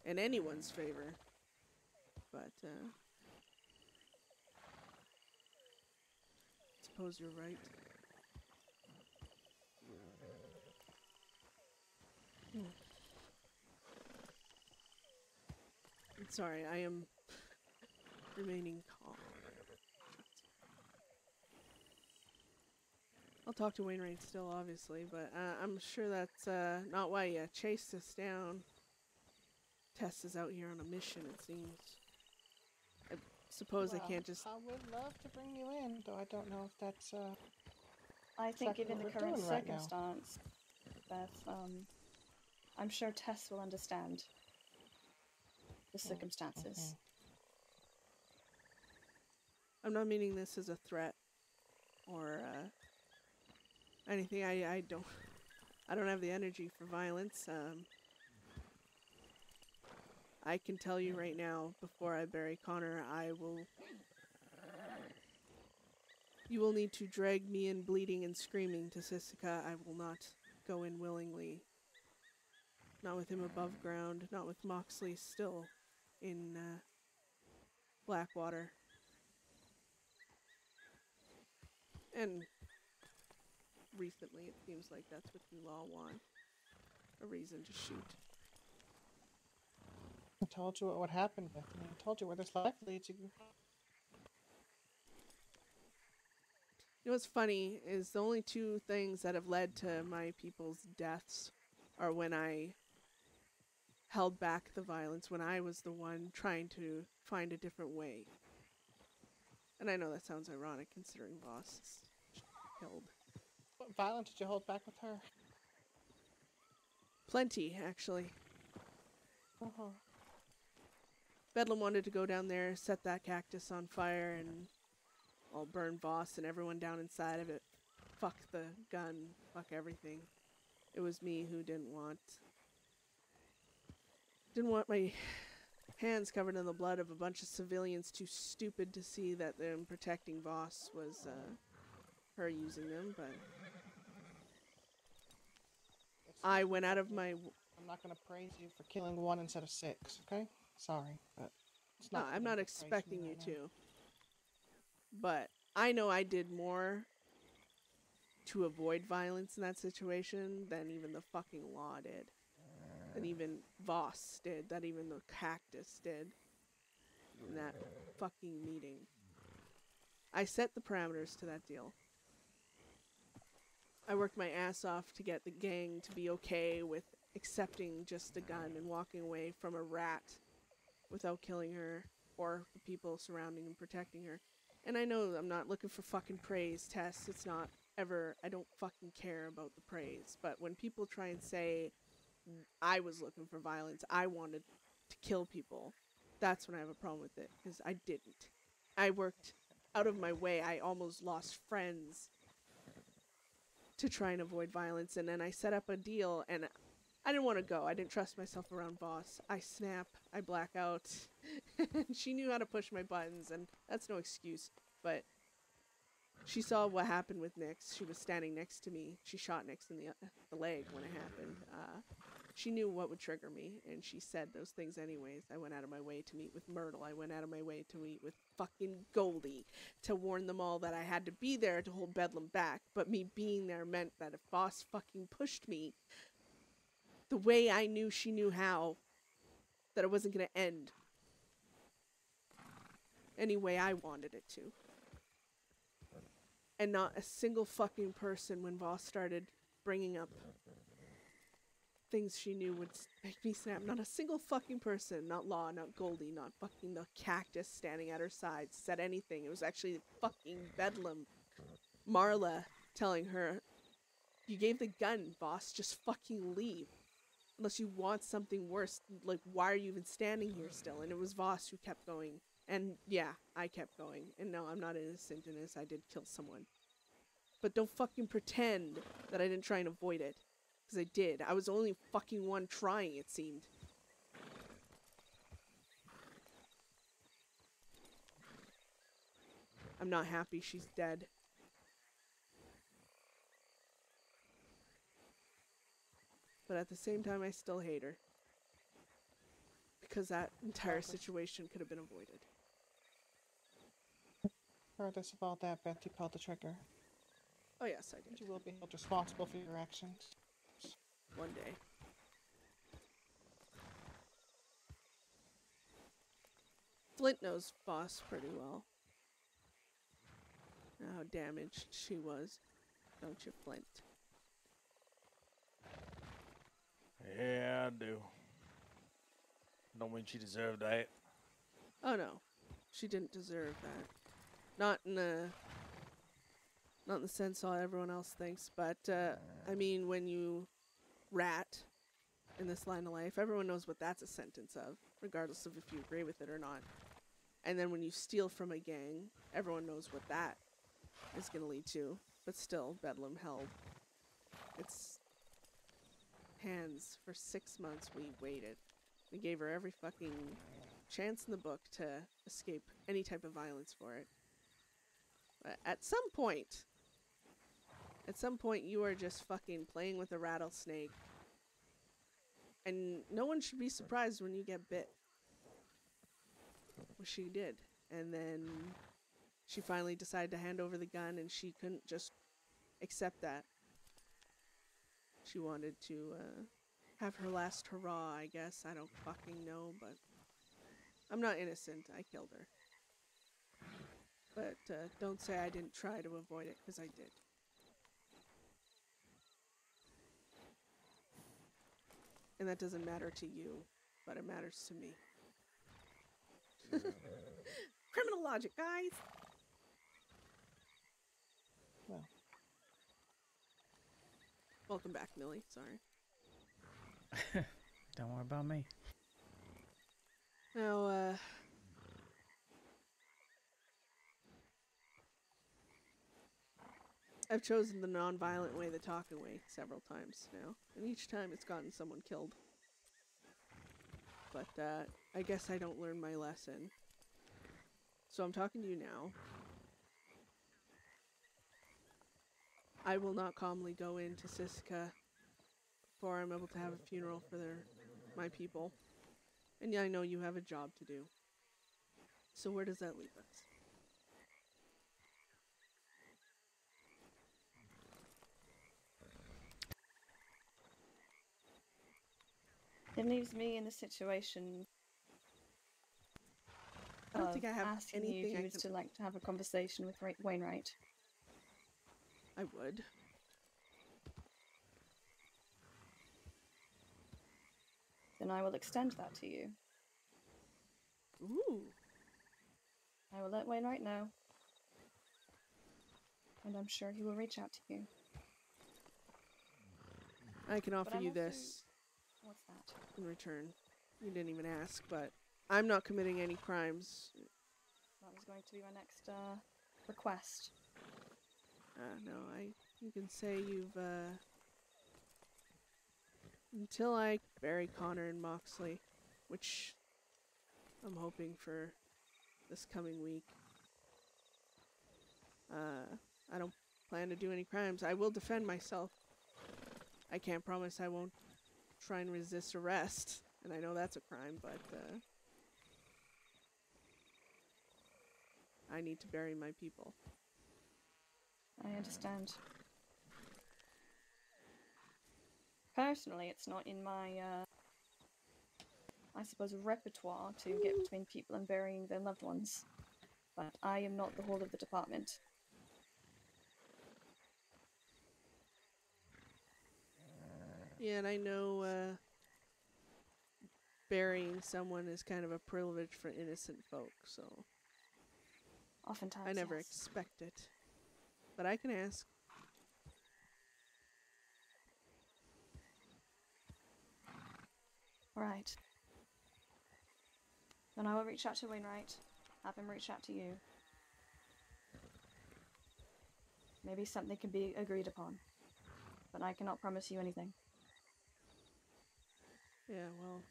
in anyone's favor. But, suppose you're right. I'm sorry, I am remaining calm. I'll talk to Wainwright still, obviously, but I'm sure that's not why you chased us down. Tess is out here on a mission, it seems. I suppose I can't just... I would love to bring you in, though I don't know if that's... I think exactly given the what we're current doing right now. circumstance, Beth, I'm sure Tess will understand the circumstances. I'm not meaning this as a threat or anything. I don't have the energy for violence. I can tell you right now, before I bury Connor, you will need to drag me in bleeding and screaming to Sisika. I will not go in willingly. Not with him above ground, not with Moxley still in Blackwater. And recently it seems like that's what you all want. A reason to shoot. I told you what would happen, Bethany. I told you where this life leads you. You know what's funny is the only two things that have led to my people's deaths are when I held back the violence, when I was the one trying to find a different way. And I know that sounds ironic considering Voss is killed. What violence did you hold back with her? Plenty, actually. Uh-huh. Bedlam wanted to go down there, set that cactus on fire, and I'll burn Voss and everyone down inside of it. Fuck the gun, fuck everything. It was me who didn't want my hands covered in the blood of a bunch of civilians too stupid to see that them protecting Voss was her using them, but I went out of my... I'm not going to praise you for killing 1 instead of 6, okay? Sorry, but it's not... No, I'm not expecting you to. But I know I did more to avoid violence in that situation than even the fucking law did. Than even Voss did. That even the cactus did. In that fucking meeting. I set the parameters to that deal. I worked my ass off to get the gang to be okay with accepting just a gun and walking away from a rat without killing her or the people surrounding and protecting her. And I know I'm not looking for fucking praise, Tess. It's not ever... I don't fucking care about the praise. But when people try and say I was looking for violence, I wanted to kill people, that's when I have a problem with it. Because I didn't. I worked out of my way. I almost lost friends to try and avoid violence. And then I set up a deal, and I didn't want to go. I didn't trust myself around Voss. I snap. I black out. She knew how to push my buttons, and that's no excuse. But she saw what happened with Nyx. She was standing next to me. She shot Nyx in the leg when it happened. She knew what would trigger me, and she said those things anyways. I went out of my way to meet with Myrtle. I went out of my way to meet with fucking Goldie to warn them all that I had to be there to hold Bedlam back. But me being there meant that if Voss fucking pushed me the way I knew she knew how, that it wasn't going to end any way I wanted it to. And not a single fucking person, when Voss started bringing up things she knew would make me snap, not a single fucking person, not Law, not Goldie, not fucking the cactus standing at her side, said anything. It was actually fucking Bedlam, Marla, telling her, you gave the gun, Voss, just fucking leave. Unless you want something worse, like, why are you even standing here still? And it was Voss who kept going. And yeah, I kept going. And no, I'm not innocent in this. I did kill someone. But don't fucking pretend that I didn't try and avoid it. Because I did. I was the only fucking one trying, it seemed. I'm not happy she's dead. But at the same time, I still hate her. Because that entire situation could have been avoided. Regardless of all that, Beth, you pulled the trigger. Oh yes, I did. You will be held responsible for your actions. One day. Flint knows Voss pretty well. How damaged she was. Don't you, Flint? Yeah, I do. Don't mean she deserved that. Oh no, she didn't deserve that. Not in the sense all everyone else thinks, but I mean, when you rat in this line of life, everyone knows what that's a sentence of, regardless of if you agree with it or not. And then when you steal from a gang, everyone knows what that is going to lead to. But still, Bedlam held its hands for 6 months. We waited. We gave her every fucking chance in the book to escape any type of violence for it. But at some point, you are just fucking playing with a rattlesnake. And no one should be surprised when you get bit. Well, she did. And then she finally decided to hand over the gun, and she couldn't just accept that. She wanted to have her last hurrah, I guess. I don't fucking know, but I'm not innocent. I killed her. But don't say I didn't try to avoid it, because I did. And that doesn't matter to you, but it matters to me. Criminal logic, guys! Well. Welcome back, Millie. Sorry. Don't worry about me. Now, I've chosen the non-violent way, the talking way, several times now. And each time it's gotten someone killed. But, I guess I don't learn my lesson. So I'm talking to you now. I will not calmly go into Siska before I'm able to have a funeral for my people. And yeah, I know you have a job to do. So where does that leave us? It leaves me in the situation I don't think I have asking you anything if I you was to like to have a conversation with Wainwright. I would. Then I will extend that to you. Ooh. I will let Wainwright know. And I'm sure he will reach out to you. I can offer I'm you also- this What's that? in return. You didn't even ask, but I'm not committing any crimes. That was going to be my next request. No, you can say you've, until I bury Connor and Moxley, which I'm hoping for this coming week. I don't plan to do any crimes. I will defend myself. I can't promise I won't try and resist arrest, and I know that's a crime, but, I need to bury my people. I understand. Personally, it's not in my, I suppose, repertoire to get between people and burying their loved ones. But I am not the whole of the department. Yeah, and I know, burying someone is kind of a privilege for innocent folk, so Oftentimes, I never yes. expect it. But I can ask. Right. Then I will reach out to Wainwright. Have him reach out to you. Maybe something can be agreed upon. But I cannot promise you anything. Yeah, well,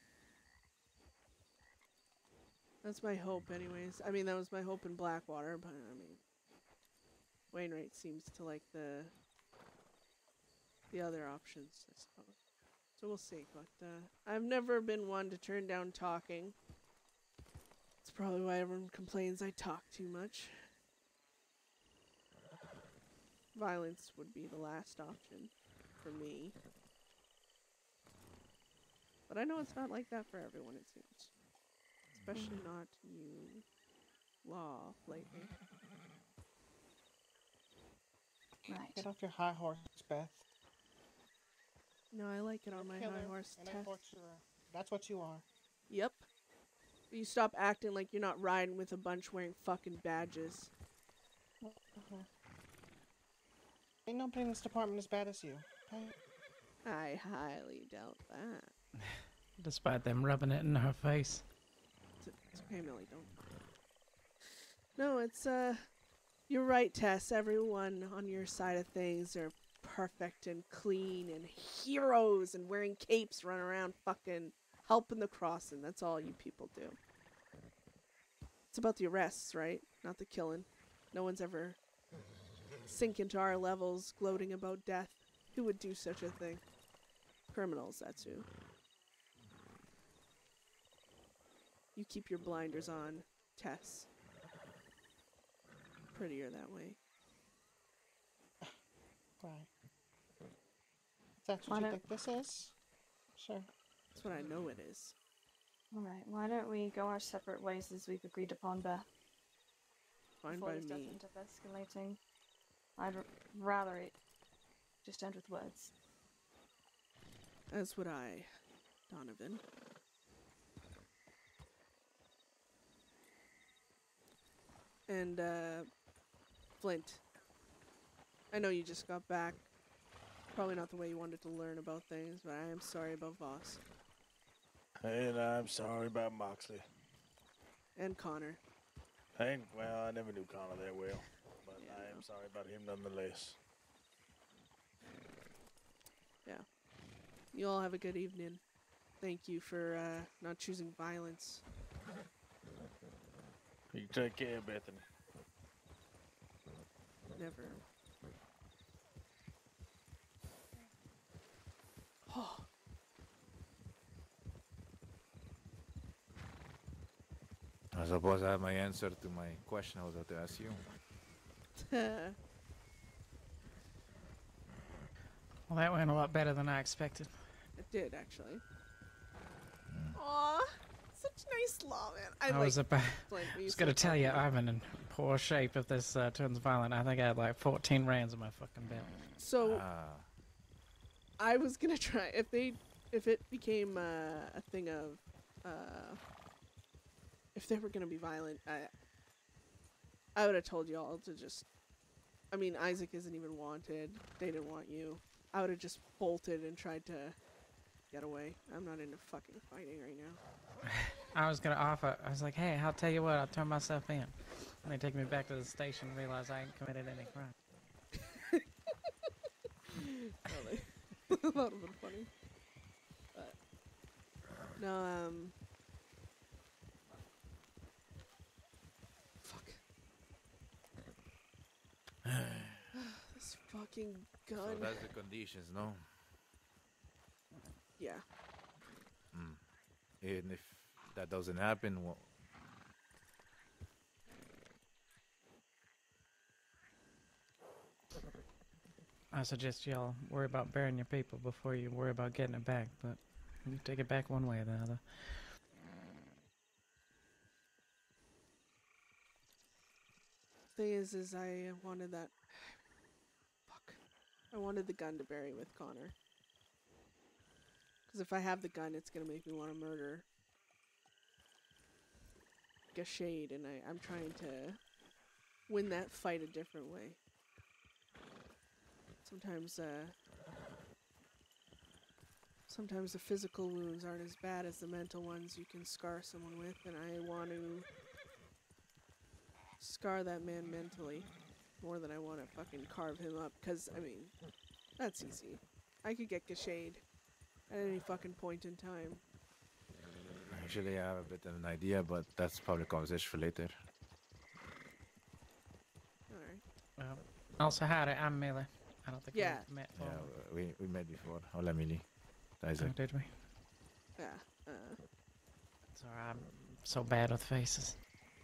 that's my hope anyways. I mean, that was my hope in Blackwater, but I mean, Wainwright seems to like the other options, I suppose. So we'll see, but I've never been one to turn down talking. It's probably why everyone complains I talk too much. Violence would be the last option for me. But I know it's not like that for everyone, it seems. Especially not you, Law, lately. Right. Get off your high horse, Beth. No, I like it on my Killer high horse and a test. torturer. That's what you are. Yep. You stop acting like you're not riding with a bunch wearing fucking badges. Ain't nobody in this department as bad as you. Okay? I highly doubt that. Despite them rubbing it in her face. It's okay, Millie, don't. No, it's, you're right, Tess. Everyone on your side of things are perfect and clean and heroes and wearing capes, running around fucking helping the crossing. That's all you people do. It's about the arrests, right? Not the killing. No one's ever sink into our levels gloating about death. Who would do such a thing? Criminals, that's who. You keep your blinders on, Tess. Prettier that way. Right. If that's what you think this is, sure. That's what I know it is. Alright, why don't we go our separate ways as we've agreed upon, Beth? Fine Before by this does me. end up escalating. I'd rather it just end with words. As would I, Donovan. And, Flint. I know you just got back. Probably not the way you wanted to learn about things, but I am sorry about Voss. And I'm sorry about Moxley. And Connor. Hey, well, I never knew Connor that well, but I am sorry about him nonetheless. Yeah. You all have a good evening. Thank you for not choosing violence. You take care, Bethany. Never. Oh. I suppose I have my answer to my question I was about to ask you. Well, that went a lot better than I expected. It did, actually. Aw, such nice law, man. I was going to tell you, I'm in poor shape if this turns violent. I think I had like 14 rounds in my fucking belt. So, I was gonna try if it became a thing of if they were gonna be violent, I would have told you all to just. I mean, Isaac isn't even wanted. They didn't want you. I would have just bolted and tried to get away. I'm not into fucking fighting right now. I was gonna offer. I was like, hey, I'll tell you what. I'll turn myself in. And they take me back to the station and realize I ain't committed any crime. Really. That would have been funny. But no, fuck. This fucking gun. So that's the conditions, no? Yeah. And if that doesn't happen, well, I suggest y'all worry about burying your people before you worry about getting it back, but you take it back one way or the other. Thing is I wanted that. Fuck. I wanted the gun to bury with Connor. Because if I have the gun, it's gonna make me want to murder Gashade, and I'm trying to win that fight a different way. Sometimes the physical wounds aren't as bad as the mental ones you can scar someone with, and I want to scar that man mentally more than I want to fucking carve him up, because, I mean, that's easy. I could get Gashade at any fucking point in time. actually I have a bit of an idea, but that's probably a conversation for later. Alright. Also, howdy, I'm Millie. I don't think Yeah. we met before. Yeah, we met before. Hola, Millie. Isaac. Oh, did we? Yeah. Sorry, I'm so bad with faces.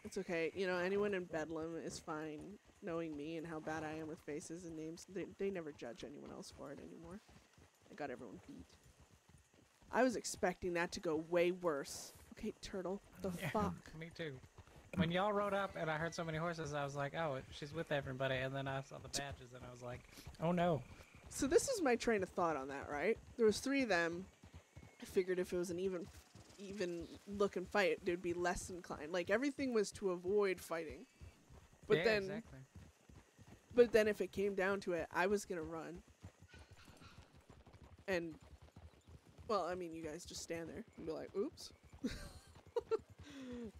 It's okay. You know, anyone in Bedlam is fine knowing me and how bad I am with faces and names. They never judge anyone else for it anymore. I got everyone beat. I was expecting that to go way worse. Okay, Turtle. The fuck? Me too. When y'all rode up and I heard so many horses, I was like, oh, she's with everybody. And then I saw the badges and I was like, oh no. So this is my train of thought on that, right? There was 3 of them. I figured if it was an even looking fight, they'd be less inclined. Like, everything was to avoid fighting. But yeah, then, exactly. But then if it came down to it, I was gonna run. And, well, I mean, you guys just stand there and be like, oops.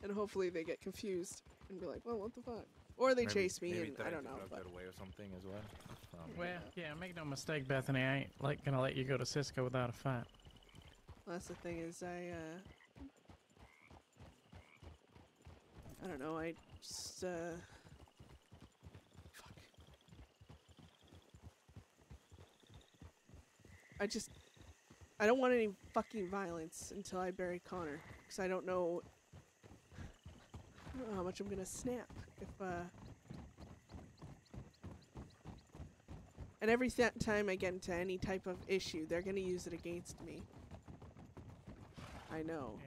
And hopefully they get confused and be like, well, what the fuck? Or they chase me and I don't know. But away or something as well. Well, yeah, make no mistake, Bethany. I ain't like gonna let you go to Cisco without a fight. Well, that's the thing is I don't know, I just, fuck. I don't want any fucking violence until I bury Connor. Because I don't know how much I'm gonna snap if, and every time I get into any type of issue, they're gonna use it against me. I know.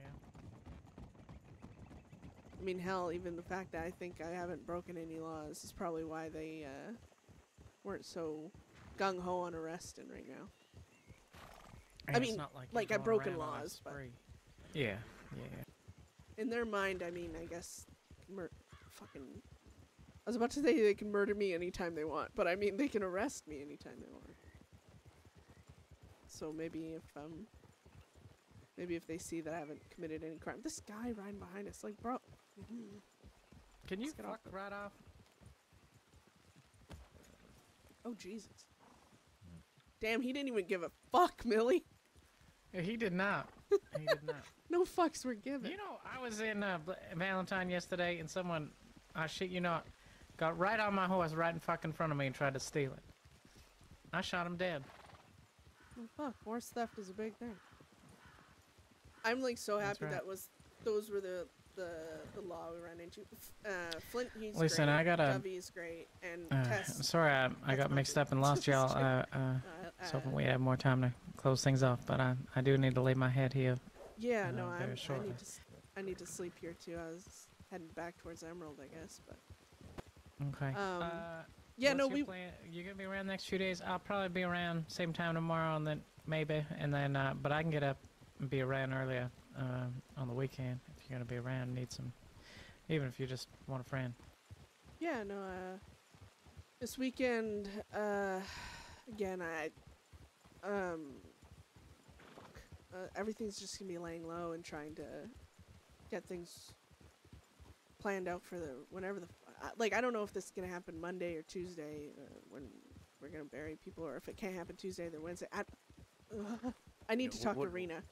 I mean, hell, even the fact that I think I haven't broken any laws is probably why they weren't so gung-ho on arresting right now. And I it's mean, not like like you're I've going broken around on a laws, but spree. Yeah. in their mind, I mean, I guess, fucking. I was about to say they can murder me anytime they want, but I mean they can arrest me anytime they want. So maybe if they see that I haven't committed any crime, this guy riding behind us, like, bro. Can you Let's get fuck off right off? Oh Jesus! Damn, he didn't even give a fuck, Millie. Yeah, he did not. He did not. No fucks were given. You know, I was in Valentine yesterday, and someone, I shit you not, got right on my horse right in fucking front of me and tried to steal it. I shot him dead. Oh fuck, horse theft is a big thing. I'm like so happy right. those were the law we ran into. Flint, he's Listen, great. I got a. Dovey's great, and Tess. I'm sorry, I got mixed up and lost y'all. So hoping we have more time to close things off, but I do need to lay my head here. Yeah, no, very shortly. I need to sleep here too. I was heading back towards Emerald, I guess, but. Okay. Yeah, no, you're gonna be around the next few days. I'll probably be around same time tomorrow, and then maybe, and then but I can get up and be around earlier on the weekend if you're gonna be around. Need some, even if you just want a friend. Yeah, no. This weekend, again, everything's just gonna be laying low and trying to get things planned out for whenever like I don't know if this is gonna happen Monday or Tuesday when we're gonna bury people, or if it can't happen Tuesday then Wednesday. I need to talk to Rena.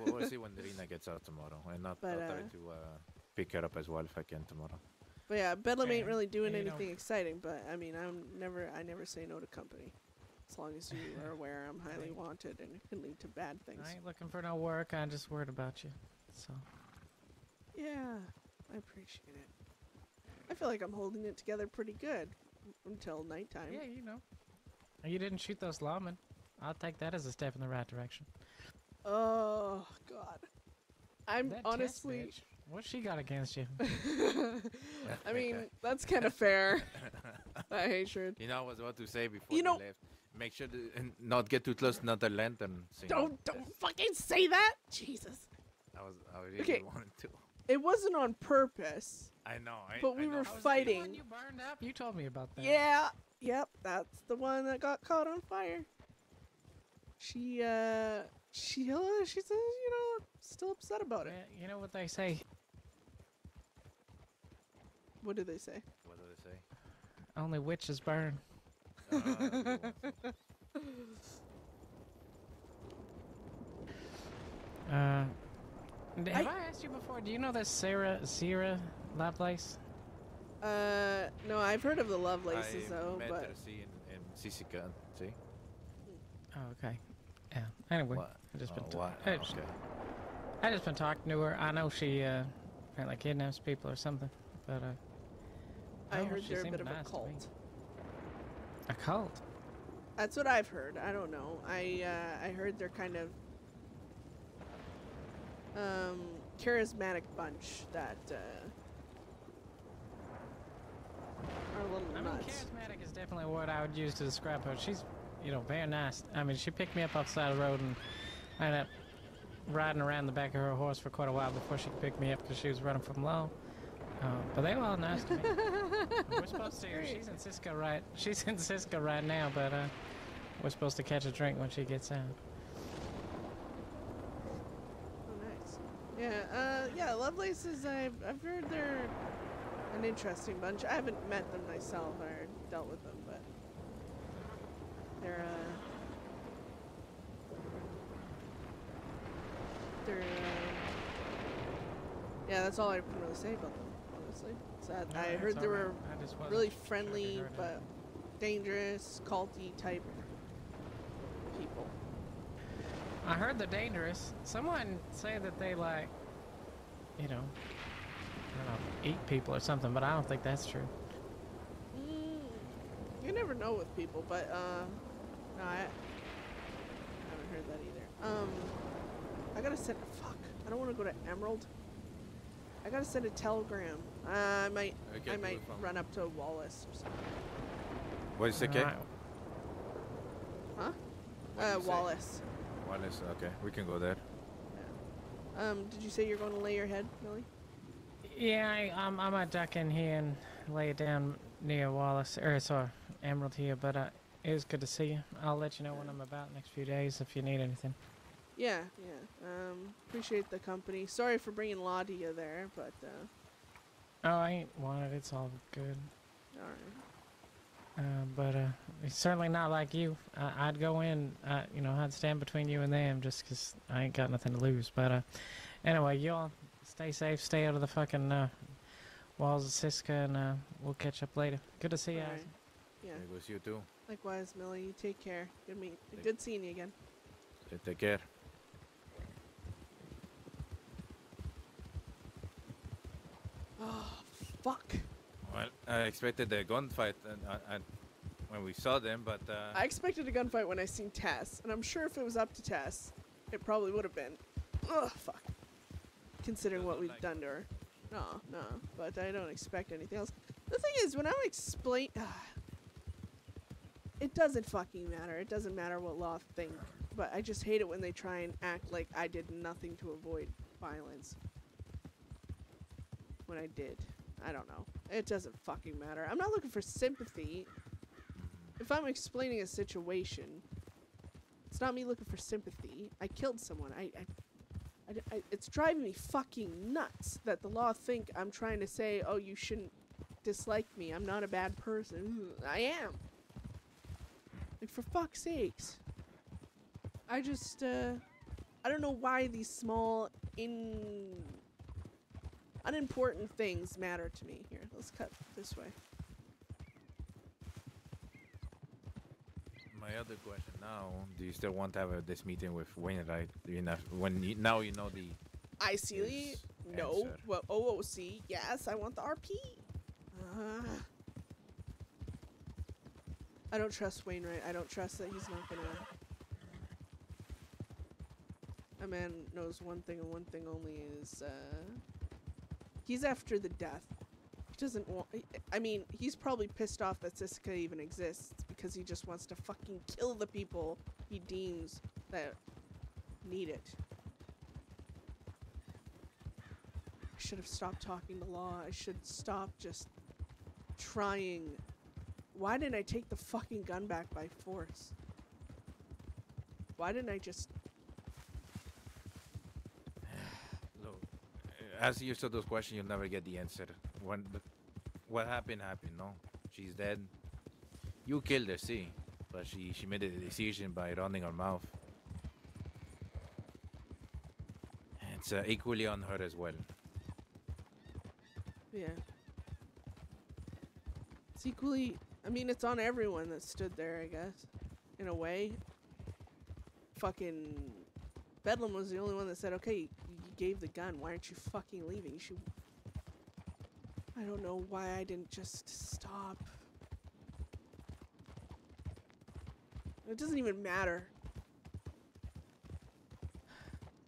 We'll see when Rena gets out tomorrow, and I'll try to pick her up as well if I can tomorrow. But yeah, Bedlam ain't really doing anything exciting, but I mean I never say no to company. As long as you are aware I'm highly wanted and it can lead to bad things. I ain't looking for no work. I'm just worried about you. So. Yeah, I appreciate it. I feel like I'm holding it together pretty good until nighttime. Yeah, you know. You didn't shoot those lawmen. I'll take that as a step in the right direction. Oh God, I'm that honestly. Tess bitch, what she got against you? I mean, that's kind of fair. I hate sure. You know, I was about to say before you left. Make sure to not get too close to another lantern. Don't fucking say that, Jesus. I really wanted to. It wasn't on purpose. I know. But we were fighting. The one you burned up? You told me about that. Yeah. Yep. That's the one that got caught on fire. She's still upset about it. You know what they say? What do they say? What do they say? Only witches burn. Have I asked you before? Do you know this Sarah Lovelace? No, I've heard of the Lovelaces though, met but her in Sisica, see? Oh, okay. Yeah. Anyway, I just been talking to her. I know she apparently kidnaps people or something, but I heard they're a bit of a cult. A cult? That's what I've heard. I don't know. I heard they're kind of charismatic bunch that are a little nuts. I mean, charismatic is definitely what I would use to describe her. She's, very nice. I mean, she picked me up off the side of the road, and I ended up riding around the back of her horse for quite a while before she could pick me up because she was running from low. But they were all nice to me. We're supposed to. She's in Cisco right now, but we're supposed to catch a drink when she gets out. Oh, nice. Yeah, Lovelaces. I've heard they're an interesting bunch. I haven't met them myself or dealt with them, but they're yeah, that's all I can really say about them. Honestly, I heard they were really friendly but dangerous, culty type people. I heard they're dangerous. Someone said that they I don't know, eat people or something, but I don't think that's true. You never know with people, but no, I haven't heard that either. I gotta fuck. I don't want to go to Emerald. I gotta send a telegram. I might Okay, run up to Wallace or something. What is it, Kate? Huh? What did you say? Wallace. Wallace, okay. We can go there. Did you say you're going to lay your head, Millie? Yeah, I might duck in here and lay it down near Wallace, or sorry, Emerald here, but it was good to see you. I'll let you know when I'm about next few days if you need anything. Yeah. Appreciate the company. Sorry for bringing law to you there, but, Oh, I ain't wanted. It's all good. Alright. But it's certainly not like you. I'd go in, you know, I'd stand between you and them just 'cause I ain't got nothing to lose. But anyway, you all stay safe, stay out of the fucking walls of Siska, and we'll catch up later. Good to see you. Alright. Yeah. It was you too. Likewise, Millie. You take care. Good seeing you again. Take care. Oh, fuck. Well, I expected a gunfight and when we saw them, but I expected a gunfight when I seen Tess, and I'm sure if it was up to Tess, it probably would have been. Ugh, fuck. Considering what we've done to her. No, but I don't expect anything else. The thing is, when I'm it doesn't fucking matter. It doesn't matter what law think, but I just hate it when they try and act like I did nothing to avoid violence. When I did. I don't know. It doesn't fucking matter. I'm not looking for sympathy. If I'm explaining a situation, it's not me looking for sympathy. I killed someone. It's driving me fucking nuts that the law think I'm trying to say, oh, you shouldn't dislike me. I'm not a bad person. I am. Like, for fuck's sakes. I just, I don't know why these small, unimportant things matter to me. Here, let's cut this way. my other question now, do you still want to have this meeting with Wainwright? Now you know the... ICLE? No. Well, OOC? Yes, I want the RP. I don't trust Wainwright. I don't trust that he's not gonna... A man knows one thing and one thing only is, he's after the death. He doesn't want... I mean, he's probably pissed off that Siska even exists because he just wants to fucking kill the people he deems that need it. I should have stopped talking to Law. I should stop just trying... Why didn't I take the fucking gun back by force? Why didn't I just... Look, ask yourself those questions, you'll never get the answer. What happened, no? She's dead. You killed her, see? But she made a decision by running her mouth. It's equally on her as well. Yeah. It's equally... I mean, it's on everyone that stood there, I guess. In a way. Fucking... Bedlam was the only one that said, okay, you gave the gun. Why aren't you fucking leaving? You should... I don't know why I didn't just stop. It doesn't even matter.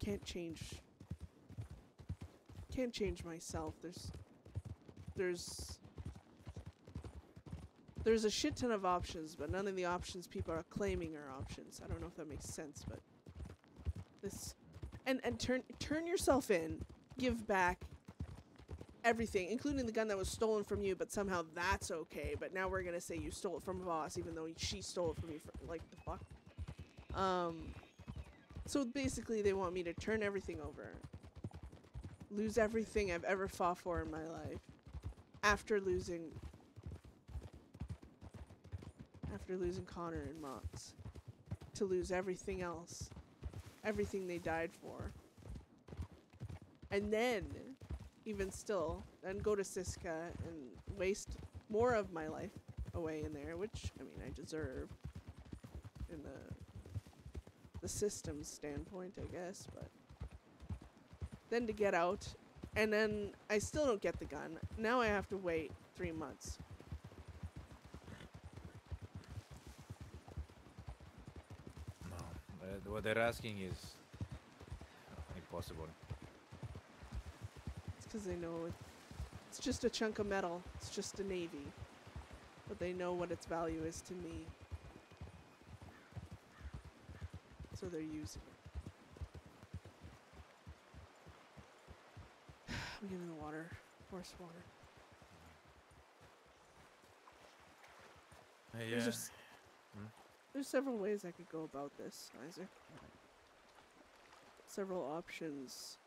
Can't change myself. There's a shit ton of options, but none of the options people are claiming are options. I don't know if that makes sense, but this and turn yourself in, give back everything, including the gun that was stolen from you, but somehow that's okay. But now we're gonna say you stole it from a boss, even though she stole it from me. Like the fuck. So basically, they want me to turn everything over, lose everything I've ever fought for in my life, after losing Connor and Mox, to lose everything else, everything they died for, and then, even still, then go to Siska and waste more of my life away in there, which, I mean, I deserve in the system's standpoint, I guess, but then to get out, and then I still don't get the gun. Now I have to wait 3 months. What they're asking is impossible. It's because they know it's just a chunk of metal. It's just a navy. But they know what its value is to me. So they're using it. I'm giving the water. Force water. Hey, There's several ways I could go about this, Isaac. Several options.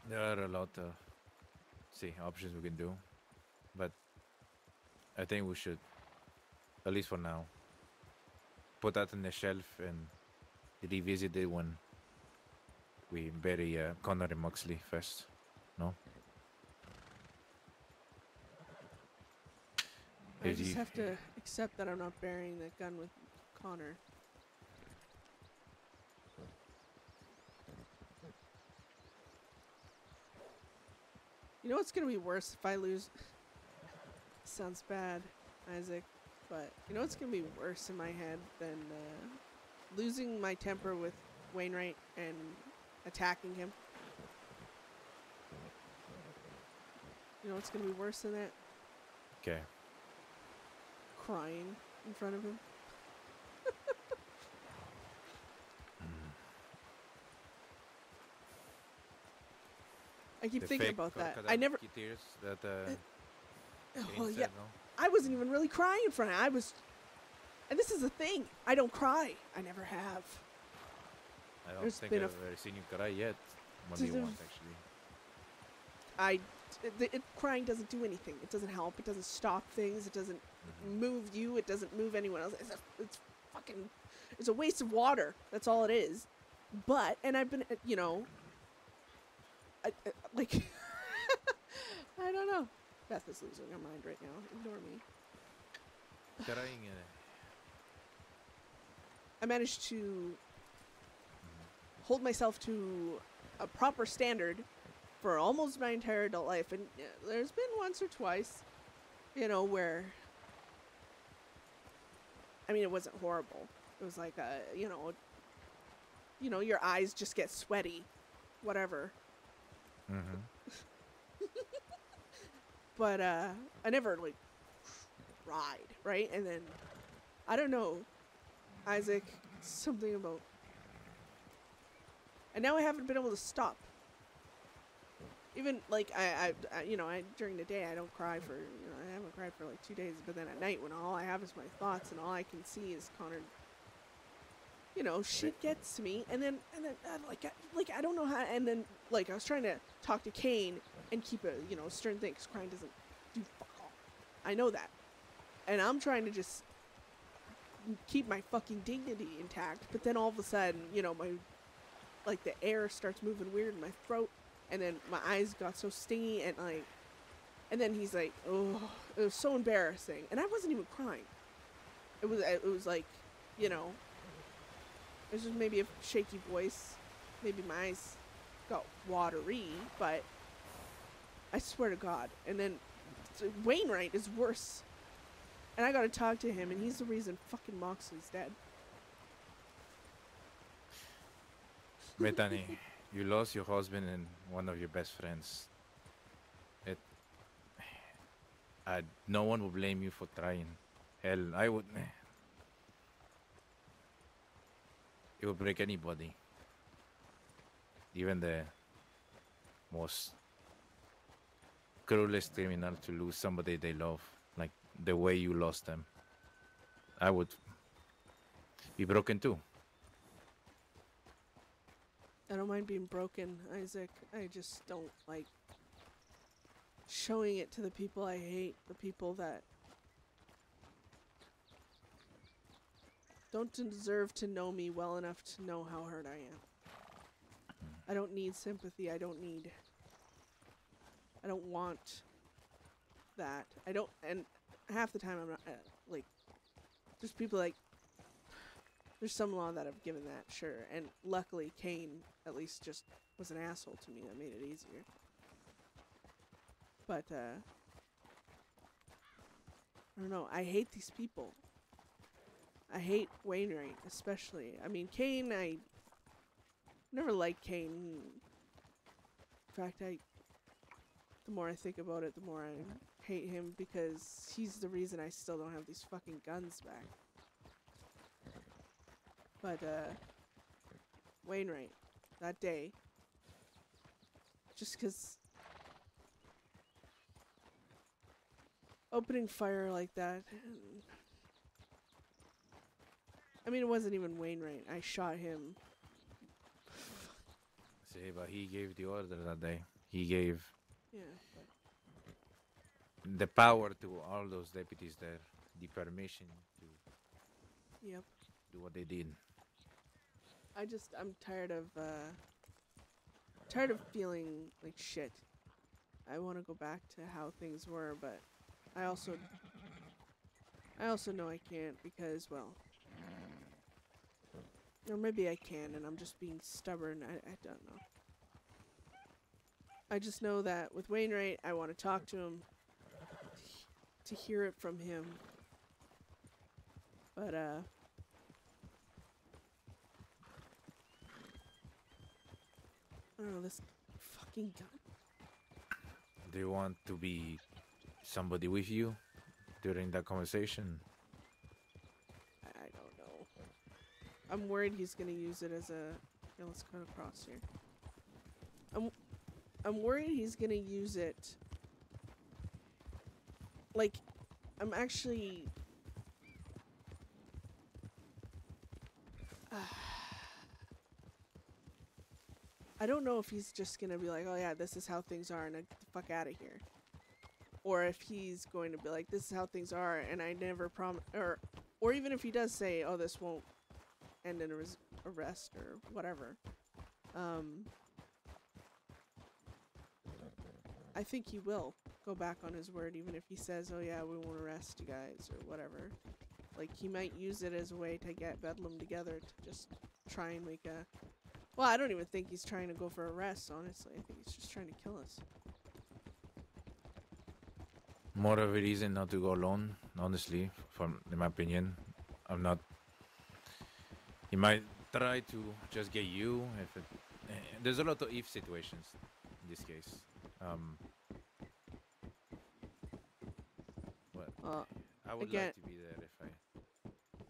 There are a lot of options we can do, but I think we should, at least for now, put that on the shelf and revisit it when we bury Connor and Moxley first. No? I just have to accept that I'm not burying that gun with Connor. You know what's gonna be worse if I lose? Sounds bad, Isaac, but you know what's gonna be worse in my head than losing my temper with Wainwright and attacking him? You know what's gonna be worse than that? Okay. Crying in front of him. I keep thinking about that. I never. Tears that, Well, said, yeah, no? I wasn't even really crying in front of him. I was, and this is the thing. I don't cry. I never have. I don't There's think been I've seen you cry yet. Maybe once, actually. Crying doesn't do anything. It doesn't help. It doesn't stop things. It doesn't move you. It doesn't move anyone else. It's a waste of water. That's all it is. But, and I've been, you know, like, I don't know. Beth is losing her mind right now. Ignore me. Crying. I managed to hold myself to a proper standard for almost my entire adult life, and there's been once or twice, you know, where, I mean, it wasn't horrible. It was like, you know, your eyes just get sweaty, whatever. But I never like cried, right? And then I don't know, Isaac, something about, and now I haven't been able to stop. Even like I you know, during the day I don't cry for, you know, I haven't cried for like 2 days, but then at night when all I have is my thoughts and all I can see is Connor, you know, shit gets to me, and then like I don't know how, and then like I was trying to talk to Kane and keep a, you know, stern thing, because crying doesn't do fuck all. I know that, and I'm trying to just keep my fucking dignity intact, but then all of a sudden, you know, my, like, the air starts moving weird in my throat, and then my eyes got so stingy, and like, and then he's like, oh, it was so embarrassing, and I wasn't even crying. It was like, you know, it was just maybe a shaky voice, maybe my eyes got watery, but I swear to God. And then Wainwright is worse, and I gotta talk to him, and he's the reason fucking Moxley's dead. Bethany, you lost your husband and one of your best friends. No one will blame you for trying. Hell, I would. It would break anybody, even the most cruelest criminal, to lose somebody they love, like the way you lost them. I would be broken too. I don't mind being broken, Isaac. I just don't like showing it to the people I hate, the people that don't deserve to know me well enough to know how hurt I am. I don't need sympathy. I don't want that. I don't, and half the time I'm not, like, there's people like, there's some law that I've given that, sure, and luckily Kane at least just was an asshole to me. That made it easier. But, I don't know, I hate these people. I hate Wainwright, especially. I mean, Kane, I never liked Kane. In fact, the more I think about it, the more I hate him because he's the reason I still don't have these fucking guns back. But, Wainwright, that day, just because opening fire like that, I mean, it wasn't even Wainwright. I shot him. See, but he gave the order that day. He gave the power to all those deputies there, the permission to do what they did. I'm tired of feeling like shit. I want to go back to how things were, but I also know I can't because, well, or maybe I can and I'm just being stubborn. I don't know. I just know that with Wainwright, I want to talk to him, to hear it from him. But, I don't know, this fucking gun. Do you want to be somebody with you during that conversation? I don't know. I'm worried he's gonna use it as a... Yeah, let's cut across here. I'm worried he's gonna use it... Like, I'm actually... I don't know if he's just gonna be like, oh yeah, this is how things are and get the fuck out of here. Or if he's going to be like, this is how things are and I never promise, or even if he does say, oh, this won't end in arrest or whatever. I think he will go back on his word even if he says, oh yeah, we won't arrest you guys or whatever. Like, he might use it as a way to get Bedlam together to just try and make a... Well, I don't even think he's trying to go for arrests, honestly. I think he's just trying to kill us. More of a reason not to go alone, honestly, in my opinion. I'm not... He might try to just get you. There's a lot of if situations in this case. Well, I would like to be there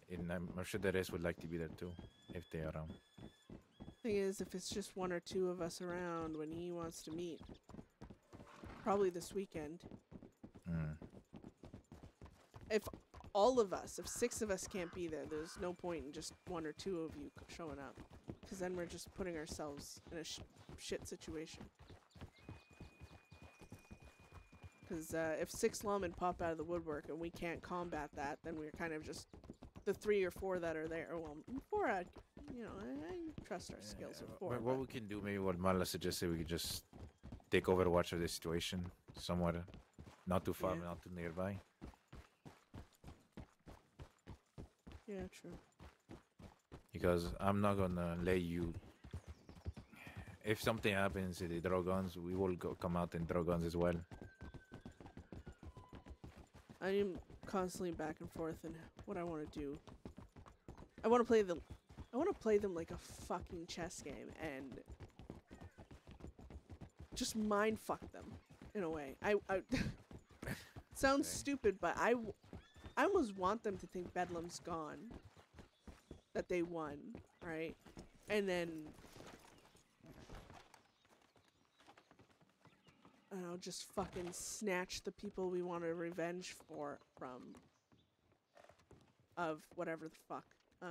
if and I'm sure the rest would like to be there too, if they're around. Thing is, if it's just one or two of us around when he wants to meet, probably this weekend. If all of us, if 6 of us can't be there, there's no point in just 1 or 2 of you showing up, because then we're just putting ourselves in a shit situation. Because if 6 lawmen pop out of the woodwork and we can't combat that, then we're kind of just the 3 or 4 that are there. Well, 4, I trust our skills with 4. What we can do, maybe what Marla suggested, we could just take overwatch of the situation somewhere, not too far, not too nearby. Yeah, true. Because I'm not gonna let you. If something happens to the draw guns, we will come out and draw guns as well. I am constantly back and forth in what I want to do. I want to play them. I want to play them like a fucking chess game and just mind fuck them in a way. I sounds stupid, but I almost want them to think Bedlam's gone, that they won, right? And then I don't know, just fucking snatch the people we want to revenge from of whatever the fuck. I'll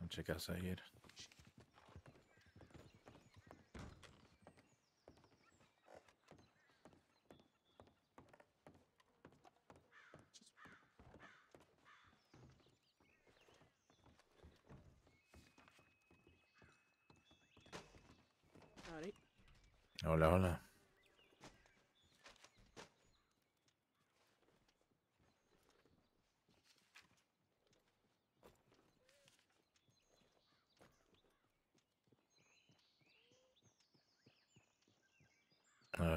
check outside here. Howdy. Hola, hola.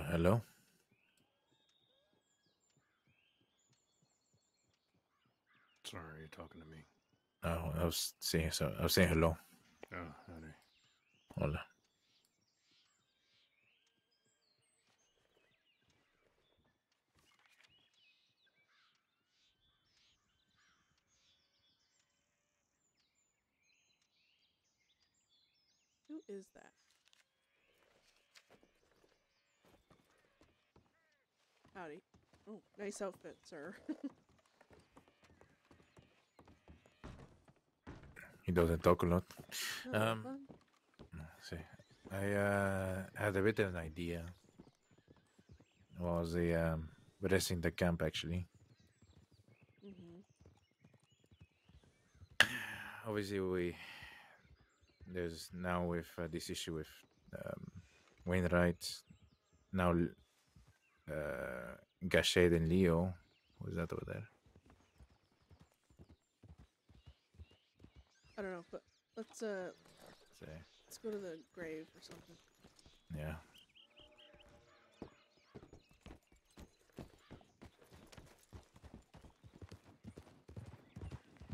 Hello? Sorry, you're talking to me. Oh, I was saying so. I was saying hello. Oh, howdy. Hola. Who is that? Howdy. Oh, nice outfit, sir. He doesn't talk a lot. Oh, fun. See, I had a bit of an idea. Was resting the camp actually. Mm-hmm. Obviously, there's now with this issue with Wainwright, now Gachet and Leo. Who's that over there? I don't know, but let's go to the grave or something. Yeah.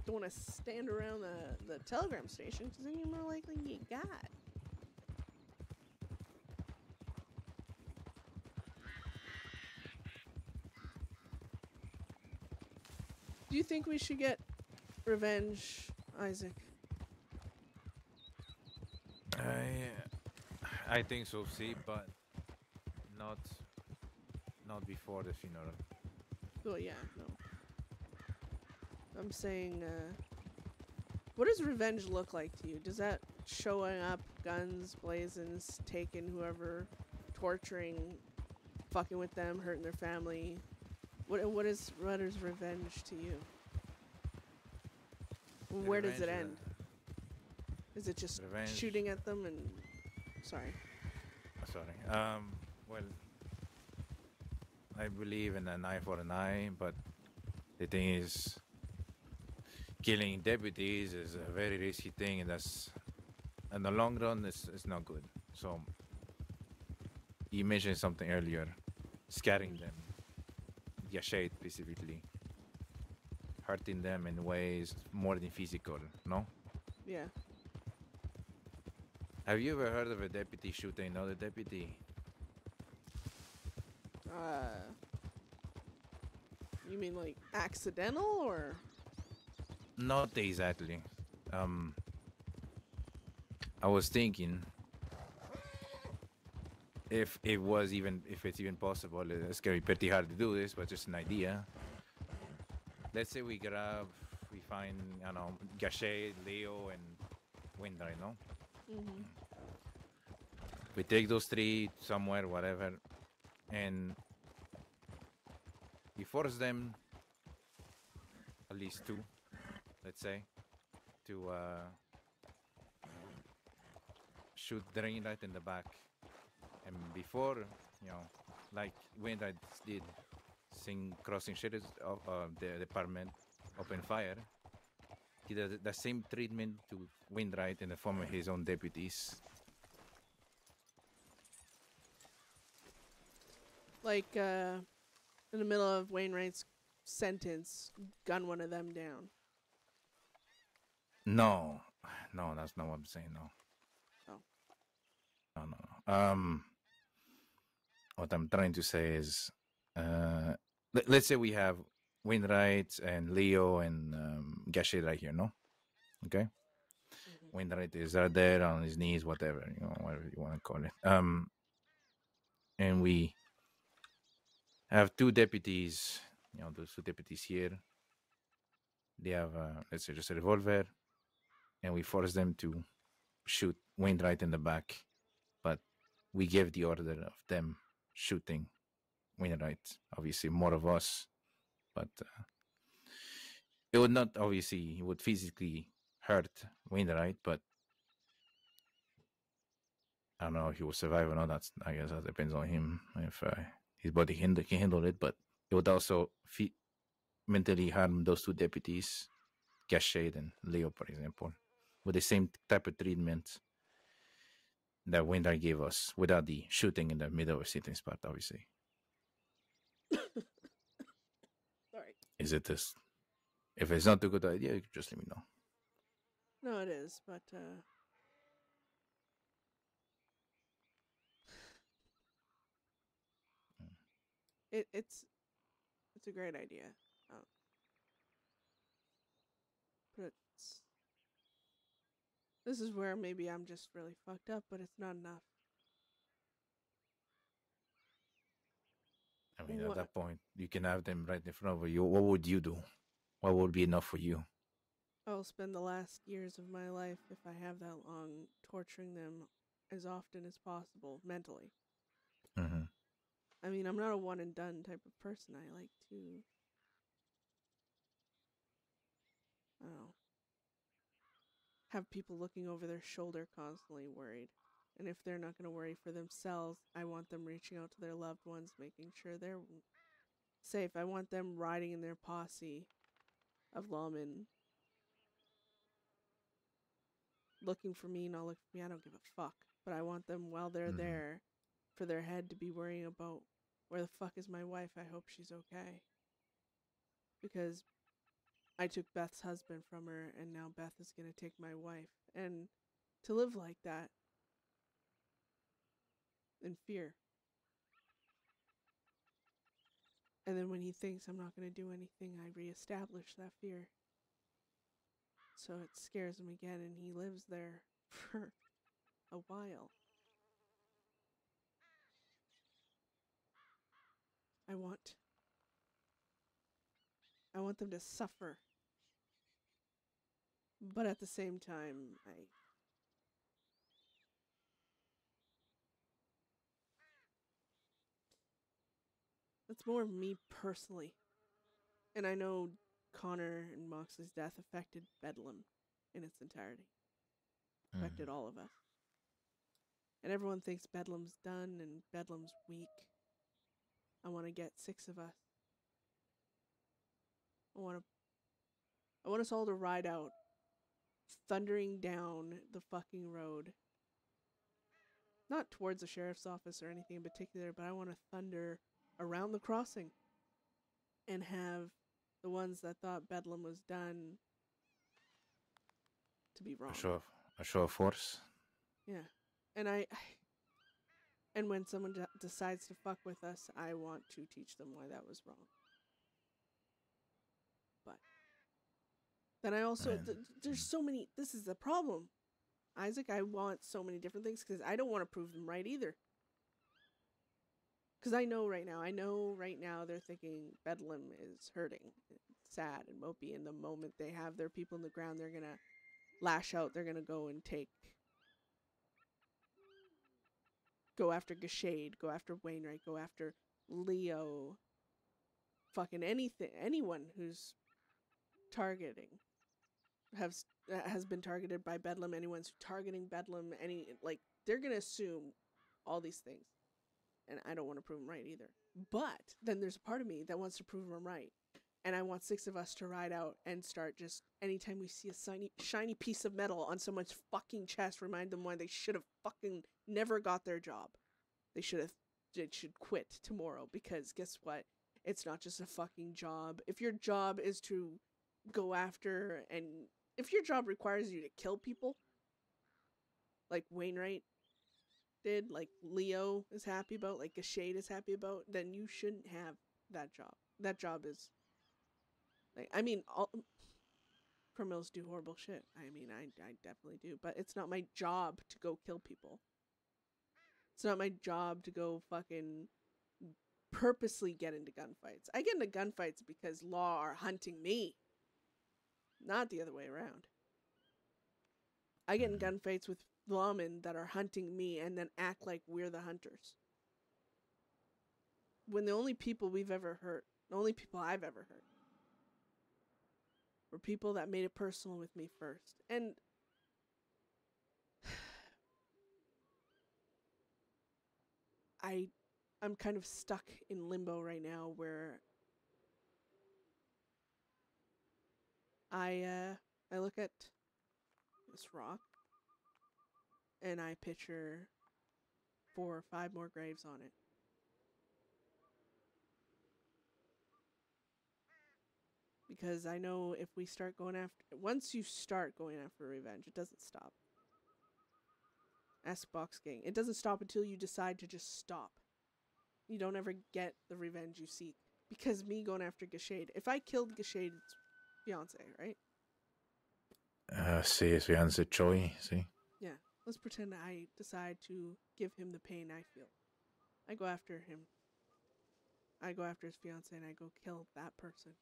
Don't want to stand around the telegram station because then you're more likely to get got. Do you think we should get revenge, Isaac? I think so, see, but not before the funeral. Oh yeah, no. I'm saying, what does revenge look like to you? Does that showing up, guns blazing, taking whoever, torturing, fucking with them, hurting their family? What is revenge to you? Where does it end? Is it just shooting at them and... Sorry. Well, I believe in an eye for an eye, but the thing is, killing deputies is a very risky thing, and that's, in the long run, it's not good. So, you mentioned something earlier, scaring them, Gachet specifically, hurting them in ways more than physical, no? Yeah. Have you ever heard of a deputy shooting another deputy? You mean like accidental or? Not exactly. I was thinking if it's even possible. It's gonna be pretty hard to do this, but just an idea. Let's say we find, I don't know, Gachet, Leo, and Wainwright, no? Mm-hmm. We take those three somewhere, whatever, and we force them, at least two, let's say, to shoot Wainwright in the back. And before, like Wainwright did, crossing shadows of the department, open fire, he does the same treatment to Wainwright in the form of his own deputies. Like, in the middle of Wainwright's sentence, gun one of them down. No, that's not what I'm saying, no. Oh. No. What I'm trying to say is, let's say we have Wainwright and Leo and Gachet right here, no? Okay? Mm-hmm. Wainwright is right there on his knees, whatever you want to call it. And we have two deputies, those two deputies here. They have, let's say, just a revolver, and we force them to shoot Wainwright in the back, but we give the order of them shooting Wainwright. Obviously, more of us, but it would not, obviously, it would physically hurt Wainwright, but I don't know if he will survive or not. I guess that depends on him, if his body can handle it, but it would also mentally harm those two deputies, Gachet and Leo, for example, with the same type of treatment that Wainwright gave us, without the shooting in the middle of a sitting spot, obviously. Sorry. Is it this? If it's not a good idea, you can just let me know. No, it is, but it's a great idea. But this is where maybe I'm just really fucked up, but it's not enough. I mean, at that point, you can have them right in front of you. What would you do? What would be enough for you? I'll spend the last years of my life, if I have that long, torturing them as often as possible mentally. Mm-hmm. I mean, I'm not a one and done type of person. I like to, I don't know, have people looking over their shoulder constantly worried. And if they're not going to worry for themselves, I want them reaching out to their loved ones, making sure they're safe. I want them riding in their posse of lawmen, looking for me, not looking for me. I don't give a fuck. But I want them while they're there for their head to be worrying about, where the fuck is my wife? I hope she's okay. Because I took Beth's husband from her, and now Beth is going to take my wife. And to live like that, in fear. And then when he thinks I'm not going to do anything, I reestablish that fear. So it scares him again, and he lives there for a while. I want them to suffer. But at the same time, it's more me personally. And I know Connor and Moxley's death affected Bedlam in its entirety. Affected all of us. And everyone thinks Bedlam's done and Bedlam's weak. I want to get 6 of us. I want us all to ride out, thundering down the fucking road. Not towards the sheriff's office or anything in particular, but I want to thunder around the crossing and have the ones that thought Bedlam was done to be wrong. A show of force. Yeah. And and when someone decides to fuck with us, I want to teach them why that was wrong. But then I also, there's so many, this is the problem. Isaac, I want so many different things because I don't want to prove them right either. Because I know right now they're thinking Bedlam is hurting, sad and mopey. And the moment they have their people in the ground, they're going to lash out. They're going to go after Gashade, go after Wainwright, go after Leo, fucking anyone who's has been targeted by Bedlam, anyone's targeting Bedlam, they're gonna assume all these things. And I don't want to prove them right either. But then there's a part of me that wants to prove them right. And I want 6 of us to ride out and start just, anytime we see a shiny piece of metal on someone's fucking chest, remind them why they should have fucking never got their job. They should quit tomorrow, because guess what? It's not just a fucking job. If your job is to go after, and if your job requires you to kill people, like Wainwright did, like Leo is happy about, like Gashade is happy about, then you shouldn't have that job. That job is, all criminals do horrible shit. I definitely do, but it's not my job to go kill people. It's not my job to go fucking purposely get into gunfights. I get into gunfights because law are hunting me, not the other way around. I get in gunfights with lawmen that are hunting me and then act like we're the hunters. When the only people I've ever hurt, were people that made it personal with me first. And I'm kind of stuck in limbo right now where I look at this rock and I picture 4 or 5 more graves on it. Because I know if we start going after... Once you start going after revenge, it doesn't stop. Ask Box Gang. It doesn't stop until you decide to just stop. You don't ever get the revenge you seek. Because me going after Gashade... If I killed Gashade's fiance, right? Sí, es fiancé Choi, sí. Yeah. Let's pretend I decide to give him the pain I feel. I go after him. I go after his fiance and I go kill that person.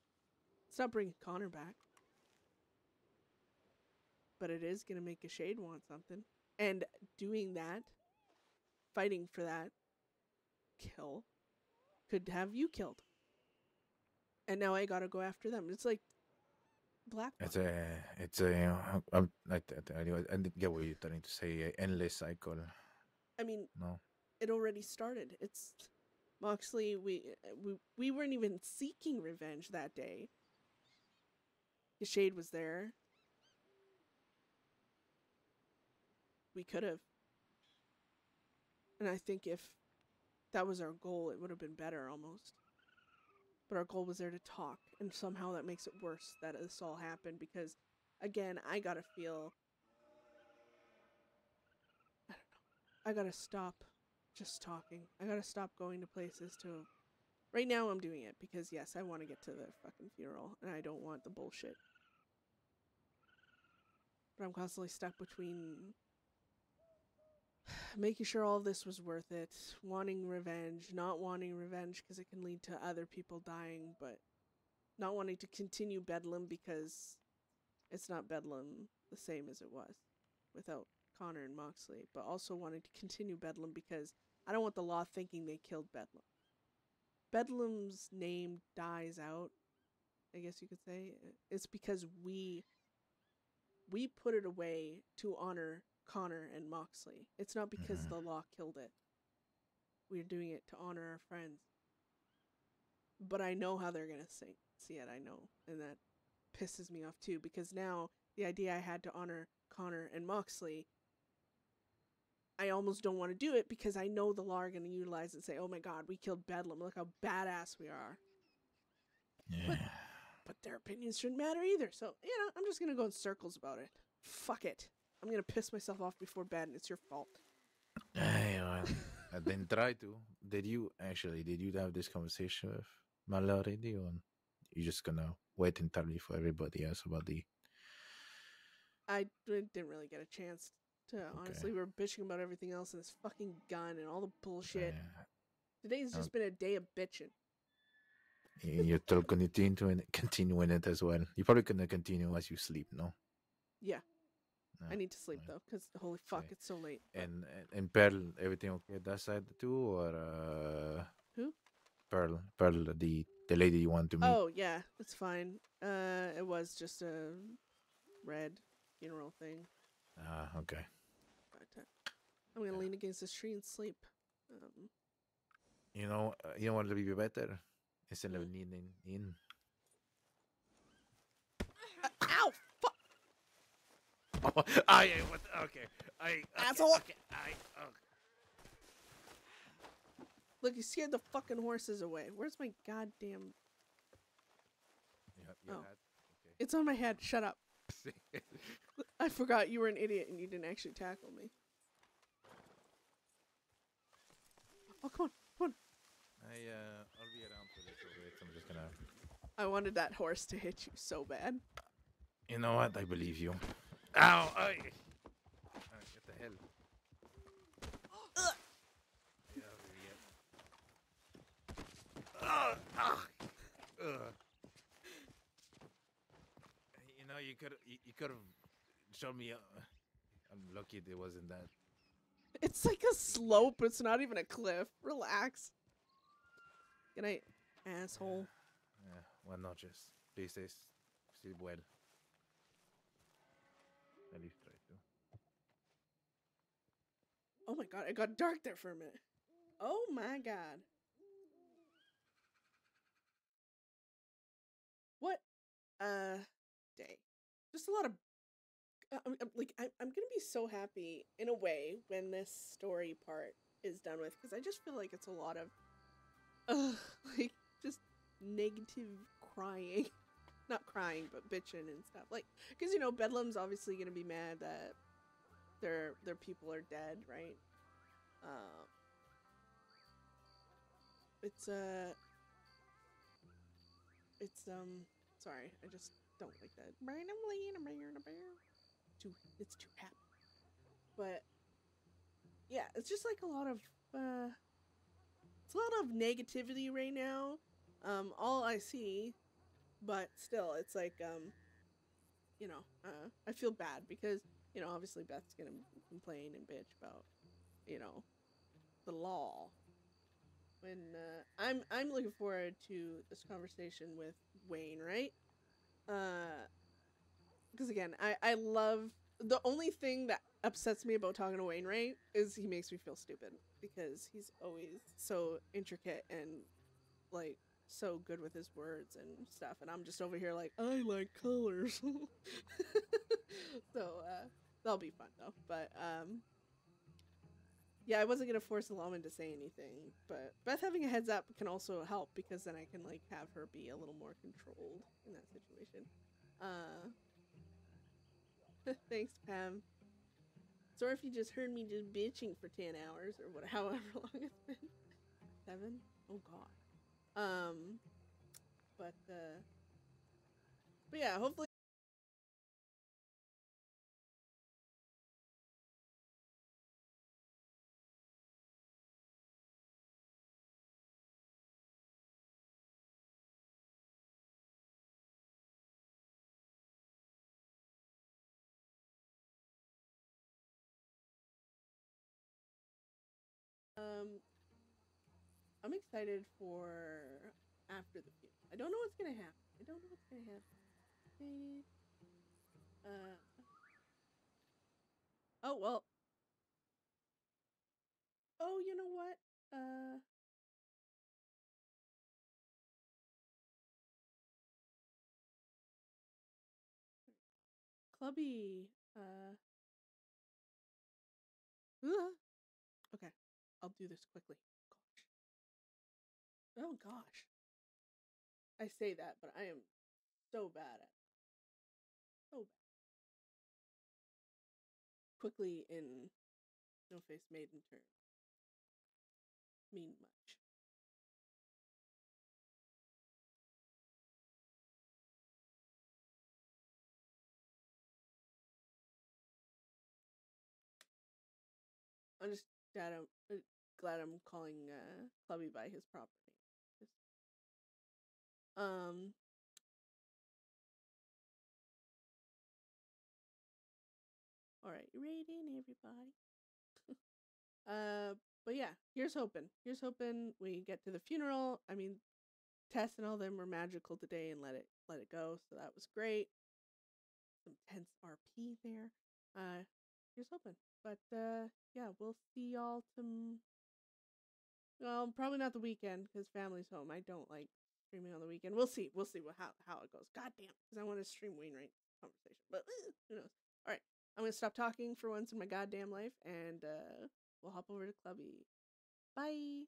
It's not bringing Connor back. But it is going to make Gashade want something. And doing that, fighting for that kill, could have you killed. And now I gotta go after them. It's like Black. I get what you're trying to say. Endless cycle. I mean, no. It already started. It's Moxley. We weren't even seeking revenge that day. Gashade was there. We could have. And I think if that was our goal, it would have been better almost. But our goal was there to talk, and somehow that makes it worse that this all happened because, again, I gotta feel... I don't know. I gotta stop just talking. I gotta stop going to places to... Right now I'm doing it because, yes, I want to get to the fucking funeral, and I don't want the bullshit. But I'm constantly stuck between... making sure all of this was worth it, wanting revenge, not wanting revenge because it can lead to other people dying, but not wanting to continue Bedlam because it's not Bedlam the same as it was without Connor and Moxley, but also wanting to continue Bedlam because I don't want the law thinking they killed Bedlam. Bedlam's name dies out, I guess you could say. It's because we put it away to honor Connor and Moxley. It's not because the law killed it. We're doing it to honor our friends. But I know how they're gonna see it, I know. And that pisses me off too, because now the idea I had to honor Connor and Moxley, I almost don't want to do it because I know the law are gonna utilize it and say, oh my god, we killed Bedlam, look how badass we are. Yeah. But their opinions shouldn't matter either. So, I'm just gonna go in circles about it. Fuck it. I'm gonna piss myself off before bed, and it's your fault. Well, then try to. Did you have this conversation with Mala already, or you just gonna wait entirely for everybody else about the... I didn't really get a chance to, honestly. We were bitching about everything else and this fucking gun and all the bullshit. Today's just been a day of bitching. You're still continuing it as well. You're probably gonna continue as you sleep, no? Yeah. I need to sleep though, because holy fuck, it's so late. And Pearl, everything okay that side too, or who? Pearl, the lady you want to meet. Oh yeah, it's fine. It was just a red funeral thing. Okay. But I'm gonna lean against this tree and sleep. You know what would be better instead of leaning in. Ow! Fuck! Oh, yeah, what? Okay. Asshole! Okay. Look, you scared the fucking horses away. Where's my goddamn... Your hat? Okay. It's on my head. Shut up. I forgot you were an idiot and you didn't actually tackle me. Oh, come on. I'll be around for a little bit. I'm just gonna... I wanted that horse to hit you so bad. You know what? I believe you. Ow! What the hell? You know, you could have shown me. I'm lucky it wasn't that. It's like a slope. It's not even a cliff. Relax. Good night, asshole. Buenas noches. Please sleep well. At least try to. Oh my god, it got dark there for a minute. Oh my god. What day? Just a lot of I'm gonna be so happy in a way when this story part is done with, because I just feel like it's a lot of like just negative crying. not crying, but bitching and stuff. Like, because, you know, Bedlam's obviously going to be mad that their people are dead, right? Sorry, I just don't like that. It's too happy. But yeah, it's just like a lot of negativity right now. All I see, but still, it's like you know, I feel bad because, you know, obviously Beth's gonna complain and bitch about, you know, the law. When I'm looking forward to this conversation with Wayne, right? Because again, I love, the only thing that upsets me about talking to Wayne, right, is he makes me feel stupid because he's always so intricate and like so good with his words and stuff, and I'm just over here like, I like colors. So that'll be fun though. But yeah, I wasn't gonna force Alaman to say anything, but Beth having a heads up can also help because then I can like have her be a little more controlled in that situation. Thanks, Pam. Sorry if you just heard me just bitching for 10 hours or what, however long it's been. 7? Oh god. But yeah, hopefully I'm excited for after the funeral. I don't know what's gonna happen. Oh well. Oh, you know what? Clubby. Okay, I'll do this quickly. Gosh. Oh gosh. I say that, but I am so bad at it. So bad. Quickly in No Face Maiden turn. Mean much. I'm just glad I'm calling Clubby by his proper name. Alright, rating everybody. But yeah, here's hoping. Here's hoping we get to the funeral. I mean, Tess and all them were magical today and let it go, so that was great. Some tense RP there. Here's hoping. But yeah, we'll see y'all well, probably not the weekend because family's home. I don't like streaming on the weekend. We'll see. We'll see how it goes. God damn, because I want to stream Wainwright conversation, but who knows? All right, I'm gonna stop talking for once in my goddamn life, and we'll hop over to Clubby. Bye.